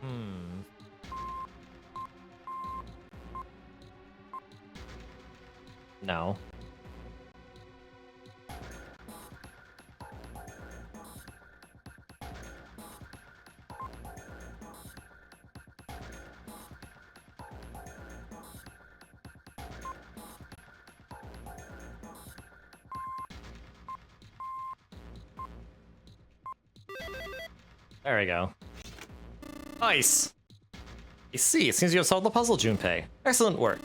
Speaker 1: 1. No. There we go. Ice! I see, it seems you have solved the puzzle, Junpei. Excellent work.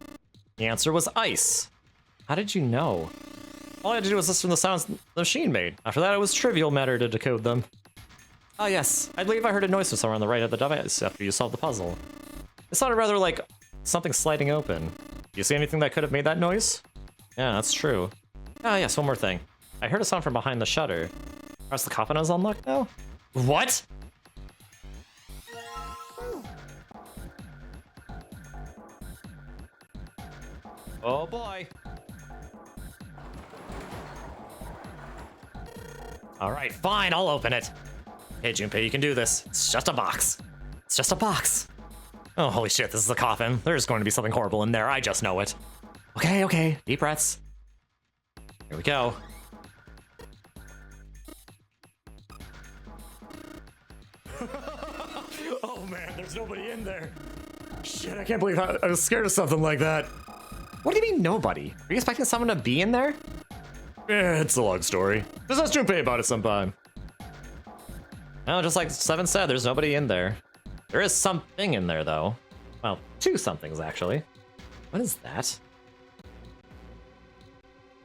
Speaker 1: The answer was ice. How did you know? All I had to do was listen to the sounds the machine made. After that, it was trivial matter to decode them. Ah, yes. I believe I heard a noise from somewhere on the right of the device after you solved the puzzle. It sounded rather like something sliding open. Do you see anything that could have made that noise? Yeah, that's true. Ah, yes, one more thing. I heard a sound from behind the shutter. Perhaps the coffin is unlocked now? What? Oh boy. All right, fine, I'll open it. Hey, Junpei, you can do this. It's just a box. It's just a box. Oh, holy shit, this is a coffin. There's going to be something horrible in there, I just know it. Okay, okay, deep breaths. Here we go. Oh man, there's nobody in there. Shit, I can't believe I was scared of something like that. What do you mean nobody? Are you expecting someone to be in there? Eh, it's a long story. Just ask Junpei about it sometime. No, just like Seven said, there's nobody in there. There is something in there though. Well, two somethings actually. What is that?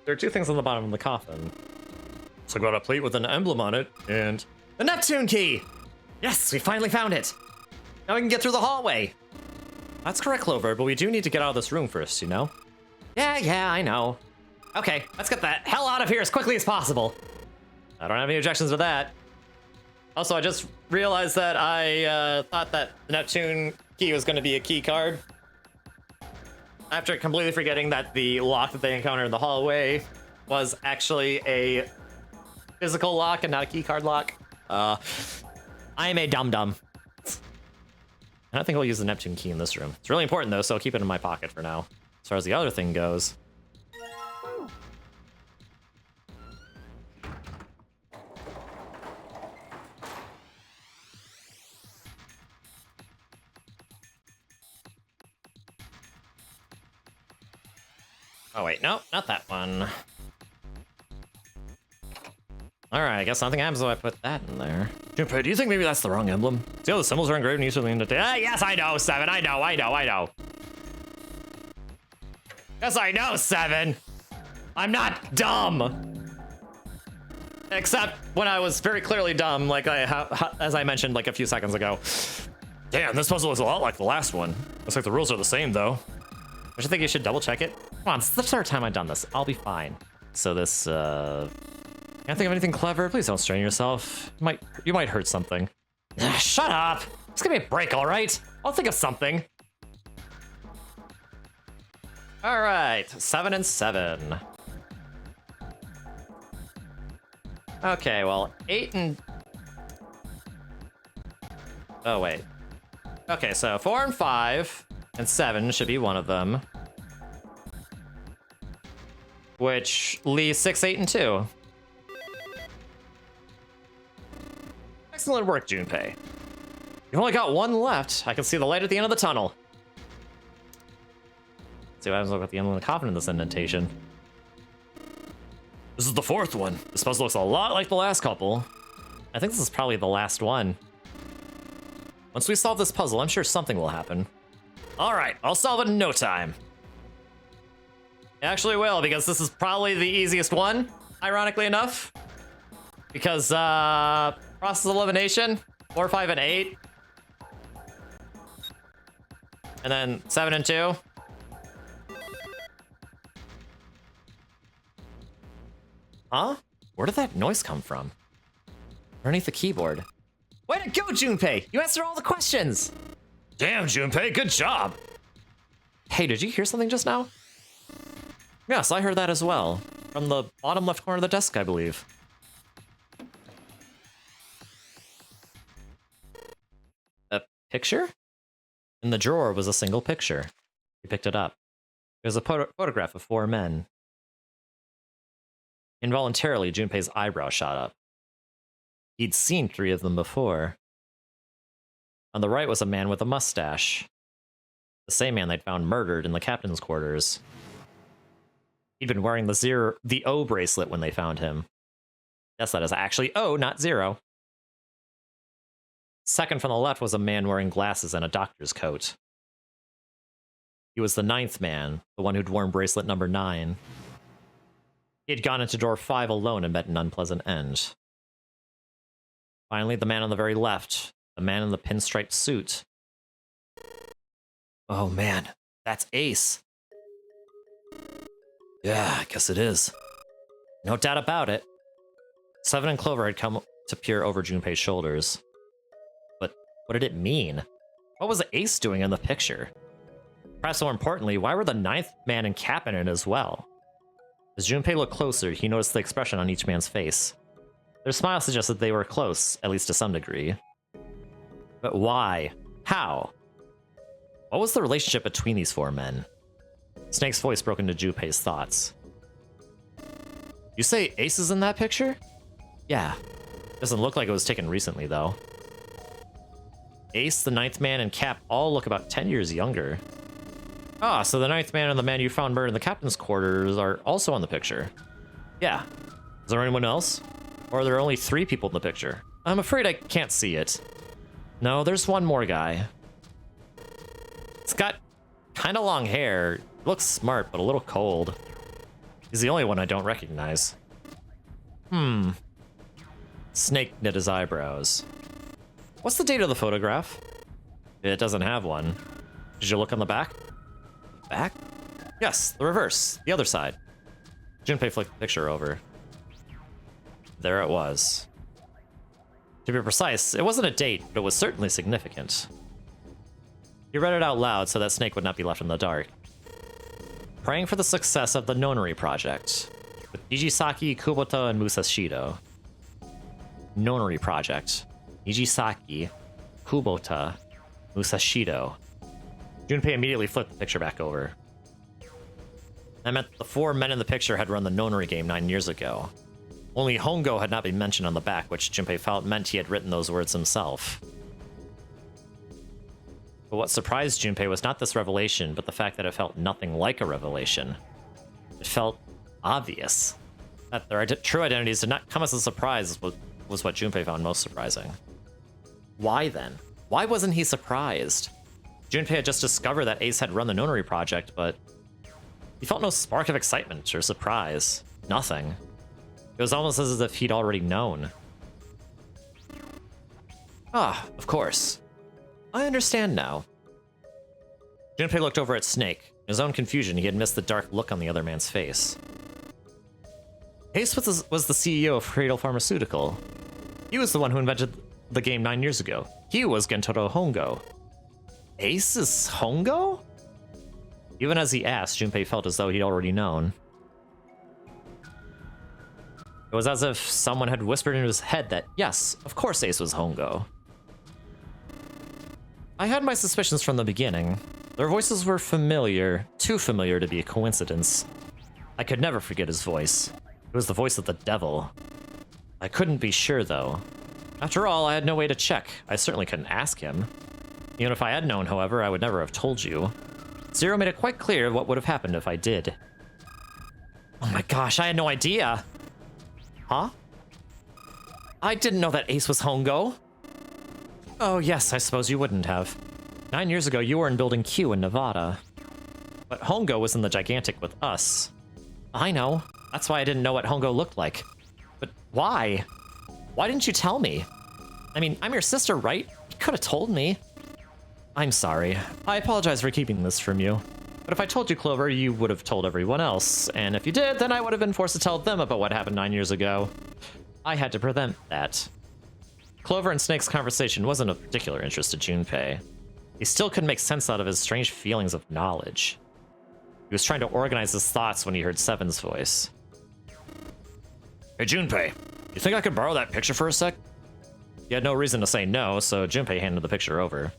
Speaker 1: There are two things on the bottom of the coffin. So I got a plate with an emblem on it, and the Neptune key! Yes, we finally found it! Now we can get through the hallway! That's correct, Clover, but we do need to get out of this room first, you know? Yeah, I know. Okay, let's get the hell out of here as quickly as possible. I don't have any objections to that. Also, I just realized that I thought that the Neptune key was going to be a key card. After completely forgetting that the lock that they encountered in the hallway was actually a physical lock and not a key card lock. I am a dum-dum. I don't think I'll use the Neptune key in this room. It's really important though, so I'll keep it in my pocket for now. As far as the other thing goes. Oh wait, no, not that one. Alright, I guess nothing happens if I put that in there. Junpei, do you think maybe that's the wrong emblem? See how the symbols are engraved in each of the end of the day? Ah, yes, I know, Seven, I know. Yes, I know, Seven! I'm not dumb! Except when I was very clearly dumb, like as I mentioned like a few seconds ago. Damn, this puzzle is a lot like the last one. Looks like the rules are the same though. Don't you think you should double check it? Come on, it's the third time I've done this. I'll be fine. So this, can't think of anything clever. Please don't strain yourself. You might hurt something. Shut up! Just give me a break, all right? I'll think of something. All right, 7 and 7. Okay, well, 8 and... Oh, wait. Okay, so 4 and 5 And 7 should be one of them. Which leaves 6, 8, and 2. Excellent work, Junpei. You've only got one left. I can see the light at the end of the tunnel. Let's see what happens at the end of the coffin in this indentation. This is the 4th one. This puzzle looks a lot like the last couple. I think this is probably the last one. Once we solve this puzzle, I'm sure something will happen. All right, I'll solve it in no time. I actually will, because this is probably the easiest one, ironically enough. Because, process elimination, 4, 5, and 8. And then 7 and 2. Huh? Where did that noise come from? Underneath the keyboard. Way to go, Junpei! You answered all the questions!
Speaker 2: Damn, Junpei, good job.
Speaker 1: Hey, did you hear something just now? Yes, I heard that as well. From the bottom left corner of the desk, I believe. A picture? In the drawer was a single picture. He picked it up. It was a photograph of 4 men. Involuntarily, Junpei's eyebrow shot up. He'd seen 3 of them before. On the right was a man with a mustache. The same man they'd found murdered in the captain's quarters. He'd been wearing the O bracelet when they found him. Yes, that is actually O, not 0. Second from the left was a man wearing glasses and a doctor's coat. He was the 9th man, the one who'd worn bracelet number 9. He had gone into door 5 alone and met an unpleasant end. Finally, the man on the very left, the man in the pinstripe suit. Oh man, that's Ace.
Speaker 2: Yeah, I guess it is.
Speaker 1: No doubt about it. 7 and Clover had come to peer over Junpei's shoulders. But what did it mean? What was Ace doing in the picture? Perhaps more importantly, why were the 9th man and Cap in it as well? As Junpei looked closer, he noticed the expression on each man's face. Their smile suggested they were close, at least to some degree. But why? How? What was the relationship between these 4 men? Snake's voice broke into Junpei's thoughts. You say Ace is in that picture? Yeah. Doesn't look like it was taken recently, though. Ace, the 9th man, and Cap all look about 10 years younger. Ah, so the 9th man and the man you found murdered in the captain's quarters are also on the picture. Yeah. Is there anyone else? Or are there only 3 people in the picture? I'm afraid I can't see it. No, there's one more guy. It's got kind of long hair. Looks smart, but a little cold. He's the only one I don't recognize. Snake knit his eyebrows. What's the date of the photograph? It doesn't have one. Did you look on the back? Back? Yes, the reverse. The other side. Junpei flicked the picture over. There it was. To be precise, it wasn't a date, but it was certainly significant. He read it out loud so that Snake would not be left in the dark. Praying for the success of the Nonary project, with Nijisaki, Kubota, and Musashido. Nonary project. Nijisaki, Kubota, Musashido. Junpei immediately flipped the picture back over. That meant the 4 men in the picture had run the Nonary game 9 years ago. Only Hongo had not been mentioned on the back, which Junpei felt meant he had written those words himself. But what surprised Junpei was not this revelation, but the fact that it felt nothing like a revelation. It felt obvious. That their true identities did not come as a surprise was what Junpei found most surprising. Why then? Why wasn't he surprised? Junpei had just discovered that Ace had run the Nonary project, but he felt no spark of excitement or surprise. Nothing. It was almost as if he'd already known. Ah, of course. I understand now. Junpei looked over at Snake. In his own confusion, he had missed the dark look on the other man's face. Ace was the CEO of Cradle Pharmaceutical. He was the one who invented the game 9 years ago. He was Gentoro Hongo. Ace is Hongo? Even as he asked, Junpei felt as though he'd already known. It was as if someone had whispered into his head that, yes, of course Ace was Hongo. I had my suspicions from the beginning.
Speaker 2: Their voices were familiar, too familiar to be a coincidence. I could never forget his voice. It was the voice of the devil. I couldn't be sure, though. After all, I had no way to check. I certainly couldn't ask him. Even if I had known, however, I would never have told you. Zero made it quite clear what would have happened if I did. Oh my gosh, I had no idea. Huh? I didn't know that Ace was Hongo. Oh yes, I suppose you wouldn't have. 9 years ago, you were in Building Q in Nevada. But Hongo was in the Gigantic with us. I know. That's why I didn't know what Hongo looked like. But why? Why didn't you tell me? I mean, I'm your sister, right? You could have told me. I'm sorry. I apologize for keeping this from you. But if I told you, Clover, you would have told everyone else. And if you did, then I would have been forced to tell them about what happened 9 years ago. I had to prevent that. Clover and Snake's conversation wasn't of particular interest to Junpei. He still couldn't make sense out of his strange feelings of knowledge. He was trying to organize his thoughts when he heard Seven's voice. Hey, Junpei, you think I could borrow that picture for a sec? He had no reason to say no, so Junpei handed the picture over.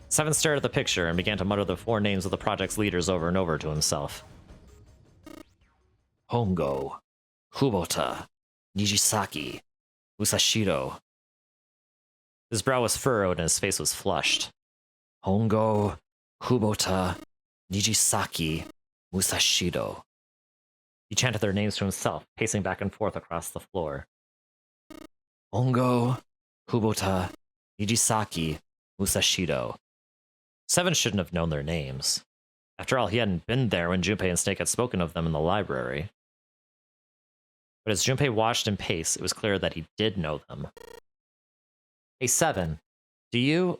Speaker 2: Seven stared at the picture and began to mutter the 4 names of the project's leaders over and over to himself. Hongo, Kubota, Nijisaki, Musashiro. His brow was furrowed and his face was flushed. Hongo, Kubota, Nijisaki, Musashiro. He chanted their names to himself, pacing back and forth across the floor. Hongo, Kubota, Nijisaki, Musashiro. Seven shouldn't have known their names. After all, he hadn't been there when Junpei and Snake had spoken of them in the library. But as Junpei watched him pace, it was clear that he did know them. Hey, Seven, do you...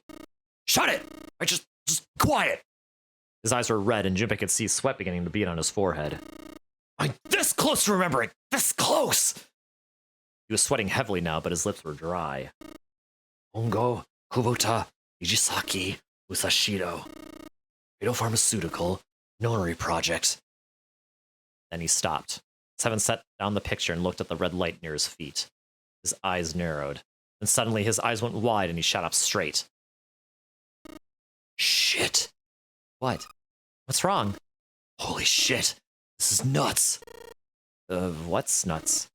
Speaker 2: Shut it! Just quiet! His eyes were red, and Junpei could see sweat beginning to bead on his forehead. I'm this close to remembering! This close! He was sweating heavily now, but his lips were dry. Hongo, Kubota, Nijisaki, Musashiro. Pharmaceutical, Nonary Project. Then he stopped. Seven set down the picture and looked at the red light near his feet. His eyes narrowed. Then suddenly his eyes went wide and he shot up straight. Shit. What? What's wrong? Holy shit. This is nuts. What's nuts?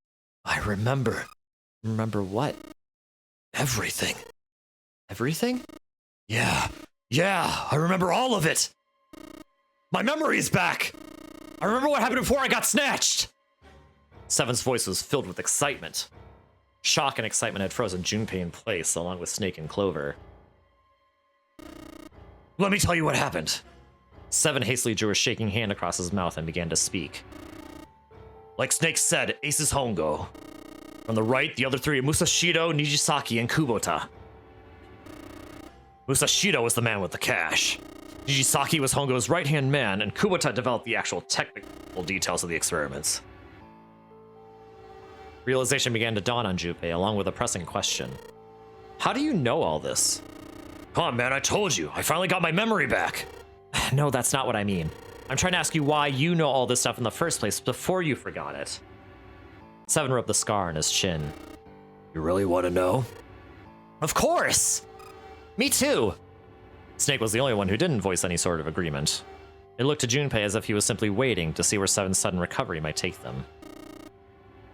Speaker 2: I remember. Remember what? Everything. Everything? Yeah, I remember all of it. My memory's back. I remember what happened before I got snatched. Seven's voice was filled with excitement. Shock and excitement had frozen Junpei in place, along with Snake and Clover. Let me tell you what happened. Seven hastily drew a shaking hand across his mouth and began to speak. Like Snake said, Ace is Hongo. From the right, the other 3 are Musashiro, Nijisaki, and Kubota. Musashiro was the man with the cash. Nijisaki was Hongo's right-hand man, and Kubota developed the actual technical details of the experiments. Realization began to dawn on Junpei, along with a pressing question. How do you know all this? Come on, man, I told you. I finally got my memory back. No, that's not what I mean. I'm trying to ask you why you know all this stuff in the first place before you forgot it. Seven rubbed the scar on his chin. You really want to know? Of course! Me too! Snake was the only one who didn't voice any sort of agreement. It looked to Junpei as if he was simply waiting to see where Seven's sudden recovery might take them.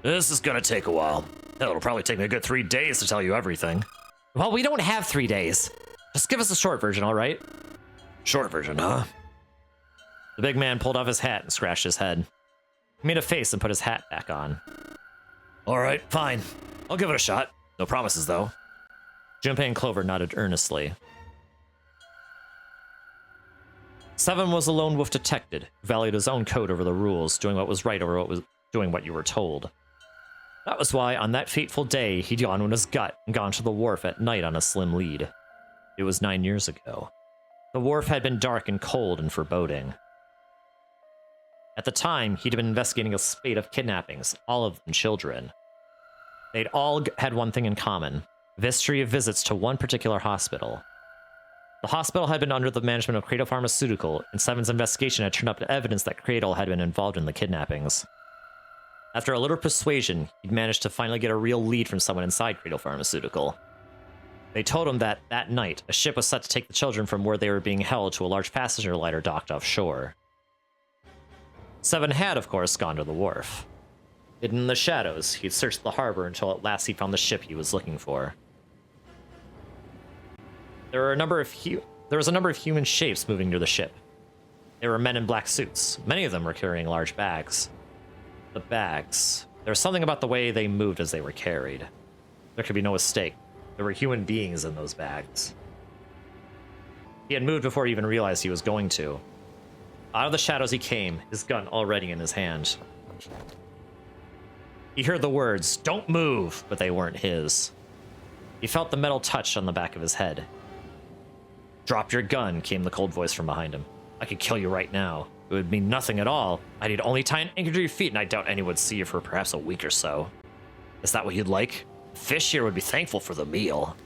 Speaker 2: This is gonna take a while. Hell, it'll probably take me a good 3 days to tell you everything. Well, we don't have 3 days. Just give us a short version, all right? Short version, huh? The big man pulled off his hat and scratched his head. He made a face and put his hat back on. All right, fine. I'll give it a shot. No promises, though. Junpei and Clover nodded earnestly. Seven was a lone wolf detective, who valued his own code over the rules, doing what was right over doing what you were told. That was why, on that fateful day, he'd gone on his gut and gone to the wharf at night on a slim lead. It was 9 years ago. The wharf had been dark and cold and foreboding. At the time, he'd been investigating a spate of kidnappings, all of them children. They'd all had one thing in common: a history of visits to one particular hospital. The hospital had been under the management of Cradle Pharmaceutical, and Seven's investigation had turned up evidence that Cradle had been involved in the kidnappings. After a little persuasion, he'd managed to finally get a real lead from someone inside Cradle Pharmaceutical.
Speaker 1: They told him that that night, a ship was set to take the children from where they were being held to a large passenger liner docked offshore. Seven had, of course, gone to the wharf. Hidden in the shadows, he'd searched the harbor until at last he found the ship he was looking for. There was a number of human shapes moving near the ship. They were men in black suits. Many of them were carrying large bags. The bags. There was something about the way they moved as they were carried. There could be no mistake. There were human beings in those bags. He had moved before he even realized he was going to. Out of the shadows he came, his gun already in his hand. He heard the words, "Don't move," but they weren't his. He felt the metal touch on the back of his head. "Drop your gun," came the cold voice from behind him. "I could kill you right now. It would mean nothing at all. I need only tie an anchor to your feet, and I doubt anyone would see you for perhaps a week or so. Is that what you'd like? Fish here would be thankful for the meal."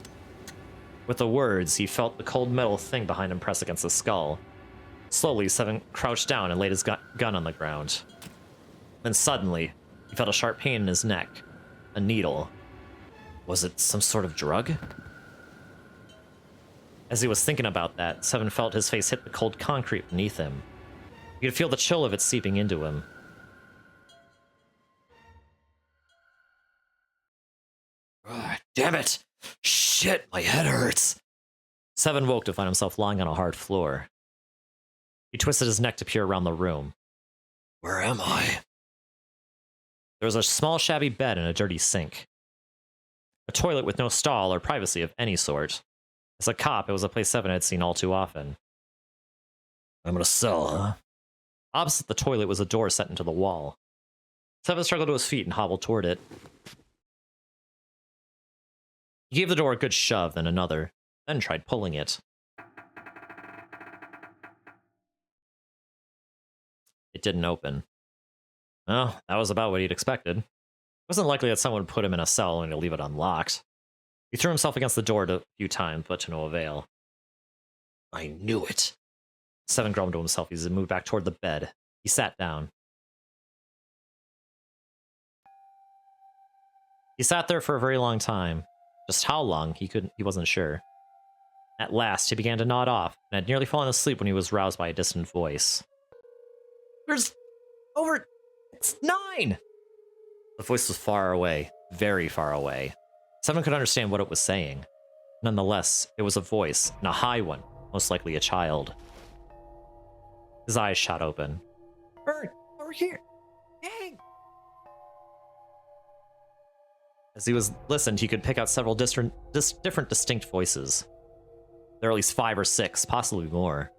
Speaker 1: With the words, he felt the cold metal thing behind him press against his skull. Slowly, Seven crouched down and laid his gun on the ground. Then suddenly, he felt a sharp pain in his neck. A needle. Was it some sort of drug? As he was thinking about that, Seven felt his face hit the cold concrete beneath him. He could feel the chill of it seeping into him. Damn it! Shit, my head hurts! Seven woke to find himself lying on a hard floor. He twisted his neck to peer around the room. Where am I? There was a small shabby bed and a dirty sink. A toilet with no stall or privacy of any sort. As a cop, it was a place Seven had seen all too often. I'm in a cell, huh? Opposite the toilet was a door set into the wall. Seven struggled to his feet and hobbled toward it. He gave the door a good shove, then another, then tried pulling it. It didn't open. Well, that was about what he'd expected. It wasn't likely that someone would put him in a cell and leave it unlocked. He threw himself against the door a few times, but to no avail. I knew it. Seven groaned to himself as he moved back toward the bed. He sat down. He sat there for a very long time. Just how long, he wasn't sure. At last, he began to nod off, and had nearly fallen asleep when he was roused by a distant voice. There's over... It's 9! The voice was far away, very far away. Seven could understand what it was saying. Nonetheless, it was a voice, and a high one, most likely a child. His eyes shot open. Bird, over here! Dang! As he listened, he could pick out several different distinct voices. There were at least 5 or 6, possibly more.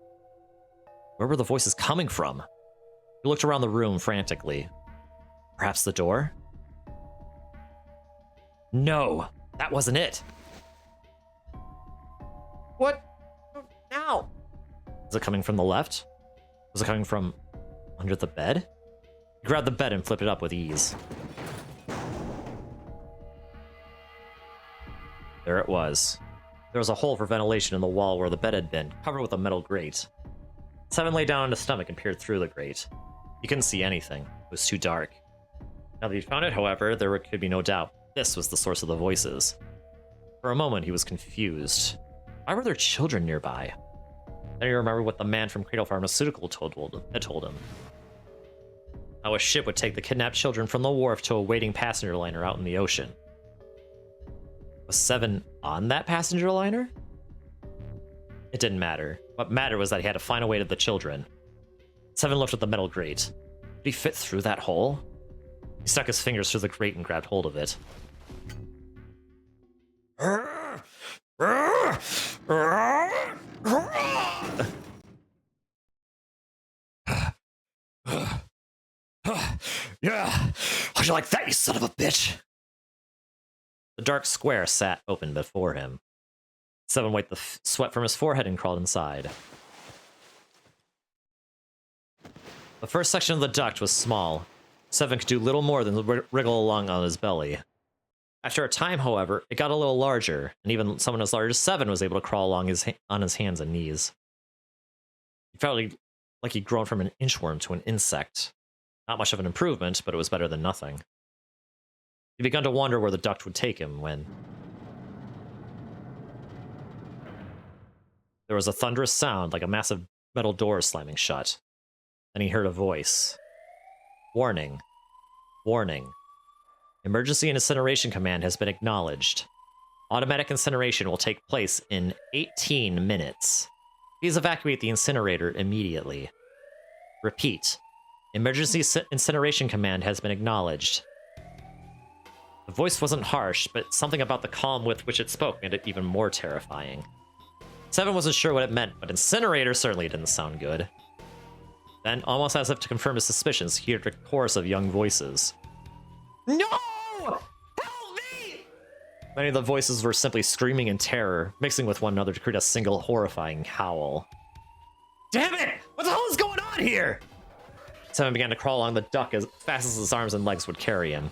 Speaker 1: Where were the voices coming from? He looked around the room frantically. Perhaps the door? No, that wasn't it. What? Now? Was it coming from the left? Was it coming from under the bed? He grabbed the bed and flipped it up with ease. There it was. There was a hole for ventilation in the wall where the bed had been, covered with a metal grate. Seven lay down on his stomach and peered through the grate. He couldn't see anything. It was too dark. Now that he'd found it, however, there could be no doubt. This was the source of the voices. For a moment, he was confused. Why were there children nearby? Then he remembered what the man from Cradle Pharmaceutical had told him. How a ship would take the kidnapped children from the wharf to a waiting passenger liner out in the ocean. Was Seven on that passenger liner? It didn't matter. What mattered was that he had to find a way to the children. Seven looked at the metal grate. Did he fit through that hole? He stuck his fingers through the grate and grabbed hold of it. Yeah, how'd you like that, you son of a bitch? The dark square sat open before him. Seven wiped the sweat from his forehead and crawled inside. The first section of the duct was small. Seven could do little more than wriggle along on his belly. After a time, however, it got a little larger, and even someone as large as Seven was able to crawl along on his hands and knees. He felt like he'd grown from an inchworm to an insect. Not much of an improvement, but it was better than nothing. He began to wonder where the duct would take him when...
Speaker 2: There was a thunderous sound like a massive metal door slamming shut. Then he heard a voice. Warning. Warning. Emergency incineration command has been acknowledged. Automatic incineration will take place in 18 minutes. Please evacuate the incinerator immediately. Repeat. Emergency incineration command has been acknowledged. The voice wasn't harsh, but something about the calm with which it spoke made it even more terrifying. Seven wasn't sure what it meant, but incinerator certainly didn't sound good. Then, almost as if to confirm his suspicions, he heard a chorus of young voices. No! Help me! Many of the voices were simply screaming in terror, mixing with one another to create a single horrifying howl. Damn it! What the hell is going on here? Seven began to crawl along the duct as fast as his arms and legs would carry him.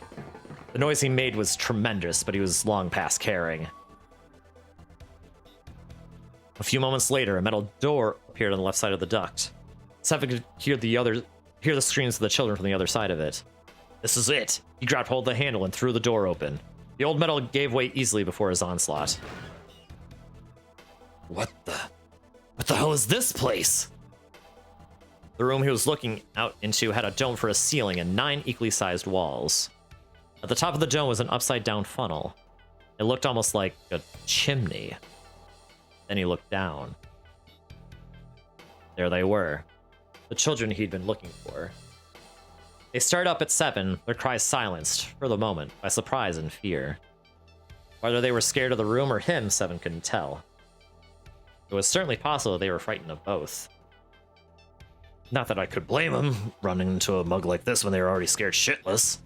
Speaker 2: The noise he made was tremendous, but he was long past caring. A few moments later, a metal door appeared on the left side of the duct. Seven could hear the screams of the children from the other side of it. This is it. He grabbed hold of the handle and threw the door open. The old metal gave way easily before his onslaught. What the hell is this place? The room he was looking out into had a dome for a ceiling and 9 equally sized walls. At the top of the dome was an upside-down funnel. It looked almost like a chimney. Then he looked down. There they were. The children he'd been looking for. They stared up at Seven, their cries silenced, for the moment, by surprise and fear. Whether they were scared of the room or him, Seven couldn't tell. It was certainly possible they were frightened of both. Not that I could blame them, running into a mug like this when they were already scared shitless.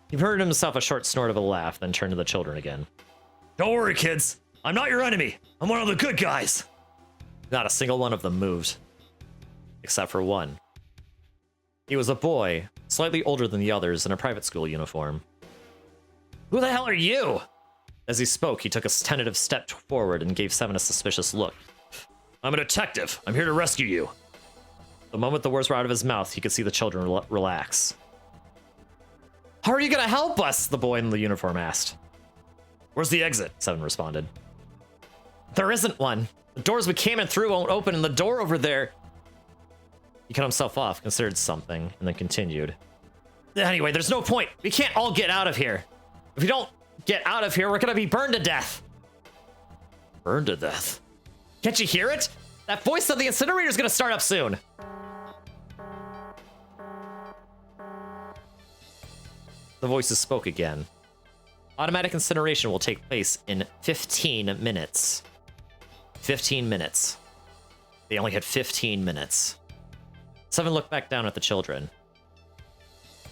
Speaker 2: He heard himself a short snort of a laugh, then turned to the children again. Don't worry, kids. I'm not your enemy. I'm one of the good guys. Not a single one of them moved. Except for one. He was a boy, slightly older than the others, in a private school uniform. Who the hell are you? As he spoke, he took a tentative step forward and gave Seven a suspicious look. I'm a detective. I'm here to rescue you. The moment the words were out of his mouth, he could see the children relax. How are you gonna help us? The boy in the uniform asked. Where's the exit? Seven responded. There isn't one. The doors we came in through won't open, and the door over there... He cut himself off, considered something, and then continued. Anyway, there's no point. We can't all get out of here. If we don't get out of here, we're gonna be burned to death. Burned to death? Can't you hear it? That voice of the incinerator's gonna start up soon. The voices spoke again. Automatic incineration will take place in 15 minutes. 15 minutes. They only had 15 minutes. Seven looked back down at the children.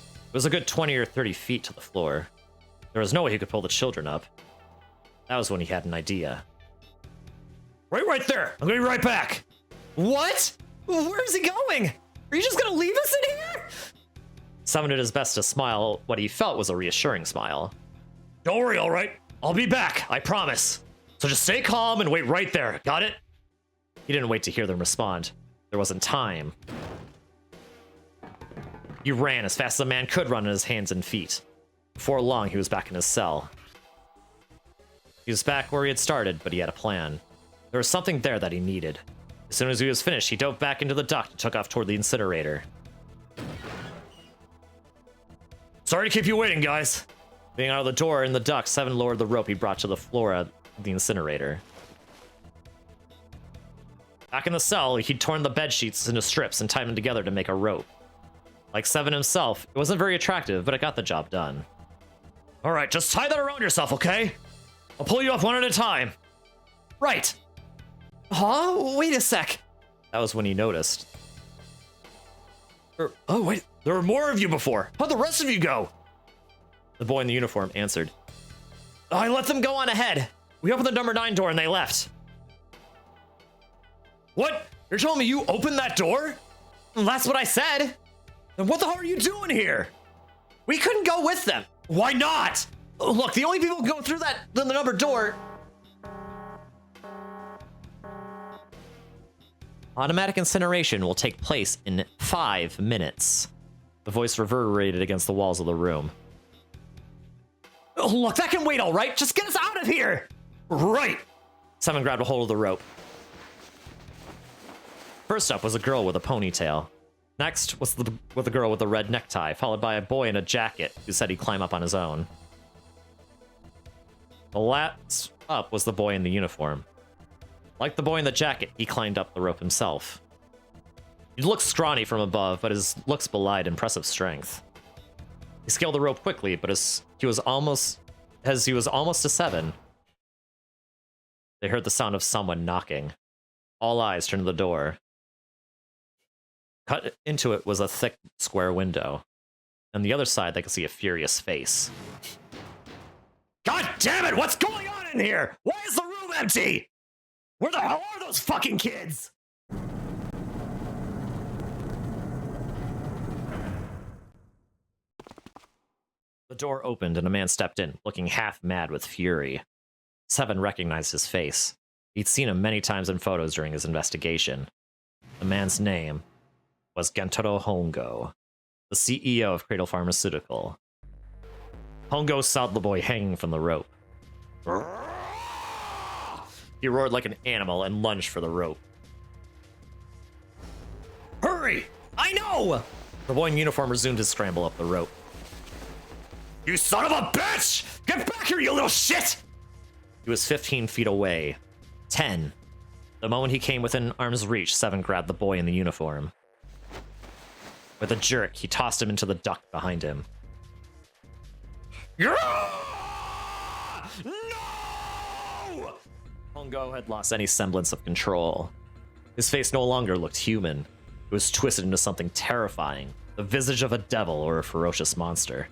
Speaker 2: It was a good 20 or 30 feet to the floor. There was no way he could pull the children up. That was when he had an idea. Wait right there! I'm gonna be right back! What? Where's he going? Are you just gonna leave us in here? Seven did his best to smile what he felt was a reassuring smile. Don't worry, all right? I'll be back, I promise. So just stay calm and wait right there, got it? He didn't wait to hear them respond. There wasn't time. He ran as fast as a man could run on his hands and feet. Before long, he was back in his cell. He was back where he had started, but he had a plan. There was something there that he needed. As soon as he was finished, he dove back into the duct and took off toward the incinerator. Sorry to keep you waiting, guys. Being out of the door in the duct, Seven lowered the rope he brought to the floor of the incinerator. Back in the cell, he'd torn the bed sheets into strips and tied them together to make a rope. Like Seven himself, it wasn't very attractive, but it got the job done. All right, just tie that around yourself, okay? I'll pull you up one at a time. Right. Huh? Wait a sec. That was when he noticed. Oh, wait, there were more of you before. How'd the rest of you go? The boy in the uniform answered. Oh, I let them go on ahead. We opened the number 9 door and they left. What? You're telling me you opened that door? Well, that's what I said. Then what the hell are you doing here? We couldn't go with them. Why not? Look, the only people who go through the number door... Automatic incineration will take place in 5 minutes. The voice reverberated against the walls of the room. Oh, look, that can wait, all right? Just get us out of here! Right! Seven grabbed a hold of the rope.
Speaker 1: First up was a girl with a ponytail. Next was the girl with a red necktie, followed by a boy in a jacket who said he'd climb up on his own. The last up was the boy in the uniform. Like the boy in the jacket, he climbed up the rope himself. He looked scrawny from above, but his looks belied impressive strength. He scaled the rope quickly, but as he was almost to 7, they heard the sound of someone knocking. All eyes turned to the door. Cut into it was a thick, square window. On the other side, they could see a furious face. God damn it! What's going on in here? Why is the room empty? Where the hell are those fucking kids? The door opened and a man stepped in, looking half mad with fury. 7 recognized his face. He'd seen him many times in photos during his investigation. The man's name was Gentaro Hongo, the CEO of Cradle Pharmaceutical. Hongo saw the boy hanging from the rope. He roared like an animal and lunged for the rope. Hurry! I know! The boy in uniform resumed his scramble up the rope. You son of a bitch! Get back here, you little shit! He was 15 feet away. 10. The moment he came within arm's reach, 7 grabbed the boy in the uniform. With a jerk, he tossed him into the duct behind him. No! Hongo had lost any semblance of control. His face no longer looked human. It was twisted into something terrifying, the visage of a devil or a ferocious monster.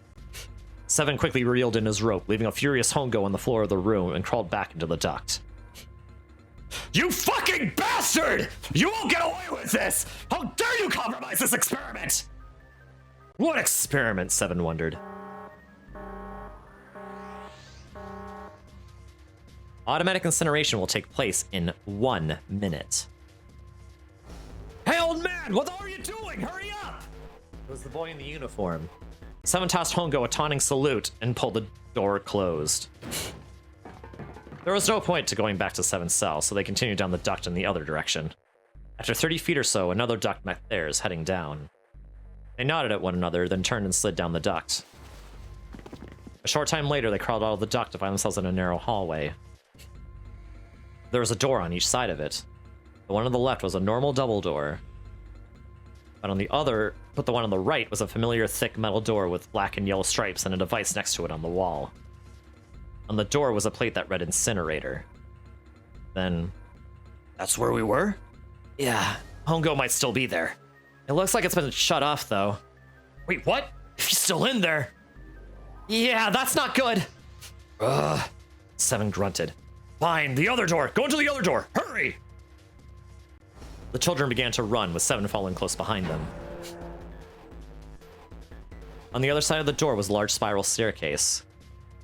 Speaker 1: 7 quickly reeled in his rope, leaving a furious Hongo on the floor of the room, and crawled back into the duct. You fucking bastard! You won't get away with this! How dare you compromise this experiment! What experiment? 7 wondered. Automatic incineration will take place in 1 minute. Hey, old man! What the hell are you doing? Hurry up! It was the boy in the uniform. 7 tossed Hongo a taunting salute and pulled the door closed. There was no point to going back to 7's cell, so they continued down the duct in the other direction. After 30 feet or so, another duct met theirs, heading down. They nodded at one another, then turned and slid down the duct. A short time later, they crawled out of the duct to find themselves in a narrow hallway. There was a door on each side of it. The one on the left was a normal double door. But the one on the right was a familiar thick metal door with black and yellow stripes and a device next to it on the wall. On the door was a plate that read incinerator. Then, that's where we were? Yeah, Hongo might still be there. It looks like it's been shut off, though. Wait, what? If he's still in there? Yeah, that's not good. Ugh. 7 grunted. Fine, the other door. Go into the other door. Hurry! The children began to run, with 7 following close behind them. On the other side of the door was a large spiral staircase.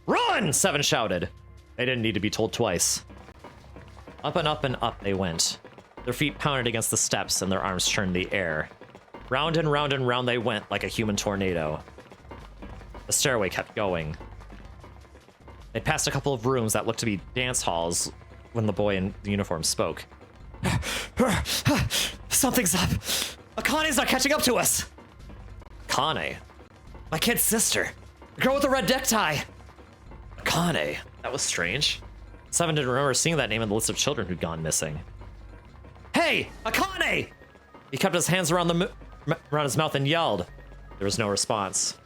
Speaker 1: Run! 7 shouted. They didn't need to be told twice. Up and up and up they went. Their feet pounded against the steps and their arms churned the air. Round and round and round they went like a human tornado. The stairway kept going. They passed a couple of rooms that looked to be dance halls when the boy in the uniform spoke. Something's up. Akane's not catching up to us. Akane? My kid's sister. The girl with the red necktie. Akane. That was strange. 7 didn't remember seeing that name in the list of children who'd gone missing. Hey, Akane! He kept his hands around his mouth and yelled. There was no response.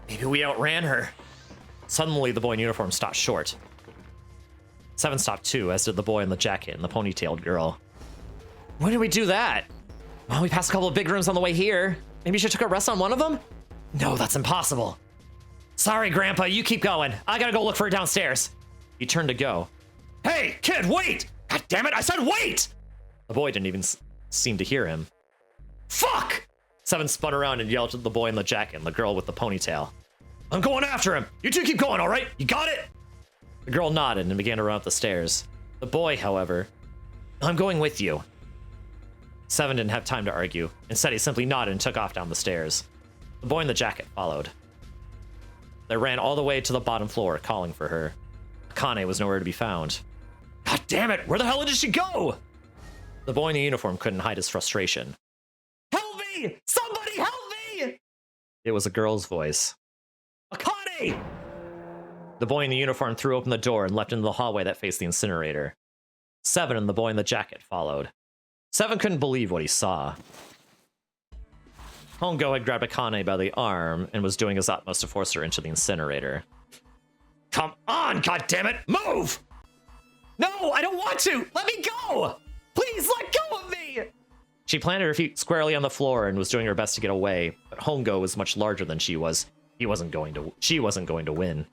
Speaker 1: Maybe we outran her. Suddenly, the boy in uniform stopped short. 7 stopped too, as did the boy in the jacket and the ponytailed girl. When did we do that? Well, we passed a couple of big rooms on the way here. Maybe she took a rest on one of them? No, that's impossible. Sorry, Grandpa, you keep going. I gotta go look for her downstairs. He turned to go. Hey, kid, wait! God damn it, I said wait! The boy didn't even seem to hear him. Fuck! 7 spun around and yelled at the boy in the jacket and the girl with the ponytail. I'm going after him. You two keep going, all right? You got it? The girl nodded and began to run up the stairs. The boy, however, I'm going with you. 7 didn't have time to argue. Instead, he simply nodded and took off down the stairs. The boy in the jacket followed. They ran all the way to the bottom floor, calling for her. Akane was nowhere to be found. God damn it! Where the hell did she go? The boy in the uniform couldn't hide his frustration. Help me! Somebody help me! It was a girl's voice. Akane! The boy in the uniform threw open the door and leapt into the hallway that faced the incinerator. Seven and the boy in the jacket followed. Seven couldn't believe what he saw. Hongo had grabbed Akane by the arm and was doing his utmost to force her into the incinerator. Come on, goddammit! Move! No, I don't want to! Let me go! Please let go of me! She planted her feet squarely on the floor and was doing her best to get away, but Hongo was much larger than she was. She wasn't going to win.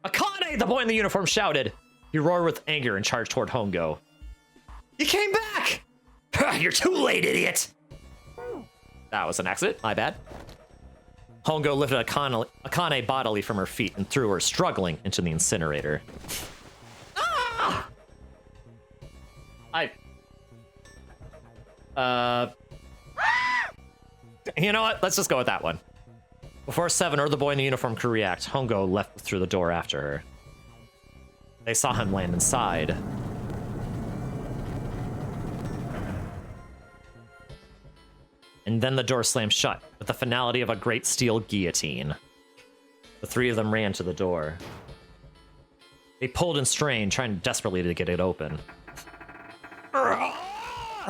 Speaker 1: Akane! The boy in the uniform shouted. He roared with anger and charged toward Hongo. You came back! You're too late, idiot! That was an accident, my bad. Hongo lifted Akane bodily from her feet and threw her, struggling, into the incinerator. Ah! You know what? Let's just go with that one. Before Seven or the boy in the uniform could react, Hongo leapt through the door after her. They saw him land inside. And then the door slammed shut with the finality of a great steel guillotine. The three of them ran to the door. They pulled and strained, trying desperately to get it open.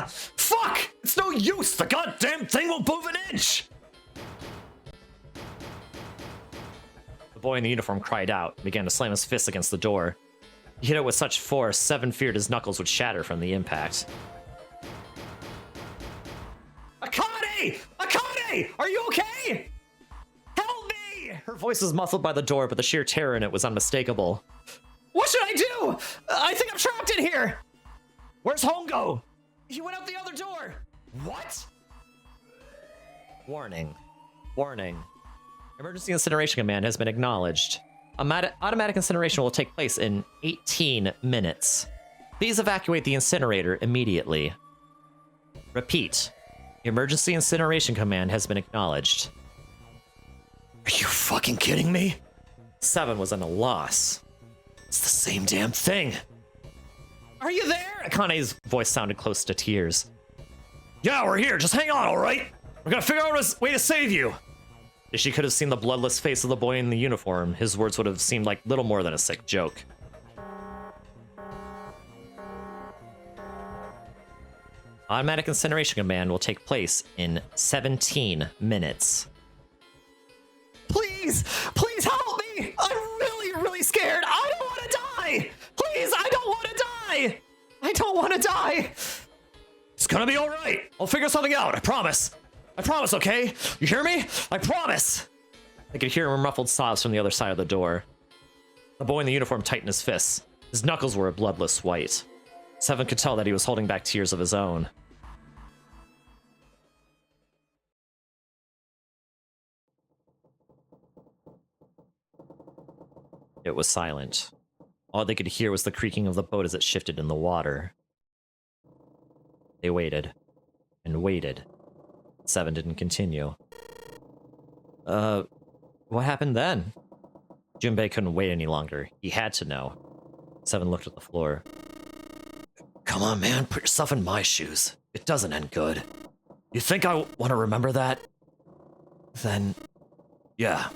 Speaker 1: Fuck! It's no use! The goddamn thing won't move an inch! The boy in the uniform cried out and began to slam his fist against the door. He hit it with such force, Seven feared his knuckles would shatter from the impact. Akane! Akane! Are you okay? Help me! Her voice was muffled by the door, but the sheer terror in it was unmistakable. What should I do? I think I'm trapped in here! Where's Hongo? He went out the other door! What? Warning. Warning. Emergency incineration command has been acknowledged. Automatic incineration will take place in 18 minutes. Please evacuate the incinerator immediately. Repeat. Emergency incineration command has been acknowledged. Are you fucking kidding me? Seven was at a loss. It's the same damn thing. Are you there? Akane's voice sounded close to tears. Yeah, we're here. Just hang on, all right? We're gonna figure out a way to save you. If she could have seen the bloodless face of the boy in the uniform, his words would have seemed like little more than a sick joke. Automatic incineration command will take place in 17 minutes. Please! Please help me! I'm really, really scared! I don't want to die! Please, I don't want to die! I don't want to die! It's gonna be alright! I'll figure something out, I promise! I promise, okay? You hear me? I promise! They could hear muffled sobs from the other side of the door. The boy in the uniform tightened his fists. His knuckles were a bloodless white. Seven could tell that he was holding back tears of his own. It was silent. All they could hear was the creaking of the boat as it shifted in the water. They waited. And waited. Seven didn't continue. What happened then? Junpei couldn't wait any longer. He had to know. Seven looked at the floor. Come on, man, put yourself in my shoes. It doesn't end good. You think I want to remember that? Then, yeah.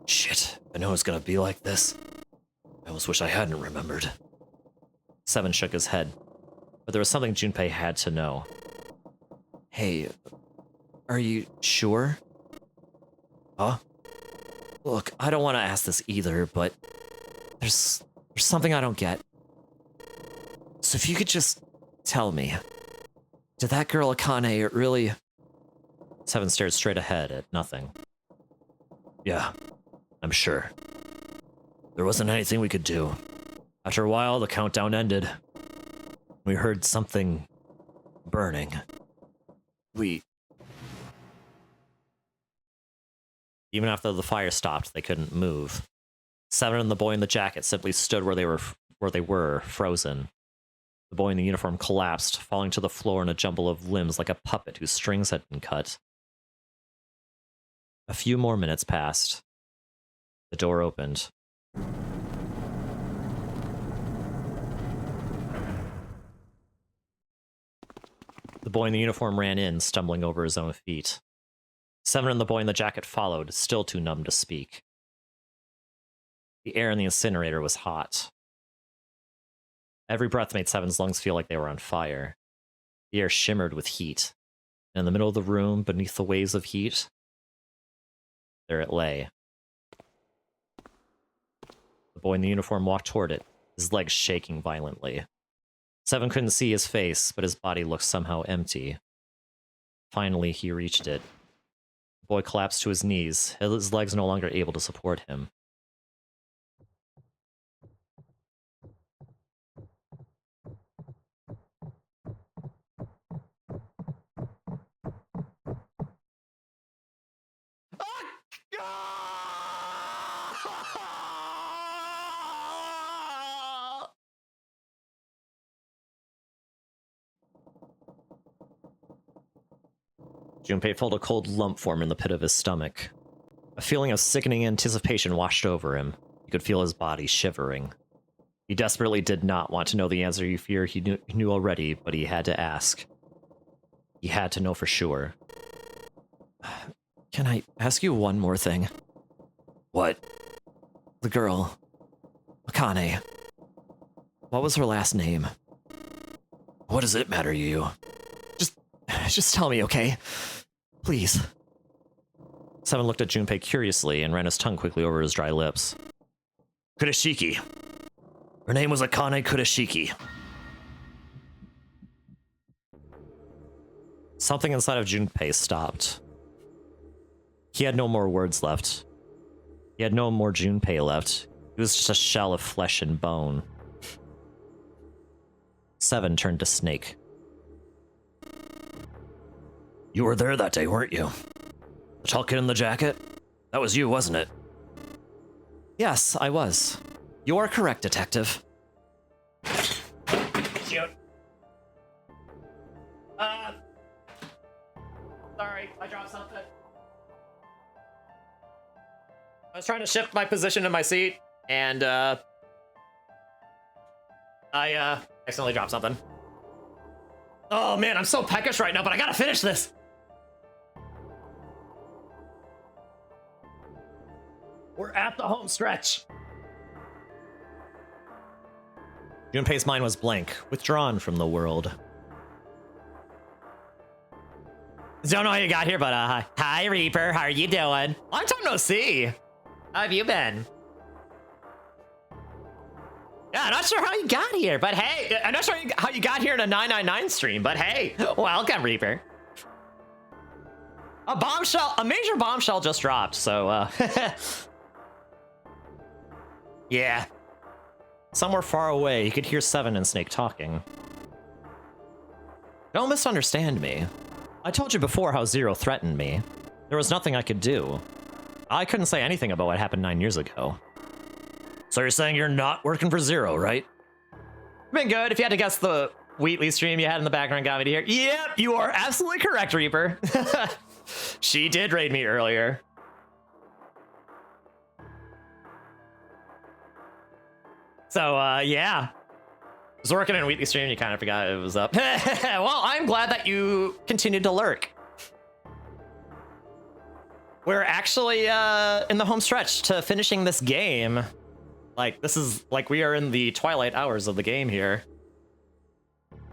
Speaker 1: Shit, I know it's gonna be like this. I almost wish I hadn't remembered. Seven shook his head, but there was something Junpei had to know. Hey, are you sure? Huh? Look, I don't want to ask this either, but there's something I don't get. So if you could just tell me, did that girl Akane really... Seven stared straight ahead at nothing. Yeah, I'm sure. There wasn't anything we could do. After a while, the countdown ended. We heard something burning. Even after the fire stopped, they couldn't move. Seven and the boy in the jacket simply stood where they were, frozen. The boy in the uniform collapsed, falling to the floor in a jumble of limbs like a puppet whose strings had been cut. A few more minutes passed. The door opened.
Speaker 2: The boy in the uniform ran in, stumbling over his own feet. Seven and the boy in the jacket followed, still too numb to speak. The air in the incinerator was hot. Every breath made Seven's lungs feel like they were on fire. The air shimmered with heat. And in the middle of the room, beneath the waves of heat, there it lay. The boy in the uniform walked toward it, his legs shaking violently. Seven couldn't see his face, but his body looked somehow empty. Finally, he reached it. The boy collapsed to his knees, his legs no longer able to support him. Junpei felt a cold lump form in the pit of his stomach. A feeling of sickening anticipation washed over him. He could feel his body shivering. He desperately did not want to know the answer he feared he knew already, but he had to ask. He had to know for sure.
Speaker 5: Can I ask you one more thing?
Speaker 2: What?
Speaker 5: The girl, Akane. What was her last name?
Speaker 2: What does it matter to you?
Speaker 5: Just tell me, okay? Please.
Speaker 2: Seven looked at Junpei curiously and ran his tongue quickly over his dry lips. Kurashiki. Her name was Akane Kurashiki. Something inside of Junpei stopped. He had no more words left. He had no more Junpei left. He was just a shell of flesh and bone. Seven turned to Snake. You were there that day, weren't you? The tall kid in the jacket? That was you, wasn't it?
Speaker 5: Yes, I was. You are correct, detective.
Speaker 1: Shoot. Sorry, I dropped something. I was trying to shift my position in my seat, and, I accidentally dropped something. Oh man, I'm so peckish right now, but I gotta finish this! We're at the home stretch.
Speaker 2: Junpei's mind was blank, withdrawn from the world.
Speaker 1: Don't know how you got here, but hi Reaper, how are you doing? Long time no see. How have you been? Yeah, I'm not sure how you got here, but hey, I'm not sure how you got here in a 999 stream, but hey, welcome Reaper. A major bombshell just dropped, so
Speaker 2: Yeah. Somewhere far away, he could hear Seven and Snake talking. Don't misunderstand me. I told you before how Zero threatened me. There was nothing I could do. I couldn't say anything about what happened 9 years ago. So you're saying you're not working for Zero, right?
Speaker 1: been good. If you had to guess the Wheatley stream you had in the background got me to here. Yep, you are absolutely correct, Reaper. She did raid me earlier. So, yeah. I was working in Wheatley stream, you kind of forgot it was up. Well, I'm glad that you continued to lurk. We're actually in the home stretch to finishing this game. Like, this is, like, we are in the twilight hours of the game here.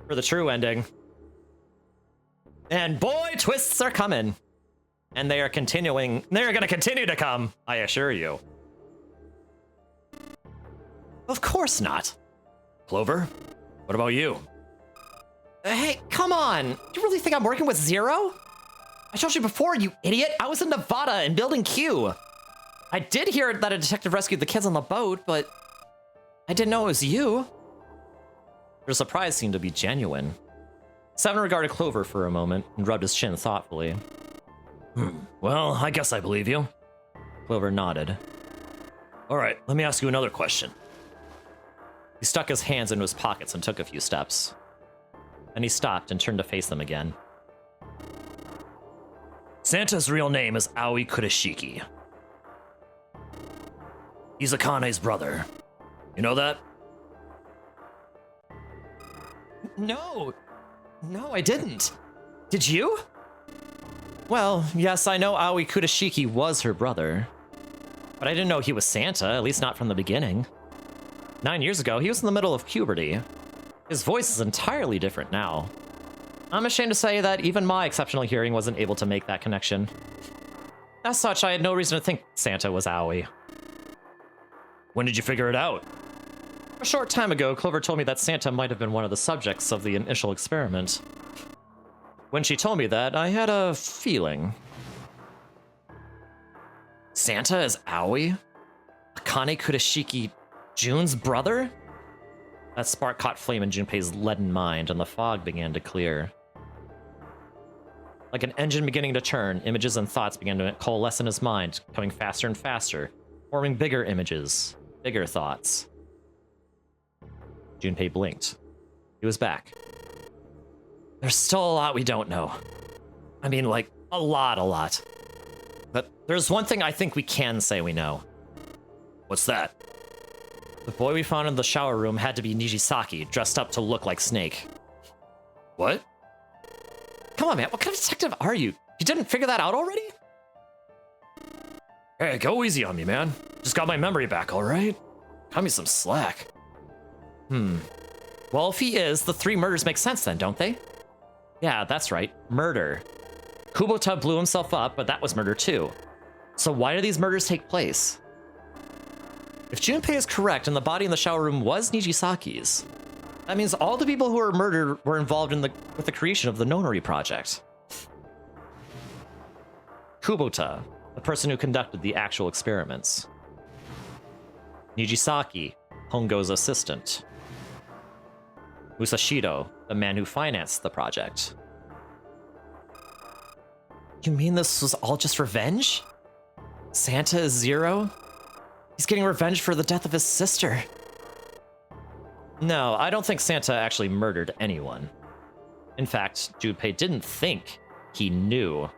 Speaker 1: For the true ending. And boy, twists are coming. And they are continuing, they're gonna continue to come, I assure you.
Speaker 2: Of course not. Clover, what about you?
Speaker 5: Hey, come on. You really think I'm working with Zero? I told you before, you idiot. I was in Nevada in Building Q. I did hear that a detective rescued the kids on the boat, but I didn't know it was you.
Speaker 2: Your surprise seemed to be genuine. Seven regarded Clover for a moment and rubbed his chin thoughtfully. Well, I guess I believe you. Clover nodded. All right, let me ask you another question. He stuck his hands into his pockets and took a few steps. Then he stopped and turned to face them again. Santa's real name is Aoi Kurashiki. He's Akane's brother. You know that?
Speaker 5: No, I didn't. Did you? Well, yes, I know Aoi Kudashiki was her brother. But I didn't know he was Santa, at least not from the beginning. 9 years ago, he was in the middle of puberty. His voice is entirely different now. I'm ashamed to say that even my exceptional hearing wasn't able to make that connection. As such, I had no reason to think Santa was Aoi.
Speaker 2: When did you figure it out?
Speaker 5: A short time ago, Clover told me that Santa might have been one of the subjects of the initial experiment. When she told me that, I had a feeling. Santa is Aoi? Akane Kudashiki, June's brother? That spark caught flame in Junpei's leaden mind, and the fog began to clear. Like an engine beginning to turn, images and thoughts began to coalesce in his mind, coming faster and faster, forming bigger images, bigger thoughts. Junpei blinked. He was back. There's still a lot we don't know. I mean, like, a lot. But there's one thing I think we can say we know.
Speaker 2: What's that?
Speaker 5: The boy we found in the shower room had to be Nijisaki, dressed up to look like Snake.
Speaker 2: What?
Speaker 5: Come on, man, what kind of detective are you? You didn't figure that out already?
Speaker 2: Hey, go easy on me, man. Just got my memory back, all right? Cut me some slack.
Speaker 5: Well, if he is, the 3 murders make sense then, don't they? Yeah, that's right, murder. Kubota blew himself up, but that was murder too. So why do these murders take place? If Junpei is correct and the body in the shower room was Nijisaki's, that means all the people who were murdered were involved with the creation of the Nonary project. Kubota, the person who conducted the actual experiments. Nijisaki, Hongo's assistant. Musashido, the man who financed the project. You mean this was all just revenge? Santa is Zero? He's getting revenge for the death of his sister. No, I don't think Santa actually murdered anyone. In fact, Junpei didn't think he knew.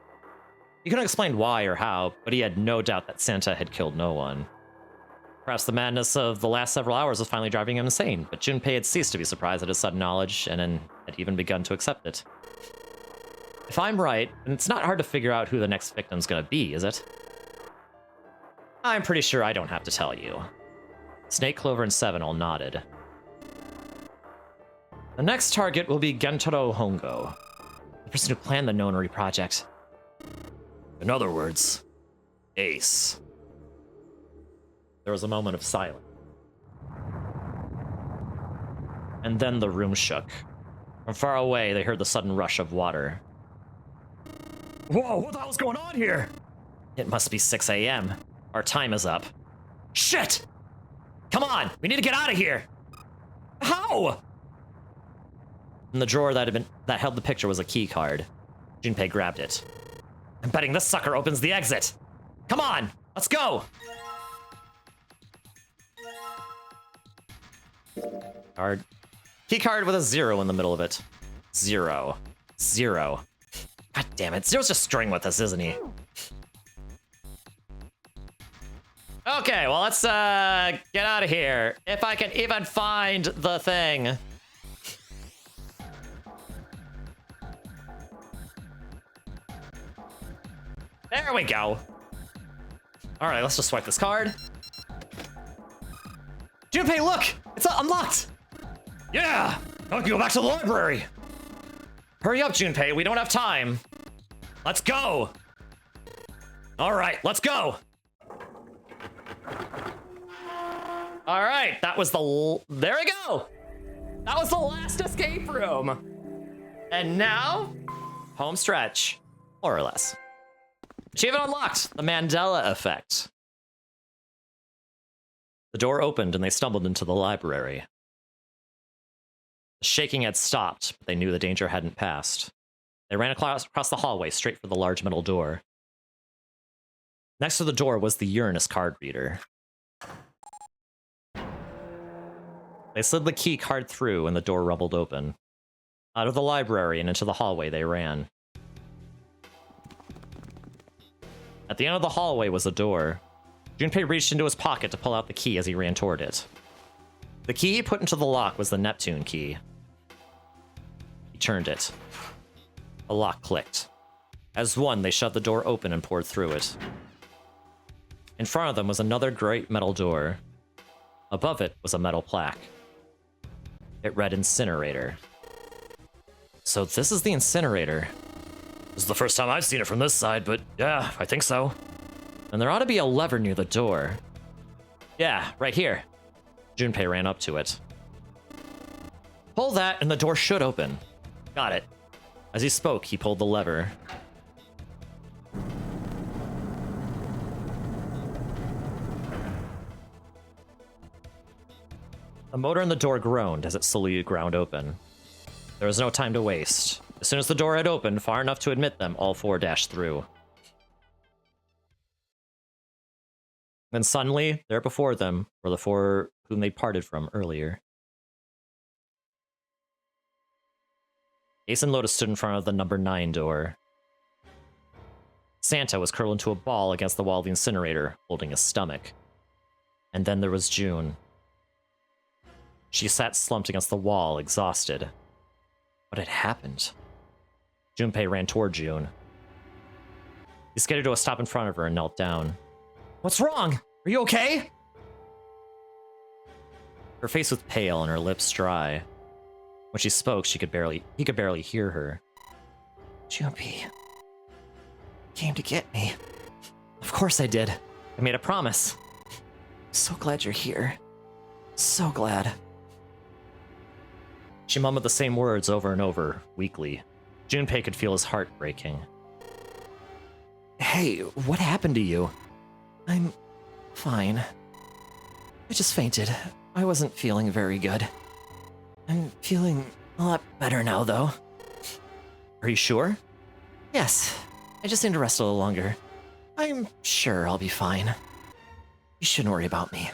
Speaker 5: He couldn't explain why or how, but he had no doubt that Santa had killed no one. Perhaps the madness of the last several hours was finally driving him insane, but Junpei had ceased to be surprised at his sudden knowledge and had even begun to accept it. If I'm right, then it's not hard to figure out who the next victim's gonna be, is it? I'm pretty sure I don't have to tell you. Snake, Clover, and Seven all nodded. The next target will be Gentaro Hongo, the person who planned the Nonary project.
Speaker 2: In other words, Ace.
Speaker 5: There was a moment of silence. And then the room shook. From far away, they heard the sudden rush of water.
Speaker 2: Whoa, what the hell's going on here?
Speaker 5: It must be 6 a.m. Our time is up. Shit! Come on, we need to get out of here! How? In the drawer that held the picture was a key card. Junpei grabbed it. I'm betting this sucker opens the exit. Come on, let's go! Card. Key card with a 0 in the middle of it. 0. 0. God damn it, Zero's just string with us, isn't he? Okay, well, let's get out of here. If I can even find the thing. There we go. All right, let's just swipe this card. Junpei, look! It's unlocked!
Speaker 2: Yeah! I can go back to the library!
Speaker 5: Hurry up, Junpei, we don't have time. Let's go! All right, let's go! All right, that was there we go! That was the last escape room! And now, home stretch, more or less. Achievement unlocked, the Mandela effect. The door opened and they stumbled into the library. The shaking had stopped, but they knew the danger hadn't passed. They ran across the hallway straight for the large metal door. Next to the door was the Uranus card reader. They slid the key card through and the door rumbled open. Out of the library and into the hallway they ran. At the end of the hallway was a door. Junpei reached into his pocket to pull out the key as he ran toward it. The key he put into the lock was the Neptune key. He turned it.
Speaker 1: A lock clicked. As one, they shoved the door open and poured through it. In front of them was another great metal door. Above it was a metal plaque. It read incinerator. So this is the incinerator. This is the first time I've seen it from this side, but yeah, I think so. And there ought to be a lever near the door. Yeah, right here. Junpei ran up to it. Pull that and the door should open. Got it. As he spoke, he pulled the lever. The motor in the door groaned as it slowly ground open. There was no time to waste. As soon as the door had opened, far enough to admit them, all four dashed through. Then suddenly, there before them were the four whom they parted from earlier. Ace and Lotus stood in front of the number 9 door. Santa was curled into a ball against the wall of the incinerator, holding his stomach. And then there was June. She sat slumped against the wall, exhausted. What had happened? Junpei ran toward June. He skated to a stop in front of her and knelt down. What's wrong? Are you okay? Her face was pale and her lips dry. When she spoke, he could barely hear her.
Speaker 5: Junpei came to get me.
Speaker 1: Of course I did. I made a promise.
Speaker 5: So glad you're here. So glad.
Speaker 1: She mumbled the same words over and over, weakly. Junpei could feel his heart breaking.
Speaker 5: Hey, what happened to you? I'm fine. I just fainted. I wasn't feeling very good. I'm feeling a lot better now, though.
Speaker 1: Are you sure?
Speaker 5: Yes. I just need to rest a little longer. I'm sure I'll be fine. You shouldn't worry about me.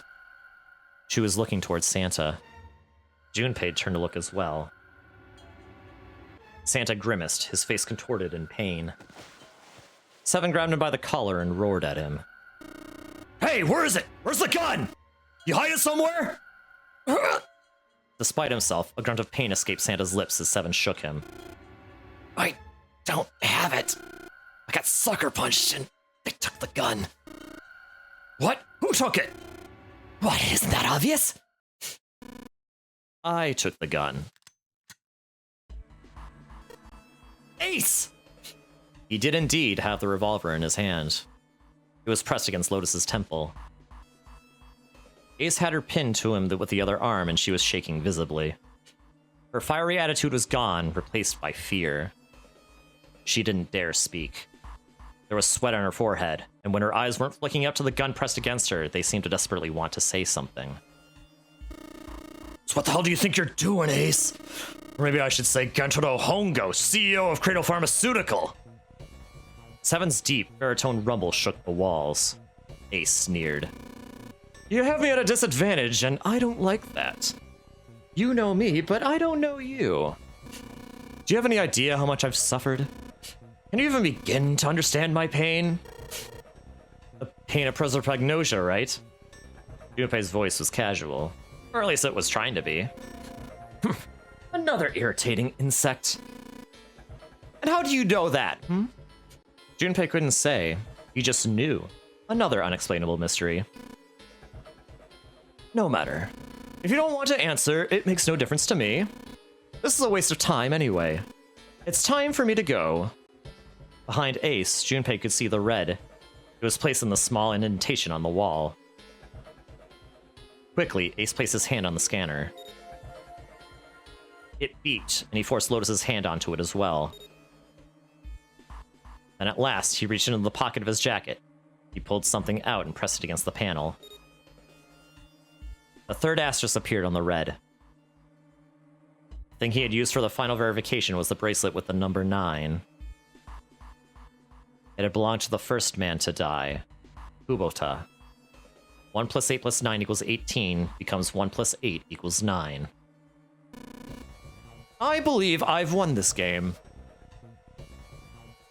Speaker 1: She was looking towards Santa. Junpei turned to look as well. Santa grimaced, his face contorted in pain. Seven grabbed him by the collar and roared at him.
Speaker 2: Hey, where is it? Where's the gun? You hide it somewhere?
Speaker 1: Despite himself, a grunt of pain escaped Santa's lips as Seven shook him.
Speaker 5: I don't have it. I got sucker punched and they took the gun.
Speaker 2: What? Who took it?
Speaker 5: What, isn't that obvious?
Speaker 1: I took the gun.
Speaker 2: Ace!
Speaker 1: He did indeed have the revolver in his hand. It was pressed against Lotus's temple. Ace had her pinned to him with the other arm, and she was shaking visibly. Her fiery attitude was gone, replaced by fear. She didn't dare speak. There was sweat on her forehead, and when her eyes weren't looking up to the gun pressed against her, they seemed to desperately want to say something.
Speaker 2: So what the hell do you think you're doing, Ace? Or maybe I should say Gentaro Hongo, CEO of Cradle Pharmaceutical.
Speaker 1: Seven's deep, baritone rumble shook the walls. Ace sneered. You have me at a disadvantage, and I don't like that. You know me, but I don't know you. Do you have any idea how much I've suffered? Can you even begin to understand my pain? The pain of prosopagnosia, right? Junpei's voice was casual. Or at least it was trying to be. Another irritating insect. And how do you know that, Junpei couldn't say. He just knew. Another unexplainable mystery. No matter. If you don't want to answer, it makes no difference to me. This is a waste of time anyway. It's time for me to go. Behind Ace, Junpei could see the red. It was placed in the small indentation on the wall. Quickly, Ace placed his hand on the scanner. It beeped, and he forced Lotus's hand onto it as well. And at last, he reached into the pocket of his jacket. He pulled something out and pressed it against the panel. The third asterisk appeared on the red. The thing he had used for the final verification was the bracelet with the number 9. It had belonged to the first man to die, Kubota. 1 plus 8 plus 9 equals 18 becomes 1 plus 8 equals 9. I believe I've won this game.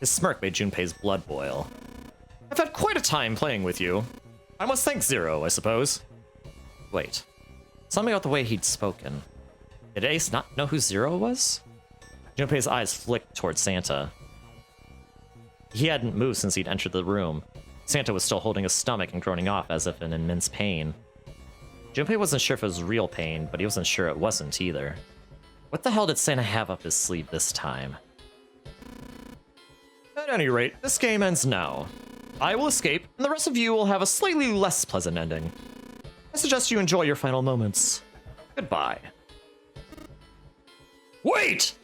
Speaker 1: His smirk made Junpei's blood boil. I've had quite a time playing with you. I must thank Zero, I suppose. Wait. Something about the way he'd spoken. Did Ace not know who Zero was? Junpei's eyes flicked towards Santa. He hadn't moved since he'd entered the room. Santa was still holding his stomach and groaning off as if in immense pain. Junpei wasn't sure if it was real pain, but he wasn't sure it wasn't either. What the hell did Santa have up his sleeve this time? At any rate, this game ends now. I will escape, and the rest of you will have a slightly less pleasant ending. I suggest you enjoy your final moments. Goodbye. Wait!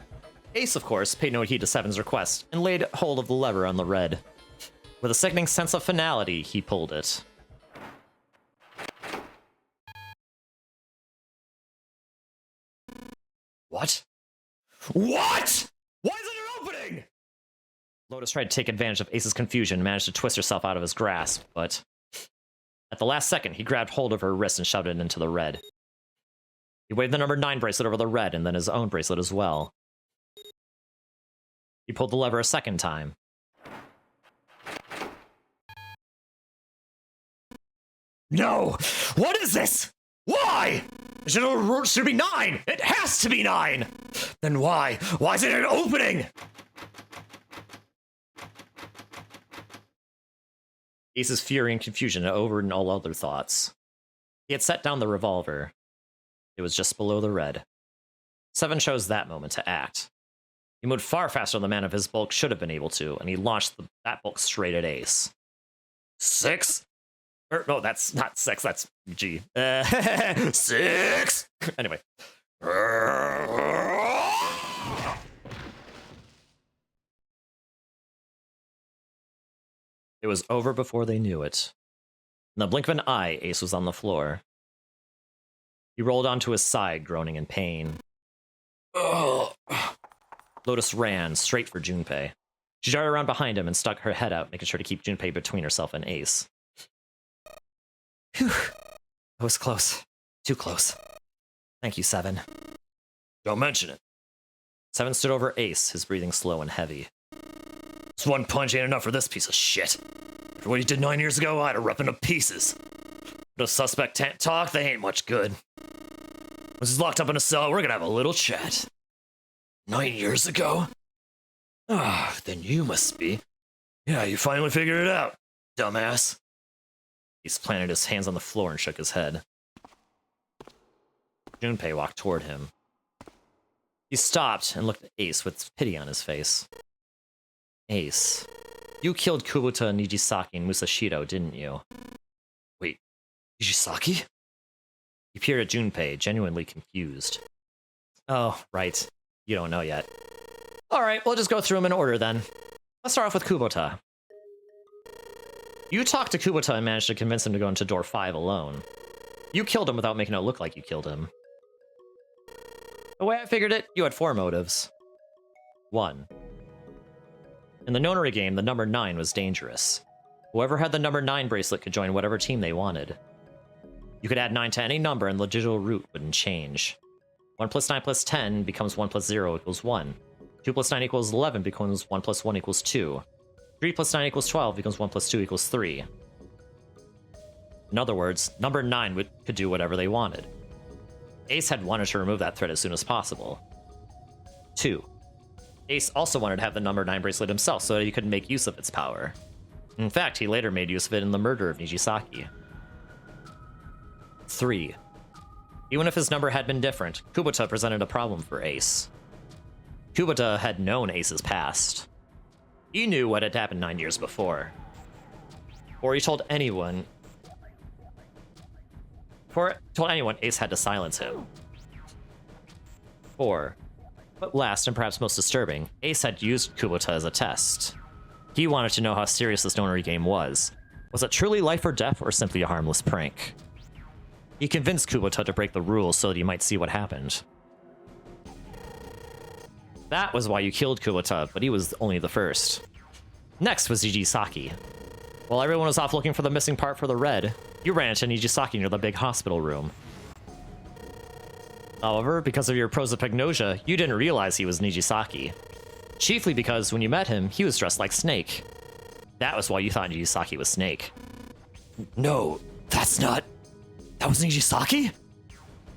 Speaker 1: Ace, of course, paid no heed to Seven's request and laid hold of the lever on the red. With a sickening sense of finality, he pulled it. What? What? Why isn't it opening? Lotus tried to take advantage of Ace's confusion and managed to twist herself out of his grasp, but at the last second, he grabbed hold of her wrist and shoved it into the red. He waved the number 9 bracelet over the red and then his own bracelet as well. He pulled the lever a second time. No! What is this? Why? It should be 9! It has to be 9! Then why? Why isn't it opening? Ace's fury and confusion overridden all other thoughts. He had set down the revolver. It was just below the red. Seven chose that moment to act. He moved far faster than the man of his bulk should have been able to, and he launched that bulk straight at Ace. 6? No, that's not 6, that's G. 6! Anyway. It was over before they knew it. In the blink of an eye, Ace was on the floor. He rolled onto his side, groaning in pain. Ugh. Lotus ran straight for Junpei. She darted around behind him and stuck her head out, making sure to keep Junpei between herself and Ace. Phew. That was close. Too close. Thank you, Seven. Don't mention it. Seven stood over Ace, his breathing slow and heavy. This one punch ain't enough for this piece of shit. After what he did 9 years ago, I'd have ripped him to pieces. But if suspect can't talk, they ain't much good. Once he's locked up in a cell, we're gonna have a little chat. 9 years ago? Ah, then you must be. Yeah, you finally figured it out, dumbass. He planted his hands on the floor and shook his head. Junpei walked toward him. He stopped and looked at Ace with pity on his face. Ace, you killed Kubota, Nijisaki, and Musashito, didn't you? Wait, Nijisaki? He peered at Junpei, genuinely confused. Oh, right. You don't know yet. Alright, we'll just go through them in order then. Let's start off with Kubota. You talked to Kubota and managed to convince him to go into door 5 alone. You killed him without making it look like you killed him. The way I figured it, you had 4 motives. 1. In the Nonary game, the number 9 was dangerous. Whoever had the number 9 bracelet could join whatever team they wanted. You could add 9 to any number and the digital root wouldn't change. 1 plus 9 plus 10 becomes 1 plus 0 equals 1. 2 plus 9 equals 11 becomes 1 plus 1 equals 2. 3 plus 9 equals 12 becomes 1 plus 2 equals 3. In other words, number 9 could do whatever they wanted. Ace had wanted to remove that threat as soon as possible. 2. Ace also wanted to have the number 9 bracelet himself so that he could make use of its power. In fact, he later made use of it in the murder of Nijisaki. 3. Even if his number had been different, Kubota presented a problem for Ace. Kubota had known Ace's past. He knew what had happened 9 years before. Before he told anyone, Ace had to silence him. 4. But last, and perhaps most disturbing, Ace had used Kubota as a test. He wanted to know how serious this Nonary game was. Was it truly life or death, or simply a harmless prank? He convinced Kubota to break the rules so that he might see what happened. That was why you killed Kubota, but he was only the first. Next was Nijisaki. While everyone was off looking for the missing part for the red, you ran into Nijisaki near the big hospital room. However, because of your prosopagnosia, you didn't realize he was Nijisaki. Chiefly because when you met him, he was dressed like Snake. That was why you thought Nijisaki was Snake. No, that's not... That was Nijisaki?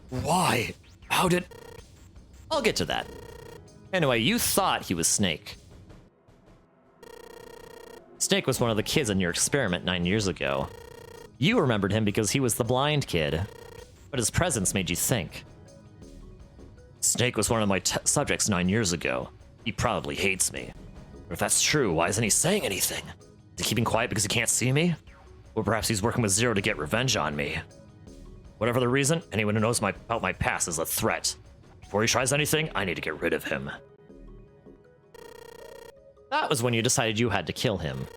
Speaker 1: Why? How did... I'll get to that. Anyway, you thought he was Snake. Snake was one of the kids in your experiment 9 years ago. You remembered him because he was the blind kid, but his presence made you think. Snake was one of my subjects 9 years ago. He probably hates me. Or if that's true, why isn't he saying anything? Is he keeping quiet because he can't see me? Or perhaps he's working with Zero to get revenge on me. Whatever the reason, anyone who knows about my past is a threat. Before he tries anything, I need to get rid of him. That was when you decided you had to kill him.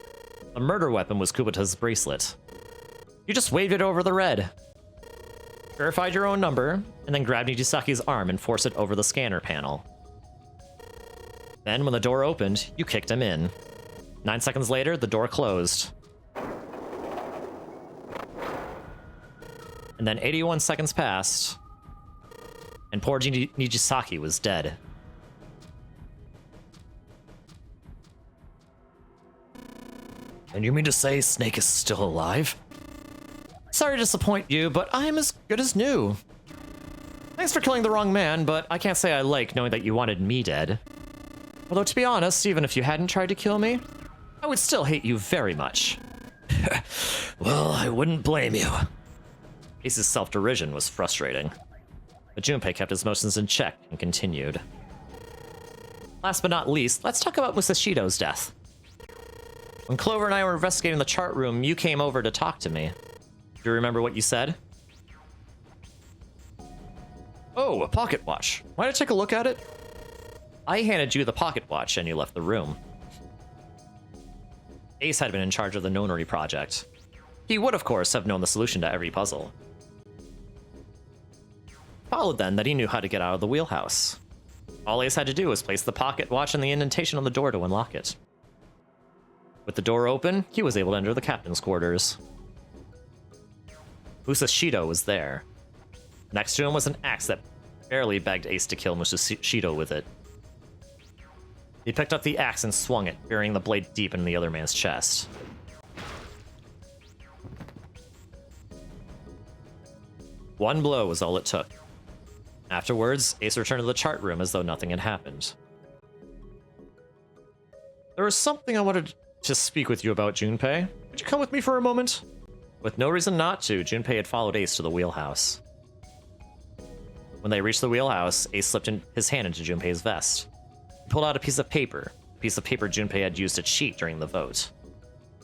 Speaker 1: The murder weapon was Kubuta's bracelet. You just waved it over the red. Verified your own number, and then grabbed Nijisaki's arm and forced it over the scanner panel. Then, when the door opened, you kicked him in. 9 seconds later, the door closed. And then 81 seconds passed, and poor Nijisaki was dead. And you mean to say Snake is still alive? Sorry to disappoint you, but I am as good as new. Thanks for killing the wrong man, but I can't say I like knowing that you wanted me dead. Although, to be honest, even if you hadn't tried to kill me, I would still hate you very much. Well, I wouldn't blame you. Ace's self-derision was frustrating. But Junpei kept his emotions in check and continued. Last but not least, let's talk about Musashido's death. When Clover and I were investigating the chart room, you came over to talk to me. Do you remember what you said? Oh, a pocket watch. Might I take a look at it? I handed you the pocket watch and you left the room. Ace had been in charge of the Nonary project. He would, of course, have known the solution to every puzzle. Followed then that he knew how to get out of the wheelhouse. All Ace had to do was place the pocket watch and the indentation on the door to unlock it. With the door open, he was able to enter the captain's quarters. Musashido was there. Next to him was an axe that barely begged Ace to kill Musashido with it. He picked up the axe and swung it, burying the blade deep in the other man's chest. One blow was all it took. Afterwards, Ace returned to the chart room as though nothing had happened. There was something I wanted to speak with you about, Junpei. Would you come with me for a moment? With no reason not to, Junpei had followed Ace to the wheelhouse. When they reached the wheelhouse, Ace slipped his hand into Junpei's vest. He pulled out a piece of paper Junpei had used to cheat during the vote.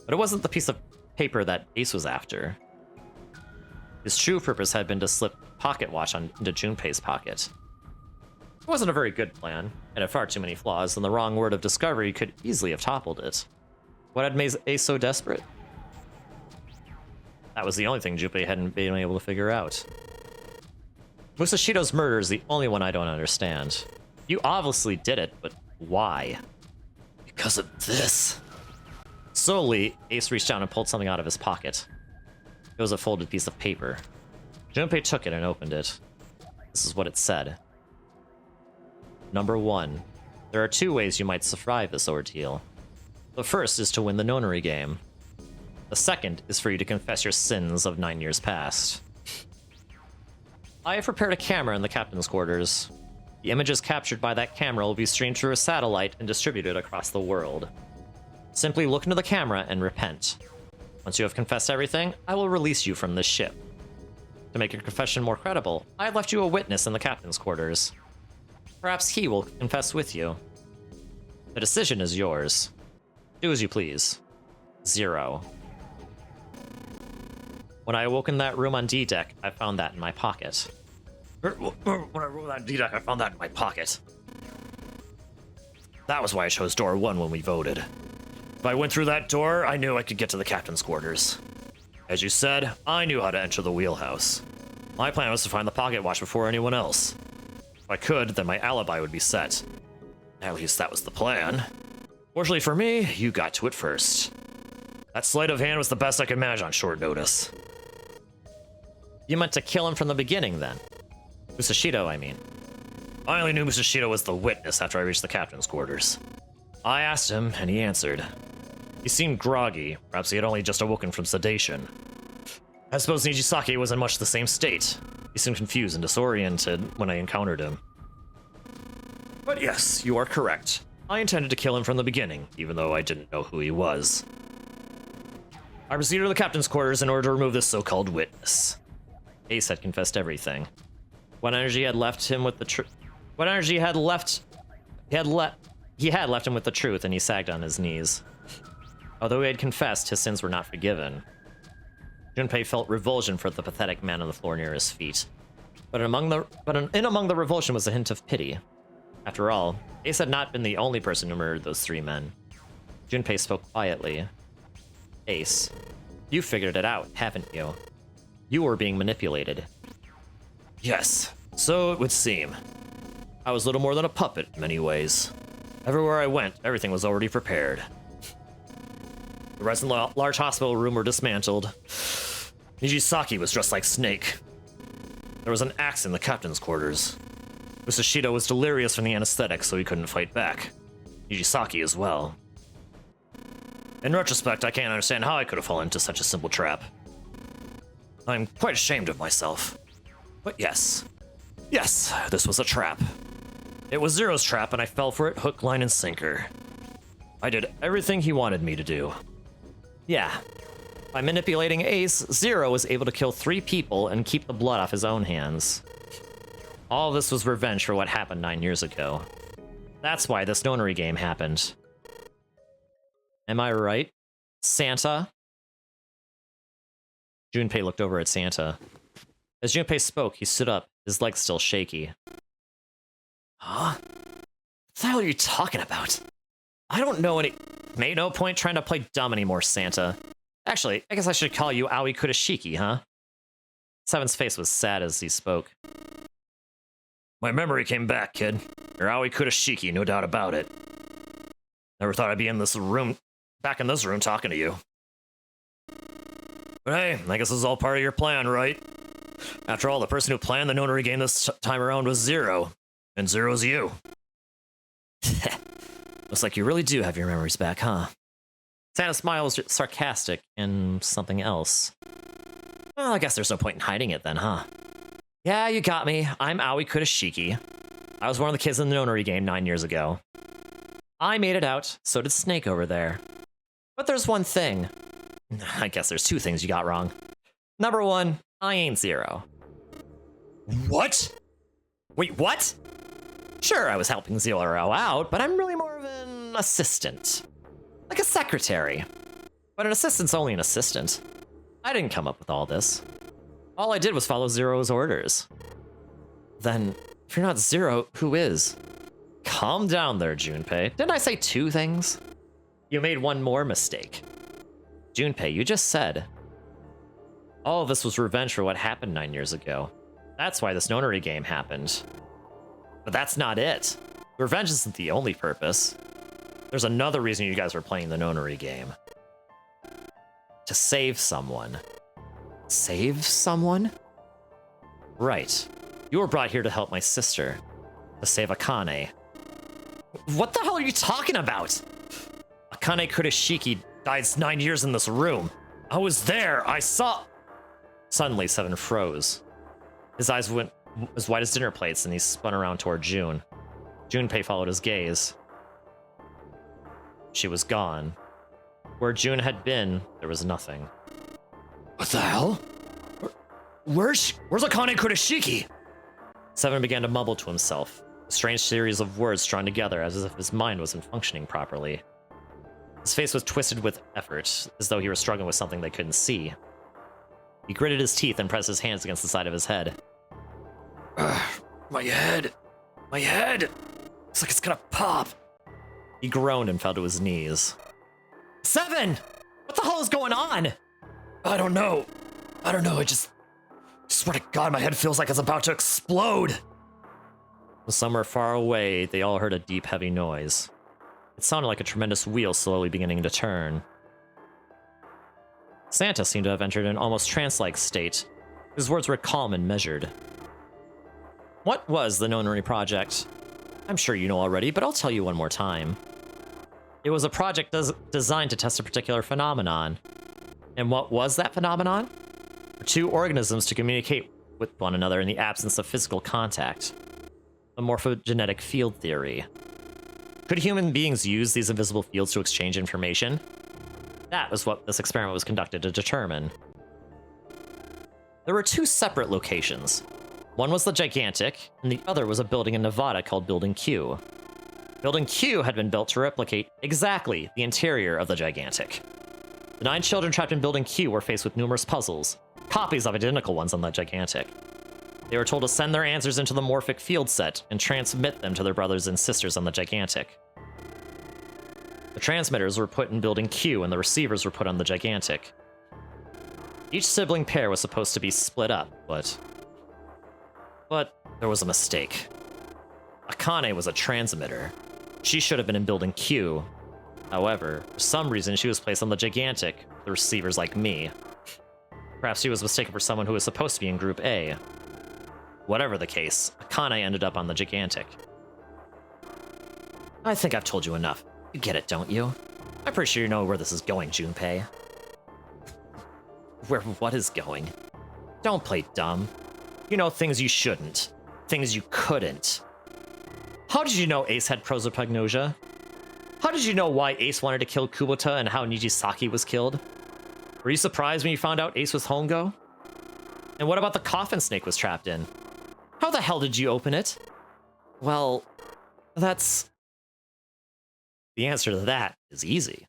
Speaker 1: But it wasn't the piece of paper that Ace was after. His true purpose had been to slip the pocket watch into Junpei's pocket. It wasn't a very good plan, and had far too many flaws, and the wrong word of discovery could easily have toppled it. What had made Ace so desperate? That was the only thing Junpei hadn't been able to figure out. Musashido's murder is the only one I don't understand. You obviously did it, but why? Because of this. Slowly, Ace reached down and pulled something out of his pocket. It was a folded piece of paper. Junpei took it and opened it. This is what it said. Number 1. There are 2 ways you might survive this ordeal. The first is to win the Nonary game. The second is for you to confess your sins of 9 years past. I have prepared a camera in the captain's quarters. The images captured by that camera will be streamed through a satellite and distributed across the world. Simply look into the camera and repent. Once you have confessed everything, I will release you from this ship. To make your confession more credible, I have left you a witness in the captain's quarters. Perhaps he will confess with you. The decision is yours. Do as you please. 0. When I awoke in that room on D-Deck, I found that in my pocket. When I rolled on D-Deck, I found that in my pocket. That was why I chose door 1 when we voted. If I went through that door, I knew I could get to the captain's quarters. As you said, I knew how to enter the wheelhouse. My plan was to find the pocket watch before anyone else. If I could, then my alibi would be set. At least that was the plan. Fortunately for me, you got to it first. That sleight of hand was the best I could manage on short notice. You meant to kill him from the beginning, then? Musashido, I mean. I only knew Musashido was the witness after I reached the captain's quarters. I asked him, and he answered. He seemed groggy, perhaps he had only just awoken from sedation. I suppose Nijisaki was in much the same state. He seemed confused and disoriented when I encountered him.
Speaker 2: But yes, you are correct. I intended to kill him from the beginning, even though I didn't know who he was. I proceeded to the captain's quarters in order to remove this so-called witness. Ace had confessed everything. What energy had left him with the truth? What energy had left? He had left him with the truth, and he sagged on his knees. Although he had confessed, his sins were not forgiven. Junpei felt revulsion for the pathetic man on the floor near his feet. But among the revulsion was a hint of pity. After all, Ace had not been the only person who murdered those 3 men. Junpei spoke quietly. Ace, you figured it out, haven't you? You were being manipulated. Yes, so it would seem. I was little more than a puppet in many ways. Everywhere I went, everything was already prepared. The rest in the large hospital room were dismantled. Nijisaki was dressed like Snake. There was an axe in the captain's quarters. Usashida was delirious from the anesthetic, so he couldn't fight back. Nijisaki as well. In retrospect, I can't understand how I could have fallen into such a simple trap. I'm quite ashamed of myself. But yes, this was a trap. It was Zero's trap, and I fell for it hook, line, and sinker. I did everything he wanted me to do. Yeah, by manipulating Ace, Zero was able to kill 3 people and keep the blood off his own hands. All this was revenge for what happened 9 years ago. That's why this Nonary game happened. Am I right, Santa? Junpei looked over at Santa. As Junpei spoke, he stood up, his legs still shaky. Huh? What the hell are you talking about? I don't know any... Made no point trying to play dumb anymore, Santa. Actually, I guess I should call you Aoi Kurashiki, huh? Seven's face was sad as he spoke. My memory came back, kid. You're Aoi Kurashiki, no doubt about it. Never thought I'd be in this room... back in this room talking to you. But hey, I guess this is all part of your plan, right? After all, the person who planned the Nonary game this time around was Zero. And Zero's you. Looks like you really do have your memories back, huh? Santa's smile was sarcastic and something else. Well, I guess there's no point in hiding it then, huh? Yeah, you got me. I'm Aoi Kurashiki. I was one of the kids in the Nonary game 9 years ago. I made it out, so did Snake over there. But there's one thing. I guess there's 2 things you got wrong. Number 1, I ain't Zero. What? Wait, what? Sure, I was helping Zero out, but I'm really more of an assistant. Like a secretary. But an assistant's only an assistant. I didn't come up with all this. All I did was follow Zero's orders. Then, if you're not Zero, who is? Calm down there, Junpei. Didn't I say 2 things? You made one more mistake. Junpei, you just said... all of this was revenge for what happened 9 years ago. That's why this Nonary game happened. But that's not it. Revenge isn't the only purpose. There's another reason you guys were playing the Nonary game. To save someone. Save someone? Right. You were brought here to help my sister. To save Akane. What the hell are you talking about? Akane Kurashiki died 9 years in this room. I was there. I saw... Suddenly, Seven froze. His eyes went as wide as dinner plates, and he spun around toward June. Junpei followed his gaze. She was gone. Where June had been, there was nothing. What the hell? Where's Akane Kurashiki? Seven began to mumble to himself, a strange series of words strung together as if his mind wasn't functioning properly. His face was twisted with effort, as though he were struggling with something they couldn't see. He gritted his teeth and pressed his hands against the side of his head. My head! My head! Looks like it's gonna pop! He groaned and fell to his knees. Seven! What the hell is going on? I don't know. I just swear to God, my head feels like it's about to explode! From somewhere far away, they all heard a deep, heavy noise. It sounded like a tremendous wheel slowly beginning to turn. Santa seemed to have entered an almost trance-like state. His words were calm and measured. What was the Nonary Project? I'm sure you know already, but I'll tell you one more time. It was a project designed to test a particular phenomenon. And what was that phenomenon? For 2 organisms to communicate with one another in the absence of physical contact.
Speaker 1: the morphogenetic field theory. Could human beings use these invisible fields to exchange information? That was what this experiment was conducted to determine. There were two separate locations. One was the Gigantic, and the other was a building in Nevada called Building Q. Building Q had been built to replicate exactly the interior of the Gigantic. The 9 children trapped in Building Q were faced with numerous puzzles, copies of identical ones on the Gigantic. They were told to send their answers into the morphic field set and transmit them to their brothers and sisters on the Gigantic. The transmitters were put in Building Q and the receivers were put on the Gigantic. Each sibling pair was supposed to be split up, but there was a mistake. Akane was a transmitter. She should have been in Building Q. However, for some reason she was placed on the Gigantic, the receivers like me. Perhaps she was mistaken for someone who was supposed to be in Group A. Whatever the case, Akane ended up on the Gigantic. I think I've told you enough. You get it, don't you? I'm pretty sure you know where this is going, Junpei. Where what is going? Don't play dumb. You know things you shouldn't. Things you couldn't. How did you know Ace had prosopagnosia? How did you know why Ace wanted to kill Kubota and how Nijisaki was killed? Were you surprised when you found out Ace was Hongo? And what about the coffin Snake was trapped in? How the hell did you open it? Well, that's... The answer to that is easy.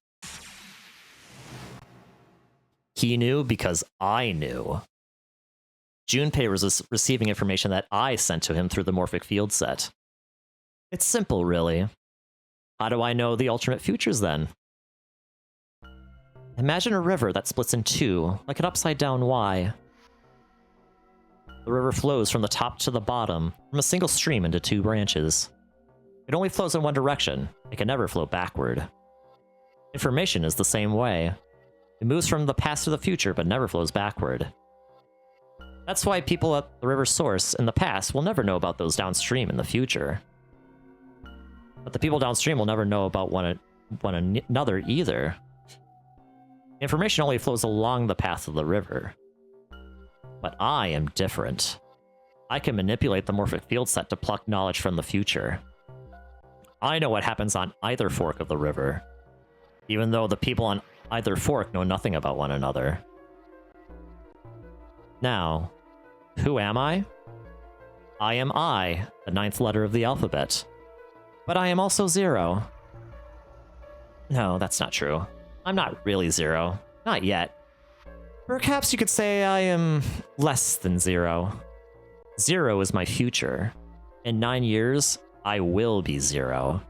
Speaker 1: He knew because I knew. Junpei was receiving information that I sent to him through the morphic field set. It's simple, really. How do I know the alternate futures, then? Imagine a river that splits in two, like an upside-down Y. The river flows from the top to the bottom, from a single stream into two branches. It only flows in one direction. It can never flow backward. Information is the same way. It moves from the past to the future, but never flows backward. That's why people at the river's source in the past will never know about those downstream in the future. But the people downstream will never know about one another either. Information only flows along the path of the river. But I am different. I can manipulate the morphic field set to pluck knowledge from the future. I know what happens on either fork of the river, even though the people on either fork know nothing about one another. Now, who am I? I am I, the 9th letter of the alphabet. But I am also 0. No, that's not true. I'm not really 0. Not yet. Perhaps you could say I am less than 0. 0 is my future. In 9 years, I will be 0.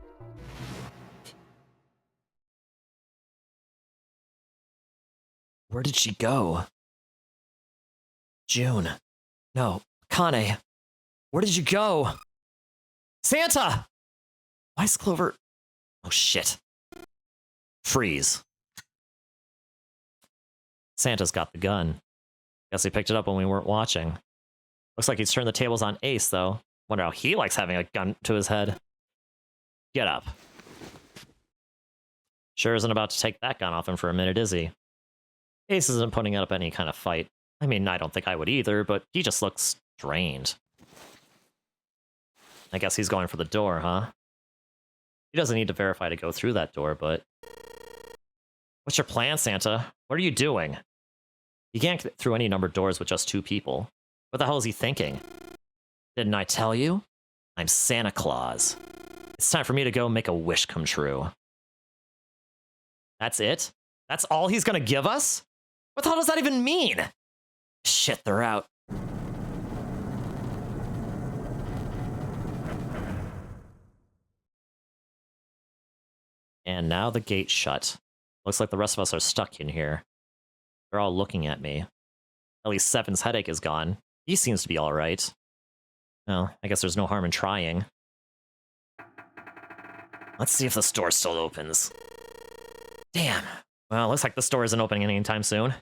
Speaker 1: Where did she go? June. No, Kane. Where did you go? Santa! Why is Clover... Oh, shit. Freeze. Santa's got the gun. Guess he picked it up when we weren't watching. Looks like he's turned the tables on Ace, though. Wonder how he likes having a gun to his head. Get up. Sure isn't about to take that gun off him for a minute, is he? Ace isn't putting up any kind of fight. I mean, I don't think I would either, but he just looks drained. I guess he's going for the door, huh? He doesn't need to verify to go through that door, but... What's your plan, Santa? What are you doing? You can't get through any numbered doors with just 2 people. What the hell is he thinking? Didn't I tell you? I'm Santa Claus. It's time for me to go make a wish come true. That's it? That's all he's gonna give us? What the hell does that even mean? Shit, they're out. And now the gate's shut. Looks like the rest of us are stuck in here. They're all looking at me. At least Seven's headache is gone. He seems to be alright. Well, I guess there's no harm in trying. Let's see if the store still opens. Damn. Well, looks like the store isn't opening anytime soon.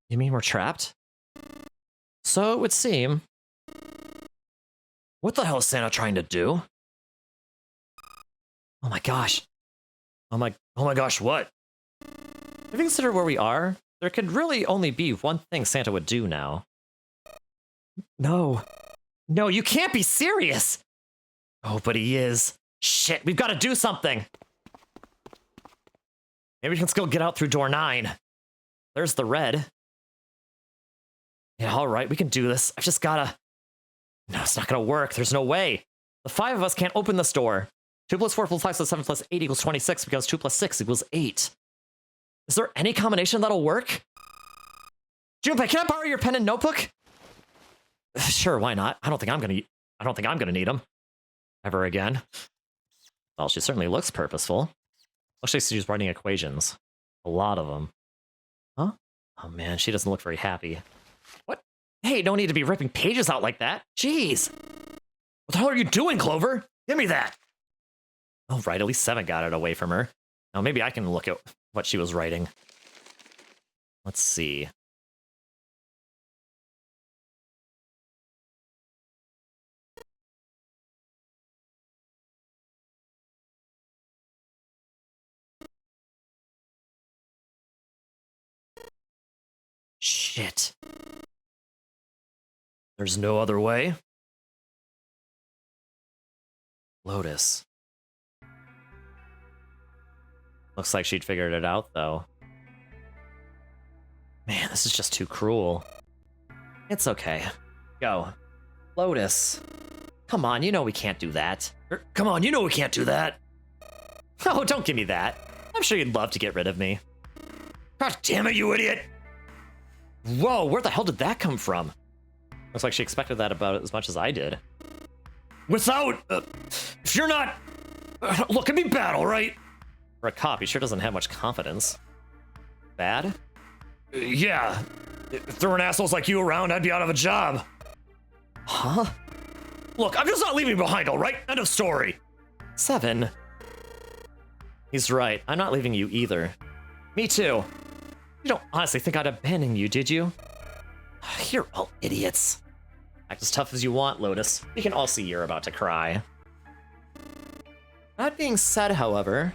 Speaker 1: You mean we're trapped? So it would seem. What the hell is Santa trying to do? Oh my gosh. Oh my gosh, what? If you consider where we are, there could really only be one thing Santa would do now. No. No, you can't be serious! Oh, but he is. Shit, we've got to do something! Maybe we can still get out through door 9. There's the red. Yeah, alright, we can do this. I've just gotta... No, it's not gonna work. There's no way. The 5 of us can't open this door. 2 plus 4 plus 5 plus 7 plus 8 equals 26 because 2 plus 6 equals 8. Is there any combination that'll work? Junpei, can I borrow your pen and notebook? Sure, why not? I don't think I'm gonna need them. Ever again. Well, she certainly looks purposeful. Looks like she's writing equations. A lot of them. Huh? Oh man, she doesn't look very happy. What? Hey, no need to be ripping pages out like that. Jeez. What the hell are you doing, Clover? Give me that. Oh, right, at least 7 got it away from her. Now maybe I can look at what she was writing. Let's see. Shit. There's no other way. Lotus. Looks like she'd figured it out, though. Man, this is just too cruel. It's okay. Go. Lotus. Come on, you know we can't do that. Come on, you know we can't do that. Oh, don't give me that. I'm sure you'd love to get rid of me. God damn it, you idiot! Whoa, where the hell did that come from? Looks like she expected that about as much as I did. Without... if you're not... look at me bad, alright? For a cop, he sure doesn't have much confidence. Bad? Yeah. If there weren't assholes like you around, I'd be out of a job. Huh? Look, I'm just not leaving behind, alright? End of story. 7. He's right. I'm not leaving you either. Me too. You don't honestly think I'd abandon you, did you? You're all idiots. Act as tough as you want, Lotus. We can all see you're about to cry. That being said, however,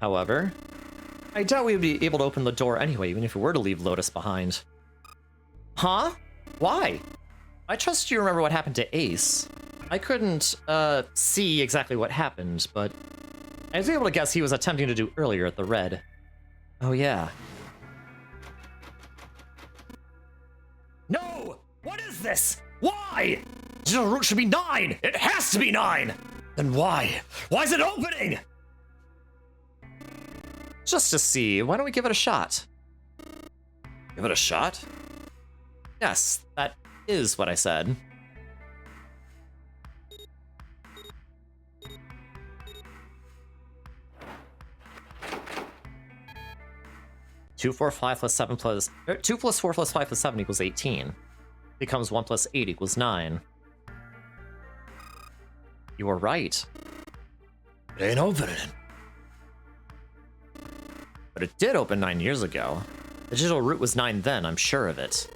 Speaker 1: I doubt we'd be able to open the door anyway, even if we were to leave Lotus behind. Huh? Why? I trust you remember what happened to Ace. I couldn't, see exactly what happened, but I was able to guess he was attempting to do earlier at the red. Oh, yeah. No! What is this? Why? The route should be 9! It has to be 9! Then why? Why is it opening? Just to see, why don't we give it a shot? Give it a shot? Yes, that is what I said. Two, 4, 5 plus 7 plus... 2 plus 4 plus 5 plus 7 equals 18. Becomes 1 plus 8 equals 9. You were right. It ain't opening. But it did open 9 years ago. The digital route was 9 then, I'm sure of it.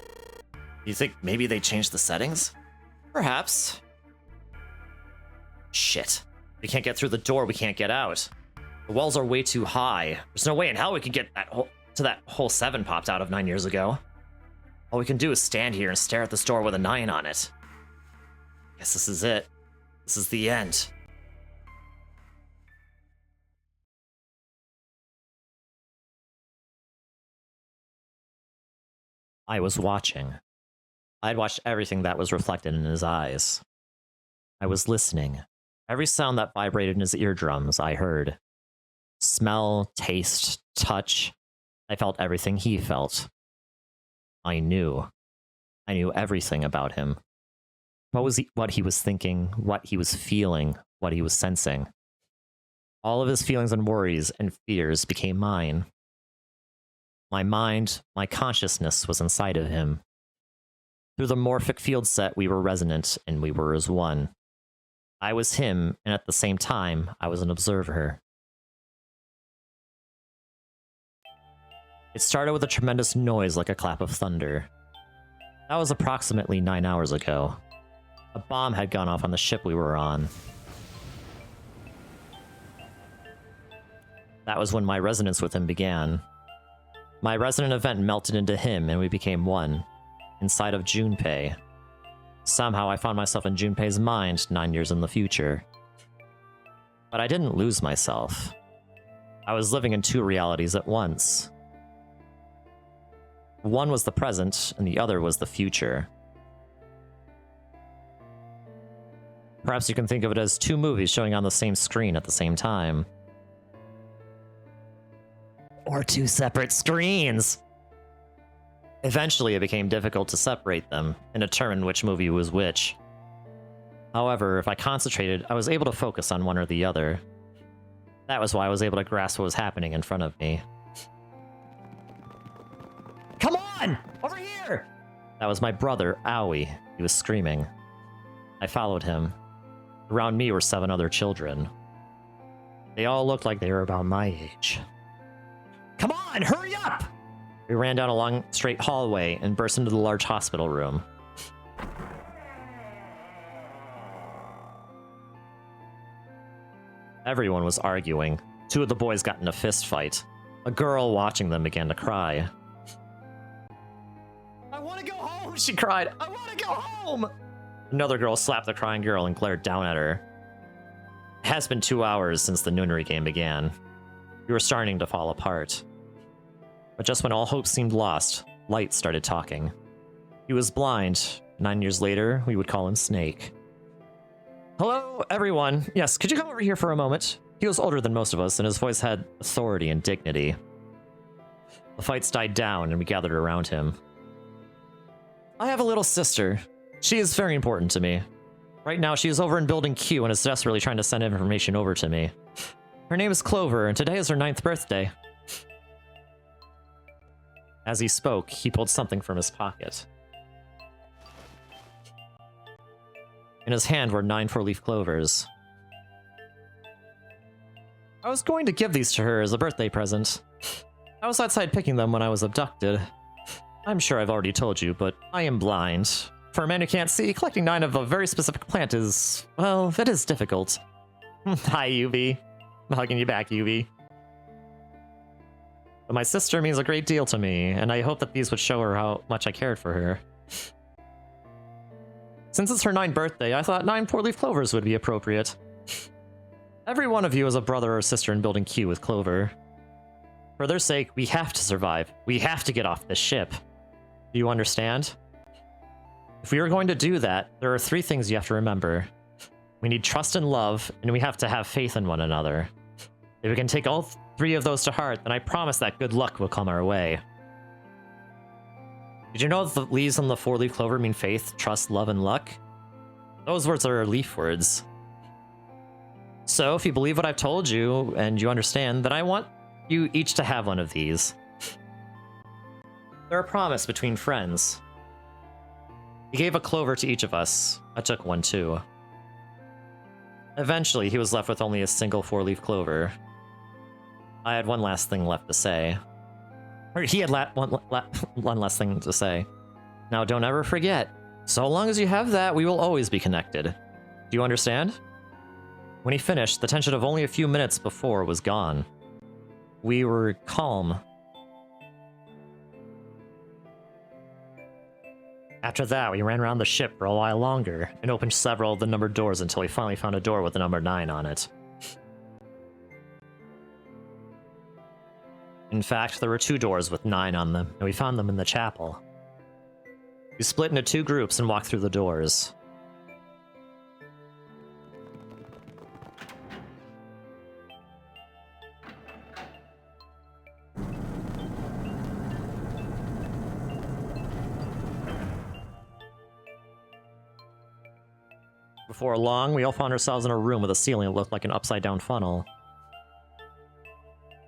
Speaker 1: You think maybe they changed the settings? Perhaps. Shit. We can't get through the door, we can't get out. The walls are way too high. There's no way in hell we could get that whole 7 popped out of 9 years ago. All we can do is stand here and stare at this door with a 9 on it. Guess this is it. This is the end. I was watching. I'd watched everything that was reflected in his eyes. I was listening. Every sound that vibrated in his eardrums, I heard. Smell, taste, touch. I felt everything he felt. I knew. I knew everything about him. What he was thinking, what he was feeling, what he was sensing. All of his feelings and worries and fears became mine. My mind, my consciousness was inside of him. Through the morphic field set, we were resonant, and we were as one. I was him, and at the same time, I was an observer. It started with a tremendous noise like a clap of thunder. That was approximately 9 hours ago. A bomb had gone off on the ship we were on. That was when my resonance with him began. My resonant event melted into him, and we became one, inside of Junpei.
Speaker 2: Somehow I found myself in Junpei's mind 9 years in the future. But I didn't lose myself. I was living in two realities at once. One was the present, and the other was the future. Perhaps you can think of it as two movies showing on the same screen at the same time. Or two separate screens! Eventually, it became difficult to separate them and determine which movie was which. However, if I concentrated, I was able to focus on one or the other. That was why I was able to grasp what was happening in front of me. Come on! Over here! That was my brother, Owie. He was screaming. I followed him. Around me were 7 other children. They all looked like they were about my age. Come on, hurry up! We ran down a long, straight hallway and burst into the large hospital room. Everyone was arguing. 2 of the boys got in a fist fight. A girl watching them began to cry. I want to go home, she cried. I want to go home! Another girl slapped the crying girl and glared down at her. It has been 2 hours since the Nonary game began. We were starting to fall apart. But just when all hope seemed lost, Light started talking. He was blind. 9 years later, we would call him Snake. Hello, everyone. Yes, could you come over here for a moment? He was older than most of us, and his voice had authority and dignity. The fights died down, and we gathered around him. I have a little sister. She is very important to me. Right now, she is over in Building Q and is desperately trying to send information over to me. Her name is Clover, and today is her 9th birthday. As he spoke, he pulled something from his pocket. In his hand were 9 4-leaf clovers. I was going to give these to her as a birthday present. I was outside picking them when I was abducted. I'm sure I've already told you, but I am blind. For a man who can't see, collecting 9 of a very specific plant is, well, it is difficult. Hi, Yubi. I'm hugging you back, Yubi. But my sister means a great deal to me, and I hope that these would show her how much I cared for her. Since it's her 9th birthday, I thought 9 4-leaf clovers would be appropriate. Every one of you is a brother or sister in Building Q with Clover. For their sake, we have to survive. We have to get off this ship. Do you understand? If we are going to do that, there are 3 things you have to remember. We need trust and love, and we have to have faith in one another. If we can take all 3 of those to heart, then I promise that good luck will come our way. Did you know that the leaves on the 4-leaf clover mean faith, trust, love, and luck? Those words are leaf words. So, if you believe what I've told you, and you understand, then I want you each to have one of these. They're a promise between friends. He gave a clover to each of us. I took one too. Eventually, he was left with only a single 4-leaf clover. I had one last thing left to say. Or he had one last thing to say. Now, don't ever forget. So long as you have that, we will always be connected. Do you understand? When he finished, the tension of only a few minutes before was gone. We were calm. After that, we ran around the ship for a while longer, and opened several of the numbered doors until we finally found a door with the number 9 on it. In fact, there were 2 doors with 9 on them, and we found them in the chapel. We split into 2 groups and walked through the doors. Before long, we all found ourselves in a room with a ceiling that looked like an upside-down funnel.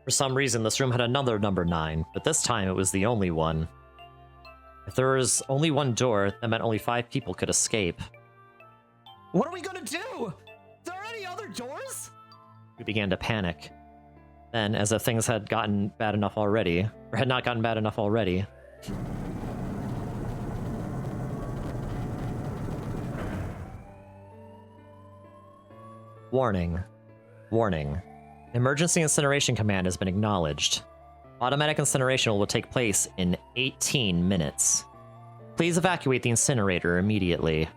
Speaker 2: For some reason, this room had another number 9, but this time it was the only one. If there was only one door, that meant only 5 people could escape. What are we gonna do? Are there any other doors? We began to panic. Then, as if things had gotten bad enough already, or had not gotten bad enough already, warning. Warning. Emergency incineration command has been acknowledged. Automatic incineration will take place in 18 minutes. Please evacuate the incinerator immediately.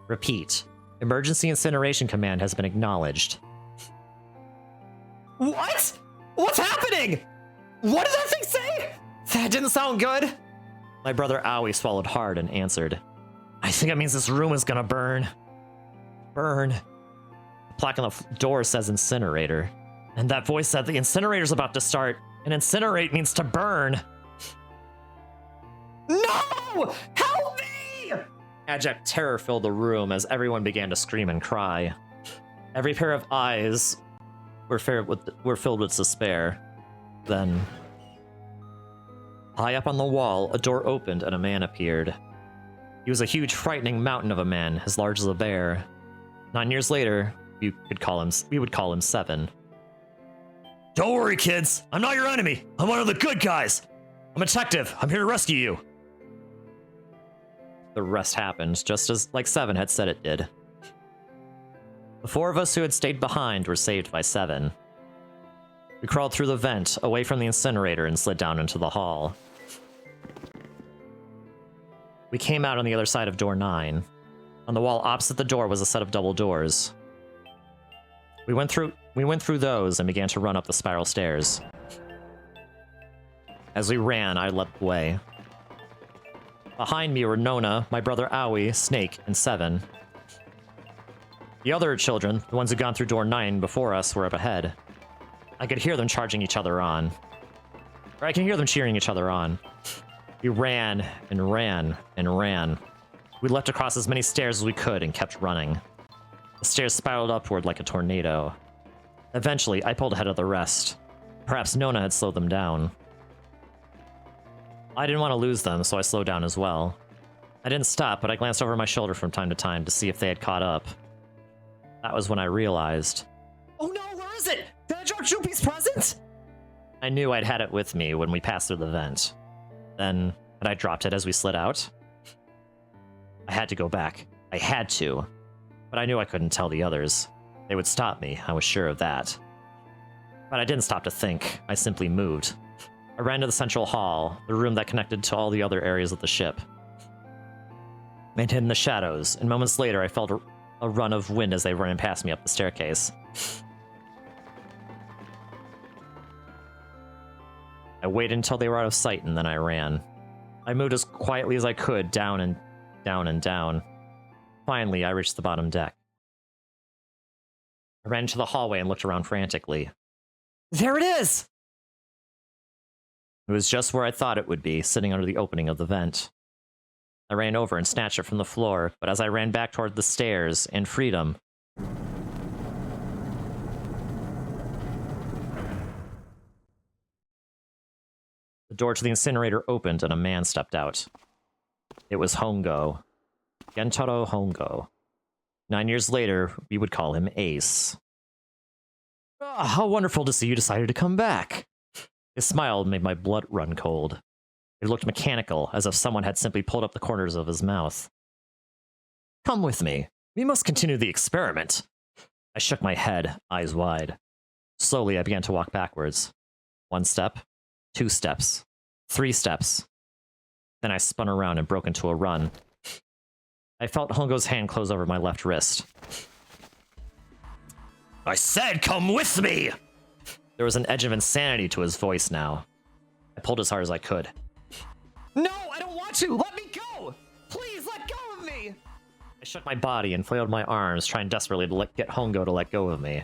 Speaker 2: Repeat. Emergency incineration command has been acknowledged.
Speaker 5: What? What's happening? What did that thing say? That didn't sound good.
Speaker 2: My brother Owie swallowed hard and answered, I think it means this room is gonna burn. Burn. The plaque on the door says incinerator. And that voice said the incinerator's about to start. And incinerate means to burn.
Speaker 5: No! Help me!
Speaker 2: Abject terror filled the room as everyone began to scream and cry. Every pair of eyes were filled with despair. Then, high up on the wall, a door opened and a man appeared. He was a huge, frightening mountain of a man, as large as a bear. 9 years later, we would call him 7. Don't worry, kids. I'm not your enemy. I'm one of the good guys. I'm a detective. I'm here to rescue you. The rest happened, just as like 7 had said it did. The 4 of us who had stayed behind were saved by 7. We crawled through the vent, away from the incinerator, and slid down into the hall. We came out on the other side of door 9. On the wall opposite the door was a set of double doors. We went through those and began to run up the spiral stairs. As we ran, I led the way. Behind me were Nona, my brother Owie, Snake, and 7. The other children, the ones who'd gone through door 9 before us, were up ahead. I could hear them charging each other on. Or I can hear them cheering each other on. We ran and ran and ran. We leapt across as many stairs as we could and kept running. The stairs spiraled upward like a tornado. Eventually, I pulled ahead of the rest. Perhaps Nona had slowed them down. I didn't want to lose them, so I slowed down as well. I didn't stop, but I glanced over my shoulder from time to time to see if they had caught up. That was when I realized.
Speaker 5: Oh no, where is it? Did I drop Joopy's present?
Speaker 2: I knew I'd had it with me when we passed through the vent. Then, had I dropped it as we slid out? I had to go back. I had to. But I knew I couldn't tell the others. They would stop me, I was sure of that. But I didn't stop to think. I simply moved. I ran to the central hall, the room that connected to all the other areas of the ship. I hid in the shadows, and moments later I felt a run of wind as they ran past me up the staircase. I waited until they were out of sight, and then I ran. I moved as quietly as I could, down and down and down. Finally, I reached the bottom deck. I ran into the hallway and looked around frantically.
Speaker 5: There it is!
Speaker 2: It was just where I thought it would be, sitting under the opening of the vent. I ran over and snatched it from the floor, but as I ran back toward the stairs and freedom, the door to the incinerator opened and a man stepped out. It was Hongo. Gentaro Hongo. 9 years later, we would call him Ace. "Ah, how wonderful to see you decided to come back." His smile made my blood run cold. It looked mechanical, as if someone had simply pulled up the corners of his mouth. "Come with me. We must continue the experiment." I shook my head, eyes wide. Slowly, I began to walk backwards. 1 step, 2 steps, 3 steps. Then I spun around and broke into a run. I felt Hongo's hand close over my left wrist. "I said come with me!" There was an edge of insanity to his voice now. I pulled as hard as I could.
Speaker 5: No, I don't want to! Let me go! Please, let go of me!
Speaker 2: I shook my body and flailed my arms, trying desperately to get Hongo to let go of me.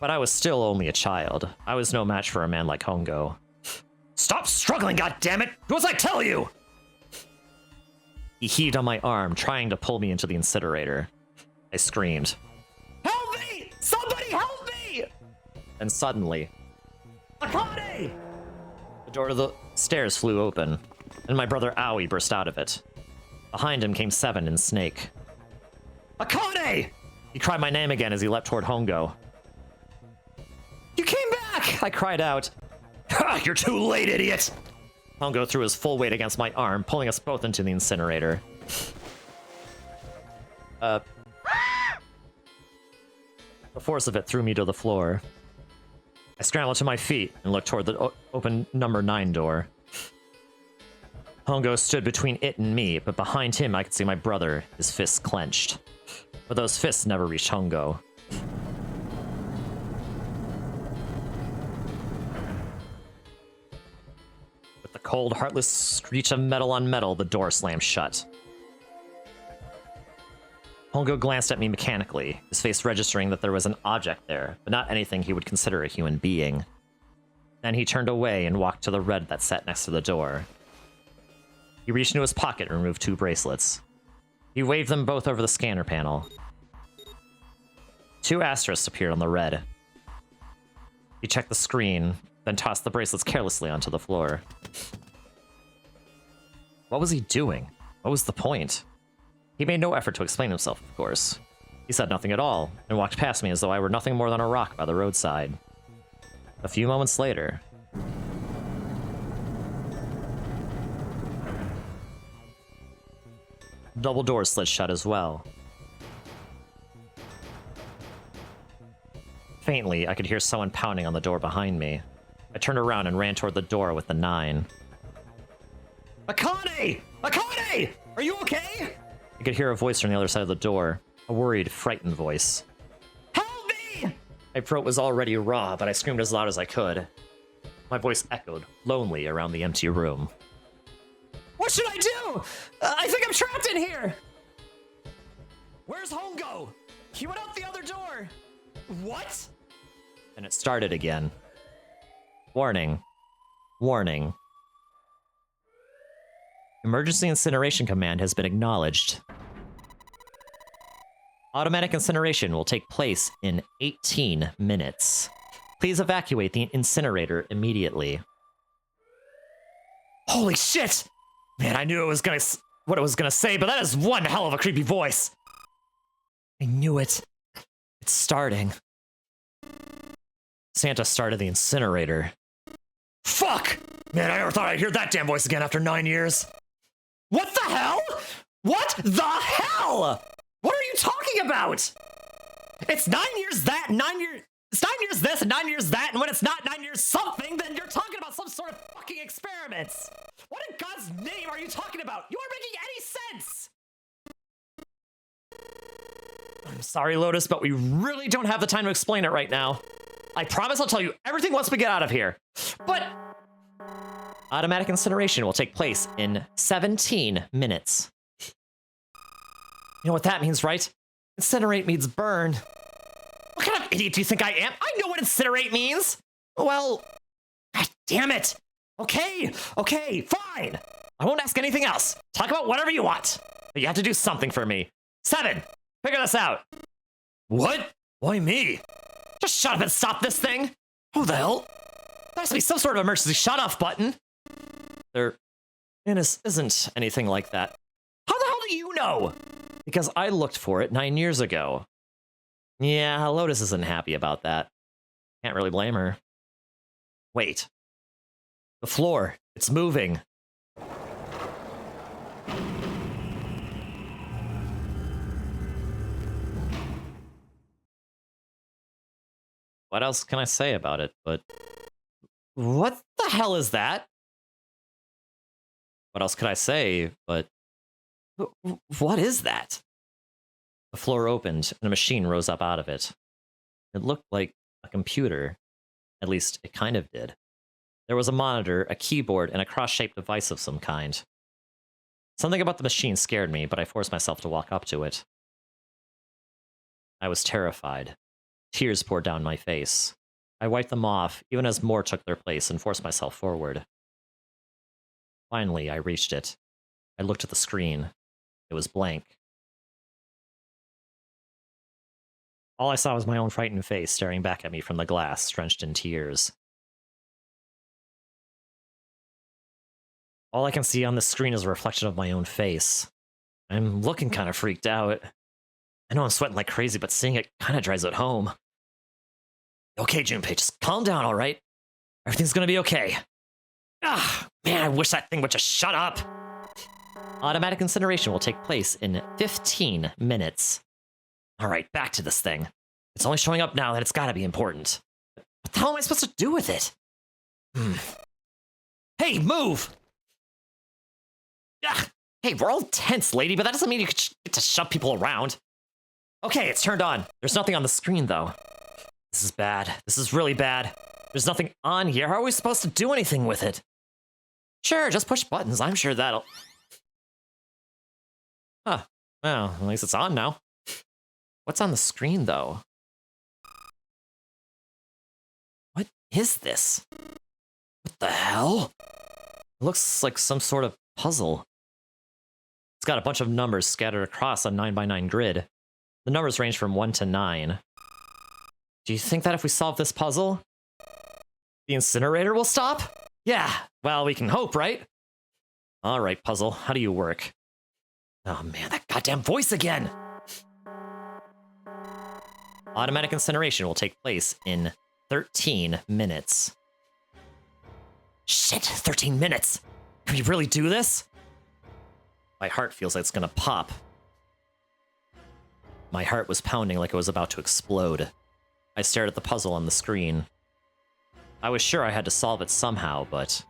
Speaker 2: But I was still only a child. I was no match for a man like Hongo. "Stop struggling, goddammit! Do as I tell you!" He heaved on my arm, trying to pull me into the incinerator. I screamed.
Speaker 5: Help me! Somebody help me!
Speaker 2: And suddenly, Akane! The door to the stairs flew open, and my brother Owie burst out of it. Behind him came 7 and Snake. "Akane!" He cried my name again as he leapt toward Hongo. "You came back!" I cried out. "Ha! You're too late, idiot!" Hongo threw his full weight against my arm, pulling us both into the incinerator. The force of it threw me to the floor. I scrambled to my feet and looked toward the open number 9 door. Hongo stood between it and me, but behind him I could see my brother, his fists clenched. But those fists never reached Hongo. With the cold, heartless screech of metal on metal, the door slammed shut. Hongo glanced at me mechanically, his face registering that there was an object there, but not anything he would consider a human being. Then he turned away and walked to the red that sat next to the door. He reached into his pocket and removed 2 bracelets. He waved them both over the scanner panel. 2 asterisks appeared on the red. He checked the screen, then tossed the bracelets carelessly onto the floor. What was he doing? What was the point? He made no effort to explain himself, of course. He said nothing at all, and walked past me as though I were nothing more than a rock by the roadside. A few moments later... double doors slid shut as well. Faintly, I could hear someone pounding on the door behind me. I turned around and ran toward the door with the 9. Akane! Akane! Are you okay? I could hear a voice from the other side of the door. A worried, frightened voice. Help me! My throat was already raw, but I screamed as loud as I could. My voice echoed, lonely, around the empty room. What should I do? I think I'm trapped in here! Where's Hongo? He went out the other door! What? And it started again. Warning. Warning. Emergency incineration command has been acknowledged. Automatic incineration will take place in 18 minutes. Please evacuate the incinerator immediately. Holy shit! Man, I knew what it was gonna say, but that is one hell of a creepy voice. I knew it. It's starting. Santa started the incinerator. Fuck! Man, I never thought I'd hear that damn voice again after 9 years. What the hell? What the hell? What are you talking about? It's 9 years that, 9 years... It's 9 years this and 9 years that, and when it's not 9 years something, then you're talking about some sort of fucking experiments. What in God's name are you talking about? You aren't making any sense! I'm sorry, Lotus, but we really don't have the time to explain it right now. I promise I'll tell you everything once we get out of here. But... automatic incineration will take place in 17 minutes. You know what that means, right? Incinerate means burn. What kind of idiot do you think I am? I know what incinerate means! Well... God damn it! Okay, fine! I won't ask anything else. Talk about whatever you want. But you have to do something for me. 7! Figure this out! What? Why me? Just shut up and stop this thing! Who the hell? There has to be some sort of emergency shut-off button. There isn't anything like that. How the hell do you know? Because I looked for it 9 years ago. Yeah, Lotus isn't happy about that. Can't really blame her. Wait. The floor. It's moving. What else can I say about it, but... What the hell is that? What else could I say, but... What is that? The floor opened, and a machine rose up out of it. It looked like a computer. At least, it kind of did. There was a monitor, a keyboard, and a cross-shaped device of some kind. Something about the machine scared me, but I forced myself to walk up to it. I was terrified. Tears poured down my face. I wiped them off, even as more took their place, and forced myself forward. Finally, I reached it. I looked at the screen. It was blank. All I saw was my own frightened face staring back at me from the glass, drenched in tears. All I can see on the screen is a reflection of my own face. I'm looking kind of freaked out. I know I'm sweating like crazy, but seeing it kind of drives it home. Okay, Junpei, just calm down, all right? Everything's gonna be okay. Ah, man, I wish that thing would just shut up. Automatic incineration will take place in 15 minutes. All right, back to this thing. It's only showing up now that it's gotta be important. What the hell am I supposed to do with it? Hey, move!
Speaker 5: Ugh. Hey, we're all tense, lady, but that doesn't mean you get to shove people around. Okay, it's turned on. There's nothing on the screen, though. This is bad. This is really bad. There's nothing on here. How are we supposed to do anything with it? Sure, just push buttons. I'm sure that'll... Huh. Well, at least it's on now. What's on the screen, though? What is this? What the hell? It looks like some sort of puzzle. It's got a bunch of numbers scattered across a 9x9 grid. The numbers range from 1 to 9. Do you think that if we solve this puzzle, the incinerator will stop? Yeah, well, we can hope, right? All right, puzzle, how do you work? Oh man, that goddamn voice again! Automatic incineration will take place in 13 minutes. Shit, 13 minutes! Can we really do this? My heart feels like it's gonna pop. My heart was pounding like it was about to explode. I stared at the puzzle on the screen. I was sure I had to solve it somehow, but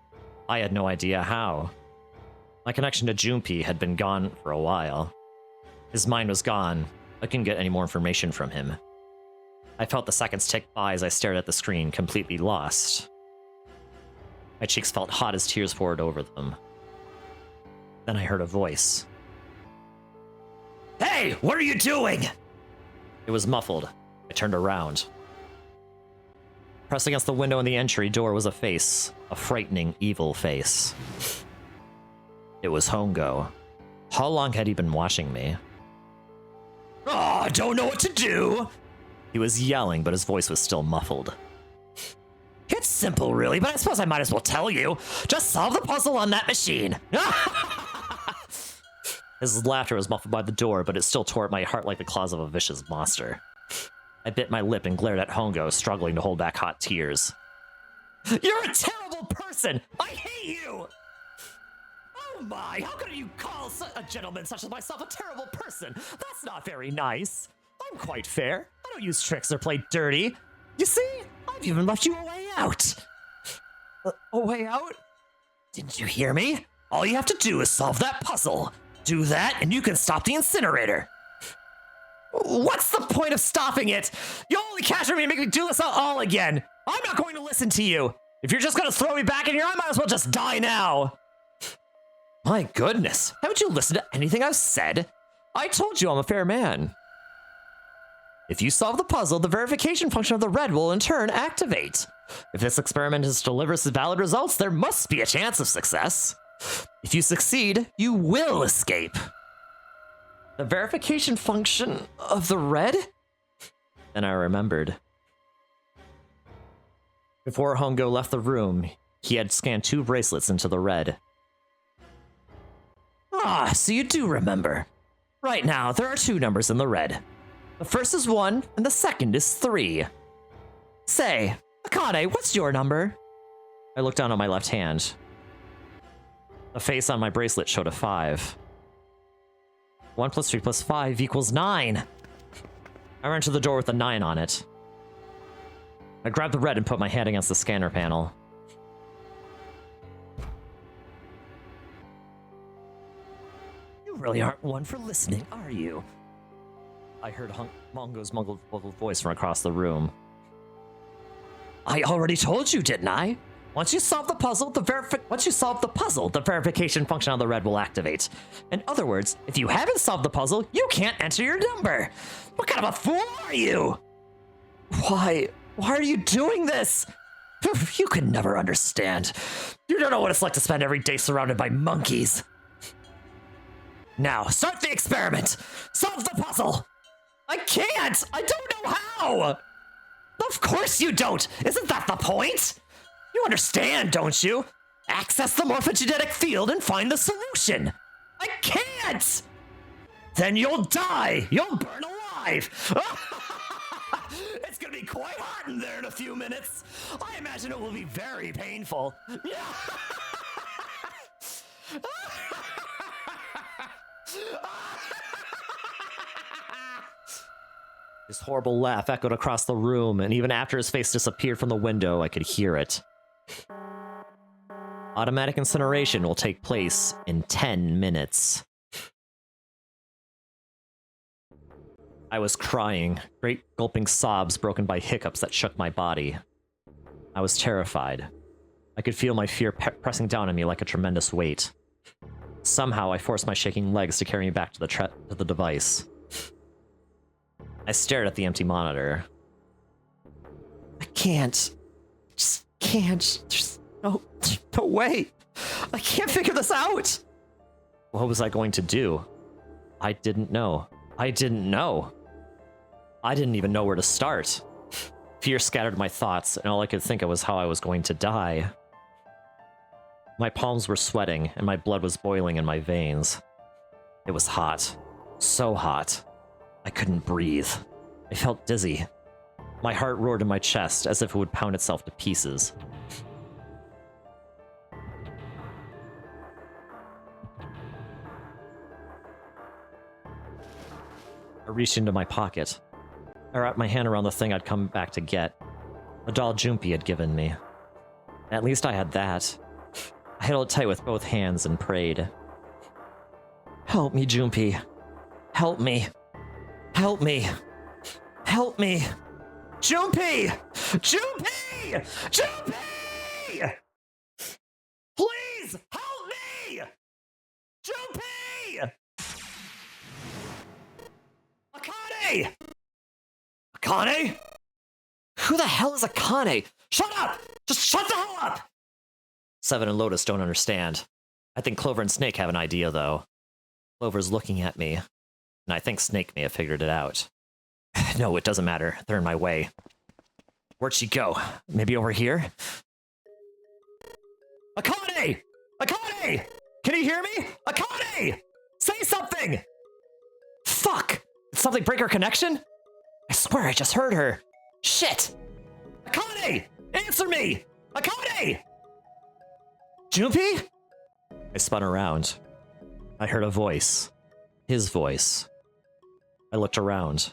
Speaker 5: I had no idea how. My connection to Junpei had been gone for a while. His mind was gone. I couldn't get any more information from him. I felt the seconds tick by as I stared at the screen, completely lost. My cheeks felt hot as tears poured over them. Then I heard a voice. Hey, what are you doing? It was muffled. I turned around. Pressed against the window in the entry door was a face. A frightening, evil face. It was Hongo. How long had he been watching me? Oh, I don't know what to do! He was yelling, but his voice was still muffled. It's simple, really, but I suppose I might as well tell you. Just solve the puzzle on that machine. His laughter was muffled by the door, but it still tore at my heart like the claws of a vicious monster. I bit my lip and glared at Hongo, struggling to hold back hot tears. You're a terrible person! I hate you! Oh my, how could you call a gentleman such as myself a terrible person? That's not very nice. I'm quite fair. I don't use tricks or play dirty. You see? I've even left you a way out. A way out? Didn't you hear me? All you have to do is solve that puzzle. Do that, and you can stop the incinerator. What's the point of stopping it? You only capture me and make me do this all again. I'm not going to listen to you. If you're just going to throw me back in here, I might as well just die now. My goodness, haven't you listened to anything I've said? I told you I'm a fair man. If you solve the puzzle, the verification function of the red will in turn activate. If this experiment delivers valid results, there must be a chance of success. If you succeed, you will escape. The verification function of the red? Then I remembered. Before Hongo left the room, he had scanned 2 bracelets into the red. Ah, so you do remember. Right now, there are 2 numbers in the red. The first is 1, and the second is 3. Say, Akane, what's your number? I looked down at my left hand. The face on my bracelet showed a 5. 1 plus 3 plus 5 equals 9. I ran to the door with a 9 on it. I grabbed the red and put my hand against the scanner panel. You really aren't one for listening, are you? I heard Mongo's muffled voice from across the room. I already told you, didn't I? Once you solve the puzzle, the verification function on the red will activate. In other words, if you haven't solved the puzzle, you can't enter your number. What kind of a fool are you? Why are you doing this? You can never understand. You don't know what it's like to spend every day surrounded by monkeys. Now, start the experiment. Solve the puzzle. I can't. I don't know how. Of course you don't. Isn't that the point? You understand, don't you? Access the morphogenetic field and find the solution. I can't! Then you'll die! You'll burn alive! It's gonna be quite hot in there in a few minutes. I imagine it will be very painful. His horrible laugh echoed across the room, and even after his face disappeared from the window, I could hear it.
Speaker 2: Automatic incineration will take place in 10 minutes. I was crying, great gulping sobs broken by hiccups that shook my body. I was terrified. I could feel my fear pressing down on me like a tremendous weight. Somehow, I forced my shaking legs to carry me back to the device. I stared at the empty monitor.
Speaker 5: I can't. Just can't. There's no way. I can't figure this out.
Speaker 2: What was I going to do? I didn't know. I didn't know. I didn't even know where to start. Fear scattered my thoughts, and all I could think of was how I was going to die. My palms were sweating, and my blood was boiling in my veins. It was hot. So hot. I couldn't breathe. I felt dizzy. My heart roared in my chest as if it would pound itself to pieces. I reached into my pocket. I wrapped my hand around the thing I'd come back to get. A doll Junpei had given me. At least I had that. I held it tight with both hands and prayed. Help me, Junpei. Help me. Help me. Help me. Junpei! Junpei! Junpei! Please help me! Junpei! Akane! Akane?
Speaker 5: Who the hell is Akane?
Speaker 2: Shut up! Just shut the hell up! Seven and Lotus don't understand. I think Clover and Snake have an idea, though. Clover's looking at me, and I think Snake may have figured it out. No, it doesn't matter. They're in my way. Where'd she go? Maybe over here? Akane! Akane! Can you hear me? Akane! Say something! Fuck! Did something break our connection? I swear I just heard her. Shit! Akane! Answer me! Akane! Junpei? I spun around. I heard a voice. His voice. I looked around.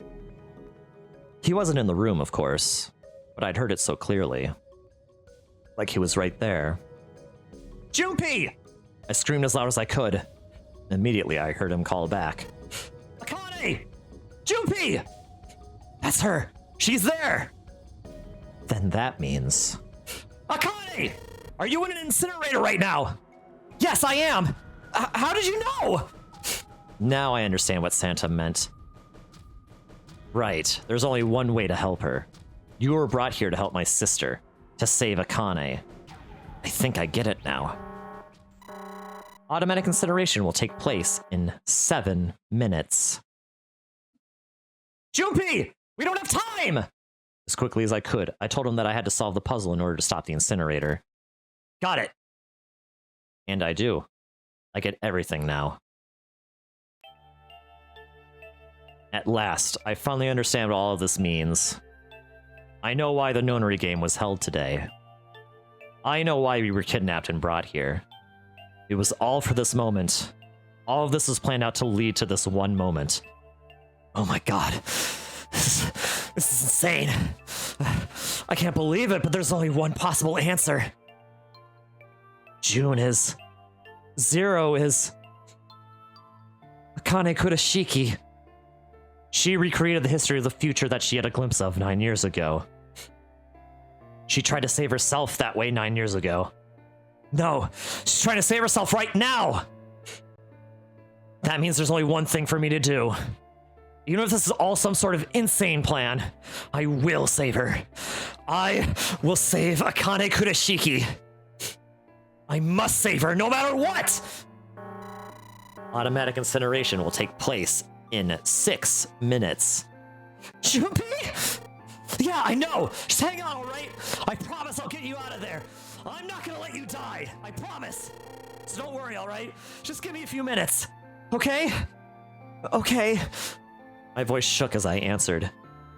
Speaker 2: He wasn't in the room, of course, but I'd heard it so clearly. Like he was right there. Junpei! I screamed as loud as I could. Immediately, I heard him call back. Akane! Junpei! That's her! She's there! Then that means... Akane! Are you in an incinerator right now? Yes, I am! How did you know? Now I understand what Santa meant. Right, there's only one way to help her. You were brought here to help my sister, to save Akane. I think I get it now. Automatic incineration will take place in 7 minutes. Junpei! We don't have time! As quickly as I could, I told him that I had to solve the puzzle in order to stop the incinerator. Got it! And I do. I get everything now. At last, I finally understand what all of this means. I know why the Nonary Game was held today. I know why we were kidnapped and brought here. It was all for this moment. All of this was planned out to lead to this one moment. Oh my god. This is insane. I can't believe it, but there's only one possible answer. June is... 0 is... Akane Kurashiki. She recreated the history of the future that she had a glimpse of 9 years ago. She tried to save herself that way 9 years ago. No, she's trying to save herself right now! That means there's only one thing for me to do. Even if this is all some sort of insane plan, I will save her. I will save Akane Kurashiki. I must save her no matter what! Automatic incineration will take place in 6 minutes. Junpei? Yeah, I know. Just hang on, all right? I promise I'll get you out of there. I'm not gonna let you die. I promise. So don't worry, all right? Just give me a few minutes. Okay? Okay. My voice shook as I answered.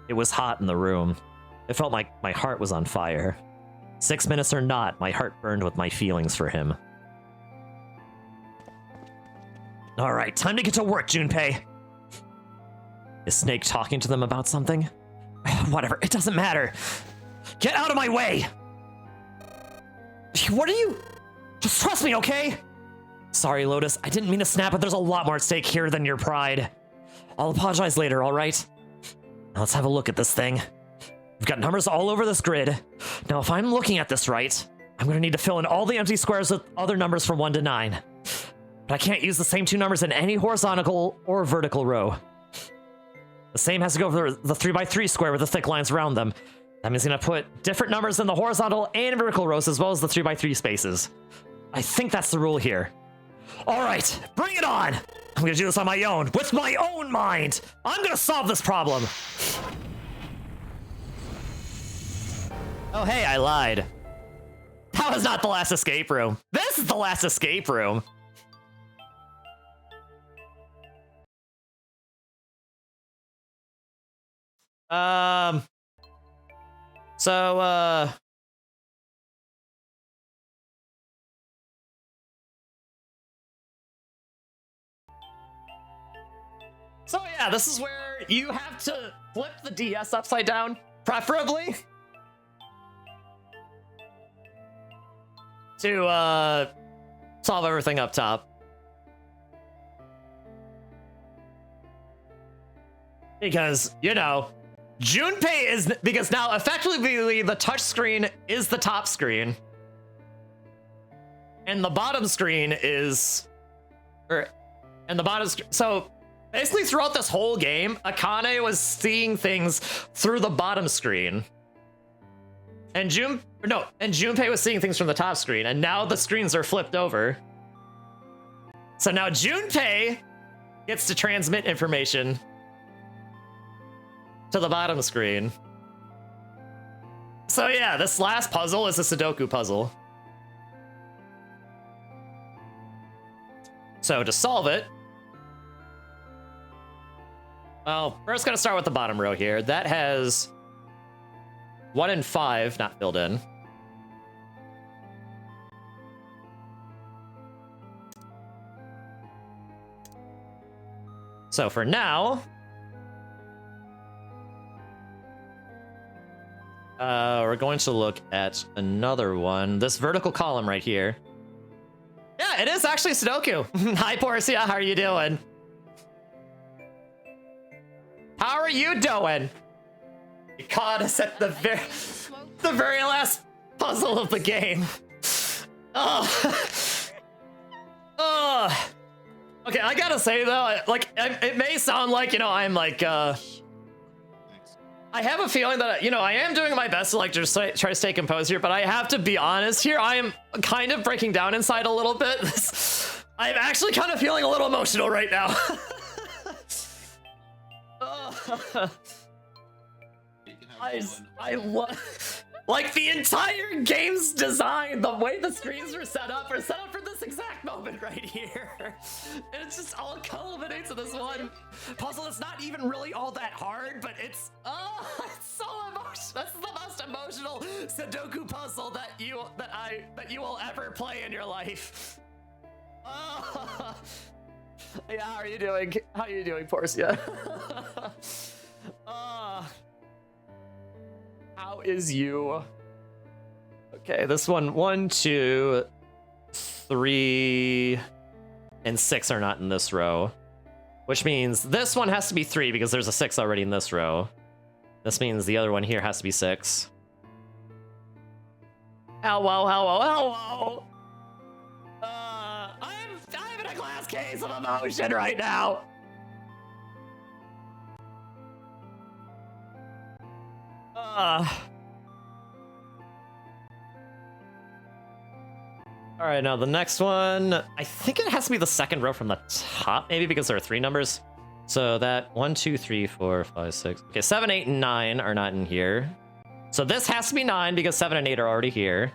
Speaker 2: It was hot in the room. It felt like my heart was on fire. 6 minutes or not, my heart burned with my feelings for him. All right, time to get to work, Junpei. Is Snake talking to them about something? Whatever, it doesn't matter. Get out of my way! What are you Just trust me, okay? Sorry, Lotus. I didn't mean to snap, but there's a lot more at stake here than your pride. I'll apologize later, all right? Now let's have a look at this thing. We've got numbers all over this grid. Now, if I'm looking at this right, I'm gonna need to fill in all the empty squares with other numbers from 1 to 9. But I can't use the same 2 numbers in any horizontal or vertical row. The same has to go for the 3x3 square with the thick lines around them. That means I'm gonna put different numbers in the horizontal and vertical rows as well as the 3x3 spaces. I think that's the rule here. All right, bring it on! I'm gonna do this on my own, with my own mind! I'm gonna solve this problem! Oh hey, I lied. That was not the last escape room. This is the last escape room. So yeah, this is where you have to flip the DS upside down, preferably. To solve everything up top. Because, you know, Junpei is, because now effectively the touch screen is the top screen. And the bottom screen is, so basically throughout this whole game, Akane was seeing things through the bottom screen. And Junpei was seeing things from the top screen, and now the screens are flipped over. So now Junpei gets to transmit information to the bottom screen. So yeah, this last puzzle is a Sudoku puzzle. So to solve it, well, first gonna start with the bottom row here. That has 1 and 5 not filled in. So for now, we're going to look at another one. This vertical column right here. Yeah, it is actually Sudoku. Hi, Porcia. How are you doing? How are you doing? You caught us at the very last puzzle of the game. Oh. Oh. Okay, I gotta say though, like, it may sound like, you know, I'm like, I have a feeling that, you know, I am doing my best to like just try to stay composed here, but I have to be honest here. I am kind of breaking down inside a little bit. I'm actually kind of feeling a little emotional right now. I love, like, the entire game's design, the way the screens were set up for this exact moment right here. And it's just all culminates in this one puzzle. It's not even really all that hard, but it's so emotional. That's the most emotional Sudoku puzzle that you will ever play in your life. Yeah, how are you doing? How are you doing, Porcia? How is you? Okay, this one, 1, 2, 3, and 6 are not in this row, which means this one has to be 3 because there's a 6 already in this row. This means the other one here has to be 6. Hello, hello, hello. I'm in a glass case of emotion right now. All right, now the next one, I think it has to be the second row from the top, maybe, because there are 3 numbers. So that 1, 2, 3, 4, 5, 6. Okay, 7, 8, and 9 are not in here. So this has to be 9 because 7 and 8 are already here.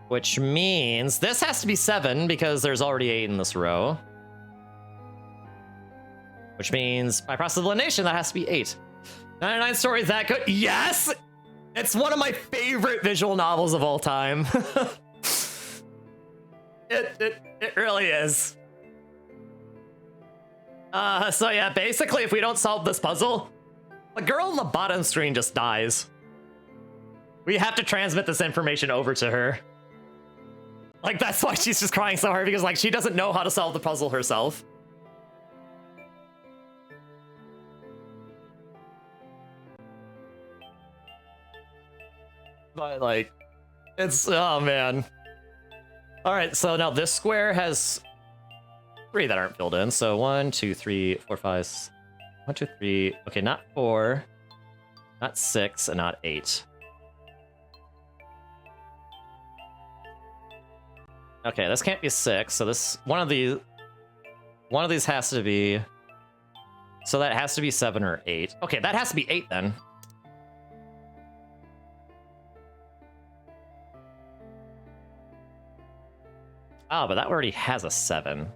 Speaker 2: Which means this has to be 7 because there's already 8 in this row. Which means by process of elimination, that has to be 8. 99 Story, that good? Yes! It's one of my favorite visual novels of all time. It really is. So yeah, basically, if we don't solve this puzzle, the girl on the bottom screen just dies.
Speaker 1: We have to transmit this information over to her. Like, that's why she's just crying so hard, because, like, she doesn't know how to solve the puzzle herself. But, like, it's... Oh, man. Alright, so now this square has 3 that aren't filled in. So 1, 2, 3, 4, 5... 1, 2, 3... Okay, not 4. Not 6, and not 8. Okay, this can't be 6, so this... One of these has to be... So that has to be 7 or 8. Okay, that has to be 8 then. Oh, but that already has a 7.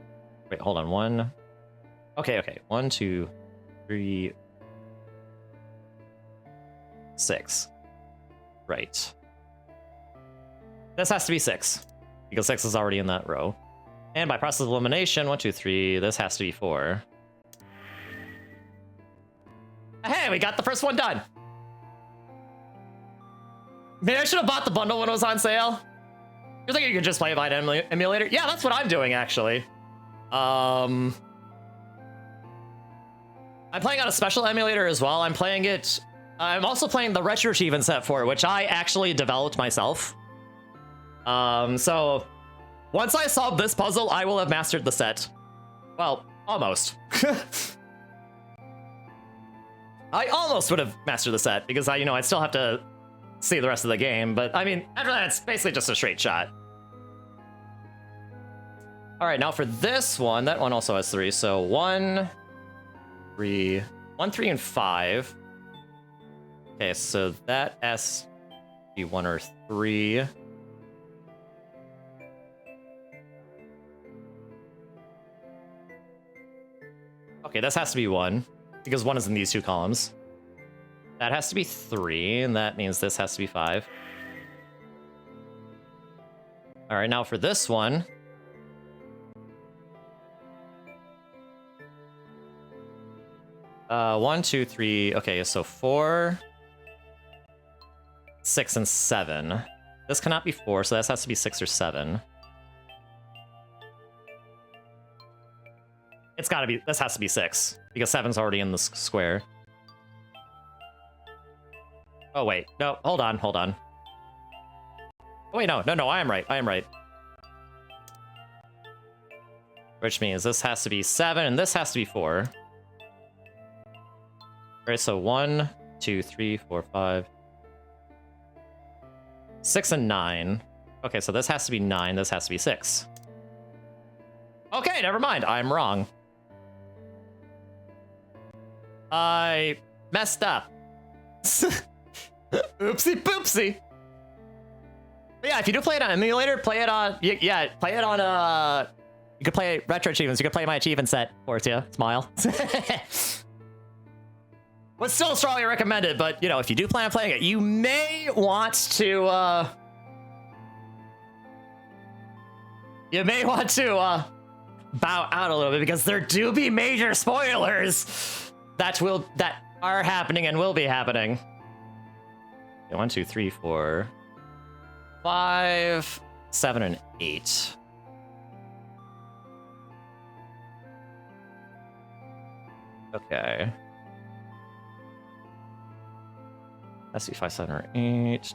Speaker 1: Wait, hold on. 1. Okay. 1, 2, 3, 6. Right. This has to be 6. Because 6 is already in that row. And by process of elimination, 1, 2, 3, this has to be 4. Hey, we got the first one done! Maybe I should have bought the bundle when it was on sale. You're thinking you could just play it by an emulator? Yeah, that's what I'm doing, actually. I'm playing on a special emulator as well. I'm also playing the Retro Achievement set for it, which I actually developed myself. So once I solve this puzzle, I will have mastered the set. Well, almost. I almost would have mastered the set because I still have to see the rest of the game, but I mean, after that, it's basically just a straight shot. All right, now for this one, that one also has 3. So 1, 3, 1, 3, and 5. Okay, so that has to be 1 or 3. Okay, this has to be 1, because 1 is in these 2 columns. That has to be 3, and that means this has to be 5. All right, now for this one. One, 2, 3. Okay, so 4, 6, and 7. This cannot be 4, so this has to be 6 or 7. It's gotta be, this has to be 6, because 7's already in the square. Oh, wait. No, hold on. Oh, wait, no, I am right. Which means this has to be 7, and this has to be 4. Alright, so 1, 2, 3, 4, 5, 6, and 9. Okay, so this has to be 9, this has to be 6. Okay, never mind, I'm wrong. I messed up. Oopsie poopsie. But yeah, if you do play it on emulator, play it on... Yeah, play it on... You can play Retro Achievements. You can play my achievement set for you. Smile. Would still strongly recommend it, but, if you do plan on playing it, you may want to, You may want to, bow out a little bit, because there do be major spoilers that are happening and will be happening. Okay, 1, 2, 3, 4, 5, 7, and 8. Okay. Let's see, 5, 7, or 8.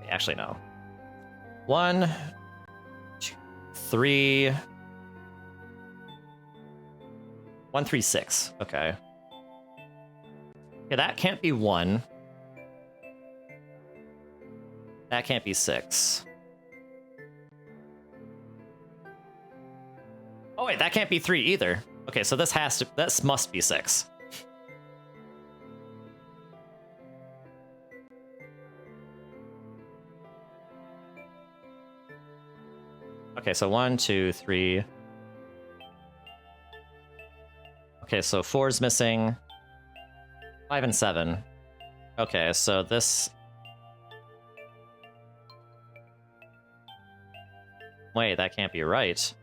Speaker 1: Actually, no. 1, 2, 3. 1, 3, 6. Okay. Okay, that can't be 1. That can't be 6. Oh wait, that can't be 3 either. Okay, so this must be 6. Okay, so 1, 2, 3. Okay, so 4 is missing. 5 and 7. Okay, so this... Wait, that can't be right.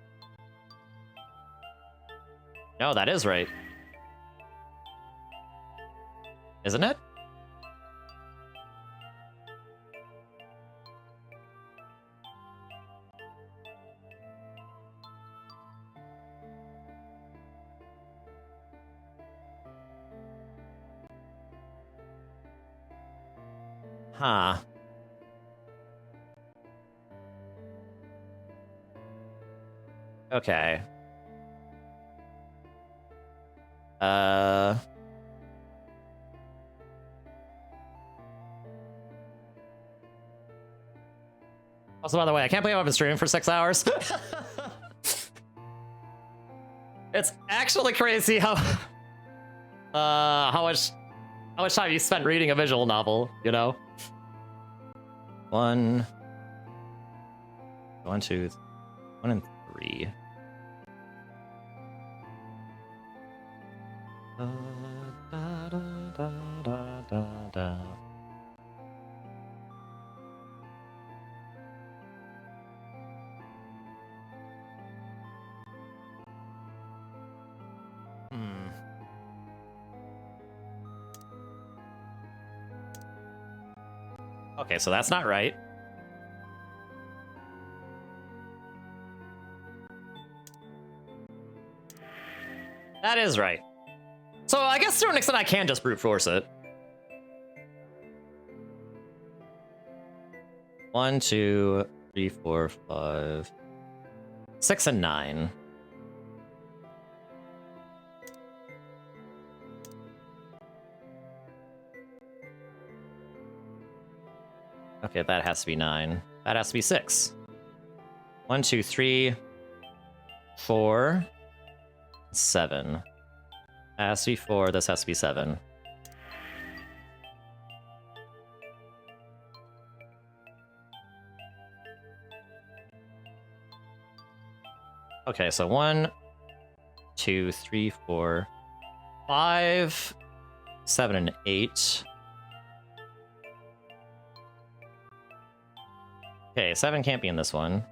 Speaker 1: No, that is right. Isn't it? Huh. Okay. Also, by the way, I can't believe I've been streaming for 6 hours. It's actually crazy how much time you spent reading a visual novel, you know? One, two, 1 and 3. Okay, so that's not right. That is right. So I guess to an extent I can just brute force it. 1, 2, 3, 4, 5, 6, and 9. Okay, that has to be 9. That has to be 6. 1, 2, 3, 4, 7. That has to be 4. This has to be 7. Okay, so 1, 2, 3, 4, 5, 7, and 8. Okay, 7 can't be in this one.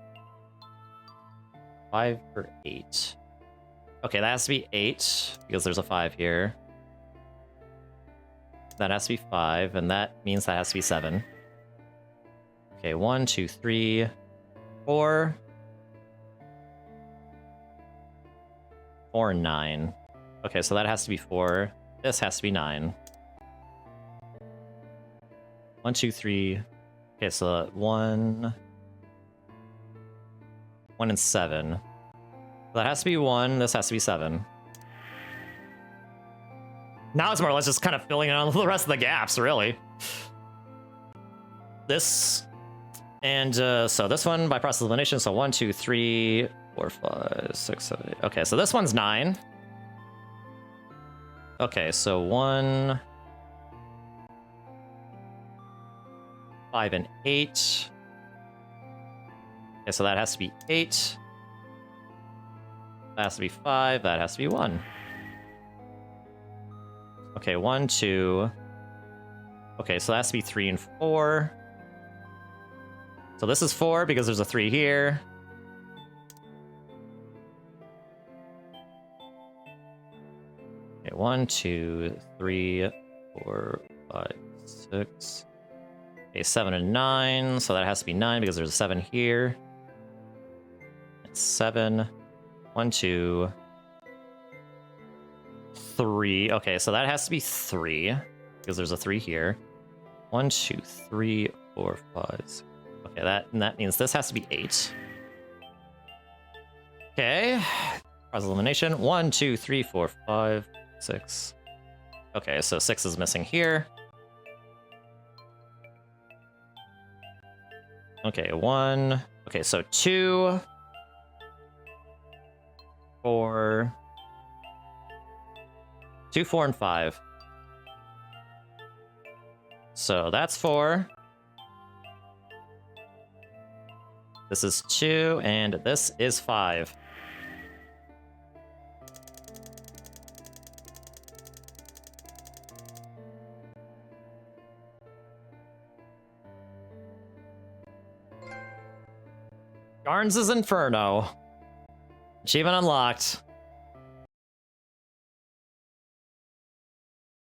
Speaker 1: 5 or 8. Okay, that has to be 8, because there's a 5 here. That has to be 5, and that means that has to be 7. Okay, 1, 2, 3, 4. 4 and 9. Okay, so that has to be 4. This has to be 9. 1, 2, 3. Okay, so 1 and 7. So that has to be 1. This has to be 7. Now it's more or less just kind of filling in on the rest of the gaps, really. This and so this one by process of elimination. So 1, 2, 3, 4, 5, 6, 7, 8. Okay, so this one's 9. Okay, so 1, 5, and 8. Okay, so that has to be 8. That has to be 5. That has to be 1. Okay, 1, 2. Okay, so that has to be 3 and 4. So this is 4 because there's a 3 here. Okay, 1, 2, 3, 4, 5, 6. Okay, 7 and 9. So that has to be 9 because there's a 7 here. It's 7. 1, 2, 3. Okay, so that has to be 3 because there's a 3 here. 1, 2, 3, 4, 5. 6. Okay, that means this has to be 8. Okay, process elimination. 1, 2, 3, 4, 5, 6. Okay, so 6 is missing here. Okay, 1. Okay, so 2, 4, 2, 4, and 5. So that's 4. This is 2, and this is 5. Garns' Inferno. Achievement unlocked.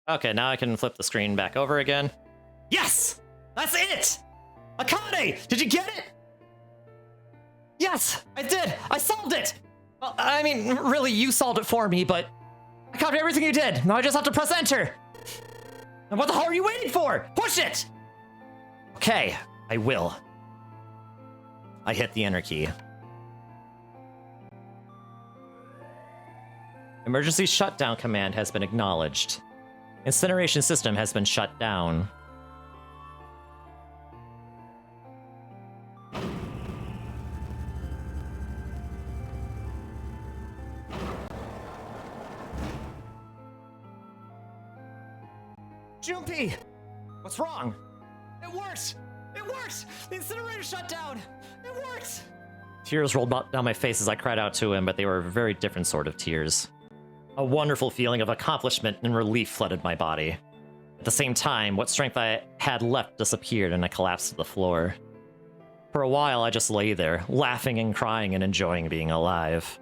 Speaker 1: Okay, now I can flip the screen back over again. Yes! That's it! Akane! Did you get it?
Speaker 5: Yes, I did. I solved it. Well, I mean, really, you solved it for me, but I copied everything you did. Now I just have to press enter.
Speaker 1: And what the hell are you waiting for? Push it!
Speaker 5: Okay, I will.
Speaker 1: I hit the enter key. Emergency shutdown command has been acknowledged. Incineration system has been shut down.
Speaker 5: Junpei! What's wrong? It worked! It worked! The incinerator shut down! It worked!
Speaker 1: Tears rolled down my face as I cried out to him, but they were a very different sort of tears. A wonderful feeling of accomplishment and relief flooded my body. At the same time, what strength I had left disappeared and I collapsed to the floor. For a while, I just lay there, laughing and crying and enjoying being alive.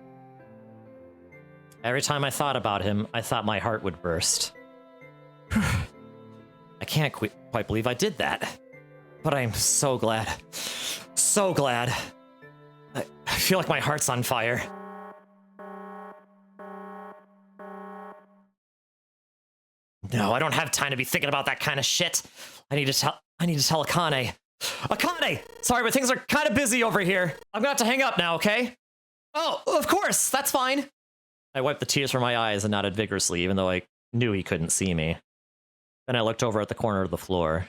Speaker 1: Every time I thought about him, I thought my heart would burst. I can't quite believe I did that. But I'm so glad. So glad. I feel like my heart's on fire. No, I don't have time to be thinking about that kind of shit. I need to tell Akane. Akane! Sorry, but things are kind of busy over here. I'm gonna have to hang up now, okay? Oh, of course, that's fine. I wiped the tears from my eyes and nodded vigorously, even though I knew he couldn't see me. Then I looked over at the corner of the floor.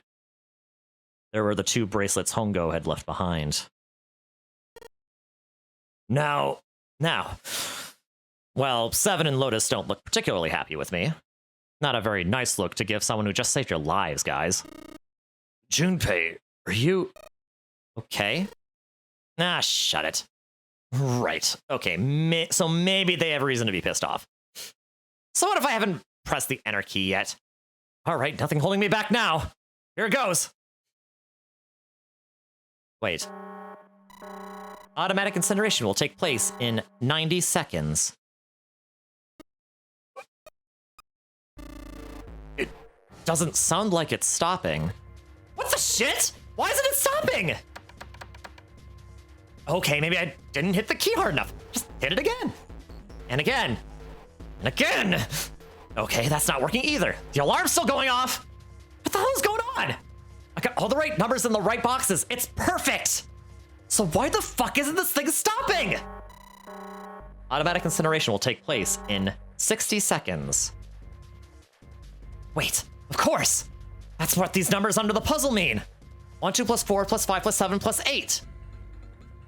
Speaker 1: There were the 2 bracelets Hongo had left behind. Now, well, Seven and Lotus don't look particularly happy with me. Not a very nice look to give someone who just saved your lives, guys. Junpei, are you okay? Ah, shut it. Right, okay, so maybe they have reason to be pissed off. So what if I haven't pressed the enter key yet? All right, nothing holding me back now. Here it goes. Wait. Automatic incineration will take place in 90 seconds. It doesn't sound like it's stopping. What the shit? Why isn't it stopping? Okay, maybe I didn't hit the key hard enough. Just hit it again. And again. And again. Okay, that's not working either. The alarm's still going off. What the hell is going on? I got all the right numbers in the right boxes. It's perfect. So why the fuck isn't this thing stopping? Automatic incineration will take place in 60 seconds. Wait, of course. That's what these numbers under the puzzle mean. 1, 2 plus 4 plus 5 plus 7 plus 8.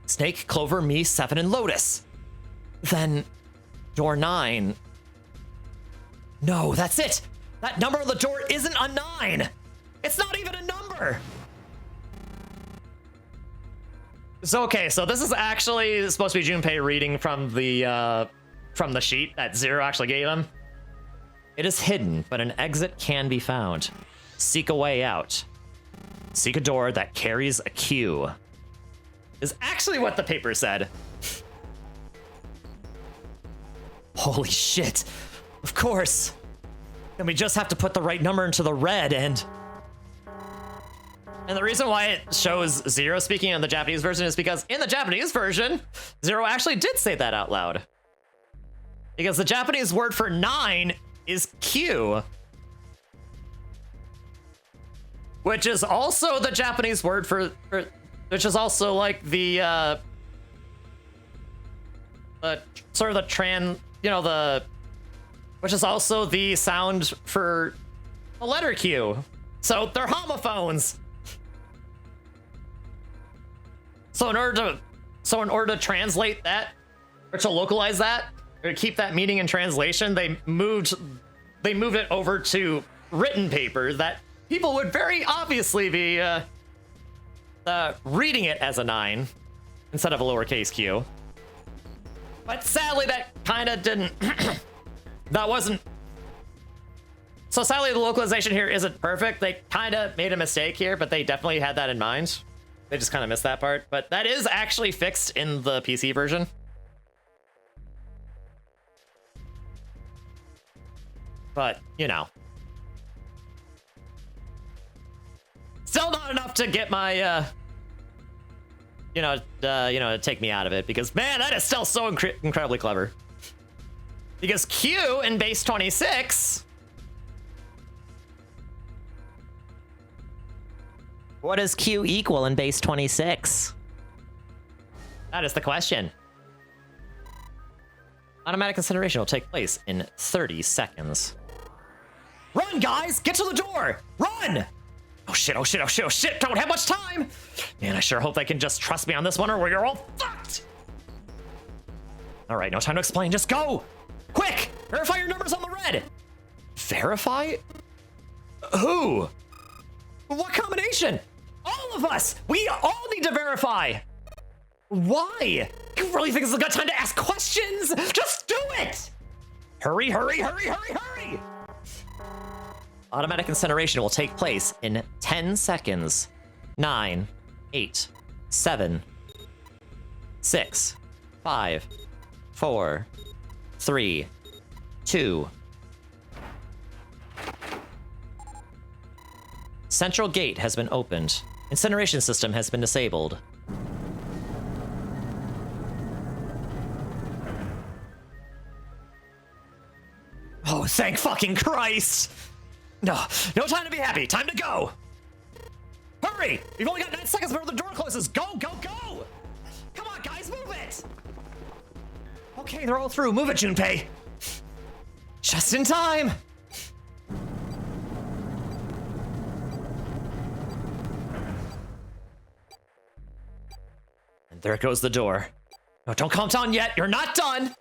Speaker 1: Snake, Clover, me, 7, and Lotus. Then door 9. No, that's it. That number on the door isn't a 9. It's not even a number. So, okay, so this is actually supposed to be Junpei reading from the sheet that Zero actually gave him. It is hidden, but an exit can be found. Seek a way out. Seek a door that carries a key. Is actually what the paper said. Holy shit. Of course. And we just have to put the right number into the red and the reason why it shows Zero speaking in the Japanese version is because in the Japanese version, Zero actually did say that out loud. Because the Japanese word for 9 is Q. Which is also the Japanese word for which is also like the sort of the which is also the sound for the letter Q. So they're homophones. So in order to translate that, or to localize that, or to keep that meaning in translation, they moved it over to written paper that people would very obviously be reading it as a 9 instead of a lowercase q. But sadly, that kind of didn't. That wasn't. So sadly, the localization here isn't perfect. They kind of made a mistake here, but they definitely had that in mind. They just kind of missed that part. But that is actually fixed in the PC version. But, you know. Still not enough to get my, to take me out of it, because man, that is still so incredibly clever. Because Q in base 26.
Speaker 5: What does Q equal in base 26?
Speaker 1: That is the question. Automatic incineration will take place in 30 seconds. Run, guys! Get to the door! Run! Oh shit, oh shit, oh shit, oh shit! Don't have much time! Man, I sure hope they can just trust me on this one or you're all fucked! Alright, no time to explain, just go! Quick! Verify your numbers on the red! Verify? Who? What combination? All of us! We all need to verify! Why? You really think this is a good time to ask questions? Just do it! Hurry, hurry, hurry, hurry, hurry! Automatic incineration will take place in 10 seconds. 9, 8, 7, 6, 5, 4, 3, 2. Central gate has been opened. Incineration system has been disabled. Oh, thank fucking Christ! No time to be happy. Time to go. Hurry! We've only got 9 seconds before the door closes. Go, go, go! Come on, guys, move it! Okay, they're all through. Move it, Junpei. Just in time. And there goes the door. No, don't calm down yet. You're not done.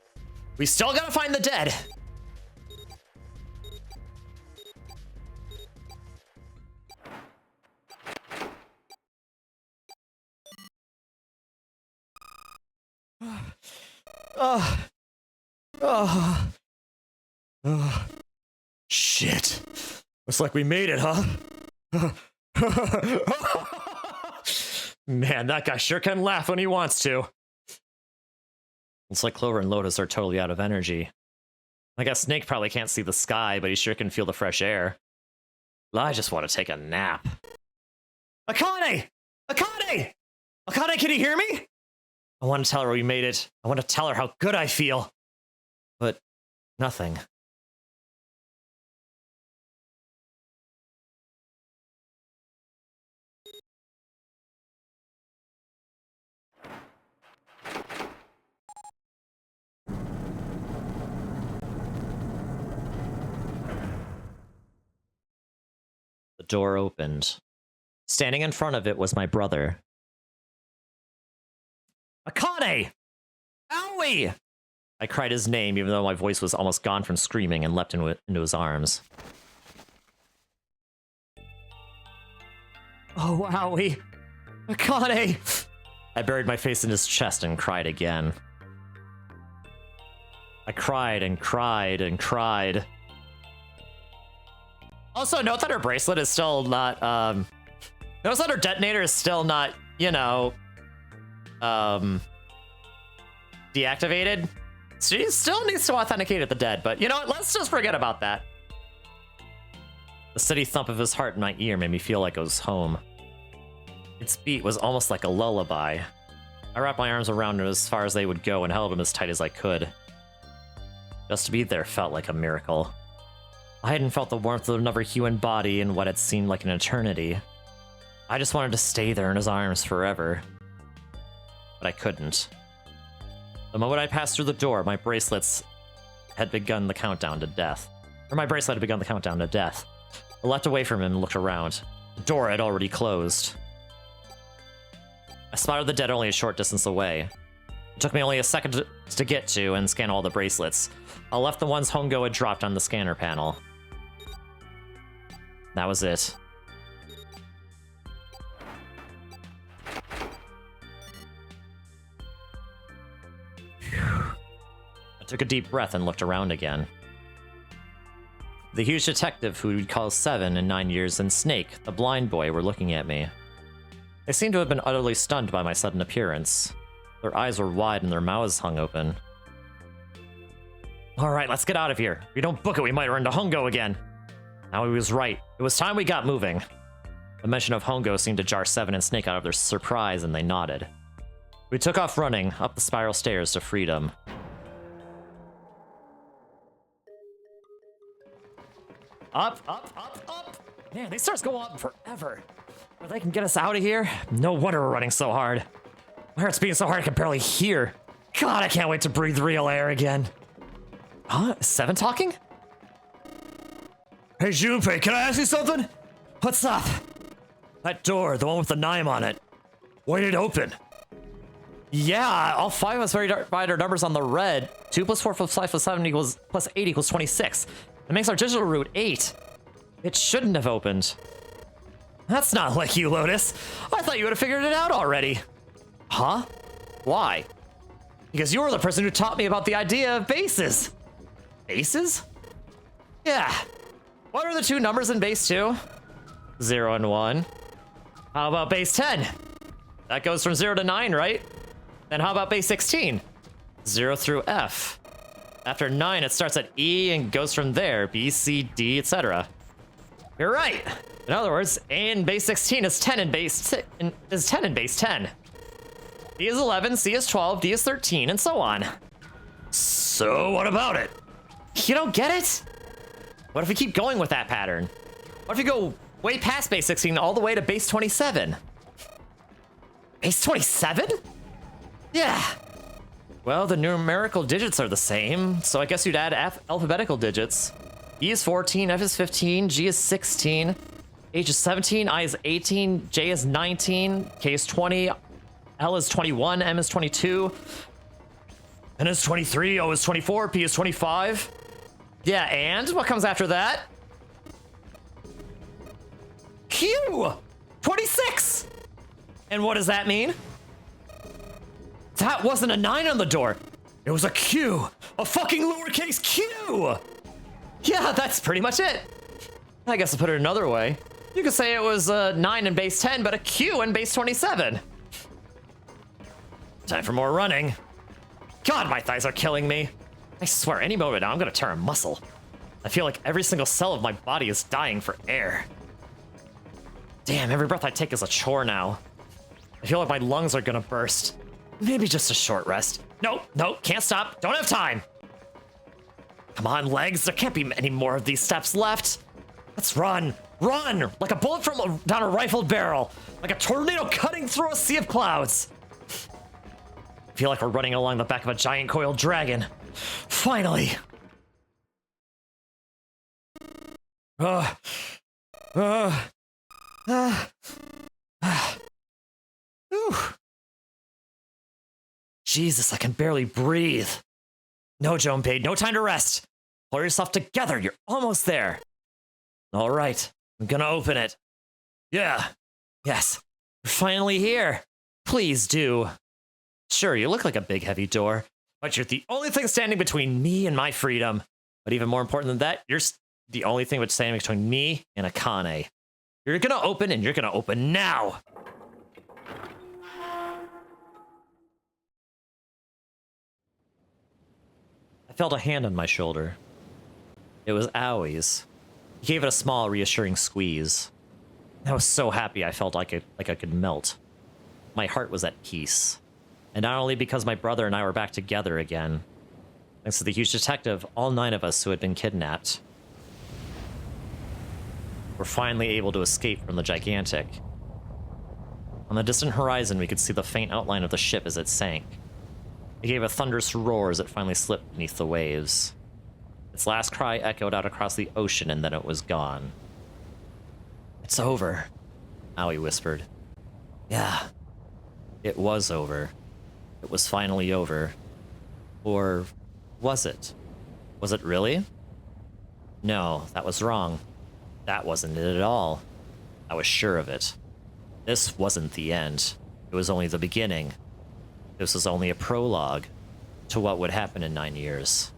Speaker 1: We still gotta find the dead. Shit. Looks like we made it, huh? Man, that guy sure can laugh when he wants to. Looks like Clover and Lotus are totally out of energy. I guess Snake probably can't see the sky, but he sure can feel the fresh air. I just want to take a nap. Akane! Akane! Akane, can you hear me? I want to tell her we made it. I want to tell her how good I feel. But nothing. The door opened. Standing in front of it was my brother. Akane! Owie! I cried his name, even though my voice was almost gone from screaming, and leapt into his arms. Oh, owie! Akane! I buried my face in his chest and cried again. I cried and cried and cried. Also, note that her bracelet is still not, notice that her detonator is still not, deactivated. She still needs to authenticate the dead, but you know what? Let's just forget about that. The steady thump of his heart in my ear made me feel like I was home. Its beat was almost like a lullaby. I wrapped my arms around him as far as they would go and held him as tight as I could. Just to be there felt like a miracle. I hadn't felt the warmth of another human body in what had seemed like an eternity. I just wanted to stay there in his arms forever. But I couldn't. The moment I passed through the door, my bracelets had begun the countdown to death. Or my bracelet had begun the countdown to death. I leapt away from him and looked around. The door had already closed. I spotted the dead only a short distance away. It took me only a second to get to and scan all the bracelets. I left the ones Hongo had dropped on the scanner panel. That was it. I took a deep breath and looked around again. The huge detective who we'd call 7 in 9 years and Snake, the blind boy, were looking at me. They seemed to have been utterly stunned by my sudden appearance. Their eyes were wide and their mouths hung open. Alright, let's get out of here. If we don't book it, we might run into Hongo again. Now he was right. It was time we got moving. The mention of Hongo seemed to jar Seven and Snake out of their surprise, and they nodded. We took off running up the spiral stairs to freedom. Up, up, up, up! Man, these stairs go on forever. But they can get us out of here? No wonder we're running so hard. My heart's beating so hard I can barely hear. God, I can't wait to breathe real air again. Huh? Is Seven talking? Hey, Junpei, can I ask you something? What's up? That door, the one with the Nime on it. Why did it open? Yeah, all 5 of us verified our numbers on the red. 2 plus 4 plus 5 plus 7 equals plus 8 equals 26. That makes our digital root 8. It shouldn't have opened. That's not like you, Lotus. I thought you would have figured it out already. Huh? Why? Because you were the person who taught me about the idea of bases. Bases? Yeah. What are the 2 numbers in base 2? 0 and 1. How about base 10? That goes from 0 to 9, right? Then how about base 16? 0 through F. After 9, it starts at E and goes from there, B, C, D, etc. You're right. In other words, A in base 16 is 10 in base 10 in base 10. B is 11, C is 12, D is 13, and so on. So what about it? You don't get it? What if we keep going with that pattern? What if we go way past base 16 all the way to base 27? Base 27? Yeah. Well, the numerical digits are the same, so I guess you'd add alphabetical digits. E is 14, F is 15, G is 16, H is 17, I is 18, J is 19, K is 20, L is 21, M is 22, N is 23, O is 24, P is 25. Yeah, and what comes after that? Q! 26! And what does that mean? That wasn't a 9 on the door. It was a Q. A fucking lowercase q! Yeah, that's pretty much it. I guess I'll put it another way. You could say it was a 9 in base 10, but a Q in base 27. Time for more running. God, my thighs are killing me. I swear, any moment now, I'm gonna tear a muscle. I feel like every single cell of my body is dying for air. Damn, every breath I take is a chore now. I feel like my lungs are gonna burst. Maybe just a short rest. Nope, can't stop. Don't have time. Come on, legs. There can't be any more of these steps left. Let's run. Run! Like a bullet from down a rifled barrel. Like a tornado cutting through a sea of clouds. I feel like we're running along the back of a giant coiled dragon. Finally. Jesus, I can barely breathe. No, Junpei, no time to rest. Pull yourself together, you're almost there. All right, I'm gonna open it. Yeah, yes, we're finally here. Please do. Sure, you look like a big heavy door, but you're the only thing standing between me and my freedom. But even more important than that, you're the only thing that's standing between me and Akane. You're gonna open, and you're gonna open now. I felt a hand on my shoulder. It was Awie's. He gave it a small, reassuring squeeze. I was so happy I felt like I could melt. My heart was at peace. And not only because my brother and I were back together again. Thanks to the huge detective, all 9 of us who had been kidnapped were finally able to escape from the gigantic. On the distant horizon, we could see the faint outline of the ship as it sank. It gave a thunderous roar as it finally slipped beneath the waves. Its last cry echoed out across the ocean, and then it was gone. It's over, Aoi whispered. Yeah, it was over. It was finally over. Or was it? Was it really? No, that was wrong. That wasn't it at all. I was sure of it. This wasn't the end. It was only the beginning. This was only a prologue to what would happen in 9 years.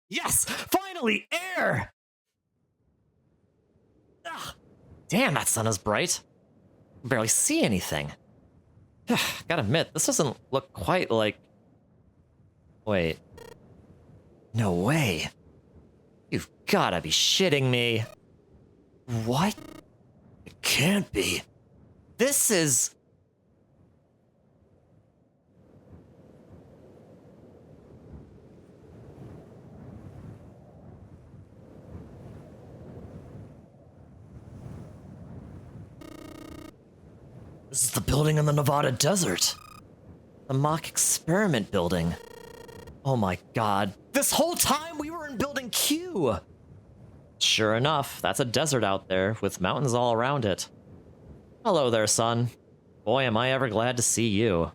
Speaker 1: Yes! Finally! Air! Ugh. Damn, that sun is bright. I can barely see anything. Gotta admit, this doesn't look quite like Wait. No way. You've gotta be shitting me. What? It can't be. This is... This is the building in the Nevada desert. The mock experiment building. Oh my god. This whole time we were in building Q! Sure enough, that's a desert out there with mountains all around it. Hello there, son. Boy, am I ever glad to see you.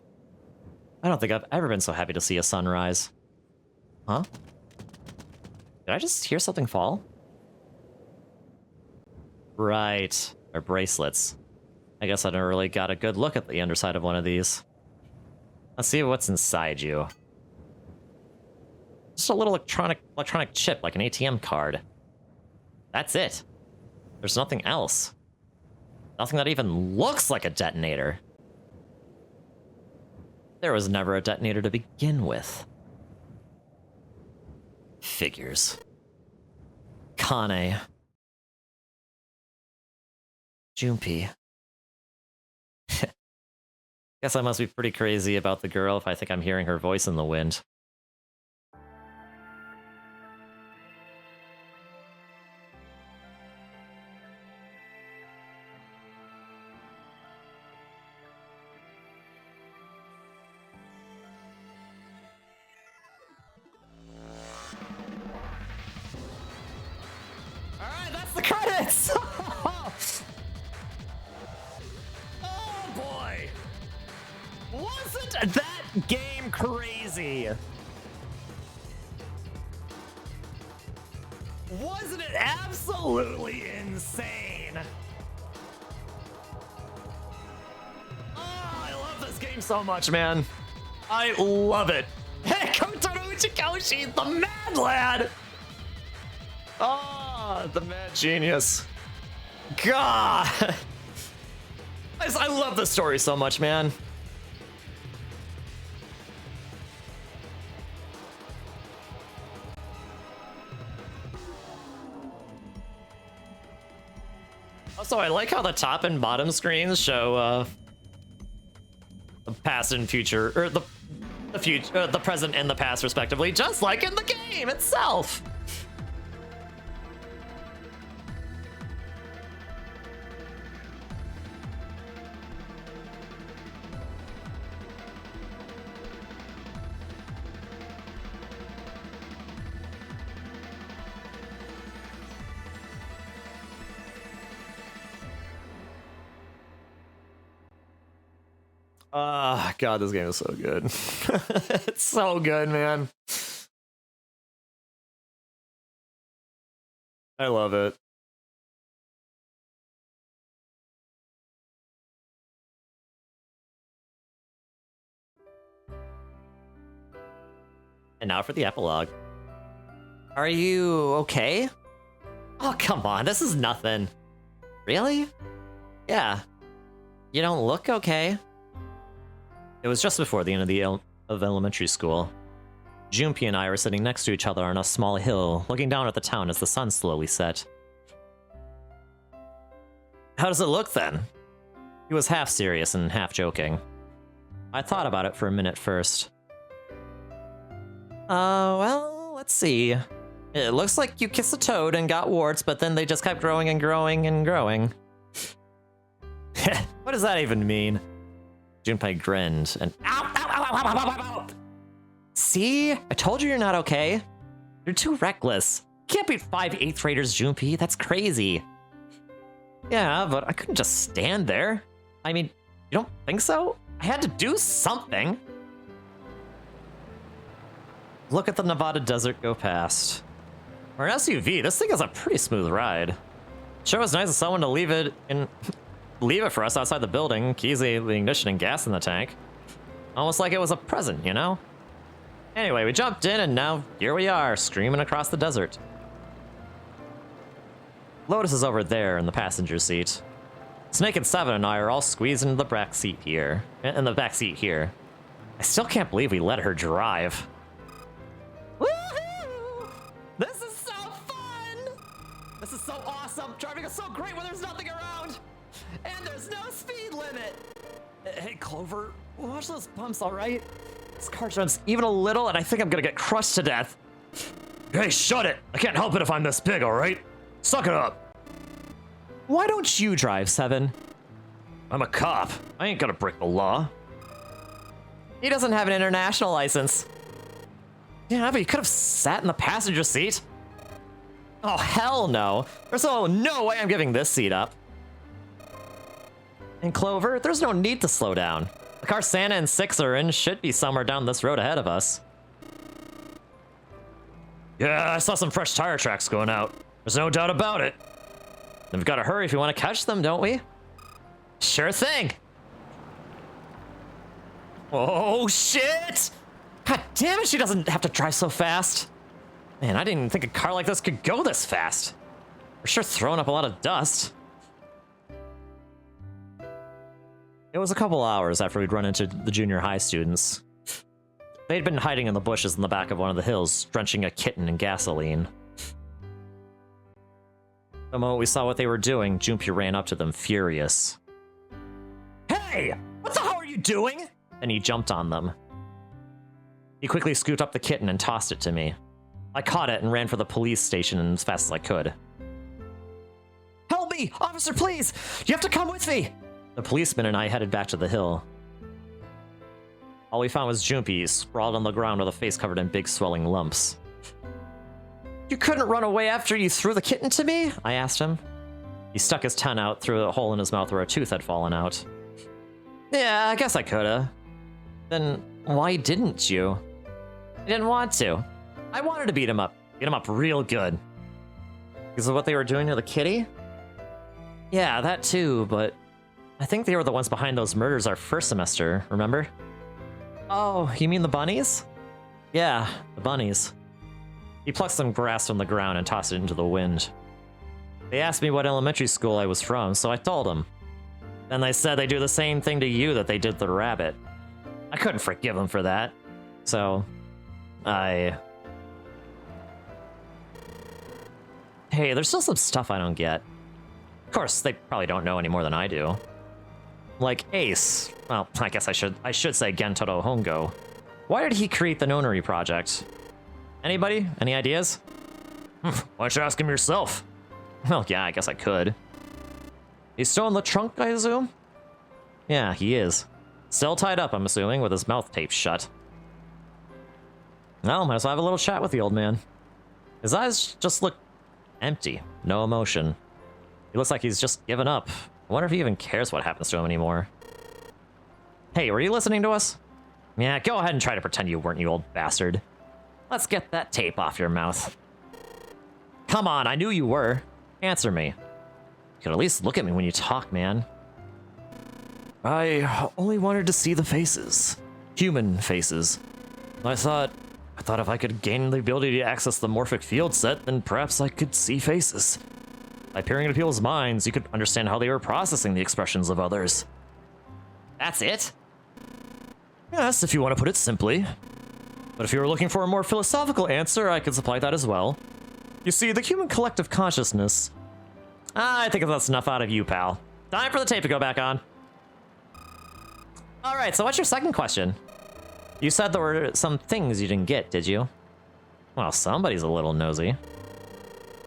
Speaker 1: I don't think I've ever been so happy to see a sunrise. Huh? Did I just hear something fall? Right. Our bracelets. I guess I never really got a good look at the underside of one of these. Let's see what's inside you. Just a little electronic chip, like an ATM card. That's it. There's nothing else. Nothing that even looks like a detonator. There was never a detonator to begin with. Figures. Kane. Junpei. Guess I must be pretty crazy about the girl if I think I'm hearing her voice in the wind. Alright, that's the credits! Oh boy! Wasn't that game crazy? Wasn't it absolutely insane? Oh, I love this game so much, man. I love it. Hey, Kotaro Uchikoshi, the mad lad! Oh, the mad genius. God! I love this story so much, man. Also, I like how the top and bottom screens show the past and future, or the future, the present and the past, respectively, just like in the game itself. God, this game is so good. It's so good, man. I love it. And now for the epilogue. Are you okay? Oh, come on, this is nothing. Really? Yeah. You don't look okay. It was just before the end of elementary school. Junpei and I were sitting next to each other on a small hill, looking down at the town as the sun slowly set. How does it look then? He was half serious and half joking. I thought about it for a minute first. Well, let's see. It looks like you kissed a toad and got warts, but then they just kept growing and growing and growing. What does that even mean? Junpei grinned and ow, ow, ow, ow, ow, ow, ow, ow. See? I told you you're not okay. You're too reckless. You can't beat 5 8th graders, Junpei. That's crazy. Yeah, but I couldn't just stand there. I mean, you don't think so? I had to do something. Look at the Nevada desert go past. For an SUV, this thing is a pretty smooth ride. Sure was nice of someone to leave it for us outside the building, keys, the ignition, and gas in the tank. Almost like it was a present, you know? Anyway, we jumped in and now here we are, screaming across the desert. Lotus is over there in the passenger seat. Snake and Seven and I are all squeezed into the back seat here. I still can't believe we let her drive.
Speaker 5: driving is so great when there's nothing around! And there's no speed limit! Hey, Clover, watch those bumps, alright? This car jumps even a little and I think I'm gonna get crushed to death.
Speaker 2: Hey, shut it! I can't help it if I'm this big, alright? Suck it up!
Speaker 5: Why don't you drive, Seven?
Speaker 2: I'm a cop. I ain't gonna break the law.
Speaker 5: He doesn't have an international license. Yeah, but you could have sat in the passenger seat. Oh, hell no. There's no way I'm giving this seat up. And Clover, there's no need to slow down. The car Santa and Six are in should be somewhere down this road ahead of us.
Speaker 2: Yeah, I saw some fresh tire tracks going out. There's no doubt about it.
Speaker 5: We've got to hurry if we want to catch them, don't we? Sure thing. Oh, shit! God damn it, she doesn't have to drive so fast. Man, I didn't even think a car like this could go this fast. We're sure throwing up a lot of dust. It was a couple hours after we'd run into the junior high students. They'd been hiding in the bushes in the back of one of the hills, drenching a kitten in gasoline. The moment we saw what they were doing, Junpei ran up to them, furious. Hey! What the hell are you doing? And he jumped on them. He quickly scooped up the kitten and tossed it to me. I caught it and ran for the police station as fast as I could. Help me! Officer, please! You have to come with me! The policeman and I headed back to the hill. All we found was Junpei, sprawled on the ground with a face covered in big swelling lumps. You couldn't run away after you threw the kitten to me? I asked him. He stuck his tongue out through a hole in his mouth where a tooth had fallen out. Yeah, I guess I coulda. Then why didn't you? I didn't want to. I wanted to beat him up real good. Because of what they were doing to the kitty? Yeah, that too, but I think they were the ones behind those murders our first semester, remember? Oh, you mean the bunnies? Yeah, the bunnies. He plucked some grass from the ground and tossed it into the wind. They asked me what elementary school I was from, so I told them. Then they said they do the same thing to you that they did the rabbit. I couldn't forgive them for that. So, Hey, there's still some stuff I don't get. Of course, they probably don't know any more than I do. Like Ace. Well, I guess I should say Gentoro Hongo. Why did he create the Nonary project? Anybody? Any ideas?
Speaker 2: Why don't you ask him yourself?
Speaker 5: Well, yeah, I guess I could. He's still in the trunk, I assume? Yeah, he is. Still tied up, I'm assuming, with his mouth taped shut. Well, might as well have a little chat with the old man. His eyes just look empty, no emotion. He looks like he's just given up. I wonder if he even cares what happens to him anymore. Hey, were you listening to us? Yeah, go ahead and try to pretend you weren't, you old bastard. Let's get that tape off your mouth. Come on, I knew you were. Answer me. You could at least look at me when you talk, man. I only wanted to see the faces. Human faces. I thought if I could gain the ability to access the morphic field set, then perhaps I could see faces. By peering into people's minds, you could understand how they were processing the expressions of others. That's it? Yes, if you want to put it simply. But if you were looking for a more philosophical answer, I could supply that as well. You see, the human collective consciousness... I think that's enough out of you, pal. Time for the tape to go back on. Alright, so what's your second question? You said there were some things you didn't get, did you? Well, somebody's a little nosy.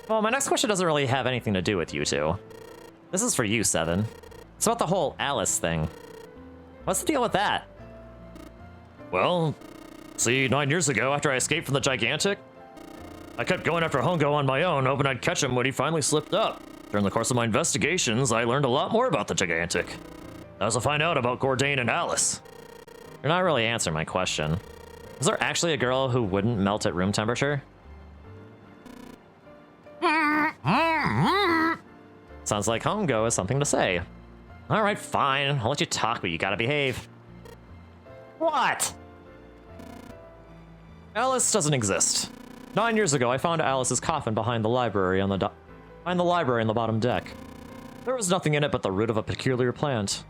Speaker 5: Well, my next question doesn't really have anything to do with you two. This is for you, Seven. It's about the whole Alice thing. What's the deal with that?
Speaker 2: Well, see, 9 years ago, after I escaped from the Gigantic, I kept going after Hongo on my own, hoping I'd catch him when he finally slipped up. During the course of my investigations, I learned a lot more about the Gigantic. I also find out about Cordain and Alice.
Speaker 5: You're not really answering my question. Is there actually a girl who wouldn't melt at room temperature? Sounds like Hongo has something to say. Alright, fine. I'll let you talk, but you gotta behave. What? Alice doesn't exist. 9 years ago, I found Alice's coffin behind the library on the bottom deck. There was nothing in it but the root of a peculiar plant.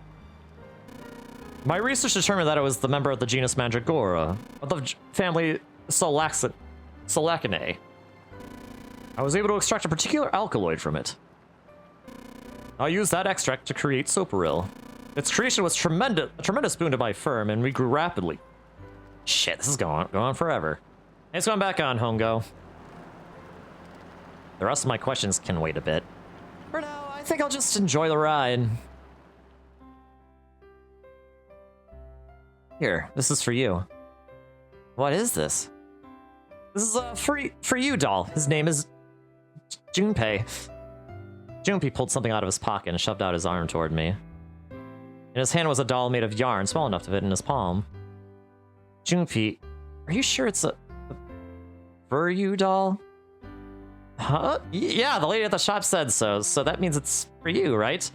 Speaker 5: My research determined that it was the member of the genus Mandragora, of the family Solacinae. I was able to extract a particular alkaloid from it.
Speaker 2: I used that extract to create Soparil. Its creation was a tremendous boon to my firm, and we grew rapidly. Shit, this is going on forever. It's going back on, Hongo. The rest of my questions can wait a bit. For now, I think I'll just enjoy the ride. Here, this is for you. What is this? This is a for you doll. His name is Junpei. Junpei pulled something out of his pocket and shoved out his arm toward me. In his hand was a doll made of yarn, small enough to fit in his palm. Junpei, are you sure it's a for you doll? Huh? Yeah, the lady at the shop said so, so that means it's for you, right?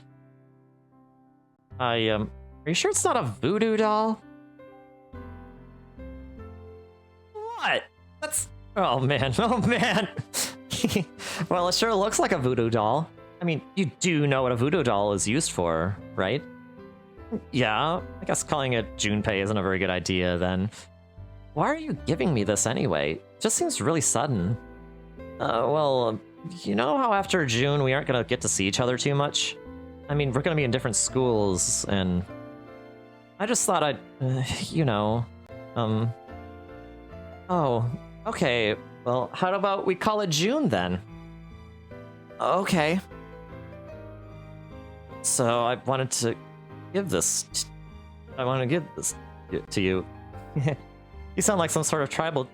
Speaker 2: Are you sure it's not a voodoo doll? What? That's... Oh man, oh man. Well, it sure looks like a voodoo doll. I mean, you do know what a voodoo doll is used for, right? Yeah, I guess calling it Junpei isn't a very good idea then. Why are you giving me this anyway? It just seems really sudden. Well, you know how after June we aren't gonna get to see each other too much? I mean, we're gonna be in different schools, and... I just thought I'd, you know, Oh, okay. Well, how about we call it June then? Okay. So I wanted to give this... I want to give this to you. You sound like some sort of tribal...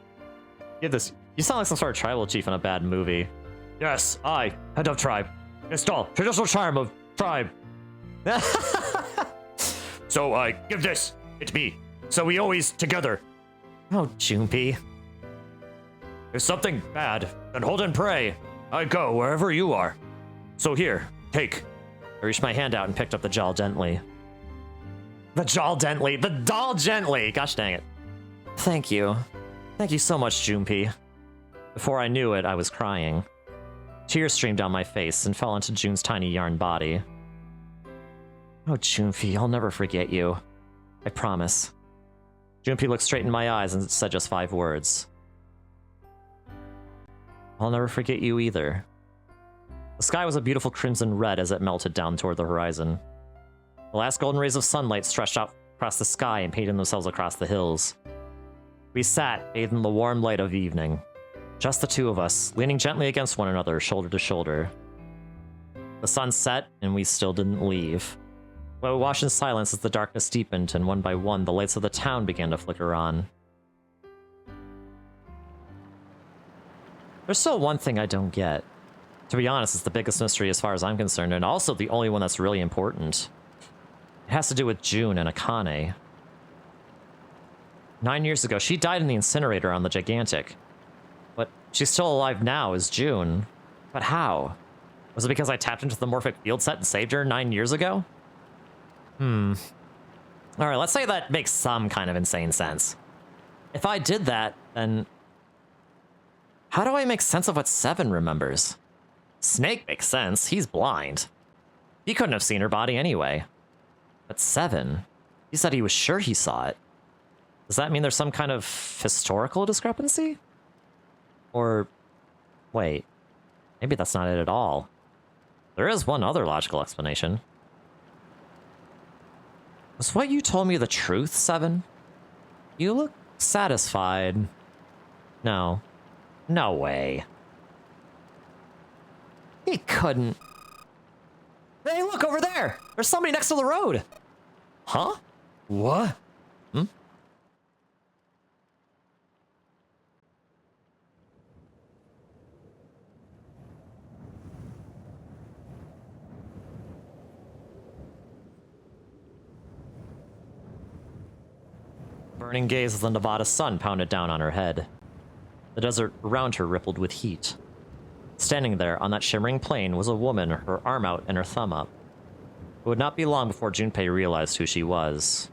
Speaker 2: Give this... You sound like some sort of tribal chief in a bad movie. Yes, I, head of tribe. Install traditional charm of tribe. So I give this. It's me. So we always together. Oh, Junpei. If something bad, then hold and pray. I go wherever you are. So here, take. I reached my hand out and picked up the doll gently. The doll gently. The doll gently. Gosh dang it. Thank you. Thank you so much, Junpei. Before I knew it, I was crying. Tears streamed down my face and fell onto June's tiny yarn body. Oh, Junpei, I'll never forget you. I promise. Junpei looked straight in my eyes and said just 5 words. I'll never forget you either. The sky was a beautiful crimson red as it melted down toward the horizon. The last golden rays of sunlight stretched out across the sky and painted themselves across the hills. We sat, bathed in the warm light of evening. Just the two of us, leaning gently against one another, shoulder to shoulder. The sun set, and we still didn't leave. But we watched in silence as the darkness deepened, and one by one, the lights of the town began to flicker on. There's still one thing I don't get. To be honest, it's the biggest mystery as far as I'm concerned, and also the only one that's really important. It has to do with June and Akane. 9 years ago, she died in the incinerator on the Gigantic. But she's still alive now as June. But how? Was it because I tapped into the Morphic field set and saved her 9 years ago? Alright, let's say that makes some kind of insane sense. If I did that, then... How do I make sense of what Seven remembers? Snake makes sense, he's blind. He couldn't have seen her body anyway. But Seven, he said he was sure he saw it. Does that mean there's some kind of historical discrepancy? Or... wait, maybe that's not it at all. There is one other logical explanation. Was what you told me the truth, Seven? You look satisfied. No. No way. He couldn't. Hey, look over there! There's somebody next to the road! Huh? What? Burning gaze as the Nevada sun pounded down on her head. The desert around her rippled with heat. Standing there on that shimmering plain was a woman, her arm out and her thumb up. It would not be long before Junpei realized who she was.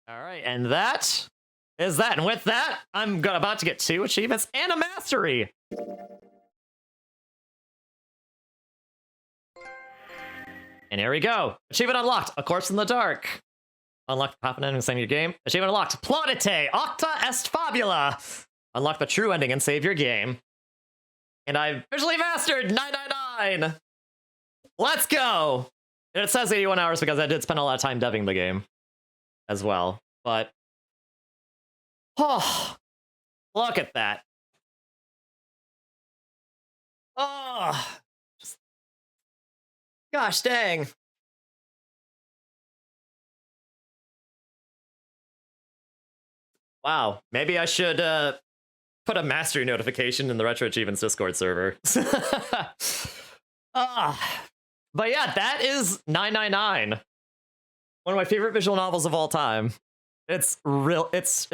Speaker 2: All right, and that
Speaker 1: is that. And with that, I'm about to get 2 achievements and a mastery. And here we go. Achievement unlocked. A Corpse in the Dark. Unlock the top ending and save your game. Achievement unlocked. Plaudite. Acta est Fabula. Unlock the true ending and save your game. And I've officially mastered 999. Let's go. And it says 81 hours because I did spend a lot of time deving the game as well. But, oh, look at that. Oh, gosh dang. Wow, maybe I should put a mastery notification in the Retro Achievements Discord server. But yeah, that is 999. One of my favorite visual novels of all time. It's real. It's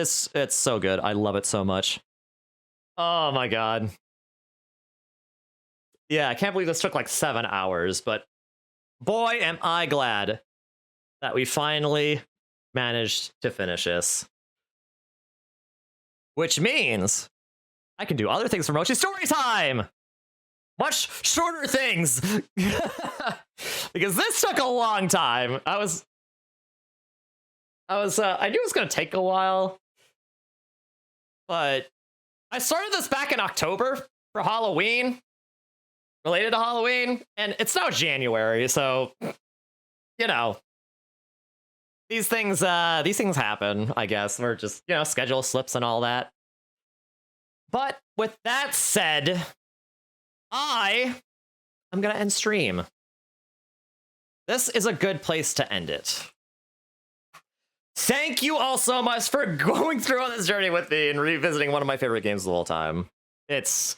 Speaker 1: so good. I love it so much. Oh my god. Yeah, I can't believe this took like 7 hours, but boy, am I glad that we finally managed to finish this. Which means I can do other things for Mochi Storytime! Much shorter things! Because this took a long time. I knew it was gonna take a while, but I started this back in October for Halloween, related to Halloween, and it's now January, so, you know, these things happen, I guess. We're just, you know, schedule slips and all that. But with that said, I'm gonna end stream. This is a good place to end it. Thank you all so much for going through on this journey with me and revisiting one of my favorite games of all time. It's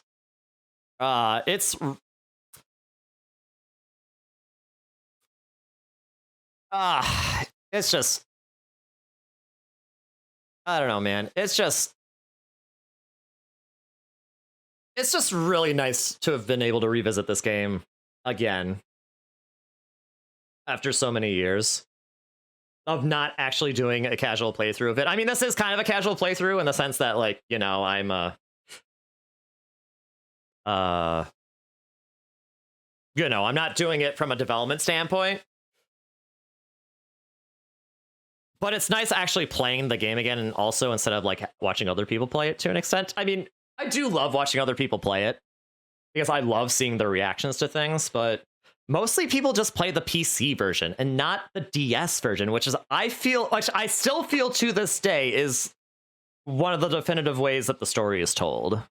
Speaker 1: just, I don't know, man. It's just really nice to have been able to revisit this game again after so many years of not actually doing a casual playthrough of it. I mean, this is kind of a casual playthrough in the sense that, like, you know, I'm you know, I'm not doing it from a development standpoint. But it's nice actually playing the game again, and also instead of like watching other people play it to an extent. I mean, I do love watching other people play it because I love seeing their reactions to things, but mostly people just play the PC version and not the DS version, which I still feel to this day is one of the definitive ways that the story is told.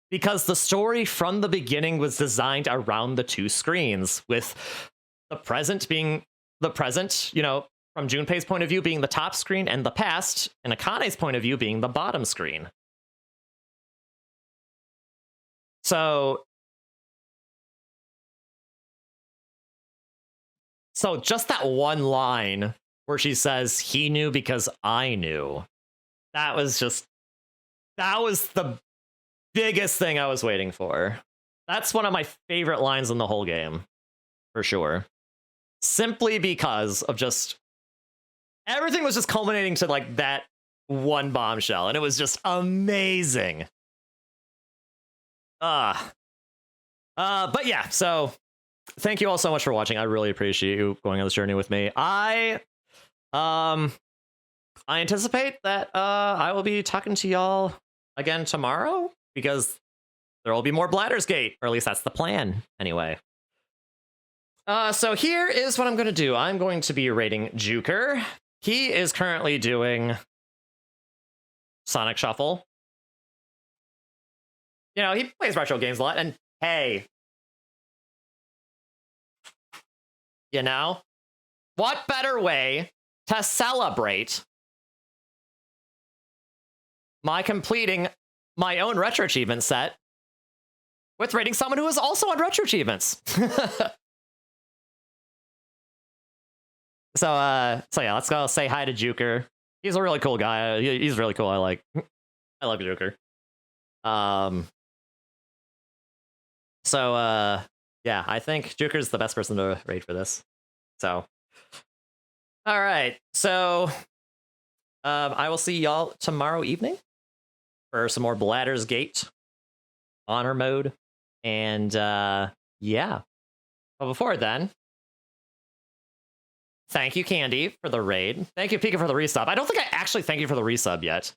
Speaker 1: Because the story from the beginning was designed around the 2 screens, with the present being the present, you know, from Junpei's point of view being the top screen, and the past, and Akane's point of view being the bottom screen. So just that one line where she says, "He knew because I knew." That was the biggest thing I was waiting for. That's one of my favorite lines in the whole game, for sure. Simply because of just everything was just culminating to like that one bombshell, and it was just amazing. But yeah, so thank you all so much for watching. I really appreciate you going on this journey with me. I anticipate that I will be talking to y'all again tomorrow, because there will be more Bladder's Gate, or at least that's the plan anyway. So here is what I'm going to do. I'm going to be rating Juker. He is currently doing Sonic Shuffle. You know, he plays retro games a lot, and hey, you know, what better way to celebrate my completing my own retro achievement set with rating someone who is also on retro achievements. So yeah, let's go say hi to Juker. He's a really cool guy. He's really cool. I love Juker. So yeah, I think Juker's the best person to rate for this. So, all right. So I will see y'all tomorrow evening for some more Bladder's Gate honor mode. And yeah. But before then, thank you, Candy, for the raid. Thank you, Pika, for the resub. I don't think I actually thank you for the resub yet.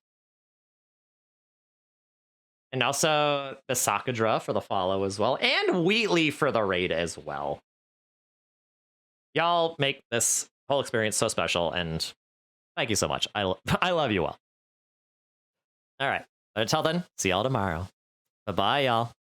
Speaker 1: And also the Sakadra for the follow as well. And Wheatley for the raid as well. Y'all make this whole experience so special, and thank you so much. I love you all. All right. Until then, see y'all tomorrow. Bye-bye, y'all.